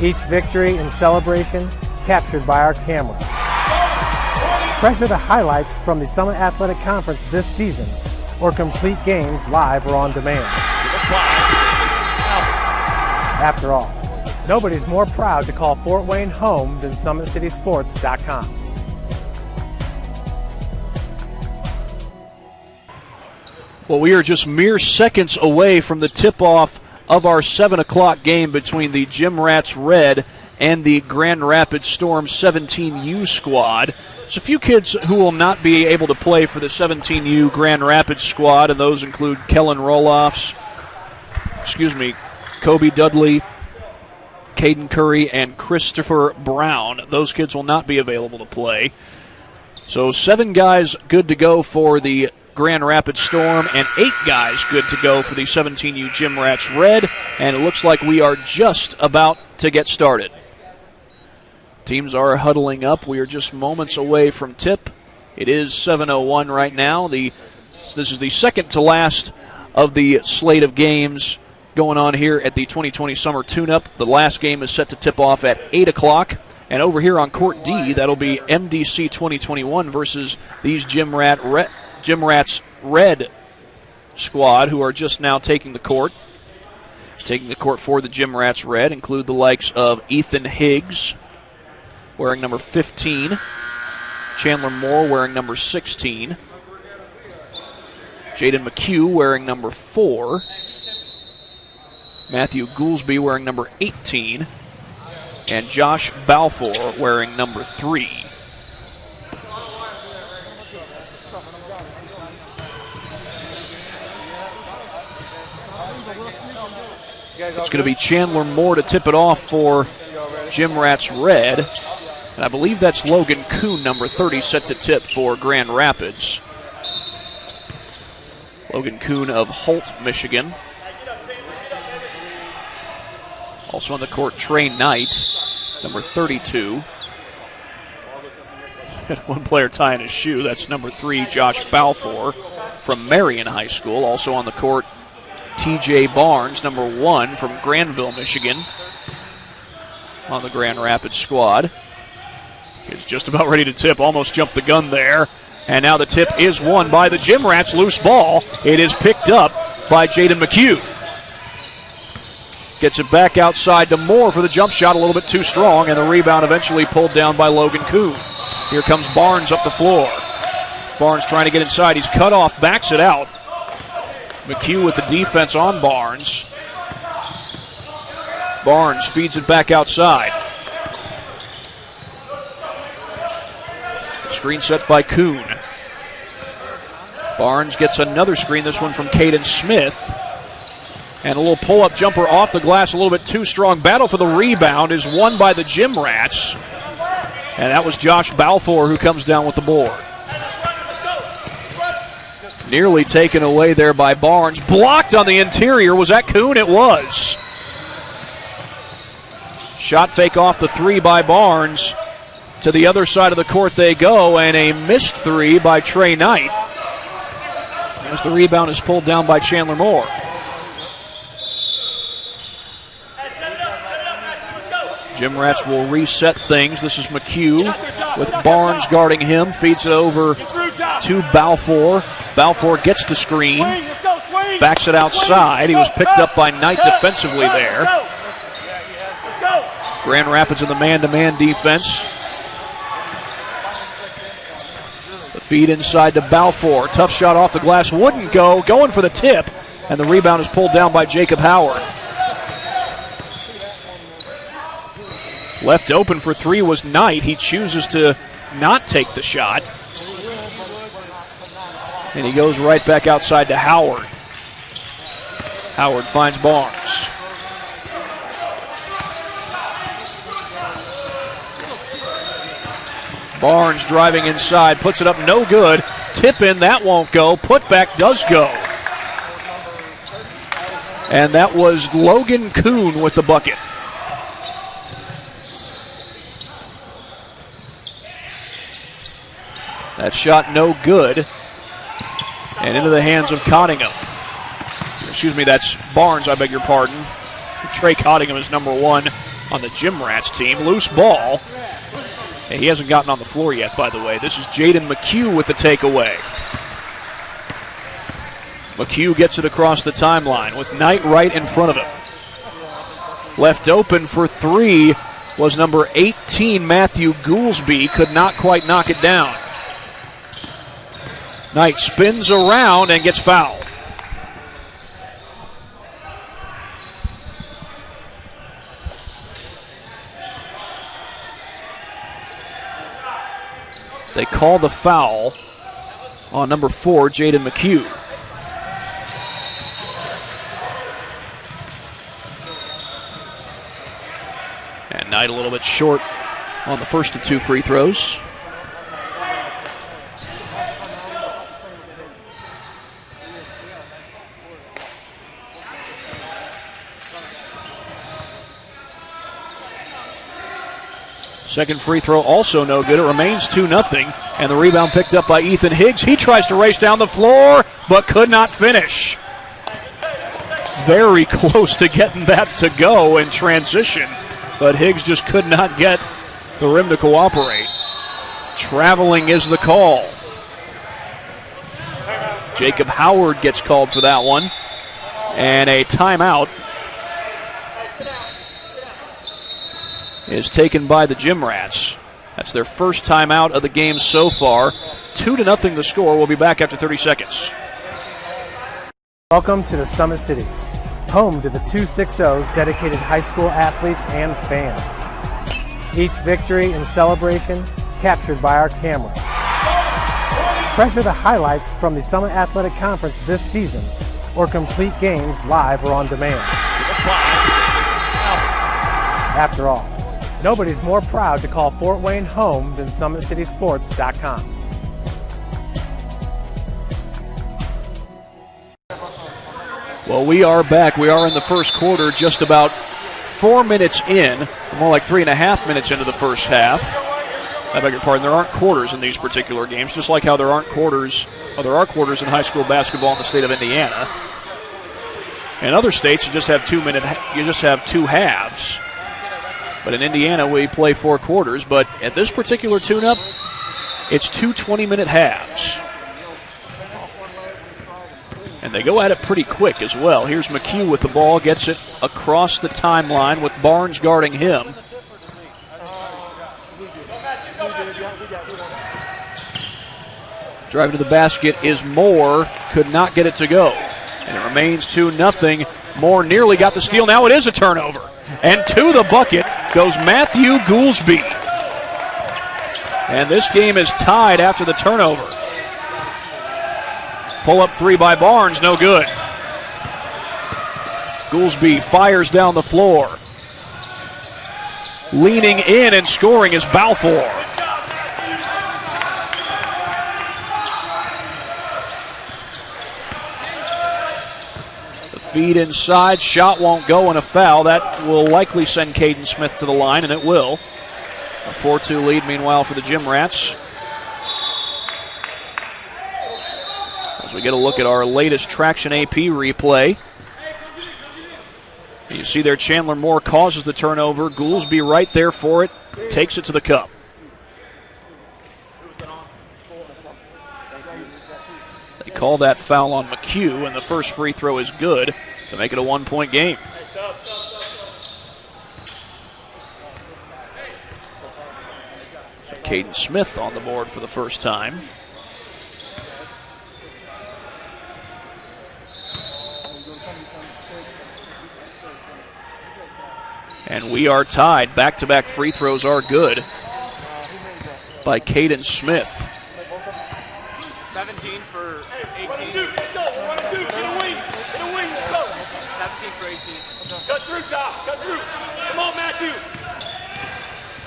Each victory and celebration captured by our cameras. Treasure the highlights from the Summit Athletic Conference this season, or complete games live or on demand. After all, nobody's more proud to call Fort Wayne home than SummitCitySports.com. Well, we are just mere seconds away from the tip-off of our 7 o'clock game between the Gym Rats Red and the Grand Rapids Storm 17U squad. There's a few kids who will not be able to play for the 17U Grand Rapids squad, and those include Kellen ROELOFS, Kobe Dudley, Caden Curry, and Christopher Brown. Those kids will not be available to play. So 7 guys good to go for the Grand Rapids Storm and 8 guys good to go for the 17U Gym Rats Red, and it looks like we are just about to get started. Teams are huddling up. We are just moments away from tip. It is 7:01 right now. This is the second to last of the slate of games going on here at the 2020 Summer Tune-Up. The last game is set to tip off at 8 o'clock And over here on Court D, that'll be MDC 2021 versus these Gym Rats Red squad, who are just now taking the court. Taking the court for the Gym Rats Red include the likes of Ethan Higgs, wearing number 15. Chandler Moore wearing number 16. Jaden McHugh wearing number 4. Matthew Goolsby wearing number 18. And Josh Balfour wearing number 3. It's going to be Chandler Moore to tip it off for Gym Rats Red. And I believe that's Logan Kuhn, number 30, set to tip for Grand Rapids. Logan Kuhn of Holt, Michigan. Also on the court, Trey Knight, number 32. One player tying his shoe. That's number 3, Josh Balfour from Marion High School. Also on the court, TJ Barnes, number 1 from Granville, Michigan, on the Grand Rapids squad. He's just about ready to tip, almost jumped the gun there. And now the tip is won by the Gym Rats. Loose ball. It is picked up by Jaden McHugh. Gets it back outside to Moore for the jump shot, a little bit too strong, and the rebound eventually pulled down by Logan Kuhn. Here comes Barnes up the floor. Barnes trying to get inside. He's cut off, backs it out. McHugh with the defense on Barnes. Barnes feeds it back outside. Screen set by Kuhn. Barnes gets another screen, this one from Caden Smith. And a little pull-up jumper off the glass, a little bit too strong. Battle for the rebound is won by the Gym Rats. And that was Josh Balfour who comes down with the board. Nearly taken away there by Barnes. Blocked on the interior. Was that Kuhn? It was. Shot fake off the 3 by Barnes. To the other side of the court they go, and a missed 3 by Trey Knight. As the rebound is pulled down by Chandler Moore. Gym Rats will reset things. This is McHugh with Barnes guarding him. Feeds it over to Balfour. Balfour gets the screen. Backs it outside. He was picked up by Knight defensively there. Grand Rapids in the man-to-man defense. The feed inside to Balfour. Tough shot off the glass. Wouldn't go. Going for the tip. And the rebound is pulled down by Jacob Howard. Left open for 3 was Knight. He chooses to not take the shot. And he goes right back outside to Howard. Howard finds Barnes. Barnes driving inside, puts it up, no good. Tip in, that won't go. Put back does go. And that was Logan Kuhn with the bucket. That shot no good. And into the hands of Cottingham. Excuse me, that's Barnes, I beg your pardon. Trey Cottingham is number 1 on the Gym Rats team. Loose ball. And he hasn't gotten on the floor yet, by the way. This is Jaden McHugh with the takeaway. McHugh gets it across the timeline with Knight right in front of him. Left open for 3 was number 18, Matthew Goolsby. Could not quite knock it down. Knight spins around and gets fouled. They call the foul on number 4, Jaden McHugh. And Knight a little bit short on the first of 2 free throws. Second free throw also no good. It remains 2-0, and the rebound picked up by Ethan Higgs. He tries to race down the floor, but could not finish. Very close to getting that to go in transition, but Higgs just could not get the rim to cooperate. Traveling is the call. Jacob Howard gets called for that one. And a timeout is taken by the Gym Rats. That's their first timeout of the game so far. 2-0 the score. We'll be back after 30 seconds. Welcome to the Summit City, home to the 260's dedicated high school athletes and fans. Each victory and celebration captured by our cameras. Treasure the highlights from the Summit Athletic Conference this season, or complete games live or on demand. After all, nobody's more proud to call Fort Wayne home than SummitCitySports.com. Well, we are back. We are in the first quarter, just about 4 minutes in, more like 3.5 minutes into the first half. I beg your pardon, there aren't quarters in these particular games, just like how there are quarters in high school basketball in the state of Indiana. In other states, you just have 2 halves. But in Indiana, we play 4 quarters. But at this particular tune-up, it's 2 20-minute halves. And they go at it pretty quick as well. Here's McHugh with the ball, gets it across the timeline with Barnes guarding him. Driving to the basket is Moore, could not get it to go. And it remains 2-0. Moore nearly got the steal. Now it is a turnover. And to the bucket goes Matthew Goolsby. And this game is tied after the turnover. Pull-up three by Barnes, no good. Goolsby fires down the floor. Leaning in and scoring is Balfour. The feed inside, shot won't go, and a foul. That will likely send Caden Smith to the line, and it will. A 4-2 lead, meanwhile, for the Gym Rats. As we get a look at our latest Traction AP replay. You see there Chandler Moore causes the turnover. Goolsby right there for it. Takes it to the cup. They call that foul on McHugh, and the first free throw is good to make it a 1-point game. Caden Smith on the board for the first time. And we are tied. Back-to-back free throws are good by Caden Smith. 17 for 18. 17 for 18. Cut through, Josh. Cut through. Come on, Matthew.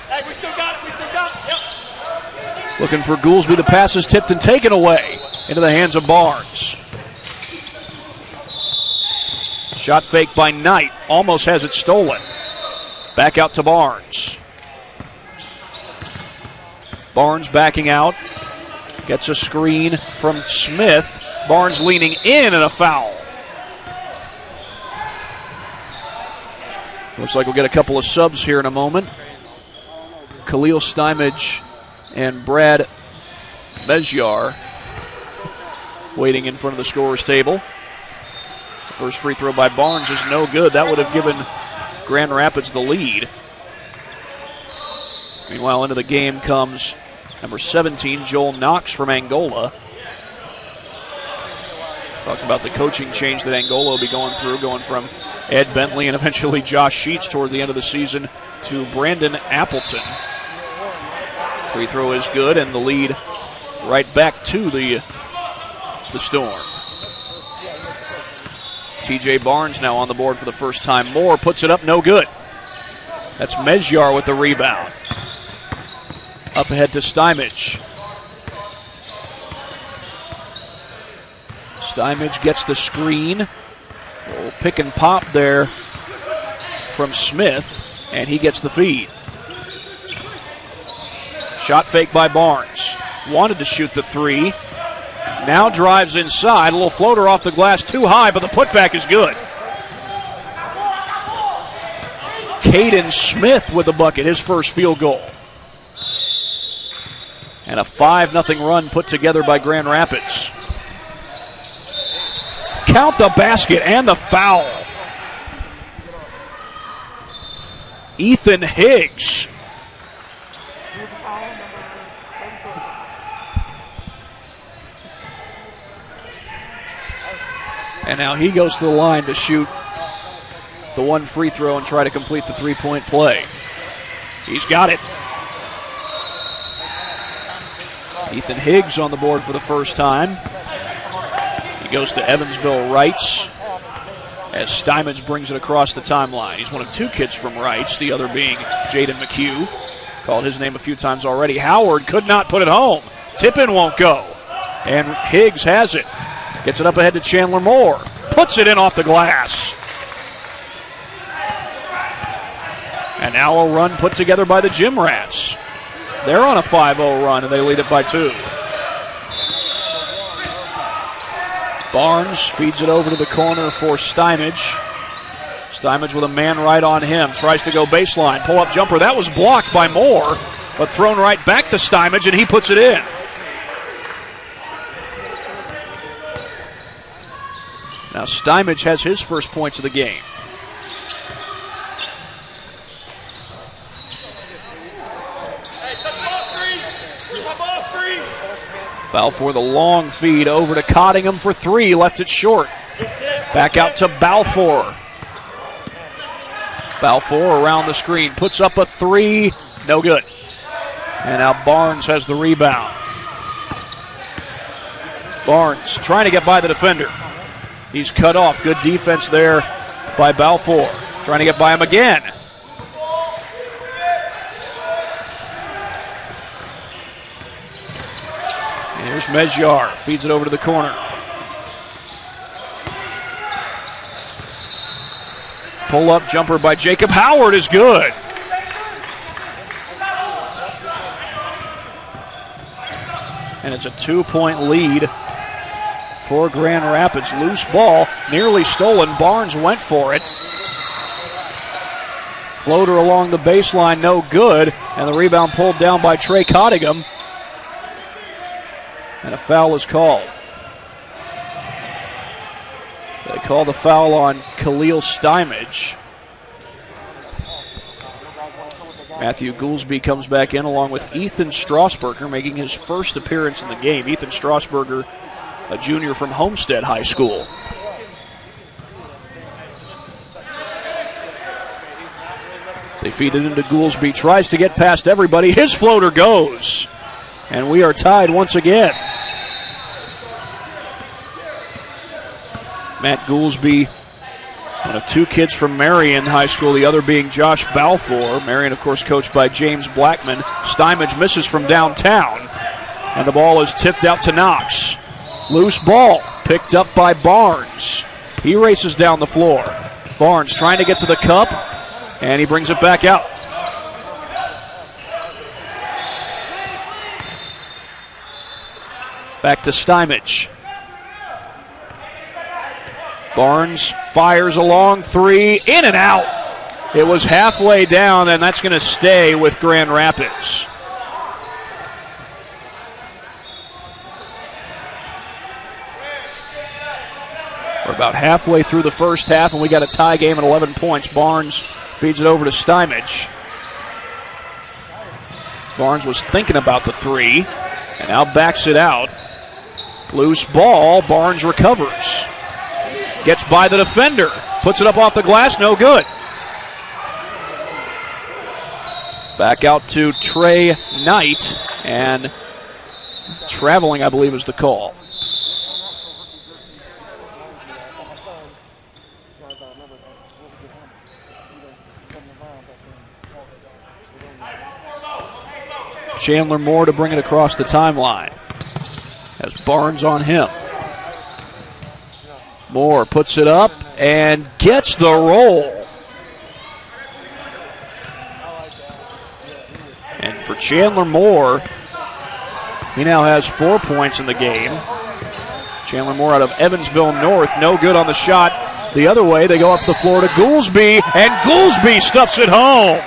Hey, we still got it. Yep. Looking for Goolsby. The pass is tipped and taken away into the hands of Barnes. Shot fake by Knight. Almost has it stolen. Back out to Barnes. Barnes backing out. Gets a screen from Smith. Barnes leaning in and a foul. Looks like we'll get a couple of subs here in a moment. Khalil Stymage and Brad Mezyar waiting in front of the scorer's table. The first free throw by Barnes is no good. That would have given Grand Rapids the lead. Meanwhile, into the game comes number 17, Joel Knox from Angola. Talked about the coaching change that Angola will be going through, going from Ed Bentley and eventually Josh Sheets toward the end of the season to Brandon Appleton. Free throw is good, and the lead right back to the Storm. T.J. Barnes now on the board for the first time. Moore puts it up, no good. That's Mezyar with the rebound. Up ahead to Stymage. Stymage gets the screen. Little pick and pop there from Smith, and he gets the feed. Shot fake by Barnes. Wanted to shoot the three. Now drives inside. A little floater off the glass, too high, but the putback is good. Caden Smith with the bucket, his first field goal. And a 5-0 run put together by Grand Rapids. Count the basket and the foul. Ethan Higgs. And now he goes to the line to shoot the one free throw and try to complete the three-point play. He's got it. Ethan Higgs on the board for the first time. He goes to Evansville Wrights as Stymage brings it across the timeline. He's one of two kids from Wrights, the other being Jaden McHugh. Called his name a few times already. Howard could not put it home. Tip-in won't go. And Higgs has it. Gets it up ahead to Chandler Moore. Puts it in off the glass. And now a run put together by the Gym Rats. They're on a 5-0 run, and they lead it by 2. Barnes feeds it over to the corner for Stymage. Stymage with a man right on him. Tries to go baseline. Pull-up jumper. That was blocked by Moore, but thrown right back to Stymage, and he puts it in. Now Stymage has his first points of the game. Balfour the long feed over to Cottingham for 3. Left it short. Back out to Balfour. Balfour around the screen. Puts up a 3. No good. And now Barnes has the rebound. Barnes trying to get by the defender. He's cut off. Good defense there by Balfour. Trying to get by him again. And here's Mejjar. Feeds it over to the corner. Pull-up jumper by Jacob Howard is good. And it's a 2-point lead for Grand Rapids. Loose ball, nearly stolen. Barnes went for it. Floater along the baseline, no good. And the rebound pulled down by Trey Cottingham. And a foul is called. They call the foul on Khalil Stymage. Matthew Goolsby comes back in along with Ethan Strasburger, making his first appearance in the game. Ethan Strasburger, a junior from Homestead High School. They feed it into Goolsby, tries to get past everybody. His floater goes. And we are tied once again. Matt Goolsby, one of two kids from Marion High School, the other being Josh Balfour. Marion, of course, coached by James Blackman. Stymage misses from downtown. And the ball is tipped out to Knox. Loose ball picked up by Barnes. He races down the floor. Barnes trying to get to the cup, and he brings it back out. Back to Stymage. Barnes fires a long 3, in and out. It was halfway down, and that's going to stay with Grand Rapids. We're about halfway through the first half, and we got a tie game at 11 points. Barnes feeds it over to Stymage. Barnes was thinking about the 3, and now backs it out. Loose ball, Barnes recovers. Gets by the defender, puts it up off the glass, no good. Back out to Trey Knight, and traveling, I believe, is the call. Chandler Moore to bring it across the timeline. Has Barnes on him. Moore puts it up and gets the roll. And for Chandler Moore, he now has 4 points in the game. Chandler Moore out of Evansville North, no good on the shot. The other way, they go up the floor to Goolsby, and Goolsby stuffs it home.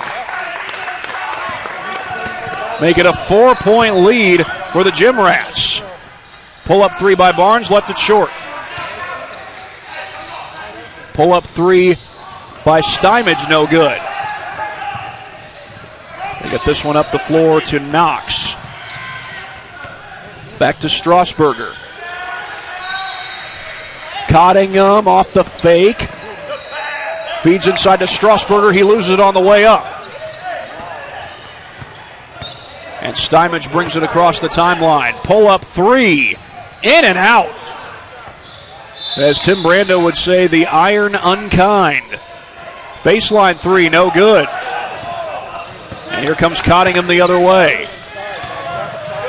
make it a 4-point lead for the Gym Rats. Pull-up three by Barnes, left it short. Pull-up three by Stymage, no good. They get this one up the floor to Knox. Back to Strasburger. Cottingham off the fake. Feeds inside to Strasburger. He loses it on the way up. And Stymage brings it across the timeline. Pull up three. In and out. As Tim Brando would say, the iron unkind. Baseline three, no good. And here comes Cottingham the other way.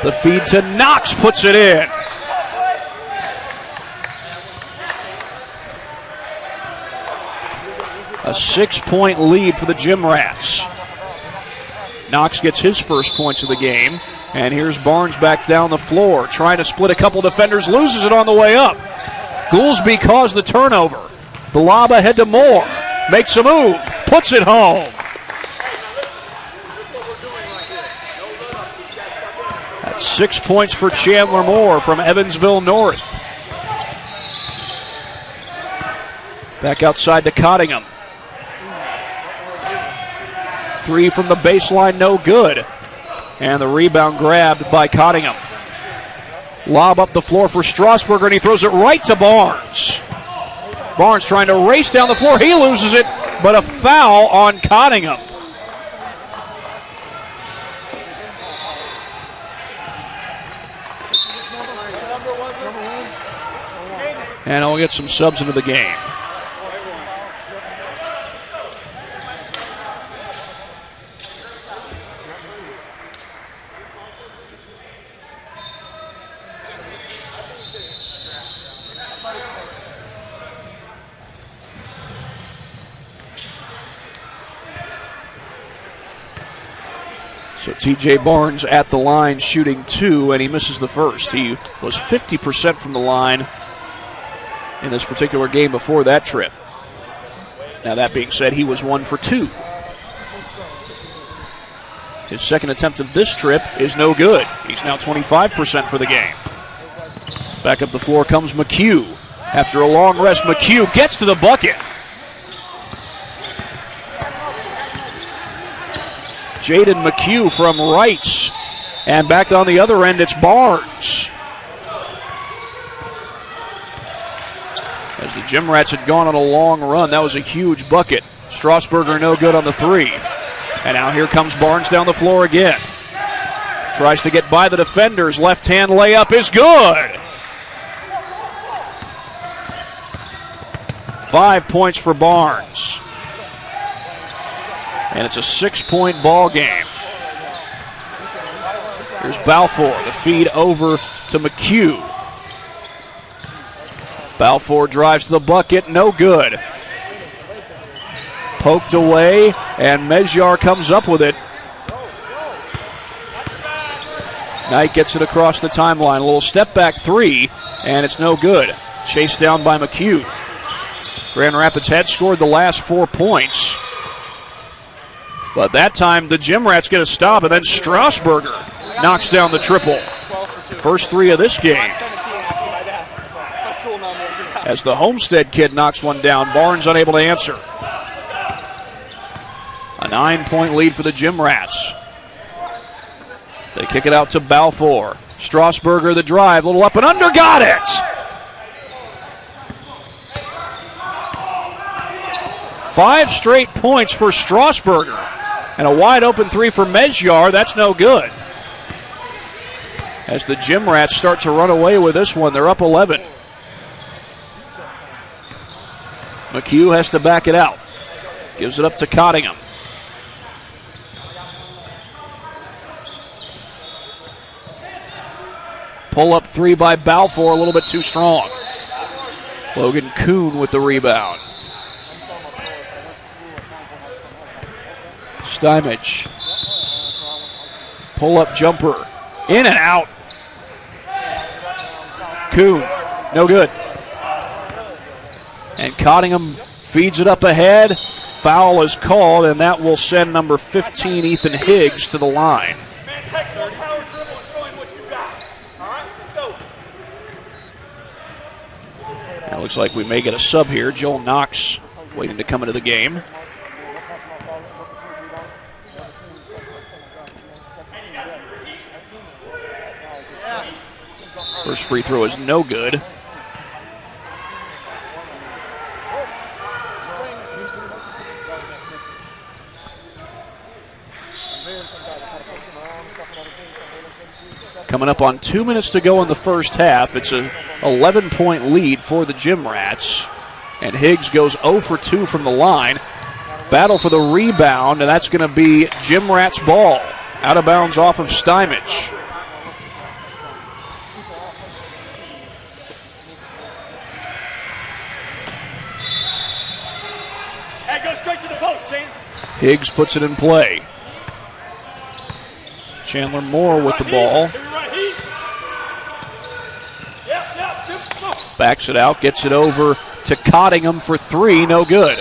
The feed to Knox puts it in. A 6-point lead for the Gym Rats. Knox gets his first points of the game. And here's Barnes back down the floor, trying to split a couple defenders, loses it on the way up. Goolsby caused the turnover. The lob ahead to Moore. Makes a move, puts it home. That's 6 points for Chandler Moore from Evansville North. Back outside to Cottingham. Three from the baseline, no good. And the rebound grabbed by Cottingham. Lob up the floor for Strasburger, and he throws it right to Barnes. Barnes trying to race down the floor. He loses it, but a foul on Cottingham. And I'll get some subs into the game. So TJ Barnes at the line shooting two, and he misses the first. He was 50% from the line in this particular game before that trip. Now that being said, he was 1 for 2. His second attempt of this trip is no good. He's now 25% for the game. Back up the floor comes McHugh. After a long rest, McHugh gets to the bucket. Jaden McHugh from Wrights. And back on the other end, it's Barnes. As the Gym Rats had gone on a long run, that was a huge bucket. Strasburger no good on the three. And now here comes Barnes down the floor again. Tries to get by the defenders. Left-hand layup is good. 5 points for Barnes. And it's a 6-point ball game. Here's Balfour, the feed over to McHugh. Balfour drives to the bucket, no good. Poked away, and Mejjar comes up with it. Knight gets it across the timeline. A little step back three, and it's no good. Chased down by McHugh. Grand Rapids had scored the last 4 points. But that time, the Gym Rats get a stop, and then Strasburger knocks down the triple. First three of this game. As the Homestead kid knocks one down, Barnes unable to answer. A 9-point lead for the Gym Rats. They kick it out to Balfour. Strasburger the drive, little up and under, got it! Five straight points for Strasburger. And a wide open three for Mejjar, that's no good. As the Gym Rats start to run away with this one, they're up 11. McHugh has to back it out. Gives it up to Cottingham. Pull up three by Balfour, a little bit too strong. Logan Kuhn with the rebound. Stymage. Pull up jumper. In and out. Kuhn, no good. And Cottingham feeds it up ahead. Foul is called, and that will send number 15, Ethan Higgs, to the line. Looks like we may get a sub here. Joel Knox waiting to come into the game. First free throw is no good. Coming up on 2 minutes to go in the first half. It's an 11-point lead for the Gym Rats. And Higgs goes 0 for 2 from the line. Battle for the rebound, and that's going to be Gym Rats' ball. Out of bounds off of Stymage. Hey, go straight to the post, Shane. Higgs puts it in play. Chandler Moore with the ball. Backs it out, gets it over to Cottingham for 3, no good.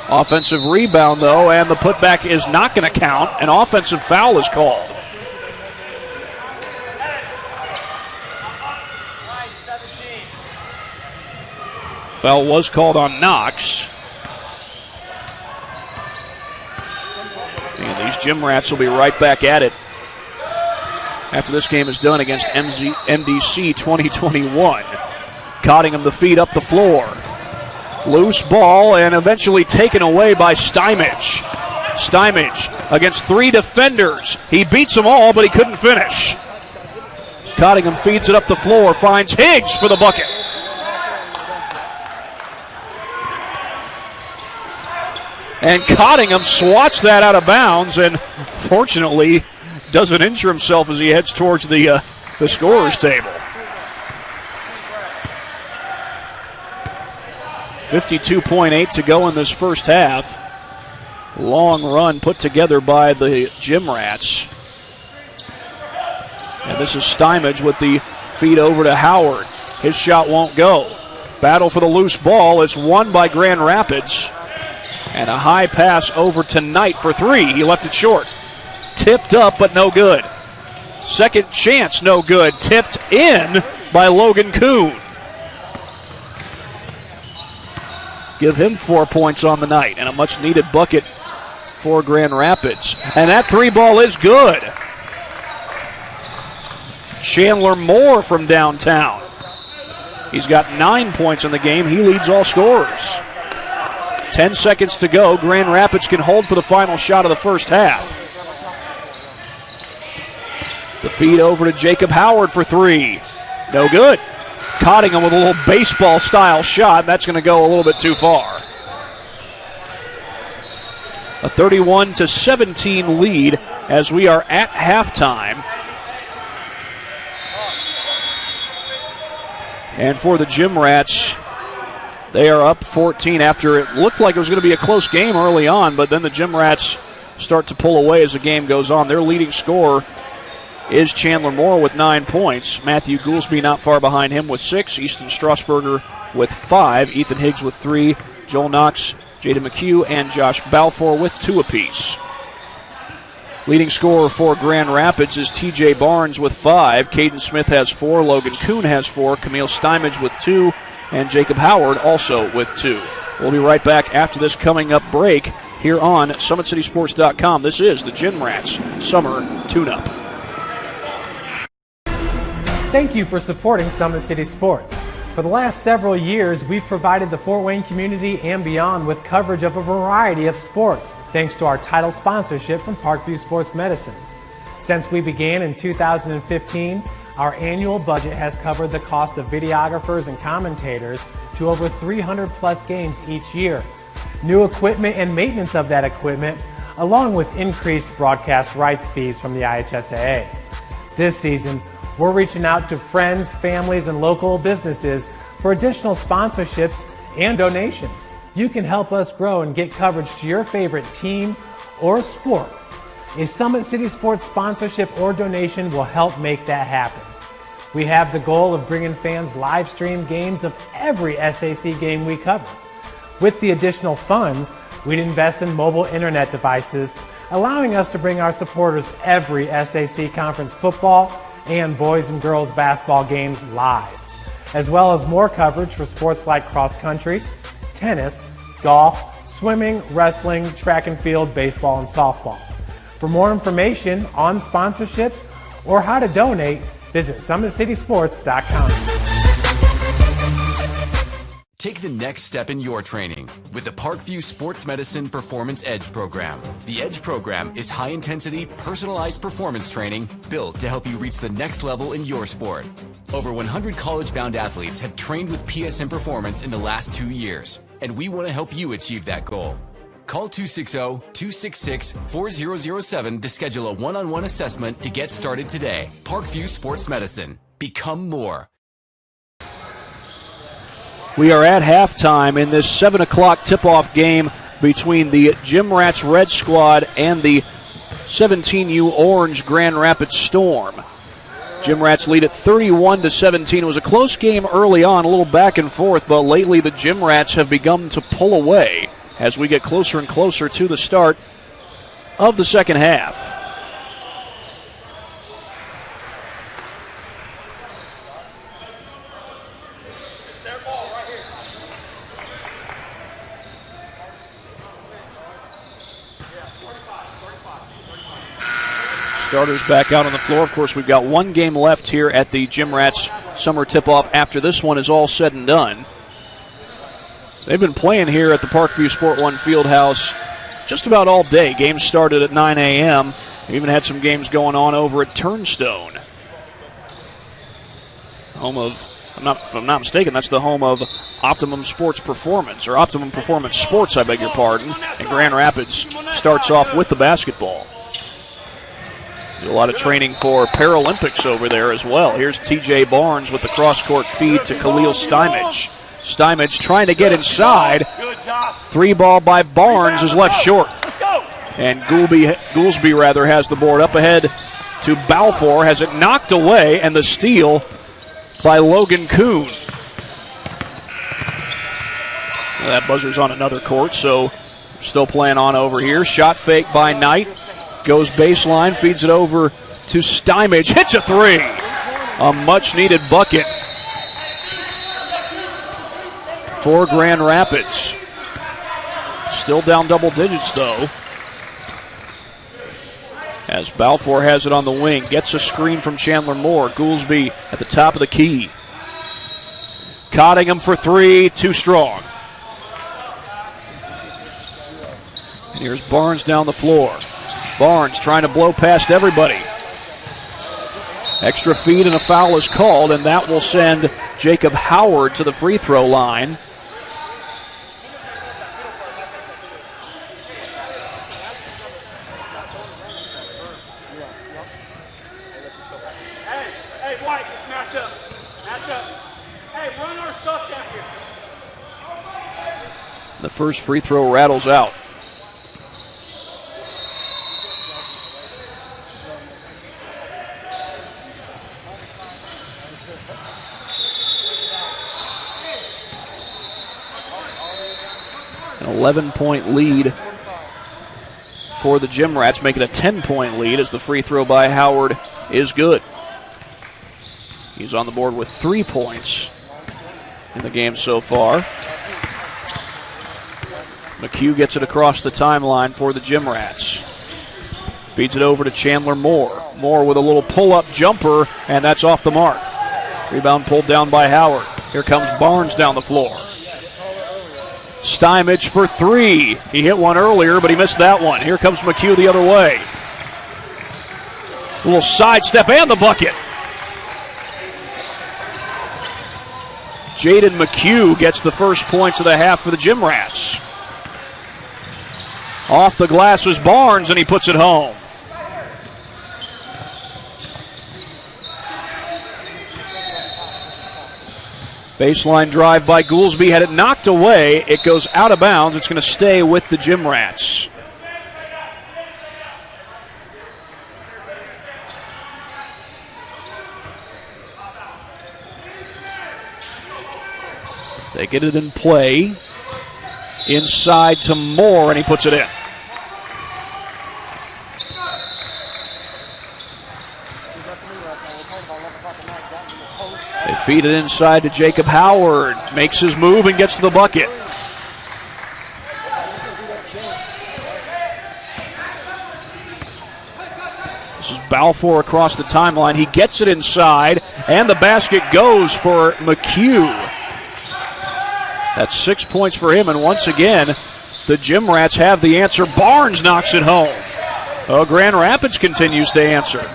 Offensive rebound, though, and the putback is not going to count. An offensive foul is called. Foul was called on Knox. And these Gym Rats will be right back at it after this game is done against MDC 2021. Cottingham the feed up the floor. Loose ball and eventually taken away by Stymage. Stymage against 3 defenders. He beats them all, but he couldn't finish. Cottingham feeds it up the floor, finds Higgs for the bucket. And Cottingham swats that out of bounds and fortunately doesn't injure himself as he heads towards the scorer's table. 52.8 to go in this first half. Long run put together by the Gym Rats. And this is Stymage with the feed over to Howard. His shot won't go. Battle for the loose ball. It's won by Grand Rapids. And a high pass over to Knight for 3. He left it short. Tipped up, but no good. Second chance, no good. Tipped in by Logan Kuhn. Give him 4 points on the night and a much-needed bucket for Grand Rapids. And that 3 ball is good. Chandler Moore from downtown. He's got 9 points in the game. He leads all scorers. 10 seconds to go. Grand Rapids can hold for the final shot of the first half. The feed over to Jacob Howard for 3. No good. Cottingham with a little baseball-style shot. That's going to go a little bit too far. A 31-17 lead as we are at halftime. And for the Gym Rats, they are up 14 after it looked like it was going to be a close game early on, but then the Gym Rats start to pull away as the game goes on. Their leading scorer is Chandler Moore with 9 points. Matthew Goolsby not far behind him with 6. Easton Strasburger with 5. Ethan Higgs with 3. Joel Knox, Jaden McHugh, and Josh Balfour with 2 apiece. Leading scorer for Grand Rapids is TJ Barnes with 5. Caden Smith has 4. Logan Kuhn has 4. Camille Stymage with 2. And Jacob Howard also with 2. We'll be right back after this coming up break here on SummitCitySports.com. This is the Gym Rats Summer Tune-Up. Thank you for supporting Summit City Sports. For the last several years, we've provided the Fort Wayne community and beyond with coverage of a variety of sports, thanks to our title sponsorship from Parkview Sports Medicine. Since we began in 2015, our annual budget has covered the cost of videographers and commentators to over 300 plus games each year. New equipment and maintenance of that equipment, along with increased broadcast rights fees from the IHSAA. This season, we're reaching out to friends, families, and local businesses for additional sponsorships and donations. You can help us grow and get coverage to your favorite team or sport. A Summit City Sports sponsorship or donation will help make that happen. We have the goal of bringing fans live stream games of every SAC game we cover. With the additional funds, we'd invest in mobile internet devices, allowing us to bring our supporters every SAC conference football and boys and girls basketball games live. as well as more coverage for sports like cross country, tennis, golf, swimming, wrestling, track and field, baseball, and softball. For more information on sponsorships or how to donate, visit SummitCitySports.com. Take the next step in your training with the Parkview Sports Medicine Performance Edge program. The Edge program is high-intensity, personalized performance training built to help you reach the next level in your sport. Over 100 college-bound athletes have trained with PSM Performance in the last 2 years, and we want to help you achieve that goal. Call 260-266-4007 to schedule a one-on-one assessment to get started today. Parkview Sports Medicine. Become more. We are at halftime in this 7 o'clock tip-off game between the Gym Rats Red Squad and the 17U Orange Grand Rapids Storm. Gym Rats lead at 31-17. It was a close game early on, a little back and forth, but lately the Gym Rats have begun to pull away as we get closer and closer to the start of the second half. Starters back out on the floor. Of course, we've got one game left here at the Gym Rats summer tip-off after this one is all said and done. They've been playing here at the Parkview Sport 1 Fieldhouse just about all day. Games started at 9 a.m. They even had some games going on over at Turnstone. Home of, if I'm not mistaken, that's the home of Optimum Sports Performance, or Optimum Performance Sports, I beg your pardon. And Grand Rapids starts off with the basketball. A lot of training for Paralympics over there as well. Here's T.J. Barnes with the cross-court feed to Khalil Stymage. Stymage trying to get inside. Three ball by Barnes is left short. And Goolsby has the board up ahead to Balfour. Has it knocked away, and the steal by Logan Kuhn. That buzzer's on another court, so still playing on over here. Shot fake by Knight. Goes baseline, feeds it over to Stymage. Hits a three. A much-needed bucket for Grand Rapids. Still down double digits, though. As Balfour has it on the wing. Gets a screen from Chandler Moore. Goolsby at the top of the key. Cottingham for three. Too strong. And here's Barnes down the floor. Barnes trying to blow past everybody. Extra feed and a foul is called, and that will send Jacob Howard to the free throw line. Hey, White, let's match up. Match up. Hey, run our stuff down here. The first free throw rattles out. An 11-point lead for the Gym Rats, making a 10-point lead as the free throw by Howard is good. He's on the board with 3 points in the game so far. McHugh gets it across the timeline for the Gym Rats. Feeds it over to Chandler Moore. Moore with a little pull-up jumper, and that's off the mark. Rebound pulled down by Howard. Here comes Barnes down the floor. Stymage for three. He hit one earlier, but he missed that one. Here comes McHugh the other way. A little sidestep and the bucket. Jaden McHugh gets the first points of the half for the Gym Rats. Off the glass was Barnes, and he puts it home. Baseline drive by Goolsby. Had it knocked away, it goes out of bounds. It's going to stay with the Gym Rats. They get it in play. Inside to Moore, and he puts it in. They feed it inside to Jacob Howard. Makes his move and gets to the bucket. This is Balfour across the timeline. He gets it inside, and the basket goes for McHugh. That's 6 points for him, and once again, the Gym Rats have the answer. Barnes knocks it home. Oh, Grand Rapids continues to answer.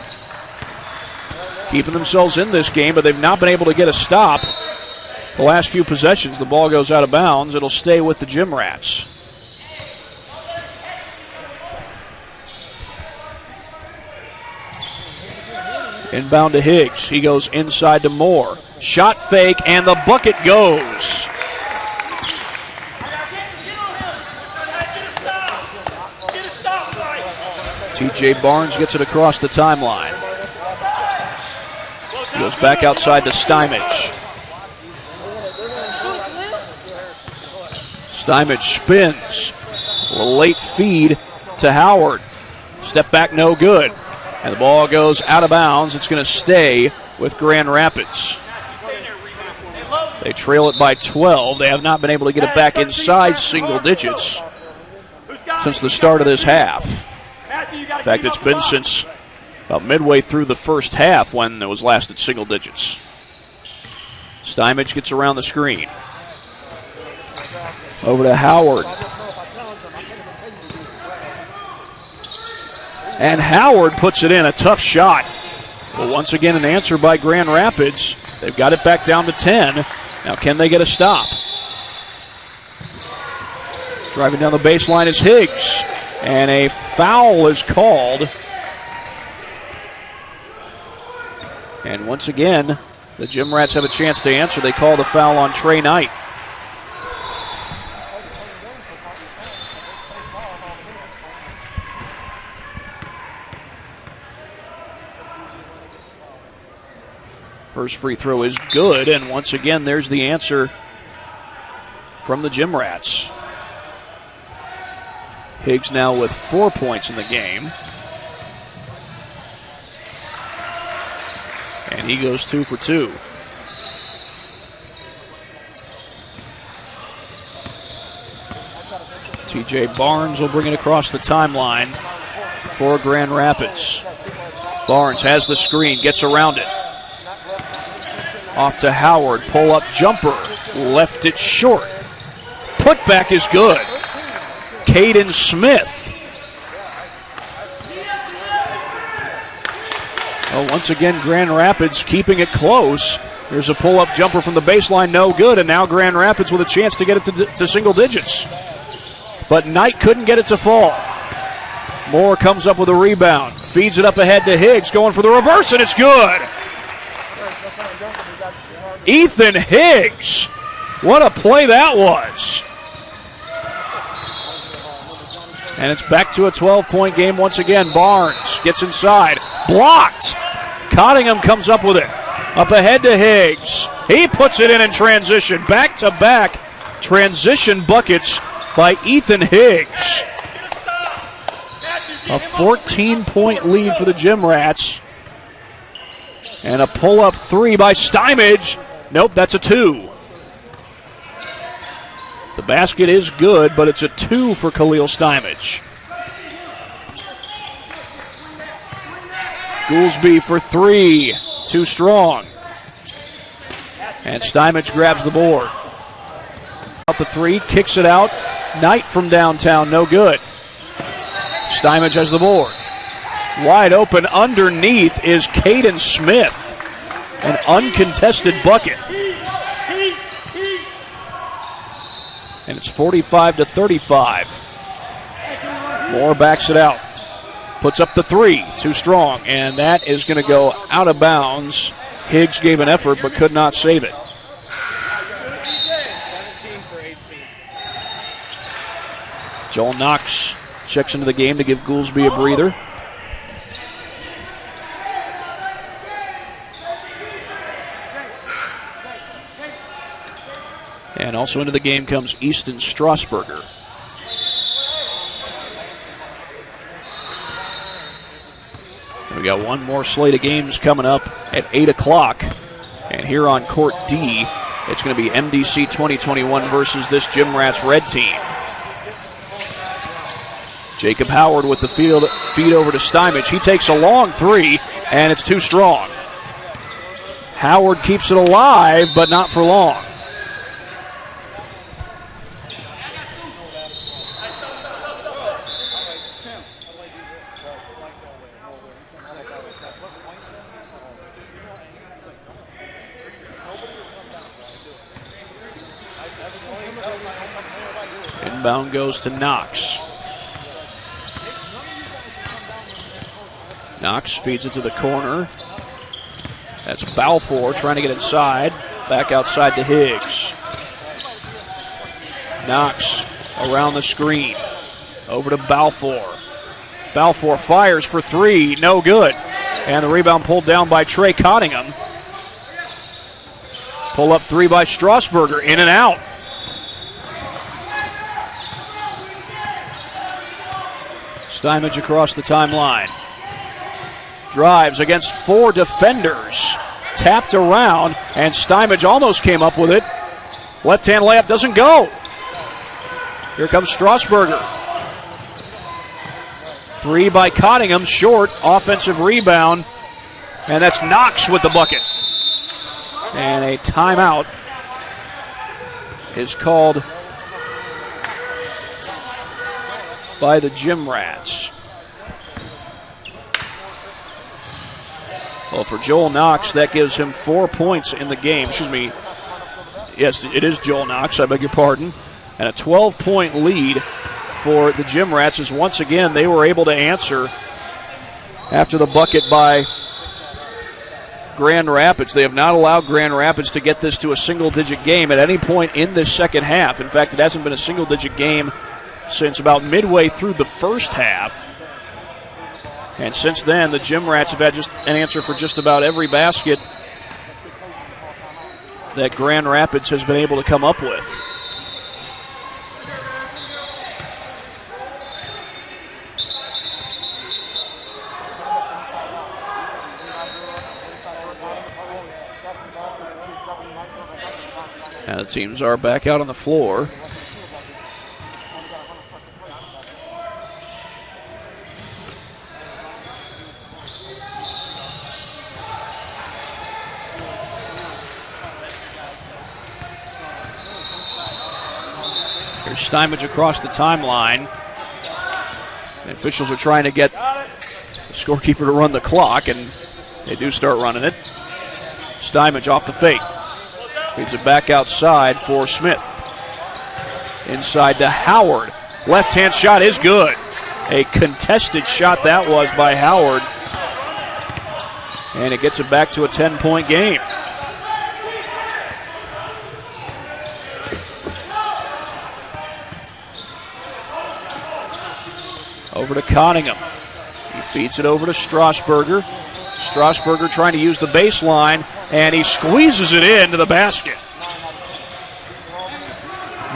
Keeping themselves in this game, but they've not been able to get a stop. The last few possessions, the ball goes out of bounds. It'll stay with the Gym Rats. Inbound to Higgs. He goes inside to Moore. Shot fake, and the bucket goes. TJ Barnes gets it across the timeline. He goes back outside to Stymage. Stymage spins. A late feed to Howard. Step back, no good. And the ball goes out of bounds. It's going to stay with Grand Rapids. They trail it by 12. They have not been able to get it back inside single digits since the start of this half. In fact, it's been since about midway through the first half when it was last at single digits. Stymage gets around the screen. Over to Howard. And Howard puts it in, a tough shot. Well, once again, an answer by Grand Rapids. They've got it back down to 10. Now, can they get a stop? Driving down the baseline is Higgs. And a foul is called. And once again, the Gym Rats have a chance to answer. They call the foul on Trey Knight. First free throw is good, and once again, there's the answer from the Gym Rats. Higgs now with 4 points in the game. And he goes 2 for 2. TJ Barnes will bring it across the timeline for Grand Rapids. Barnes has the screen, gets around it. Off to Howard, pull-up jumper, left it short. Putback is good. Caden Smith. Well, once again, Grand Rapids keeping it close. Here's a pull-up jumper from the baseline, no good, and now Grand Rapids with a chance to get it to single digits. But Knight couldn't get it to fall. Moore comes up with a rebound, feeds it up ahead to Higgs, going for the reverse, and it's good. Ethan Higgs. What a play that was. And it's back to a 12-point game once again. Barnes gets inside. Blocked. Cottingham comes up with it. Up ahead to Higgs. He puts it in transition. Back-to-back transition buckets by Ethan Higgs. A 14-point lead for the Gym Rats. And a pull-up three by Stymage. Nope, that's a 2. The basket is good, but it's a 2 for Khalil Stymage. Goolsby for 3. Too strong. And Stymage grabs the board. Out the 3, kicks it out. Knight from downtown, no good. Stymage has the board. Wide open underneath is Caden Smith. An uncontested bucket. And it's 45-35. Moore backs it out. Puts up the 3. Too strong. And that is going to go out of bounds. Higgs gave an effort but could not save it. Joel Knox checks into the game to give Goolsby a breather. And also into the game comes Easton Strasburger. And we got one more slate of games coming up at 8 o'clock. And here on Court D, it's going to be MDC 2021 versus this Gym Rats red team. Jacob Howard with the feed over to Stymage. He takes a long three, and it's too strong. Howard keeps it alive, but not for long. Inbound goes to Knox. Knox feeds it to the corner. That's Balfour trying to get inside. Back outside to Higgs. Knox around the screen. Over to Balfour. Balfour fires for three. No good. And the rebound pulled down by Trey Cottingham. Pull up three by Strasburger. In and out. Stymage across the timeline. Drives against four defenders. Tapped around, and Stymage almost came up with it. Left-hand layup doesn't go. Here comes Strasburger. Three by Cottingham, short. Offensive rebound, and that's Knox with the bucket. And a timeout is called by the Gym Rats. Well, for Joel Knox, that gives him 4 points in the game. Excuse me. Yes, it is Joel Knox, I beg your pardon. And a 12-point lead for the Gym Rats as once again they were able to answer after the bucket by Grand Rapids. They have not allowed Grand Rapids to get this to a single-digit game at any point in this second half. In fact, it hasn't been a single-digit game since about midway through the first half. And since then, the Gym Rats have had just an answer for just about every basket that Grand Rapids has been able to come up with. Now the teams are back out on the floor. Here's Stymage across the timeline. The officials are trying to get the scorekeeper to run the clock, and they do start running it. Stymage off the fake. Feeds it back outside for Smith. Inside to Howard. Left-hand shot is good. A contested shot that was by Howard. And it gets it back to a 10-point game. Over to Cottingham. He feeds it over to Strasburger. Strasburger trying to use the baseline, and he squeezes it into the basket.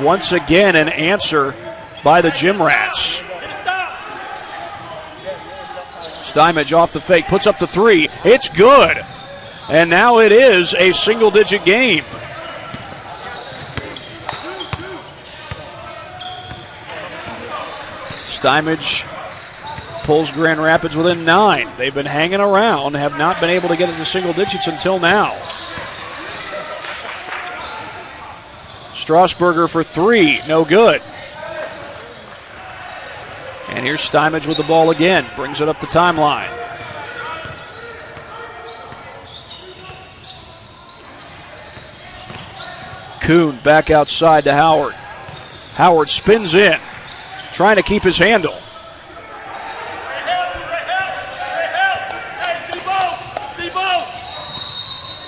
Once again, an answer by the Gym Rats. Stymage off the fake, puts up the three. It's good. And now it is a single-digit game. Stymage pulls Grand Rapids within 9. They've been hanging around, have not been able to get into single digits until now. Strasburger for three, no good. And here's Stymage with the ball again, brings it up the timeline. Kuhn back outside to Howard. Howard spins in, trying to keep his handle.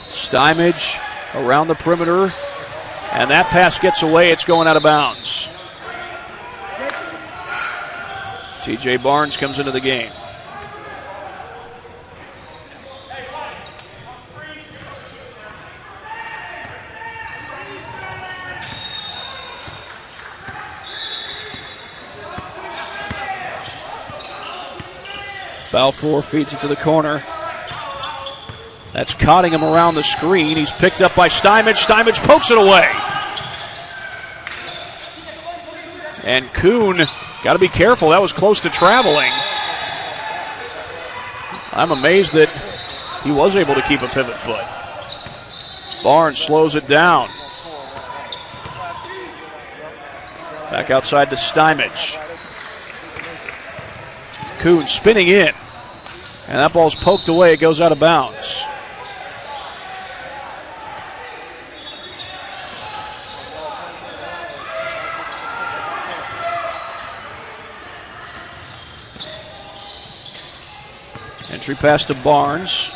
Stymage around the perimeter, and that pass gets away. It's going out of bounds. T.J. Barnes comes into the game. Balfour feeds it to the corner. That's Cottingham around the screen. He's picked up by Stymage. Stymage pokes it away. And Kuhn, got to be careful. That was close to traveling. I'm amazed that he was able to keep a pivot foot. Barnes slows it down. Back outside to Stymage. Kuhn spinning in. And that ball's poked away. It goes out of bounds. Entry pass to Barnes.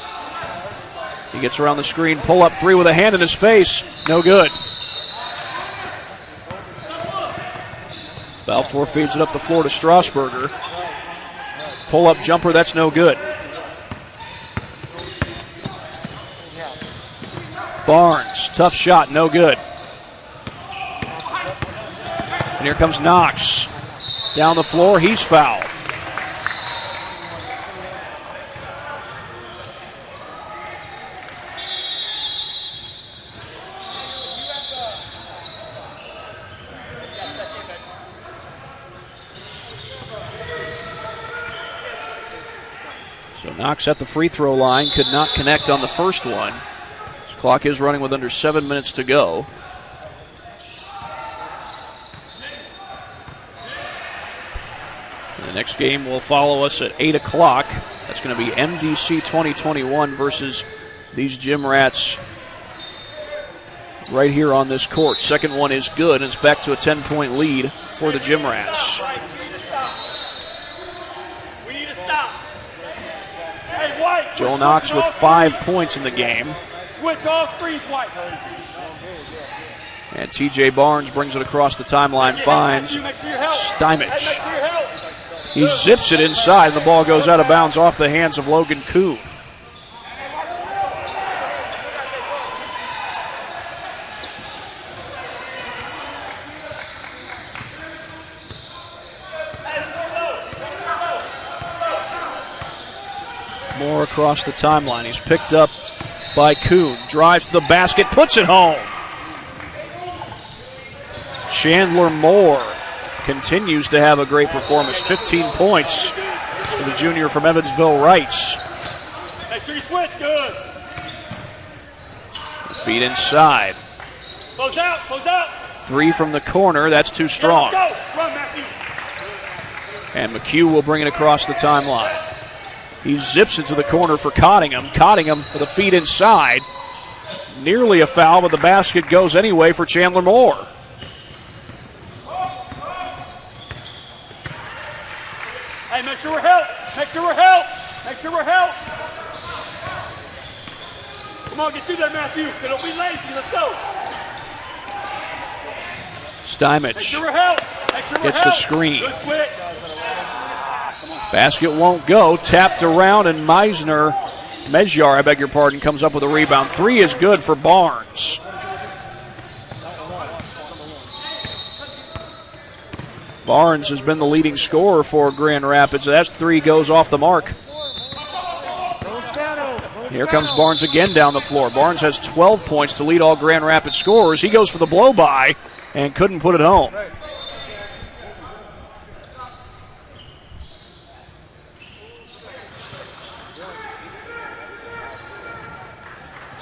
He gets around the screen, pull up three with a hand in his face. No good. Balfour feeds it up the floor to Strasburger. Pull up jumper, that's no good. Barnes, tough shot, no good. And here comes Knox. Down the floor, he's fouled. Knox at the free throw line, could not connect on the first one. This clock is running with under 7 minutes to go. And the next game will follow us at 8 o'clock. That's going to be MDC 2021 versus these Gym Rats right here on this court. Second one is good, and it's back to a 10-point lead for the Gym Rats. Joel Knox with 5 points in the game. Switch off freeze, White. And TJ Barnes brings it across the timeline, finds Stymage. He zips it inside, and the ball goes out of bounds off the hands of Logan Kuhn. Moore across the timeline. He's picked up by Kuhn. Drives to the basket, puts it home. Chandler Moore continues to have a great performance. 15 points for the junior from Evansville Rights. Make sure you switch, good. Feet inside. Close out, close out. Three from the corner, that's too strong. Go, run, Matthew. And McHugh will bring it across the timeline. He zips it to the corner for Cottingham. Cottingham with a feed inside. Nearly a foul, but the basket goes anyway for Chandler Moore. Hey, make sure we're help. Make sure we're help. Make sure we're help. Come on, get through there, Matthew. Don't be lazy. Let's go. Stymage make sure we're help. Make sure we're gets help. the screen. Good switch. Basket won't go. Tapped around, and Meisner, I beg your pardon, comes up with a rebound. Three is good for Barnes. Barnes has been the leading scorer for Grand Rapids. That three goes off the mark. Here comes Barnes again down the floor. Barnes has 12 points to lead all Grand Rapids scorers. He goes for the blow-by and couldn't put it home.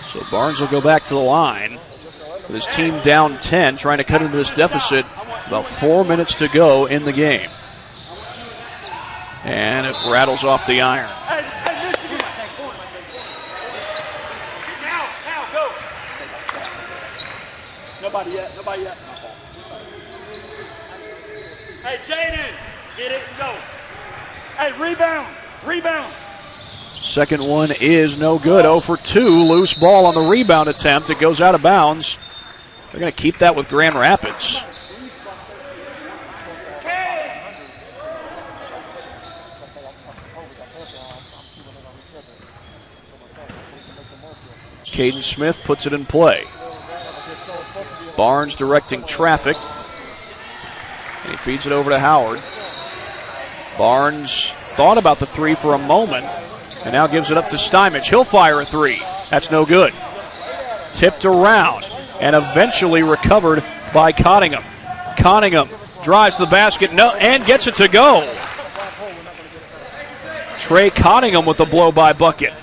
So Barnes will go back to the line with his team down 10, trying to cut into this deficit. About 4 minutes to go in the game. And it rattles off the iron. Now, go. Nobody yet. Hey, Jaden, get it and go. Hey, rebound. Second one is no good. 0 for 2. Loose ball on the rebound attempt. It goes out of bounds. They're going to keep that with Grand Rapids. Caden Smith puts it in play. Barnes directing traffic. And he feeds it over to Howard. Barnes thought about the three for a moment and now gives it up to Stymage. He'll fire a three. That's no good. Tipped around and eventually recovered by Cottingham. Cottingham drives to the basket and gets it to go. Trey Cottingham with the blow-by bucket.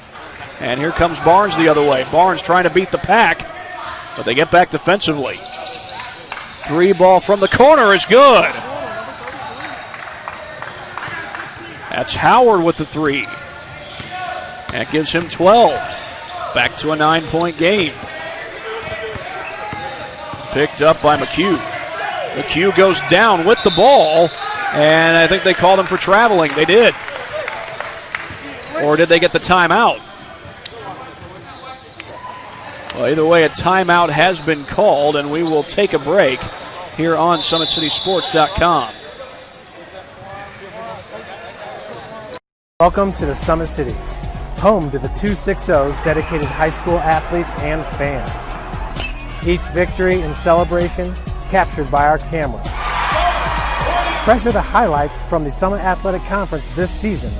And here comes Barnes the other way. Barnes trying to beat the pack, but they get back defensively. 3 ball from the corner is good. That's Howard with the 3. That gives him 12. Back to a 9-point game. Picked up by McHugh. McHugh goes down with the ball, and I think they called him for traveling. They did. Or did they get the timeout? Well, either way, a timeout has been called, and we will take a break here on SummitCitySports.com. Welcome to the Summit City, home to the 260's dedicated high school athletes and fans. Each victory and celebration captured by our camera. Treasure the highlights from the Summit Athletic Conference this season,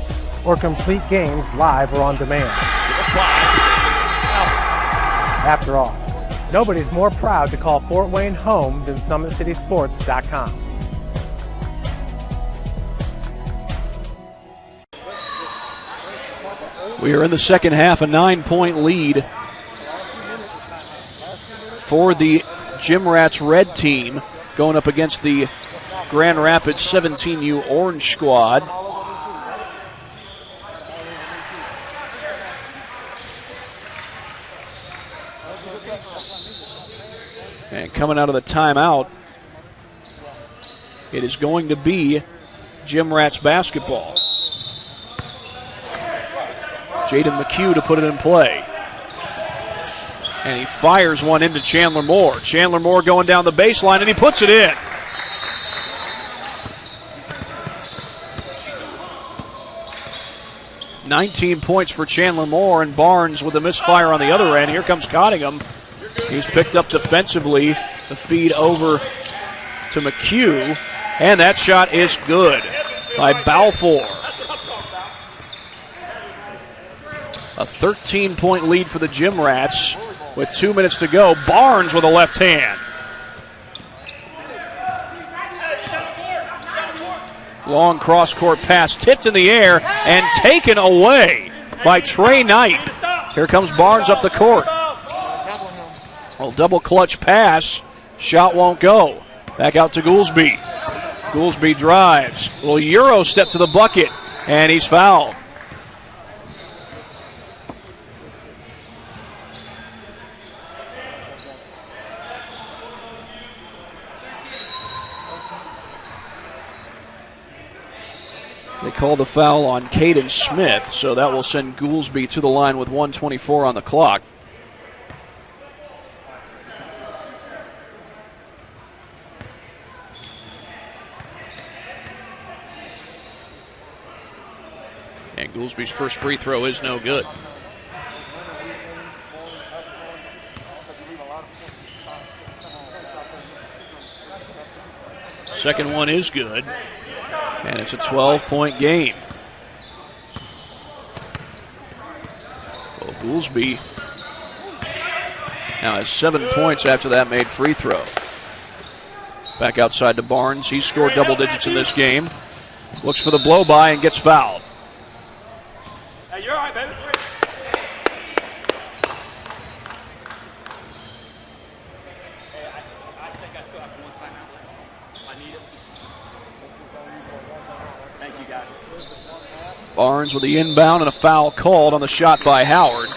or complete games live or on demand. After all, nobody's more proud to call Fort Wayne home than SummitCitySports.com. We are in the second half, a 9-point lead for the Gym Rats red team going up against the Grand Rapids 17U orange squad. And coming out of the timeout, it is going to be Gym Rats basketball. Jaden McHugh to put it in play. And he fires one into Chandler Moore. Chandler Moore going down the baseline, and he puts it in. $19 points for Chandler Moore, and Barnes with a misfire on the other end. Here comes Cottingham. He's picked up defensively. The feed over to McHugh, and that shot is good by Balfour. A 13-point lead for the Gym Rats with 2 minutes to go. Barnes with a left hand. Long cross-court pass tipped in the air and taken away by Trey Knight. Here comes Barnes up the court. Well, double clutch pass. Shot won't go. Back out to Goolsby. Goolsby drives. A little Euro step to the bucket, and he's fouled. They call the foul on Caden Smith, so that will send Goolsby to the line with 1:24 on the clock. And Goolsby's first free throw is no good. Second one is good. And it's a 12-point game. Well, Goolsby now has 7 points after that made free throw. Back outside to Barnes. He's scored double digits in this game. Looks for the blow-by and gets fouled. Hey, you're all right, baby. I think I still have one timeout. I need it. Thank you, guys. Barnes with the inbound and a foul called on the shot by Howard.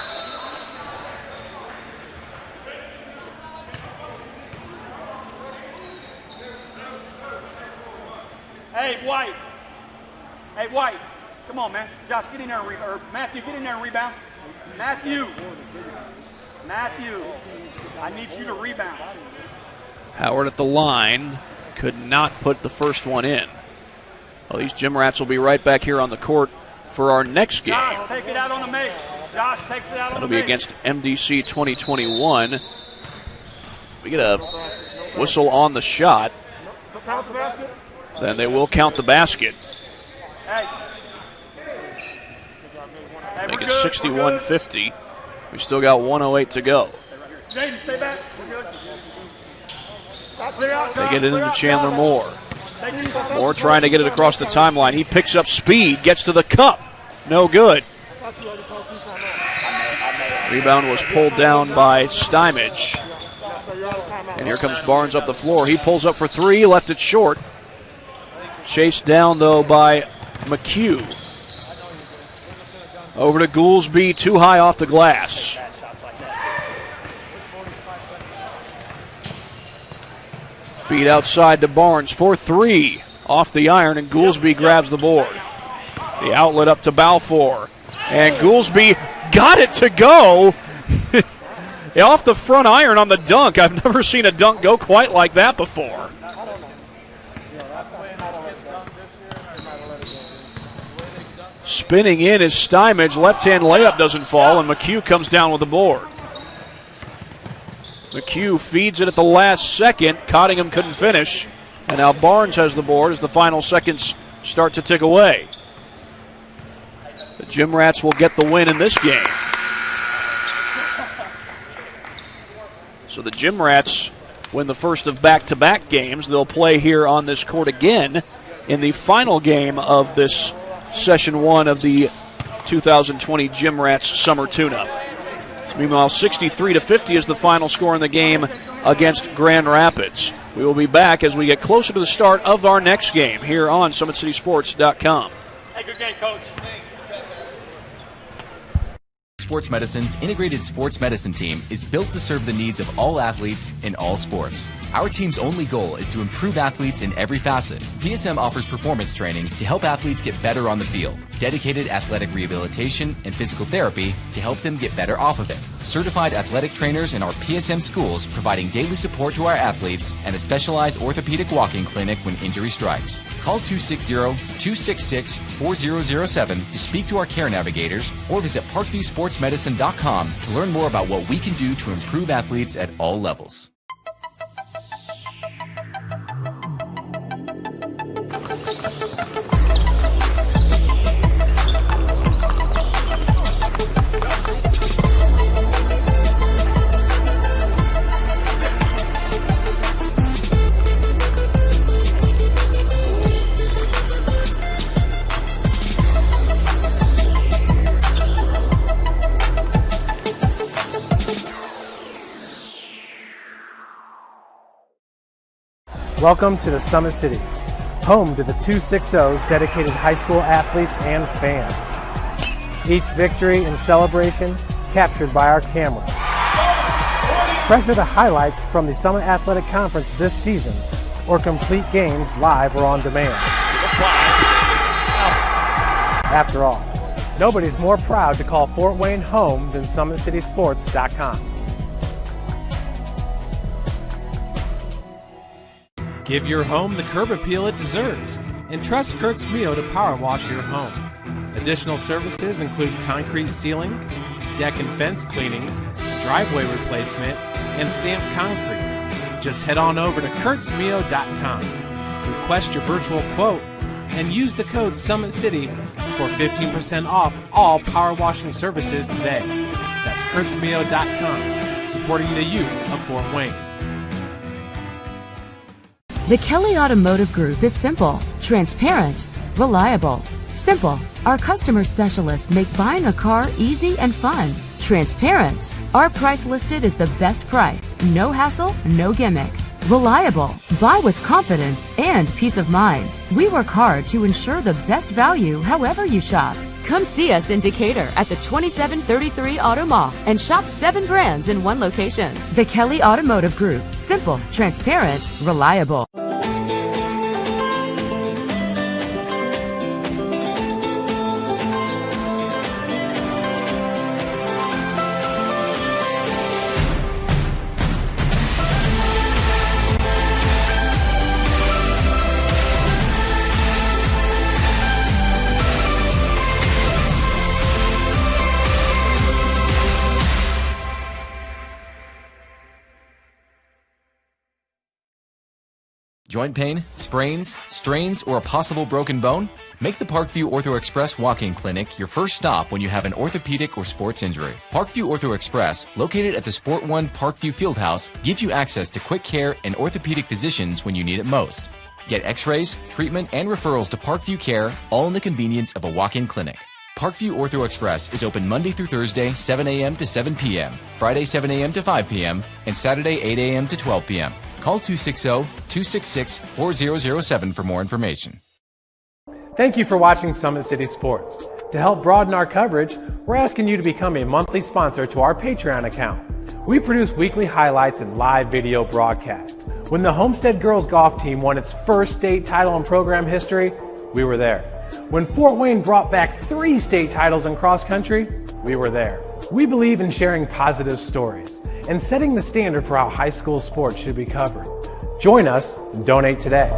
Hey, White. Hey, White. Come on, man. Josh, get in there and or Matthew, get in there and rebound. Matthew. I need you to rebound. Howard at the line could not put the first one in. Well, these Gym Rats will be right back here on the court for our next game. Josh, take it out on the make. Josh takes it out on the make. That'll be against MDC 2021. We get a whistle on the shot. Then they will count the basket. Hey. Make it 61-50. We still got 1:08 to go. Jaden, stay back. We're good. They get it into Chandler Moore. Moore trying to get it across the timeline. He picks up speed, gets to the cup. No good. Rebound was pulled down by Stymage. And here comes Barnes up the floor. He pulls up for three, left it short. Chased down, though, by McHugh. Over to Goolsby, too high off the glass. Feed outside to Barnes for three. Off the iron, and Goolsby grabs the board. The outlet up to Balfour. And Goolsby got it to go. Off the front iron on the dunk. I've never seen a dunk go quite like that before. Spinning in is Stymage. Left-hand layup doesn't fall, and McHugh comes down with the board. McHugh feeds it at the last second. Cottingham couldn't finish. And now Barnes has the board as the final seconds start to tick away. The Gym Rats will get the win in this game. So the Gym Rats win the first of back-to-back games. They'll play here on this court again in the final game of this Session 1 of the 2020 Gym Rats Summer Tune-Up. Meanwhile, 63-50 is the final score in the game against Grand Rapids. We will be back as we get closer to the start of our next game here on SummitCitySports.com. Hey, good game, Coach. Sports Medicine's integrated sports medicine team is built to serve the needs of all athletes in all sports. Our team's only goal is to improve athletes in every facet. PSM offers performance training to help athletes get better on the field, dedicated athletic rehabilitation and physical therapy to help them get better off of it, certified athletic trainers in our PSM schools providing daily support to our athletes, and a specialized orthopedic walk-in clinic when injury strikes. Call 260-266-4007 to speak to our care navigators or visit parkviewsportsmedicine.com to learn more about what we can do to improve athletes at all levels. Welcome to the Summit City, home to the 260's dedicated high school athletes and fans. Each victory and celebration captured by our camera. Treasure the highlights from the Summit Athletic Conference this season, or complete games live or on demand. After all, nobody's more proud to call Fort Wayne home than SummitCitySports.com. Give your home the curb appeal it deserves and trust Kurt's Mio to power wash your home. Additional services include concrete sealing, deck and fence cleaning, driveway replacement, and stamped concrete. Just head on over to kurtzmio.com, request your virtual quote, and use the code SummitCity for 15% off all power washing services today. That's kurtzmio.com, supporting the youth of Fort Wayne. The Kelly Automotive Group is simple, transparent, reliable. Simple. Our customer specialists make buying a car easy and fun. Transparent. Our price listed is the best price. No hassle, no gimmicks. Reliable. Buy with confidence and peace of mind. We work hard to ensure the best value however you shop. Come see us in Decatur at the 2733 Auto Mall and shop 7 brands in one location. The Kelly Automotive Group. Simple, transparent, reliable. Joint pain, sprains, strains, or a possible broken bone? Make the Parkview Ortho Express walk-in clinic your first stop when you have an orthopedic or sports injury. Parkview Ortho Express, located at the Sport 1 Parkview Fieldhouse, gives you access to quick care and orthopedic physicians when you need it most. Get x-rays, treatment, and referrals to Parkview Care, all in the convenience of a walk-in clinic. Parkview Ortho Express is open Monday through Thursday, 7 a.m. to 7 p.m., Friday, 7 a.m. to 5 p.m., and Saturday, 8 a.m. to 12 p.m. Call 260-266-4007 for more information. Thank you for watching Summit City Sports. To help broaden our coverage, we're asking you to become a monthly sponsor to our Patreon account. We produce weekly highlights and live video broadcasts. When the Homestead Girls Golf Team won its first state title in program history, we were there. When Fort Wayne brought back 3 state titles in cross country, we were there. We believe in sharing positive stories and setting the standard for how high school sports should be covered. Join us and donate today.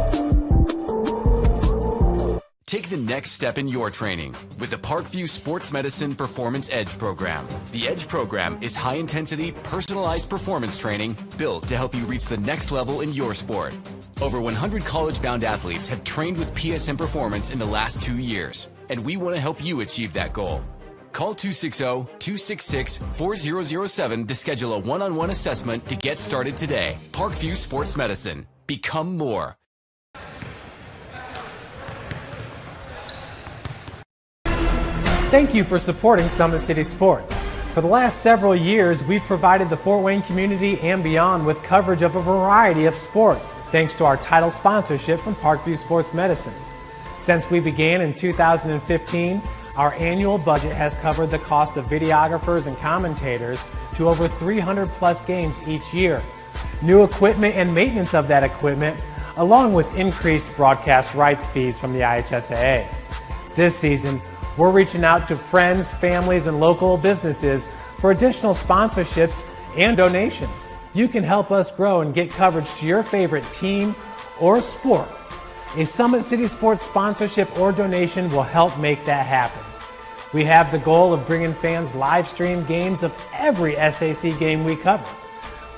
Take the next step in your training with the Parkview Sports Medicine Performance Edge program. The Edge program is high-intensity, personalized performance training built to help you reach the next level in your sport. Over 100 college-bound athletes have trained with PSM Performance in the last 2 years, and we want to help you achieve that goal. Call 260-266-4007 to schedule a one-on-one assessment to get started today. Parkview Sports Medicine. Become more. Thank you for supporting Summit City Sports. For the last several years, we've provided the Fort Wayne community and beyond with coverage of a variety of sports, thanks to our title sponsorship from Parkview Sports Medicine. Since we began in 2015, our annual budget has covered the cost of videographers and commentators to over 300 plus games each year. New equipment and maintenance of that equipment, along with increased broadcast rights fees from the IHSAA. This season, we're reaching out to friends, families, and local businesses for additional sponsorships and donations. You can help us grow and get coverage to your favorite team or sport. A Summit City Sports sponsorship or donation will help make that happen. We have the goal of bringing fans live stream games of every SAC game we cover.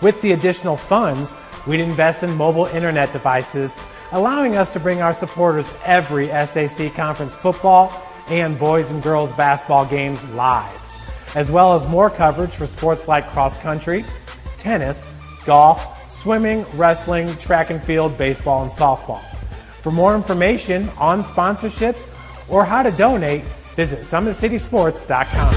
With the additional funds, we'd invest in mobile internet devices, allowing us to bring our supporters every SAC conference football and boys and girls basketball games live, as well as more coverage for sports like cross country, tennis, golf, swimming, wrestling, track and field, baseball, and softball. For more information on sponsorships or how to donate, visit SummitCitySports.com.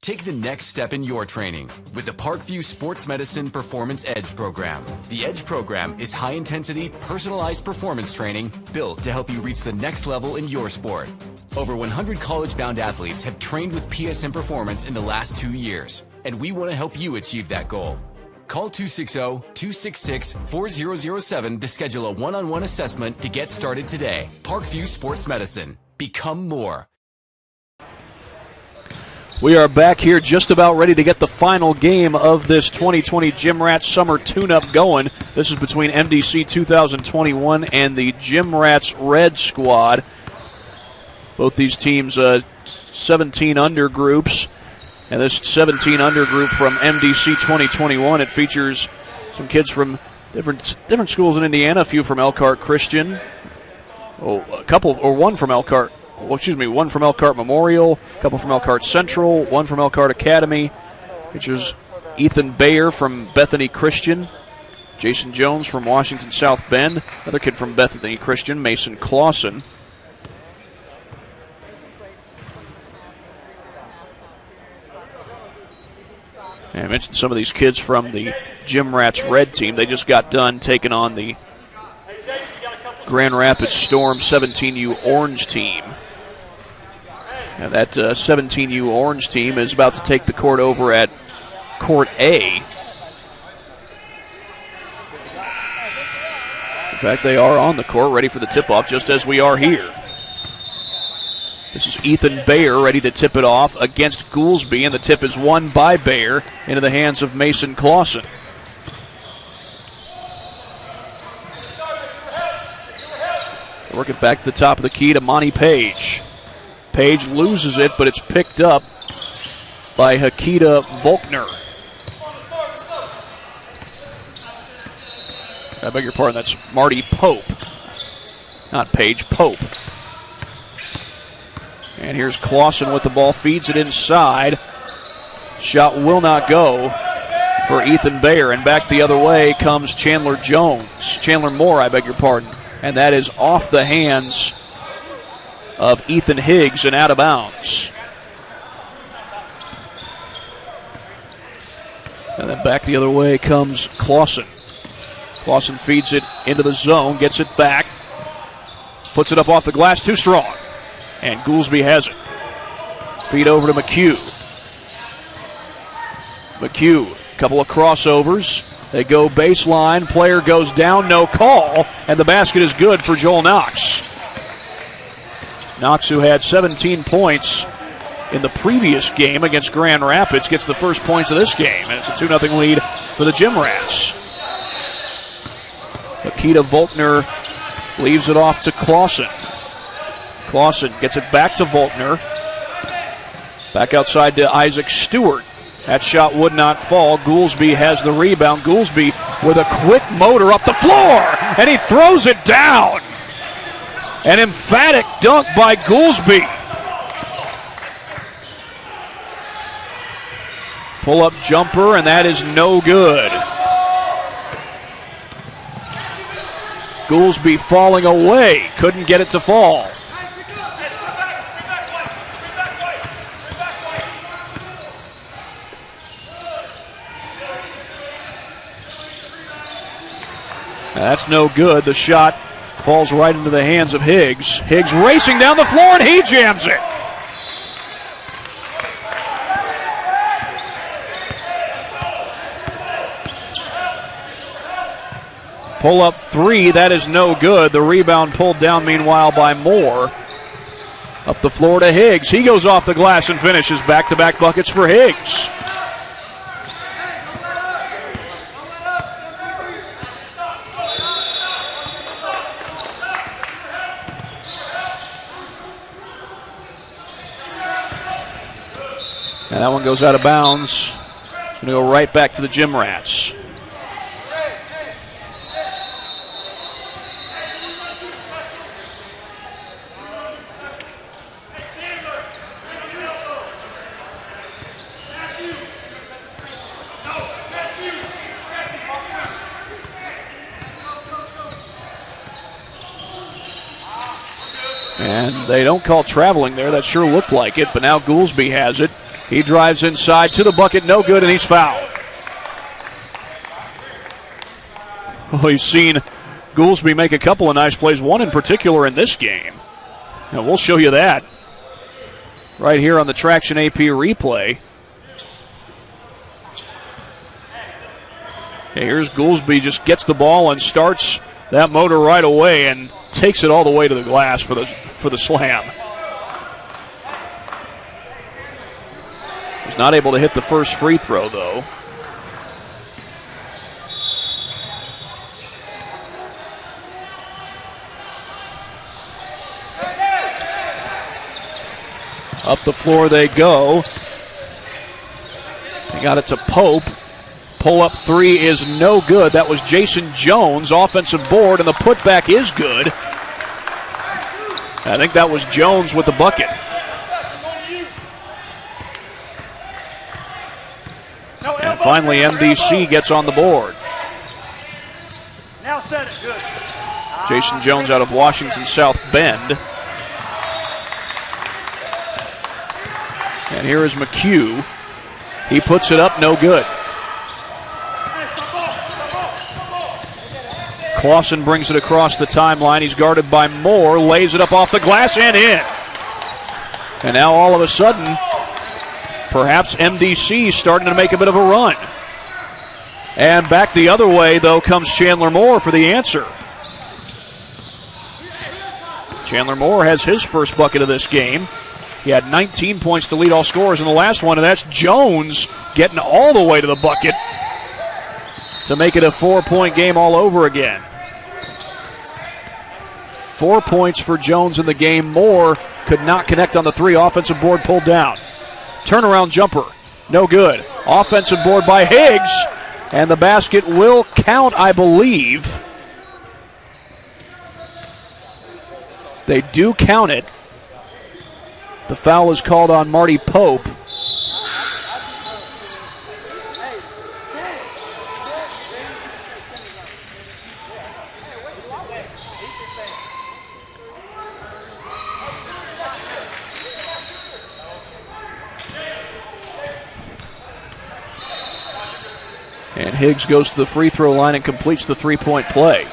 Take the next step in your training with the Parkview Sports Medicine Performance Edge program. The Edge program is high-intensity, personalized performance training built to help you reach the next level in your sport. Over 100 college-bound athletes have trained with PSM Performance in the last 2 years, and we want to help you achieve that goal. Call 260-266-4007 to schedule a one-on-one assessment to get started today. Parkview Sports Medicine. Become more. We are back here just about ready to get the final game of this 2020 Gym Rats Summer Tune-Up going. This is between MDC 2021 and the Gym Rats Red Squad. Both these teams 17 under groups. And this 17 under group from MDC 2021, it features some kids from different schools in Indiana, a few from Elkhart Christian, one from Elkhart Memorial, a couple from Elkhart Central, one from Elkhart Academy. Features Ethan Bayer from Bethany Christian, Jason Jones from Washington South Bend, another kid from Bethany Christian, Mason Clausen. And I mentioned some of these kids from the Gym Rats Red team. They just got done taking on the Grand Rapids Storm 17U Orange team. And that 17U Orange team is about to take the court over at Court A. In fact, they are on the court, ready for the tip-off, just as we are here. This is Ethan Bayer ready to tip it off against Goolsby, and the tip is won by Bayer into the hands of Mason Clausen. Work it back to the top of the key to Monty Page. Page loses it, but it's picked up by Hakita Volkner. I beg your pardon, that's Marty Pope. Not Page, Pope. And here's Clausen with the ball, feeds it inside. Shot will not go for Ethan Bayer, and back the other way comes Chandler Moore, I beg your pardon. And that is off the hands of Ethan Higgs and out of bounds. And then back the other way comes Clausen. Clausen feeds it into the zone, gets it back, puts it up off the glass, too strong. And Goolsby has it. Feed over to McHugh. McHugh, couple of crossovers. They go baseline, player goes down, no call, and the basket is good for Joel Knox. Knox, who had 17 points in the previous game against Grand Rapids, gets the first points of this game, and it's a 2-0 lead for the Gym Rats. Akita Volkner leaves it off to Clausen. Clausen gets it back to Volkner. Back outside to Isaac Stewart. That shot would not fall. Goolsby has the rebound. Goolsby with a quick motor up the floor, and he throws it down. An emphatic dunk by Goolsby. Pull-up jumper, and that is no good. Goolsby falling away. Couldn't get it to fall. That's no good. The shot falls right into the hands of Higgs. Higgs racing down the floor, and he jams it. Pull up three, that is no good. The rebound pulled down meanwhile by Moore. Up the floor to Higgs. He goes off the glass and finishes. Back-to-back buckets for Higgs. And that one goes out of bounds. It's going to go right back to the Gym Rats. And they don't call traveling there. That sure looked like it, but now Goolsby has it. He drives inside to the bucket, no good, and he's fouled. Well, we've seen Goolsby make a couple of nice plays, one in particular in this game. And we'll show you that right here on the Traction AP replay. Okay, here's Goolsby, just gets the ball and starts that motor right away and takes it all the way to the glass for the slam. He's not able to hit the first free throw, though. Up the floor they go. They got it to Pope. Pull-up three is no good. That was Jason Jones, offensive board, and the putback is good. I think that was Jones with the bucket. And finally, MDC gets on the board. Now set it. Good. Jason Jones out of Washington South Bend. And here is McHugh. He puts it up, no good. Clausen brings it across the timeline. He's guarded by Moore, lays it up off the glass and in. And now all of a sudden, perhaps MDC starting to make a bit of a run. And back the other way, though, comes Chandler Moore for the answer. Chandler Moore has his first bucket of this game. He had 19 points to lead all scorers in the last one, and that's Jones getting all the way to the bucket to make it a 4-point game all over again. 4 points for Jones in the game. Moore could not connect on the three. Offensive board pulled down. Turnaround jumper, no good. Offensive board by Higgs, and the basket will count, I believe. They do count it. The foul is called on Marty Pope. And Higgs goes to the free throw line and completes the three-point play.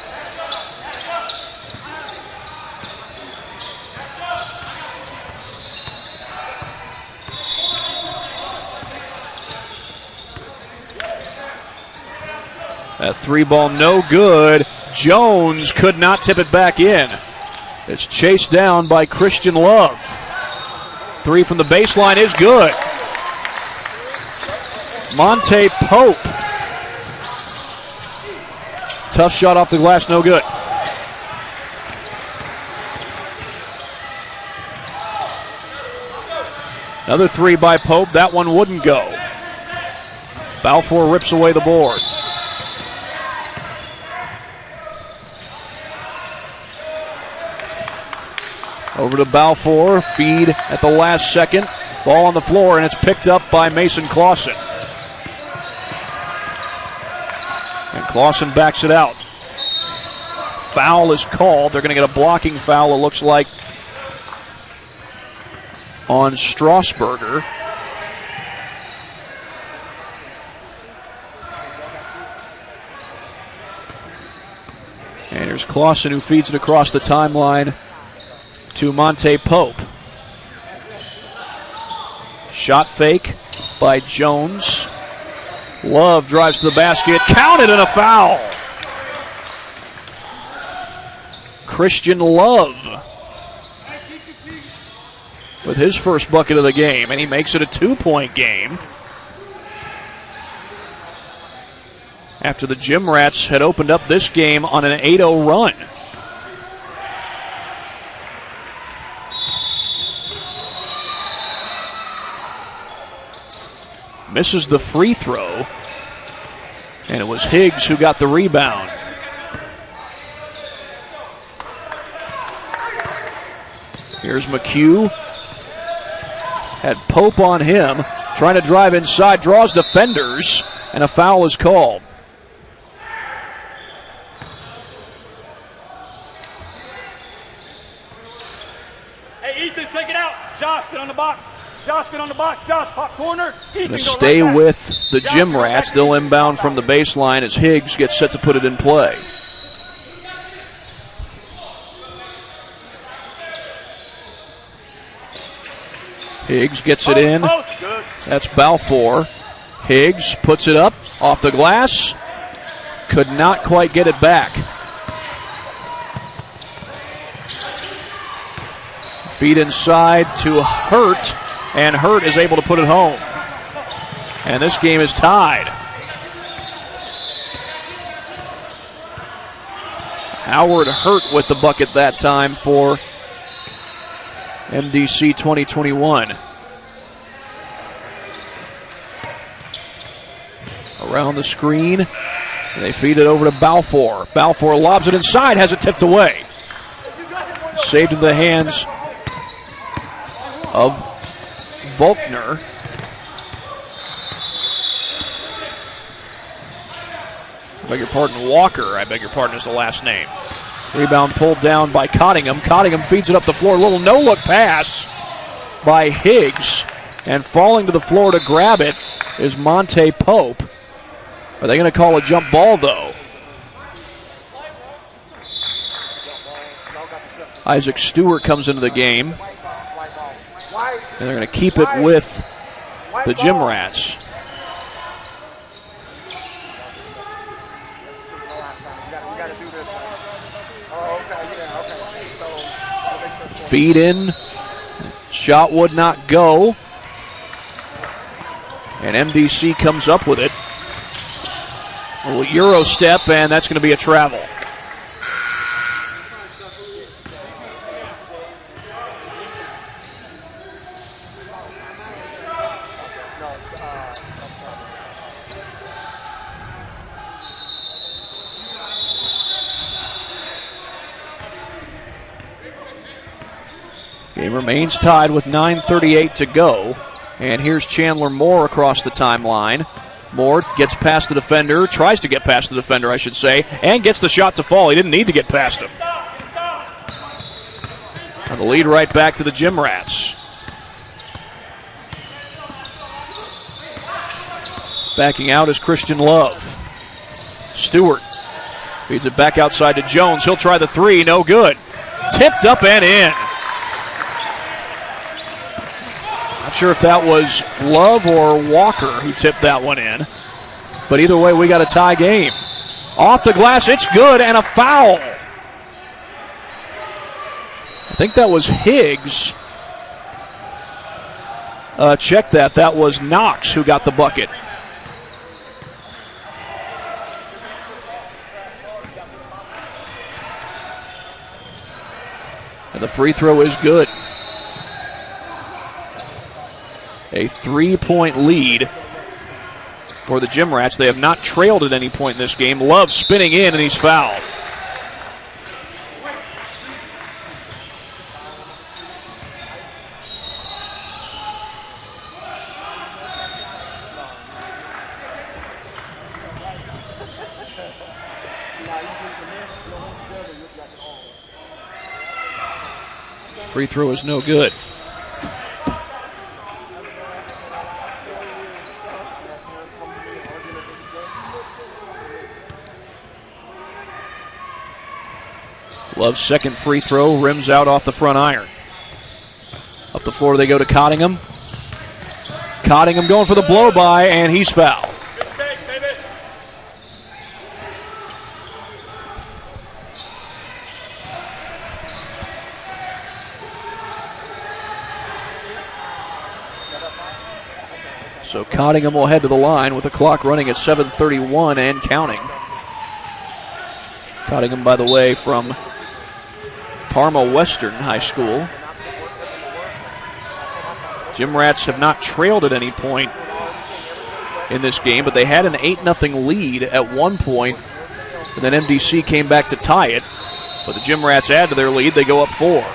That three ball no good. Jones could not tip it back in. It's chased down by Christian Love. Three from the baseline is good. Monte Pope. Tough shot off the glass, no good. Another three by Pope. That one wouldn't go. Balfour rips away the board. Over to Balfour. Feed at the last second. Ball on the floor, and it's picked up by Mason Clausen. And Clausen backs it out. Foul is called. They're going to get a blocking foul, it looks like, on Strasburger. And here's Clausen, who feeds it across the timeline to Monte Pope. Shot fake by Jones. Love drives to the basket. Counted and a foul. Christian Love with his first bucket of the game, and he makes it a 2-point game. After the Gym Rats had opened up this game on an 8-0 run. Misses the free throw, and it was Higgs who got the rebound. Here's McHugh. Had Pope on him, trying to drive inside, draws defenders, and a foul is called. Hey, Ethan, take it out. Josh, get on the box. Josh, get on the box. Josh, pop corner. Going to stay right with the Gym Rats. They'll inbound from the baseline as Higgs gets set to put it in play. Higgs gets it in. That's Balfour. Higgs puts it up off the glass. Could not quite get it back. Feed inside to Hurt. And Hurt is able to put it home. And this game is tied. Howard Hurt with the bucket that time for MDC 2021. Around the screen. They feed it over to Balfour. Balfour lobs it inside, has it tipped away. Saved in the hands of Volkner. I beg your pardon, Walker. I beg your pardon is the last name. Rebound pulled down by Cottingham. Cottingham feeds it up the floor. A little no-look pass by Higgs. And falling to the floor to grab it is Monte Pope. Are they going to call a jump ball, though? Isaac Stewart comes into the game. And they're going to keep it with the Gym Rats. Feed in. Shot would not go. And MDC comes up with it. A little Euro step, and that's going to be a travel. Game remains tied with 9:38 to go. And here's Chandler Moore across the timeline. Moore gets past the defender, tries to get past the defender, I should say, and gets the shot to fall. He didn't need to get past him. And the lead right back to the Gym Rats. Backing out is Christian Love. Stewart feeds it back outside to Jones. He'll try the three, no good. Tipped up and in. Not sure if that was Love or Walker who tipped that one in. But either way, we got a tie game. Off the glass, it's good, and a foul. I think that was Higgs. Check that. That was Knox who got the bucket. And the free throw is good. A 3-point lead for the Gym Rats. They have not trailed at any point in this game. Love spinning in, and he's fouled. Free throw is no good. Love's second free throw rims out off the front iron. Up the floor they go to Cottingham. Cottingham going for the blow-by, and he's fouled. So Cottingham will head to the line with the clock running at 7:31 and counting. Cottingham, by the way, from Parma Western High School. Gym Rats have not trailed at any point in this game, but they had an 8-0 lead at one point, and then MDC came back to tie it. But the Gym Rats add to their lead. They go up 4.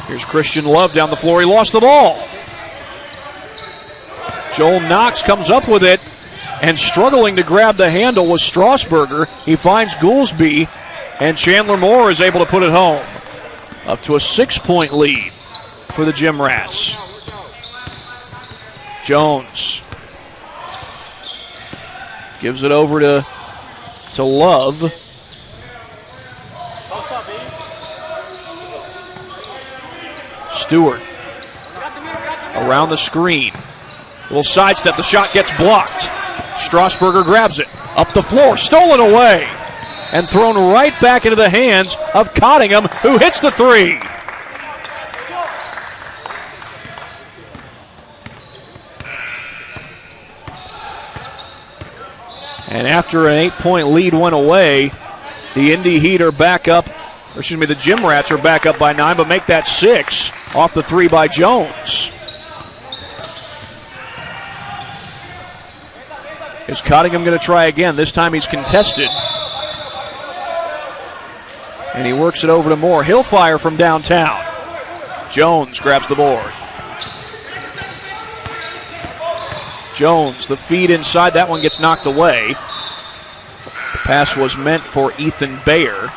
Here's Christian Love down the floor. He lost the ball. Joel Knox comes up with it, and struggling to grab the handle was Strasburger. He finds Goolsby, and Chandler Moore is able to put it home. Up to a 6-point lead for the Gym Rats. Jones gives it over to Love. Stewart around the screen. Little sidestep, the shot gets blocked. Strasburger grabs it. Up the floor, stolen away. And thrown right back into the hands of Cottingham, who hits the three. And after an 8-point lead went away, the Indy Heat are back up. The Gym Rats are back up by 9, but make that 6 off the three by Jones. Is Cottingham going to try again? This time he's contested. And he works it over to Moore. He'll fire from downtown. Jones grabs the board. Jones, the feed inside. That one gets knocked away. The pass was meant for Ethan Bayer.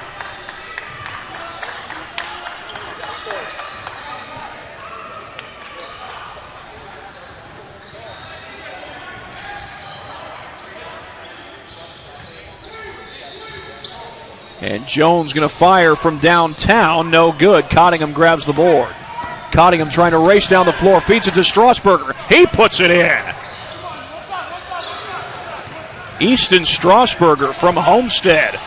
And Jones going to fire from downtown. No good. Cottingham grabs the board. Cottingham trying to race down the floor. Feeds it to Strasburger. He puts it in. Easton Strasburger from Homestead.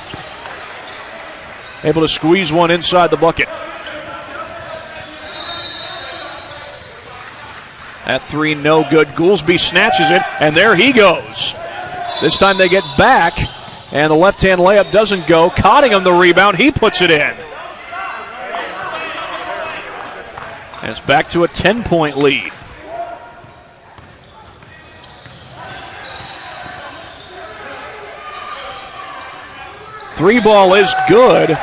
Able to squeeze one inside the bucket. That three no good. Goolsby snatches it, and there he goes. This time they get back. And the left-hand layup doesn't go. Cottingham the rebound. He puts it in. And it's back to a 10-point lead. Three ball is good.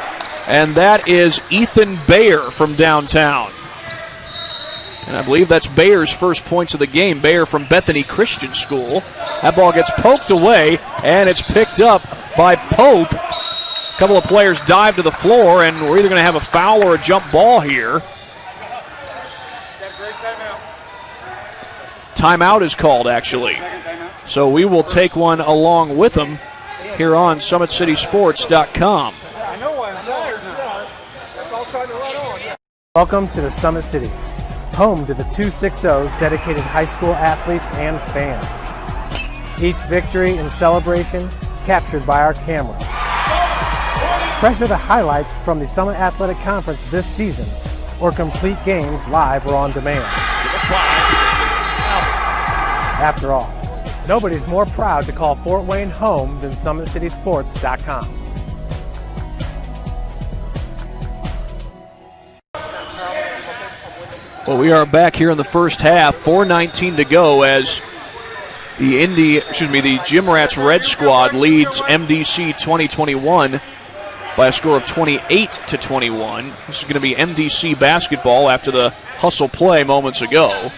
and that is Ethan Bayer from downtown. And I believe that's Bayer's first points of the game. Bayer from Bethany Christian School. That ball gets poked away, and it's picked up by Pope. A couple of players dive to the floor, and we're either going to have a foul or a jump ball here. Timeout is called, actually. So we will take one along with them here on SummitCitySports.com. Welcome to the Summit City, home to the 260's dedicated high school athletes and fans. Each victory and celebration captured by our camera. Treasure the highlights from the Summit Athletic Conference this season, or complete games live or on demand. After all, nobody's more proud to call Fort Wayne home than SummitCitySports.com. Well, we are back here in the first half, 4:19 to go as the Gym Rats Red Squad leads MDC 2021 by a score of 28-21. This is going to be MDC basketball after the hustle play moments ago.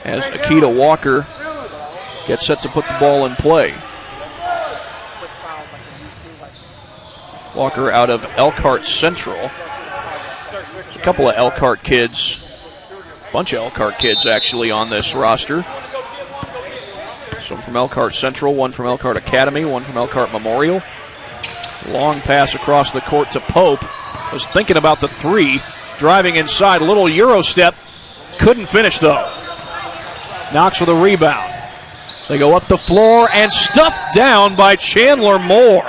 As Akita Walker gets set to put the ball in play. Walker out of Elkhart Central. A couple of Elkhart kids, a bunch of Elkhart kids actually on this roster. Some from Elkhart Central, one from Elkhart Academy, one from Elkhart Memorial. Long pass across the court to Pope. Was thinking about the three, driving inside, a little Euro step. Couldn't finish though. Knox with a rebound. They go up the floor and stuffed down by Chandler Moore.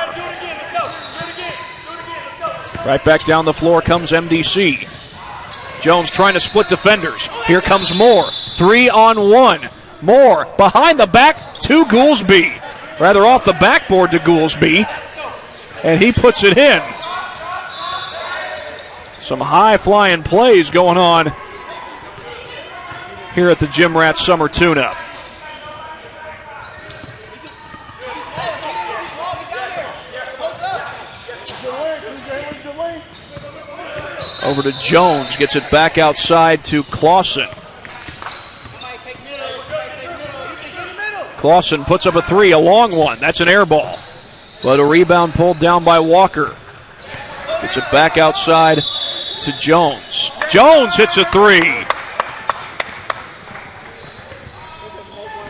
Right back down the floor comes MDC. Jones trying to split defenders. Here comes Moore. 3-on-1. Moore behind the back to Goolsby. Rather off the backboard to Goolsby. And he puts it in. Some high-flying plays going on here at the Gym Rats Summer Tune-Up. Over to Jones, gets it back outside to Clausen. Clausen puts up a three, a long one. That's an air ball. But a rebound pulled down by Walker. Gets it back outside to Jones. Jones hits a three.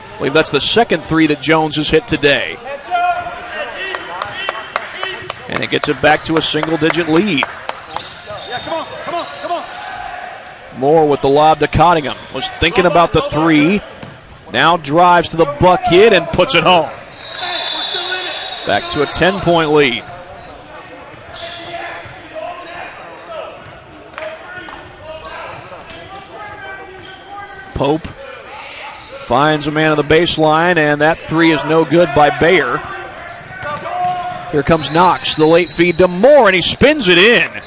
I believe that's the second three that Jones has hit today. And it gets it back to a single-digit lead. Moore with the lob to Cottingham. Was thinking about the three. Now drives to the bucket and puts it home. Back to a 10-point lead. Pope finds a man on the baseline, and that three is no good by Bayer. Here comes Knox, the late feed to Moore, and he spins it in.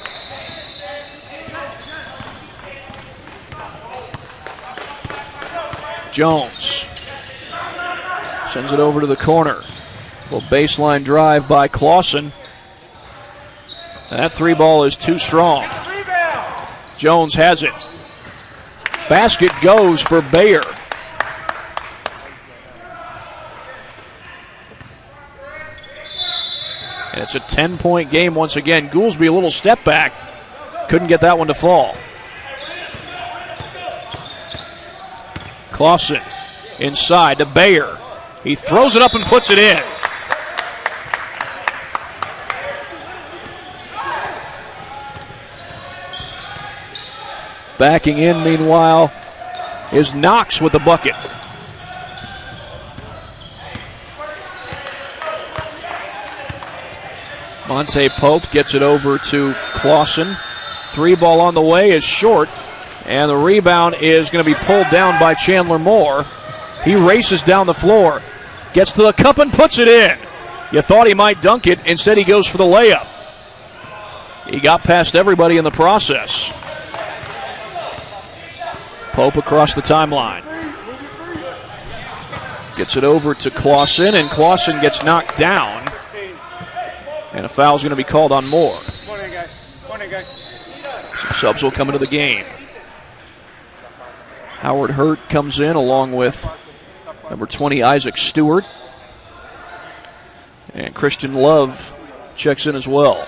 Jones sends it over to the corner. Well, baseline drive by Clausen. That three ball is too strong. Jones has it. Basket goes for Bayer. And it's a 10-point game once again. Goolsby a little step back. Couldn't get that one to fall. Clausen inside to Bayer. He throws it up and puts it in. Backing in, meanwhile, is Knox with the bucket. Monte Pope gets it over to Clausen. Three ball on the way is short, and the rebound is going to be pulled down by Chandler Moore. He races down the floor, gets to the cup and puts it in. You thought he might dunk it, instead he goes for the layup. He got past everybody in the process. Pope across the timeline. Gets it over to Clausen, and Clausen gets knocked down. And a foul's going to be called on Moore. Come on in, guys. Come on in, guys. Some subs will come into the game. Howard Hurt comes in along with number 20, Isaac Stewart. And Christian Love checks in as well.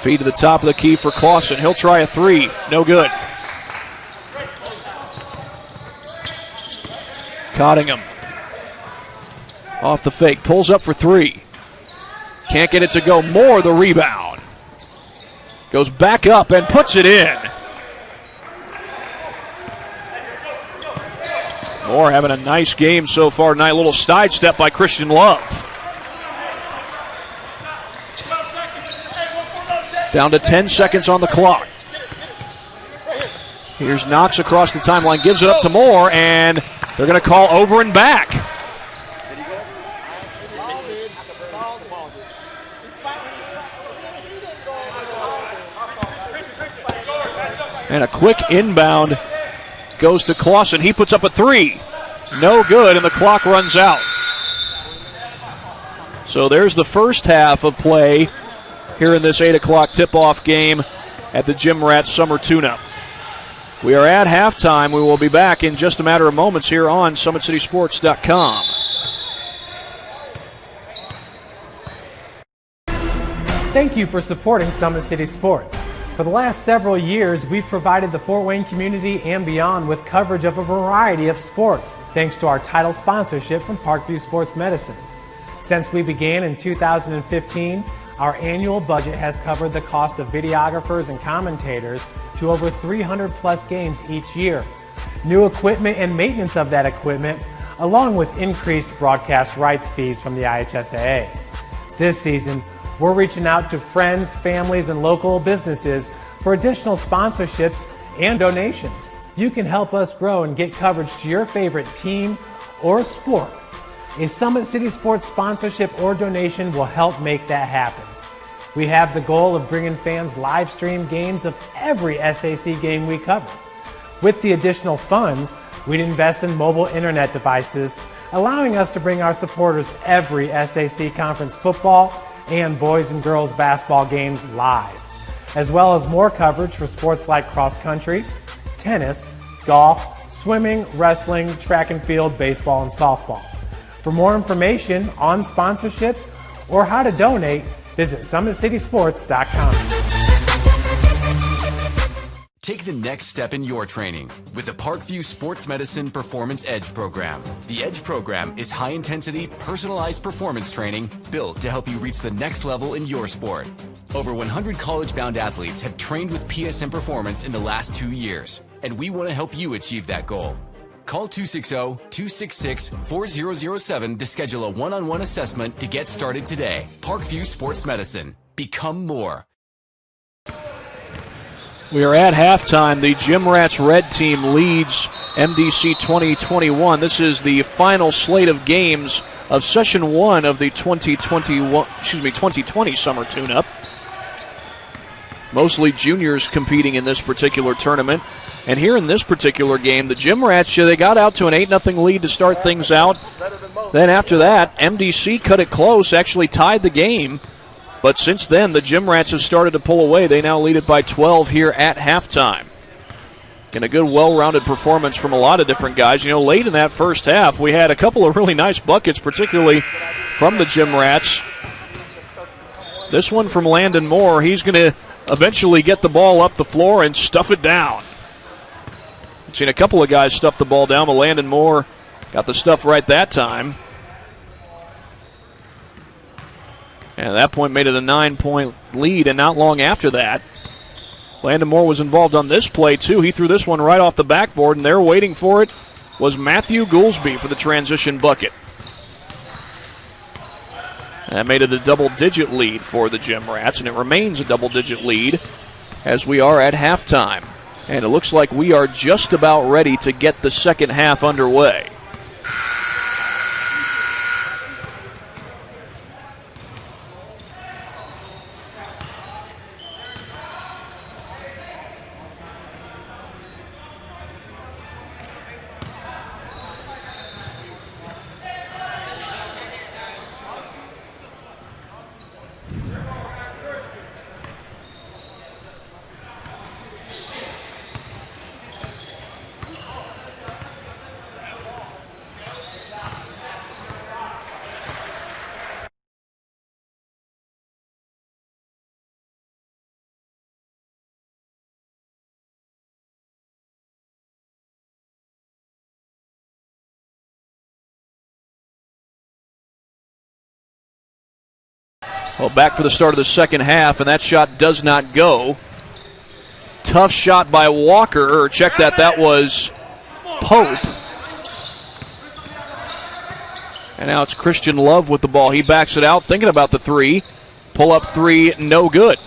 Feed to the top of the key for Clausen. He'll try a three. No good. Cottingham. Off the fake. Pulls up for three. Can't get it to go. Moore the rebound. Goes back up and puts it in. Moore having a nice game so far tonight. Little sidestep by Christian Love. Down to 10 seconds on the clock. Here's Knox across the timeline, gives it up to Moore, and they're going to call over and back. And a quick inbound goes to Clausen. He puts up a three. No good, and the clock runs out. So there's the first half of play here in this 8 o'clock tip-off game at the Gym Rats Summer Tune-Up. We are at halftime. We will be back in just a matter of moments here on SummitCitySports.com. Thank you for supporting Summit City Sports. For the last several years, we've provided the Fort Wayne community and beyond with coverage of a variety of sports, thanks to our title sponsorship from Parkview Sports Medicine. Since we began in 2015, our annual budget has covered the cost of videographers and commentators to over 300 plus games each year. New equipment and maintenance of that equipment, along with increased broadcast rights fees from the IHSAA. This season, we're reaching out to friends, families, and local businesses for additional sponsorships and donations. You can help us grow and get coverage to your favorite team or sport. A Summit City Sports sponsorship or donation will help make that happen. We have the goal of bringing fans live stream games of every SAC game we cover. With the additional funds, we'd invest in mobile internet devices, allowing us to bring our supporters every SAC conference football and boys and girls basketball games live, as well as more coverage for sports like cross country, tennis, golf, swimming, wrestling, track and field, baseball, and softball. For more information on sponsorships or how to donate, visit SummitCitySports.com. Take the next step in your training with the Parkview Sports Medicine Performance Edge program. The Edge program is high-intensity, personalized performance training built to help you reach the next level in your sport. Over 100 college-bound athletes have trained with PSM Performance in the last 2 years, and we want to help you achieve that goal. Call 260-266-4007 to schedule a one-on-one assessment to get started today. Parkview Sports Medicine. Become more. We are at halftime. The Gym Rats Red team leads MDC 2021. This is the final slate of games of Session 1 of the 2020 Summer Tune-Up. Mostly juniors competing in this particular tournament. And here in this particular game, the Gym Rats, they got out to an 8-0 lead to start things out. Then after that, MDC cut it close, actually tied the game. But since then, the Gym Rats have started to pull away. They now lead it by 12 here at halftime. And a good, well-rounded performance from a lot of different guys. You know, late in that first half, we had a couple of really nice buckets, particularly from the Gym Rats. This one from Landon Moore. He's going to eventually get the ball up the floor and stuff it down. I've seen a couple of guys stuff the ball down, but Landon Moore got the stuff right that time. And at that point made it a 9-point lead, and not long after that, Landon Moore was involved on this play too. He threw this one right off the backboard, and there waiting for it was Matthew Goolsby for the transition bucket. That made it a double-digit lead for the Gym Rats, and it remains a double-digit lead as we are at halftime. And it looks like we are just about ready to get the second half underway. Well, back for the start of the second half, and that shot does not go. Tough shot by Walker, or check that, that was Pope. And now it's Christian Love with the ball. He backs it out, thinking about the three. Pull up three, no good.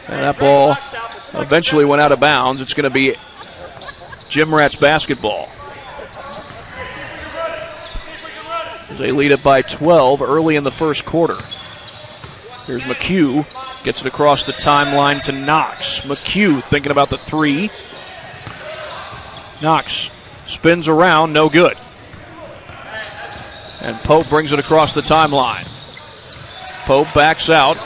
And that ball eventually went out of bounds. It's going to be Jim Rats basketball. They lead it by 12 early in the first quarter. Here's McHugh. Gets it across the timeline to Knox. McHugh thinking about the three. Knox spins around, no good. And Pope brings it across the timeline. Pope backs out.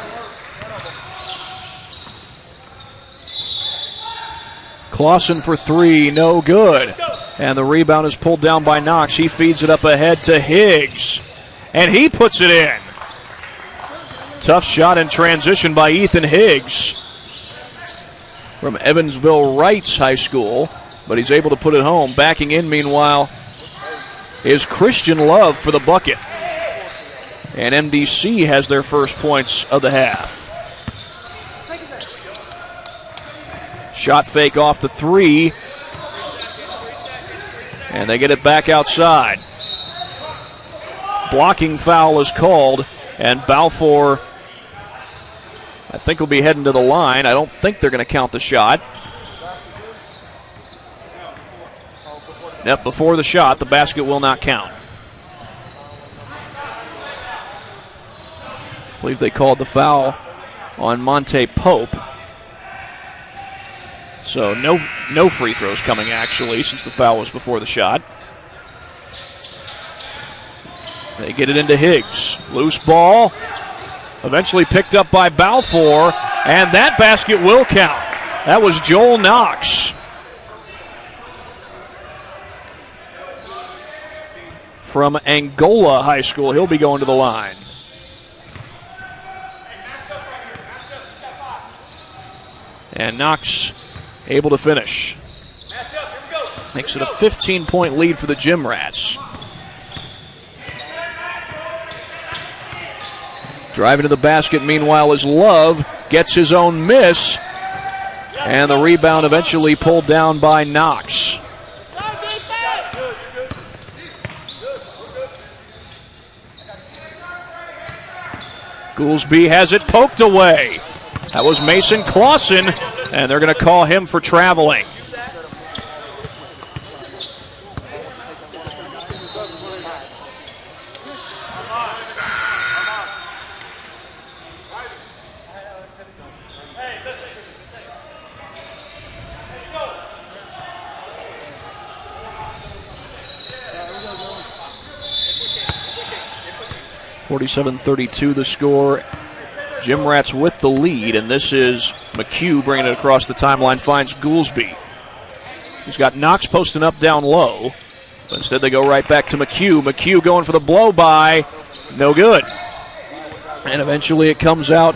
Clausen for three, no good. And the rebound is pulled down by Knox. He feeds it up ahead to Higgs. And he puts it in. Tough shot in transition by Ethan Higgs from Evansville Wrights High School, but he's able to put it home. Backing in, meanwhile, is Christian Love for the bucket. And MDC has their first points of the half. Shot fake off the three. And they get it back outside. Blocking foul is called, and Balfour, I think, will be heading to the line. I don't think they're going to count the shot. Yep, before the shot, the basket will not count. I believe they called the foul on Monte Pope. So no free throws coming, actually, since the foul was before the shot. They get it into Higgs. Loose ball. Eventually picked up by Balfour, and that basket will count. That was Joel Knox. From Angola High School. He'll be going to the line. And Knox able to finish. Makes it a 15-point lead for the Gym Rats. Driving to the basket, meanwhile, is Love. Gets his own miss. And the rebound eventually pulled down by Knox. Goolsby has it poked away. That was Mason Clausen, and they're going to call him for traveling. (47-32) the score. Gym Rats with the lead, and this is McHugh bringing it across the timeline, finds Goolsby. He's got Knox posting up down low, but instead they go right back to McHugh. McHugh going for the blow-by, no good. And eventually it comes out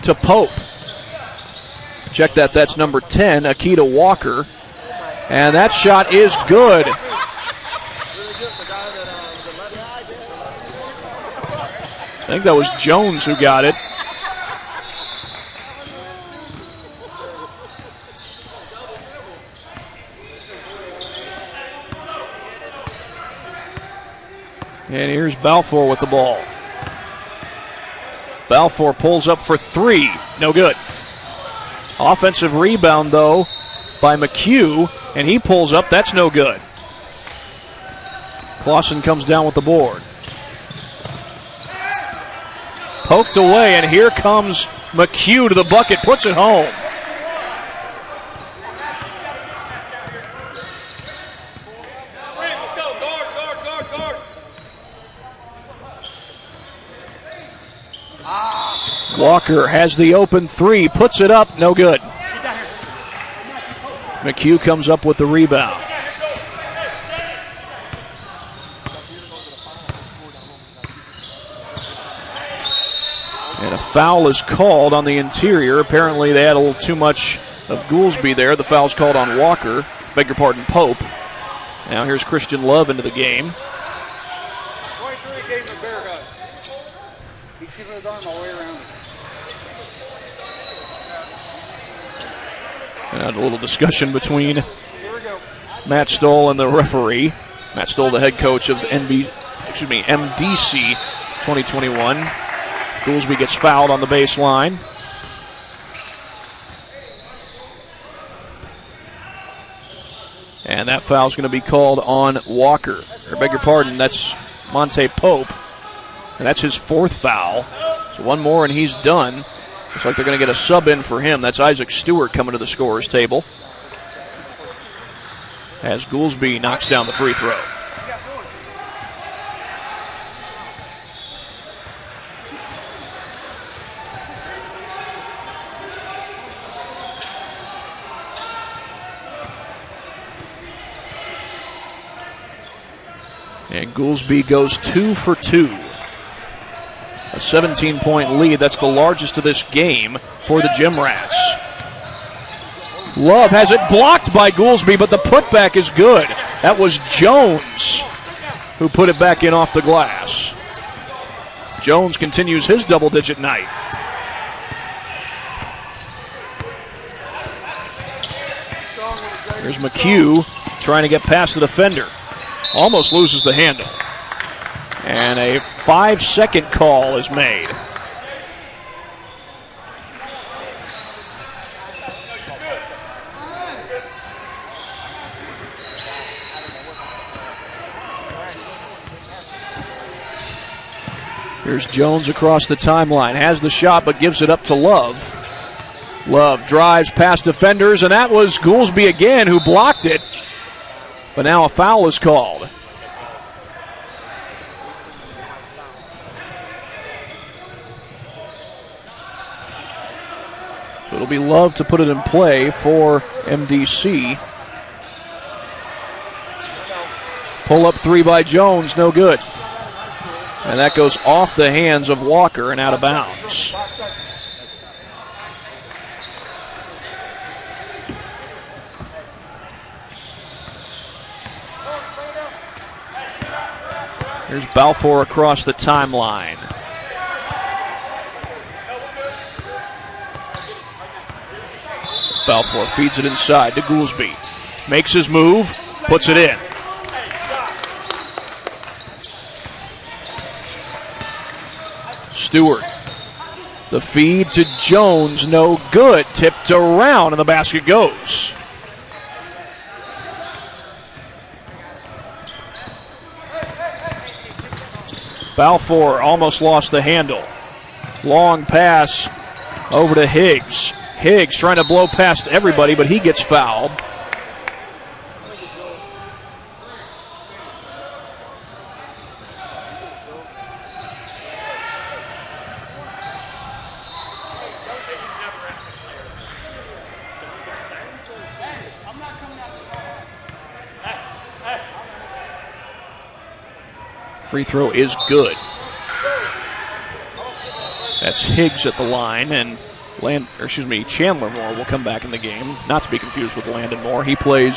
to Pope. Check that, that's number 10, Akita Walker. And that shot is good. I think that was Jones who got it. And here's Balfour with the ball. Balfour pulls up for three. No good. Offensive rebound, though, by McHugh, and he pulls up. That's no good. Clausen comes down with the board. Poked away, and here comes McHugh to the bucket. Puts it home. Walker has the open three, puts it up, no good. McHugh comes up with the rebound. And a foul is called on the interior. Apparently they had a little too much of Goolsby there. The foul's called on Walker. Beg your pardon, Pope. Now here's Christian Love into the game. 23 gave him a bear hug. He's keeping his arm all the way around. And a little discussion between Matt Stoll and the referee. Matt Stoll, the head coach of MDC 2021. Goolsby gets fouled on the baseline. And that foul's going to be called on Walker. I beg your pardon, that's Monte Pope. And that's his 4th foul. So one more and he's done. Looks like they're going to get a sub in for him. That's Isaac Stewart coming to the scorer's table as Goolsby knocks down the free throw. And Goolsby goes 2 for 2. A 17-point lead. That's the largest of this game for the Gym Rats. Love has it blocked by Goolsby, but the putback is good. That was Jones who put it back in off the glass. Jones continues his double-digit night. Here's McHugh trying to get past the defender. Almost loses the handle. And a 5-second call is made. Here's Jones across the timeline. Has the shot but gives it up to Love. Love drives past defenders, and that was Goolsby again who blocked it. But now a foul is called. So it'll be Love to put it in play for MDC. Pull up 3 by Jones, no good. And that goes off the hands of Walker and out of bounds. Here's Balfour across the timeline. Balfour feeds it inside to Goolsby. Makes his move, puts it in. Stewart. The feed to Jones, no good. Tipped around and the basket goes. Balfour almost lost the handle. Long pass over to Higgs. Higgs trying to blow past everybody, but he gets fouled. Free throw is good. That's Higgs at the line, and Chandler Moore will come back in the game. Not to be confused with Landon Moore. He played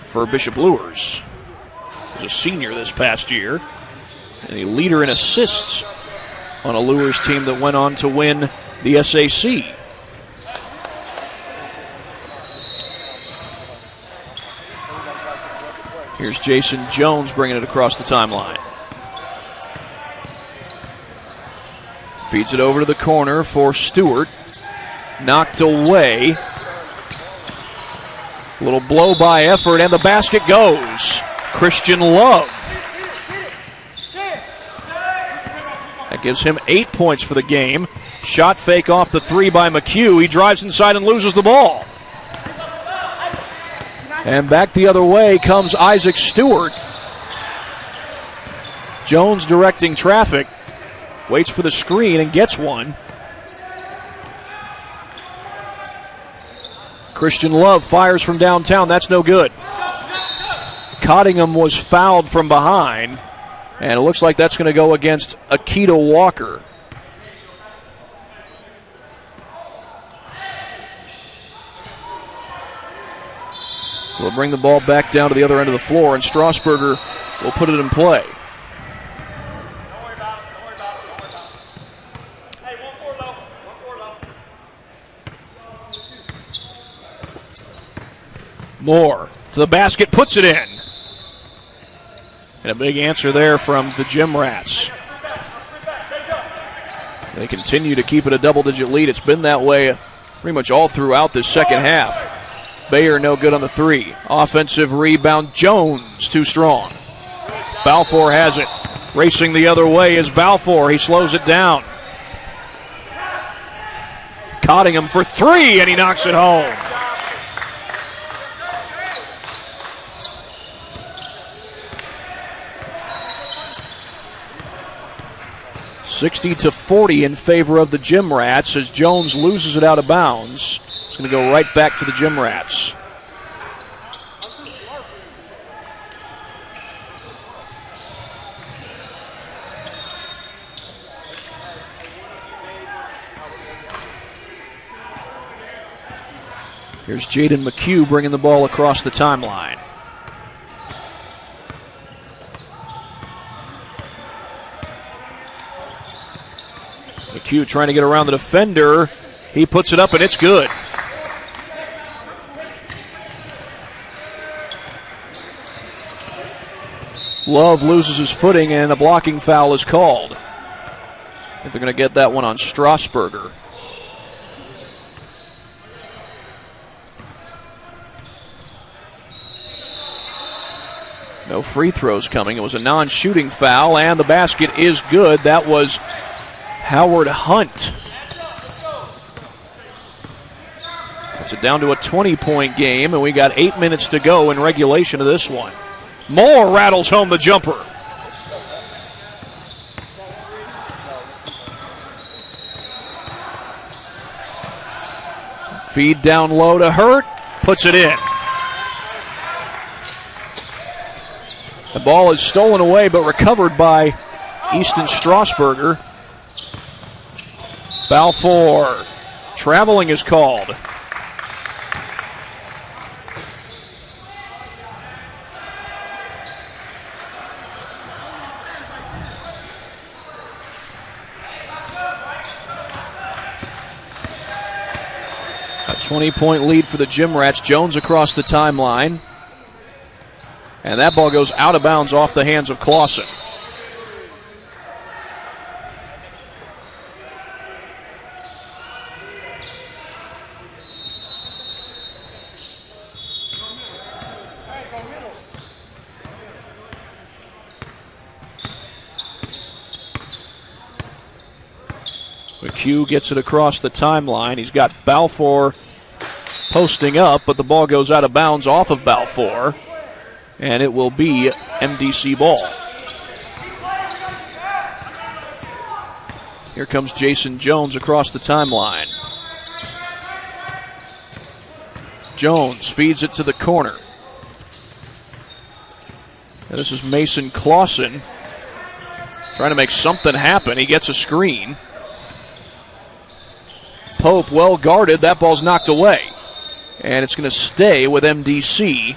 for Bishop Luers. He was a senior this past year, and a leader in assists on a Luers team that went on to win the SAC. Here's Jason Jones bringing it across the timeline. Feeds it over to the corner for Stewart. Knocked away. A little blow-by effort, and the basket goes. Christian Love. That gives him 8 points for the game. Shot fake off the 3 by McHugh. He drives inside and loses the ball. And back the other way comes Isaac Stewart. Jones directing traffic. Waits for the screen and gets one. Christian Love fires from downtown. That's no good. Cottingham was fouled from behind. And it looks like that's going to go against Akita Walker. So they'll bring the ball back down to the other end of the floor, and Strasburger will put it in play. Moore to the basket, puts it in. And a big answer there from the Gym Rats. They continue to keep it a double-digit lead. It's been that way pretty much all throughout this second half. Bayer no good on the three. Offensive rebound, Jones too strong. Balfour has it. Racing the other way is Balfour. He slows it down. Cottingham for three, and he knocks it home. (60-40) in favor of the Gym Rats as Jones loses it out of bounds. It's going to go right back to the Gym Rats. Here's Jaden McHugh bringing the ball across the timeline. McHugh trying to get around the defender. He puts it up and it's good. Love loses his footing and a blocking foul is called. I think they're going to get that one on Strasburger. No free throws coming. It was a non-shooting foul, and the basket is good. That was Howard Hunt. That's it down to a 20-point game, and we got 8 minutes to go in regulation of this one. Moore rattles home the jumper. Feed down low to Hurt. Puts it in. The ball is stolen away but recovered by Easton Strasburger. Balfour. Traveling is called. A 20-point lead for the Gym Rats. Jones across the timeline. And that ball goes out of bounds off the hands of Clausen. McHugh gets it across the timeline. He's got Balfour posting up, but the ball goes out of bounds off of Balfour. And it will be MDC ball. Here comes Jason Jones across the timeline. Jones feeds it to the corner. And this is Mason Clausen trying to make something happen. He gets a screen. Pope well guarded. That ball's knocked away. And it's going to stay with MDC.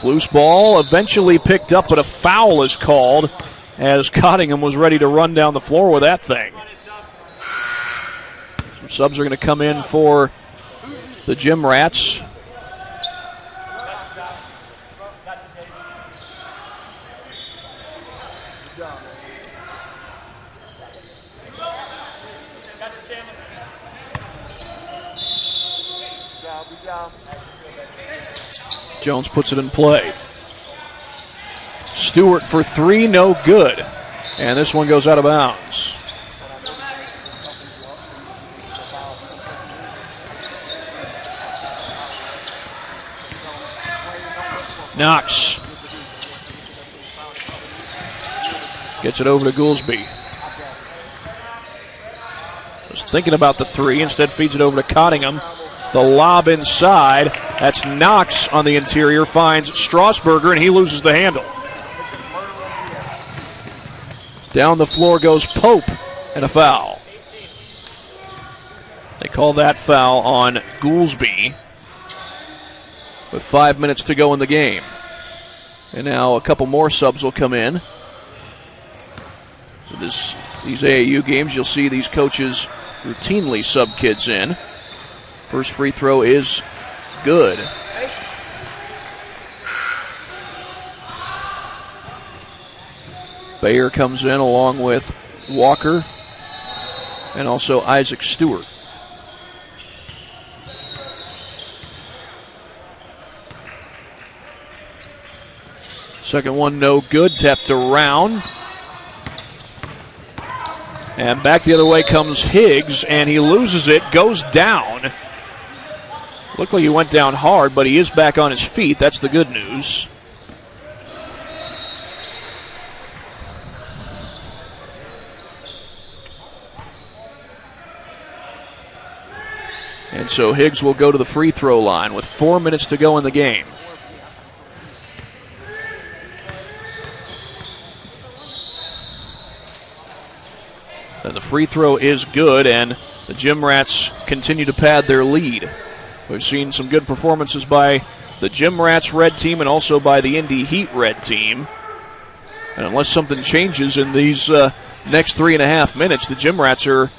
Loose ball eventually picked up, but a foul is called as Cottingham was ready to run down the floor with that thing. Some subs are going to come in for the Gym Rats. Jones puts it in play. Stewart for three, no good. And this one goes out of bounds. Knox gets it over to Goolsby. Was thinking about the three, instead feeds it over to Cottingham. The lob inside. That's Knox on the interior. Finds Strasburger, and he loses the handle. Down the floor goes Pope, and a foul. They call that foul on Goolsby with 5 minutes to go in the game. And now a couple more subs will come in. So this These AAU games, you'll see these coaches routinely sub kids in. First free throw is good. Bayer comes in along with Walker and also Isaac Stewart. Second one no good, tapped around. And back the other way comes Higgs, and he loses it, goes down. Looked like he went down hard, but he is back on his feet. That's the good news. And so Higgs will go to the free throw line with 4 minutes to go in the game. And the free throw is good, and the Gym Rats continue to pad their lead. We've seen some good performances by the Gym Rats red team and also by the Indy Heat red team. And unless something changes in these next 3.5 minutes, the Gym Rats are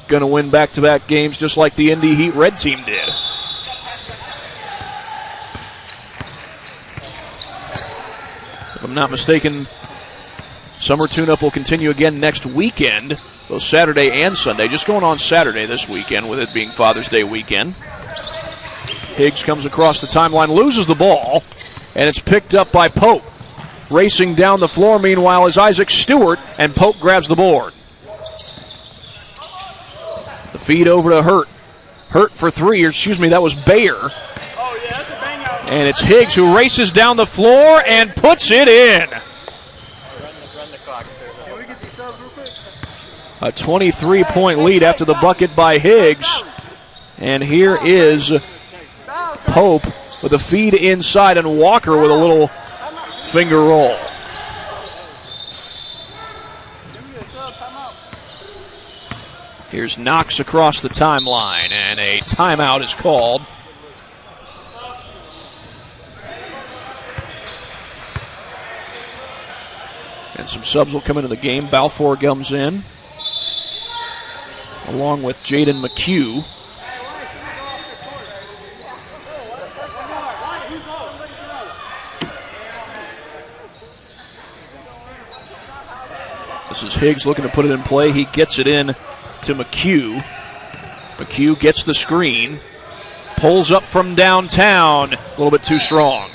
going to win back-to-back games just like the Indy Heat red team did. If I'm not mistaken, Summer Tune-Up will continue again next weekend, both Saturday and Sunday. Just going on Saturday this weekend with it being Father's Day weekend. Higgs comes across the timeline, loses the ball, and it's picked up by Pope. Racing down the floor, meanwhile, is Isaac Stewart, and Pope grabs the board. The feed over to Hurt. Hurt for three, that was Bayer. Oh, yeah, that's a bang out. And it's Higgs who races down the floor and puts it in. A 23-point lead after the bucket by Higgs. And here is Pope with a feed inside and Walker with a little finger roll. Here's Knox across the timeline, and a timeout is called. And some subs will come into the game. Balfour comes in, along with Jaden McHugh. This is Higgs looking to put it in play. He gets it in to McHugh. McHugh gets the screen. Pulls up from downtown. A little bit too strong.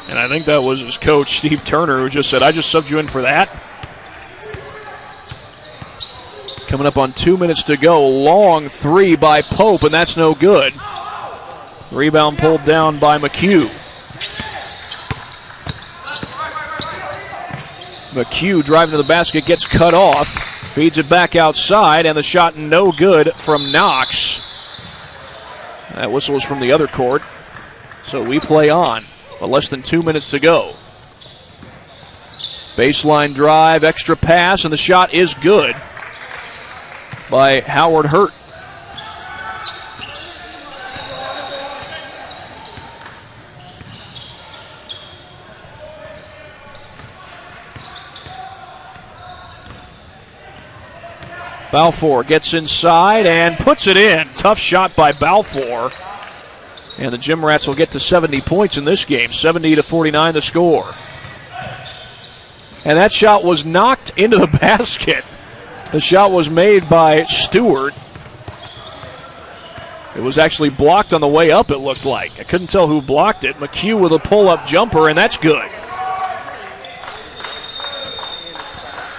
And I think that was his coach, Steve Turner, who just said, I just subbed you in for that. Coming up on 2 minutes to go. Long three by Pope, and that's no good. Rebound pulled down by McHugh. McHugh driving to the basket, gets cut off, feeds it back outside, and the shot no good from Knox. That whistle was from the other court, so we play on, but less than 2 minutes to go. Baseline drive, extra pass, and the shot is good by Howard Hurt. Balfour gets inside and puts it in. Tough shot by Balfour. And the Gym Rats will get to 70 points in this game. 70-49 the score. And that shot was knocked into the basket. The shot was made by Stewart. It was actually blocked on the way up, it looked like. I couldn't tell who blocked it. McHugh with a pull-up jumper, and that's good.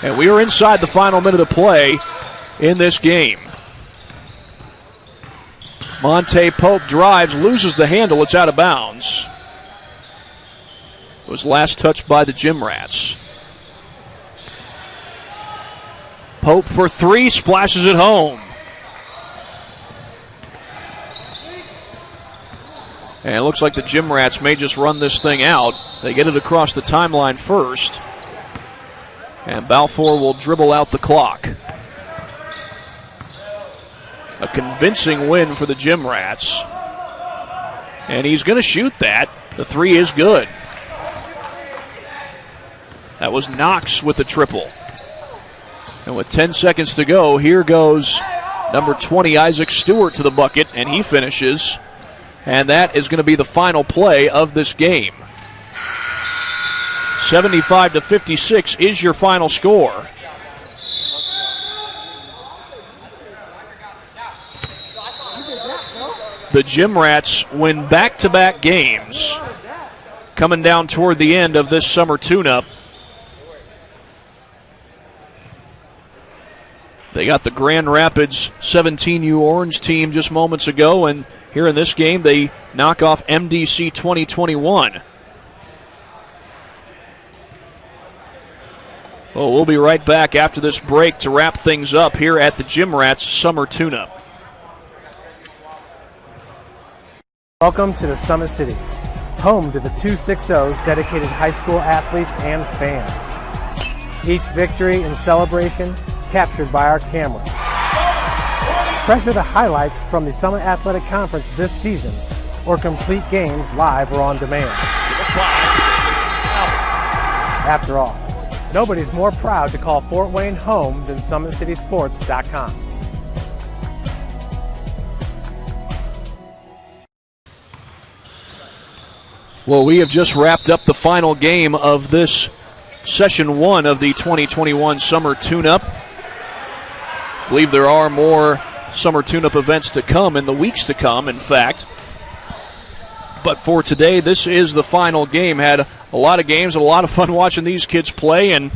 And we are inside the final minute of play in this game. Monte Pope drives, loses the handle, it's out of bounds. It was last touched by the Gym Rats. Pope for three, splashes it home. And it looks like the Gym Rats may just run this thing out. They get it across the timeline first. And Balfour will dribble out the clock. A convincing win for the Gym Rats. And he's going to shoot that. The three is good. That was Knox with the triple. And with 10 seconds to go, here goes number 20, Isaac Stewart, to the bucket, and he finishes. And that is going to be the final play of this game. 75-56 is your final score. The Gym Rats win back-to-back games, coming down toward the end of this summer tune-up. They got the Grand Rapids 17U Orange team just moments ago, and here in this game they knock off MDC 2021. Well, we'll be right back after this break to wrap things up here at the Gym Rats Summer Tune-Up. Welcome to the Summit City, home to the 260's dedicated high school athletes and fans. Each victory and celebration captured by our cameras. Treasure the highlights from the Summit Athletic Conference this season, or complete games live or on demand. After all, nobody's more proud to call Fort Wayne home than SummitCitySports.com. Well, we have just wrapped up the final game of this Session 1 of the 2021 Summer Tune-Up. I believe there are more Summer Tune-Up events to come in the weeks to come, in fact. But for today, this is the final game. Had a lot of games, a lot of fun watching these kids play, and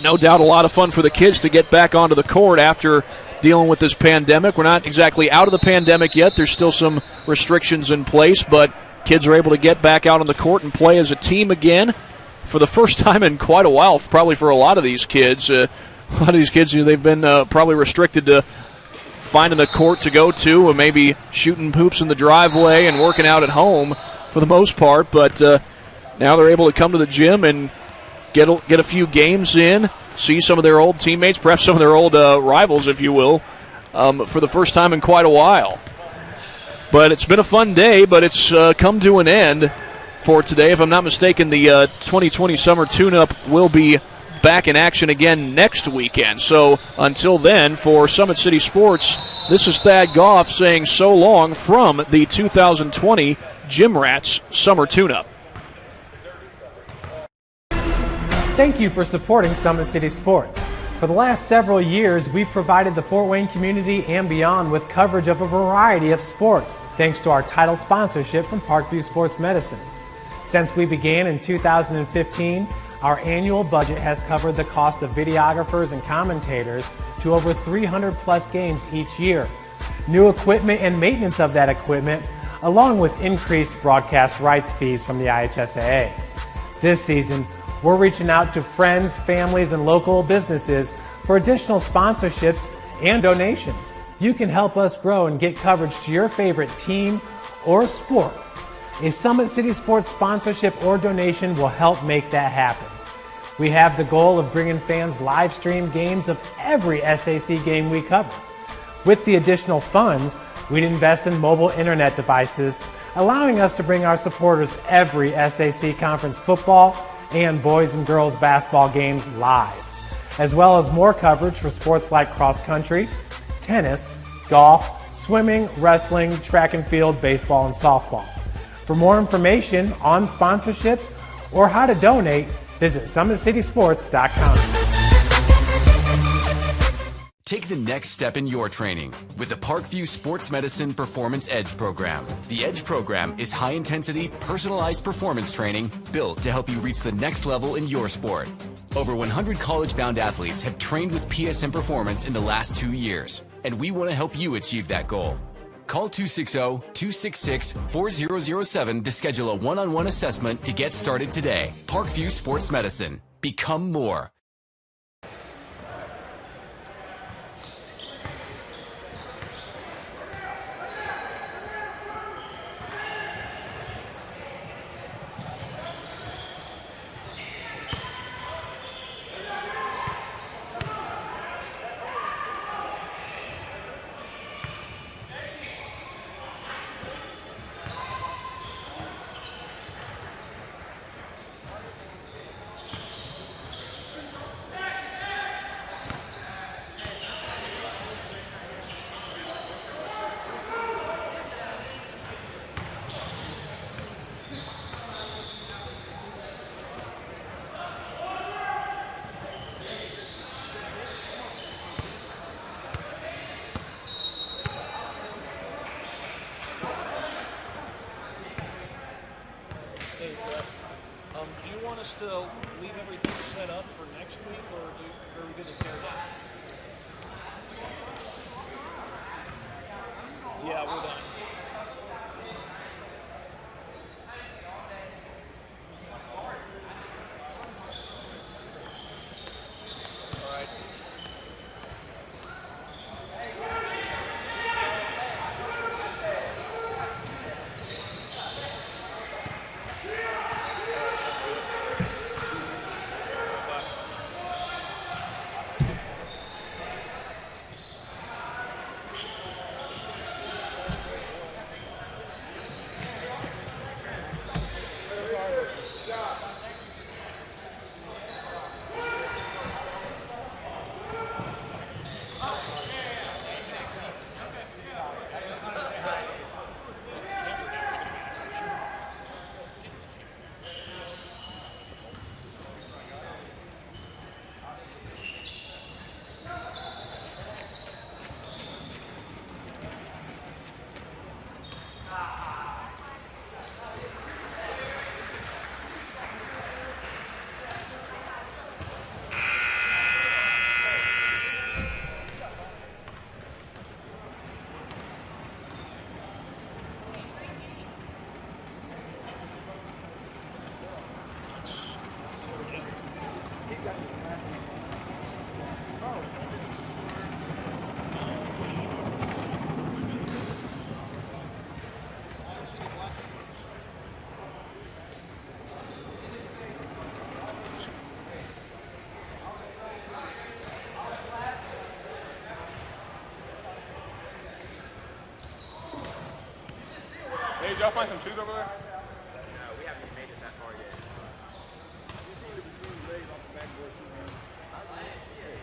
no doubt a lot of fun for the kids to get back onto the court after dealing with this pandemic. We're not exactly out of the pandemic yet. There's still some restrictions in place, but kids are able to get back out on the court and play as a team again for the first time in quite a while, probably for a lot of these kids. A lot of these kids, they've been probably restricted to finding a court to go to, or maybe shooting hoops in the driveway and working out at home for the most part. But now they're able to come to the gym and get a few games in, see some of their old teammates, perhaps some of their old rivals, if you will, for the first time in quite a while. But it's been a fun day, but it's come to an end for today. If I'm not mistaken, the 2020 Summer Tune-Up will be back in action again next weekend. So until then, for Summit City Sports, this is Thad Goff saying so long from the 2020 Gym Rats Summer Tune-Up. Thank you for supporting Summit City Sports. For the last several years, we've provided the Fort Wayne community and beyond with coverage of a variety of sports, thanks to our title sponsorship from Parkview Sports Medicine. Since we began in 2015, our annual budget has covered the cost of videographers and commentators to over 300 plus games each year. New equipment and maintenance of that equipment, along with increased broadcast rights fees from the IHSAA. This season, we're reaching out to friends, families, and local businesses for additional sponsorships and donations. You can help us grow and get coverage to your favorite team or sport. A Summit City Sports sponsorship or donation will help make that happen. We have the goal of bringing fans live stream games of every SAC game we cover. With the additional funds, we'd invest in mobile internet devices, allowing us to bring our supporters every SAC conference football and boys and girls basketball games live, as well as more coverage for sports like cross country, tennis, golf, swimming, wrestling, track and field, baseball, and softball. For more information on sponsorships or how to donate, visit SummitCitySports.com. Take the next step in your training with the Parkview Sports Medicine Performance Edge program. The Edge program is high-intensity, personalized performance training built to help you reach the next level in your sport. Over 100 college-bound athletes have trained with PSM Performance in the last 2 years, and we want to help you achieve that goal. Call 260-266-4007 to schedule a one-on-one assessment to get started today. Parkview Sports Medicine. Become more. to leave everything set up for next week, or are we going to tear down? Yeah, we're done. All right. Hey, did y'all find some shoes over there? No, we haven't even made it that far yet. You see the between the legs off the backboard too, man. I didn't see it.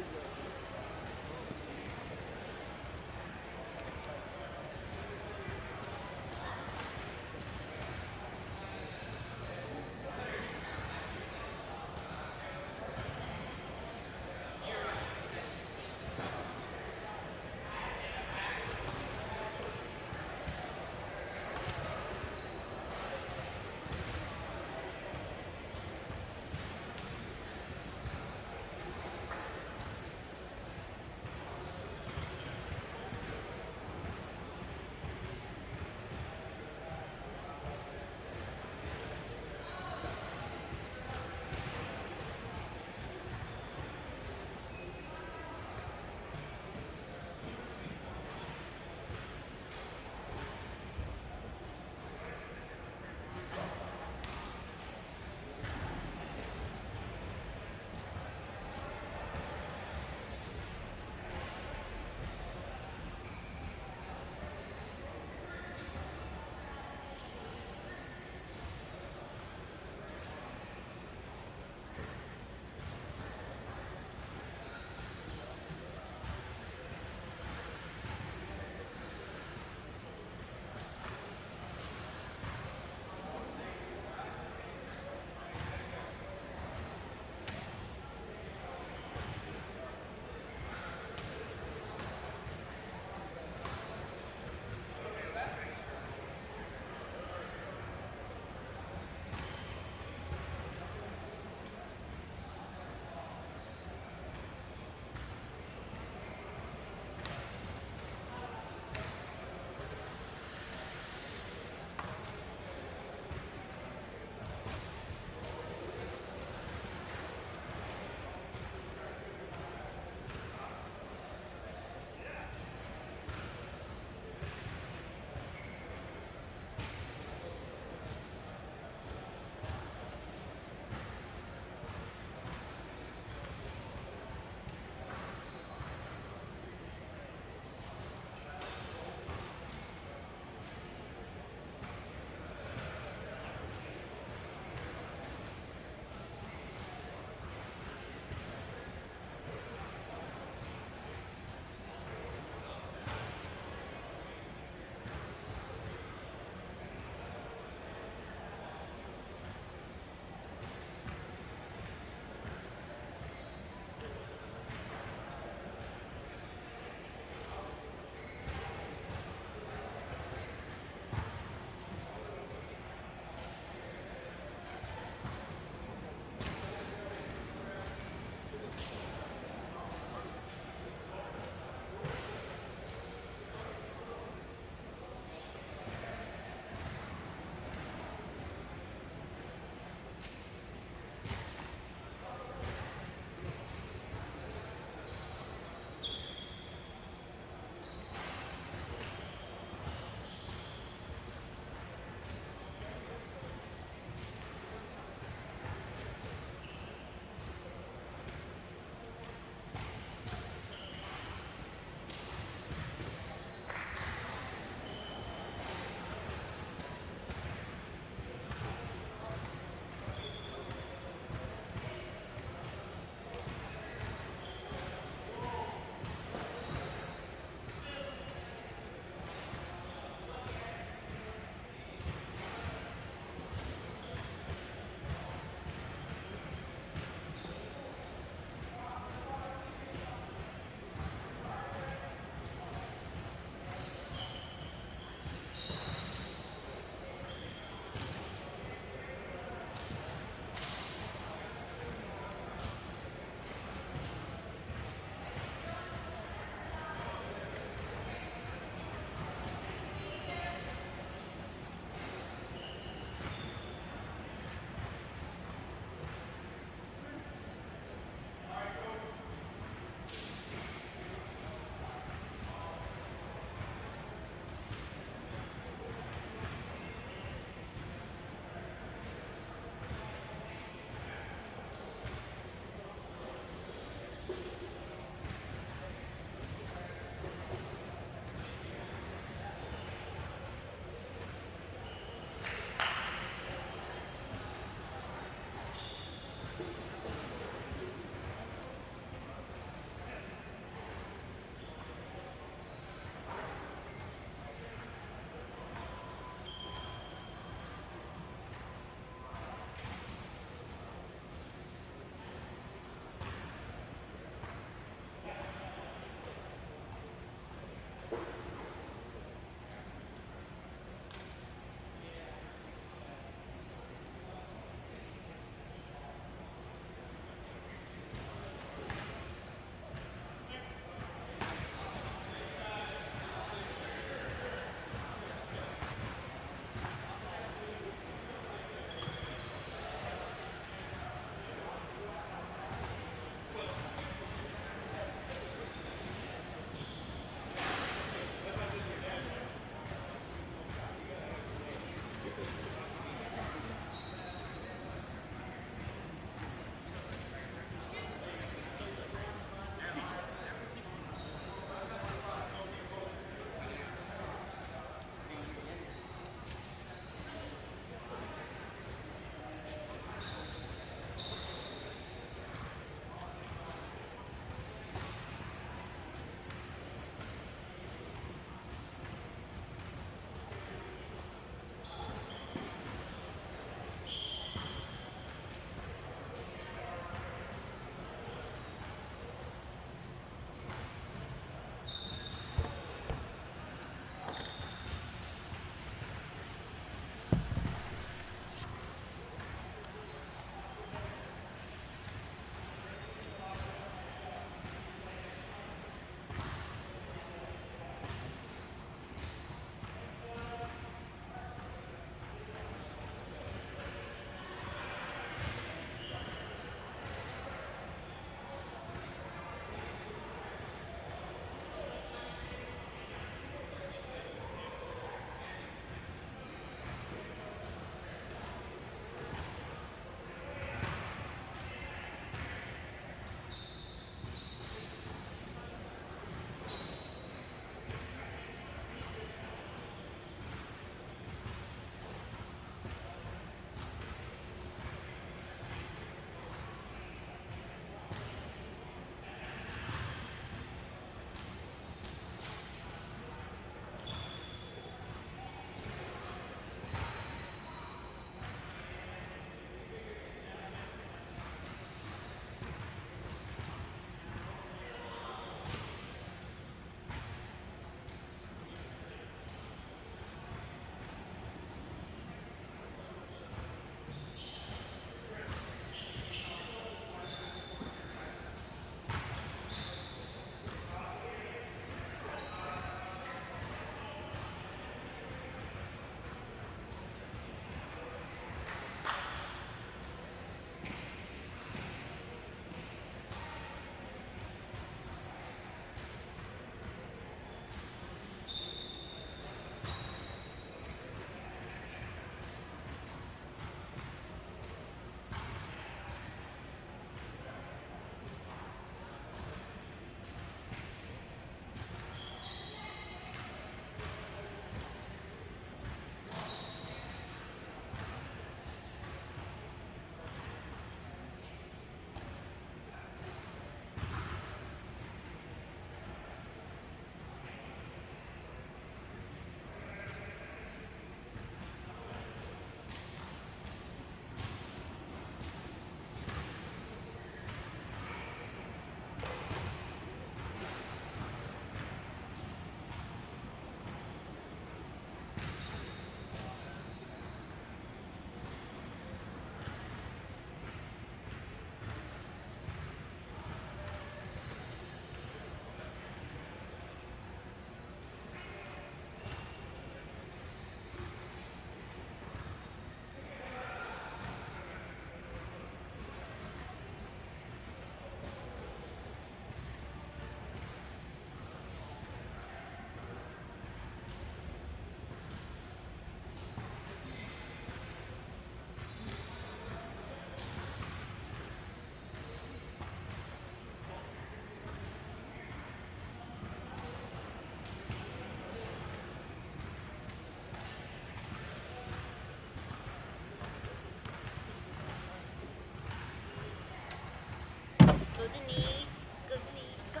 Denise. Go, Denise. Go,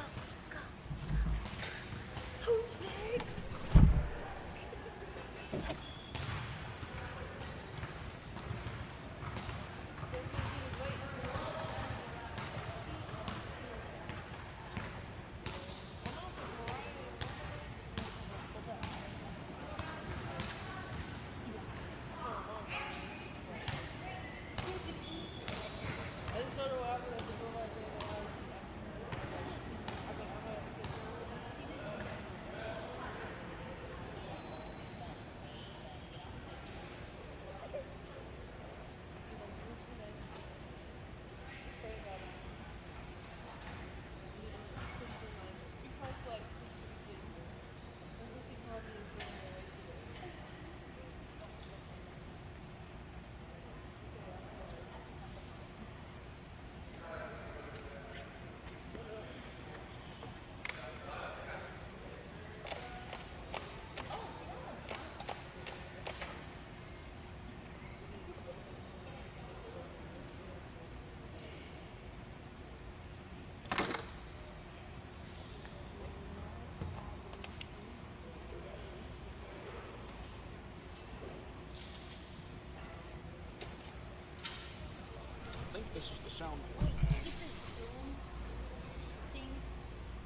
go. Who's next? I think this is the sound. Wait, did you get the Zoom thing?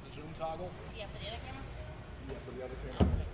The zoom toggle. Yeah, for the other camera? Yeah, for the other camera.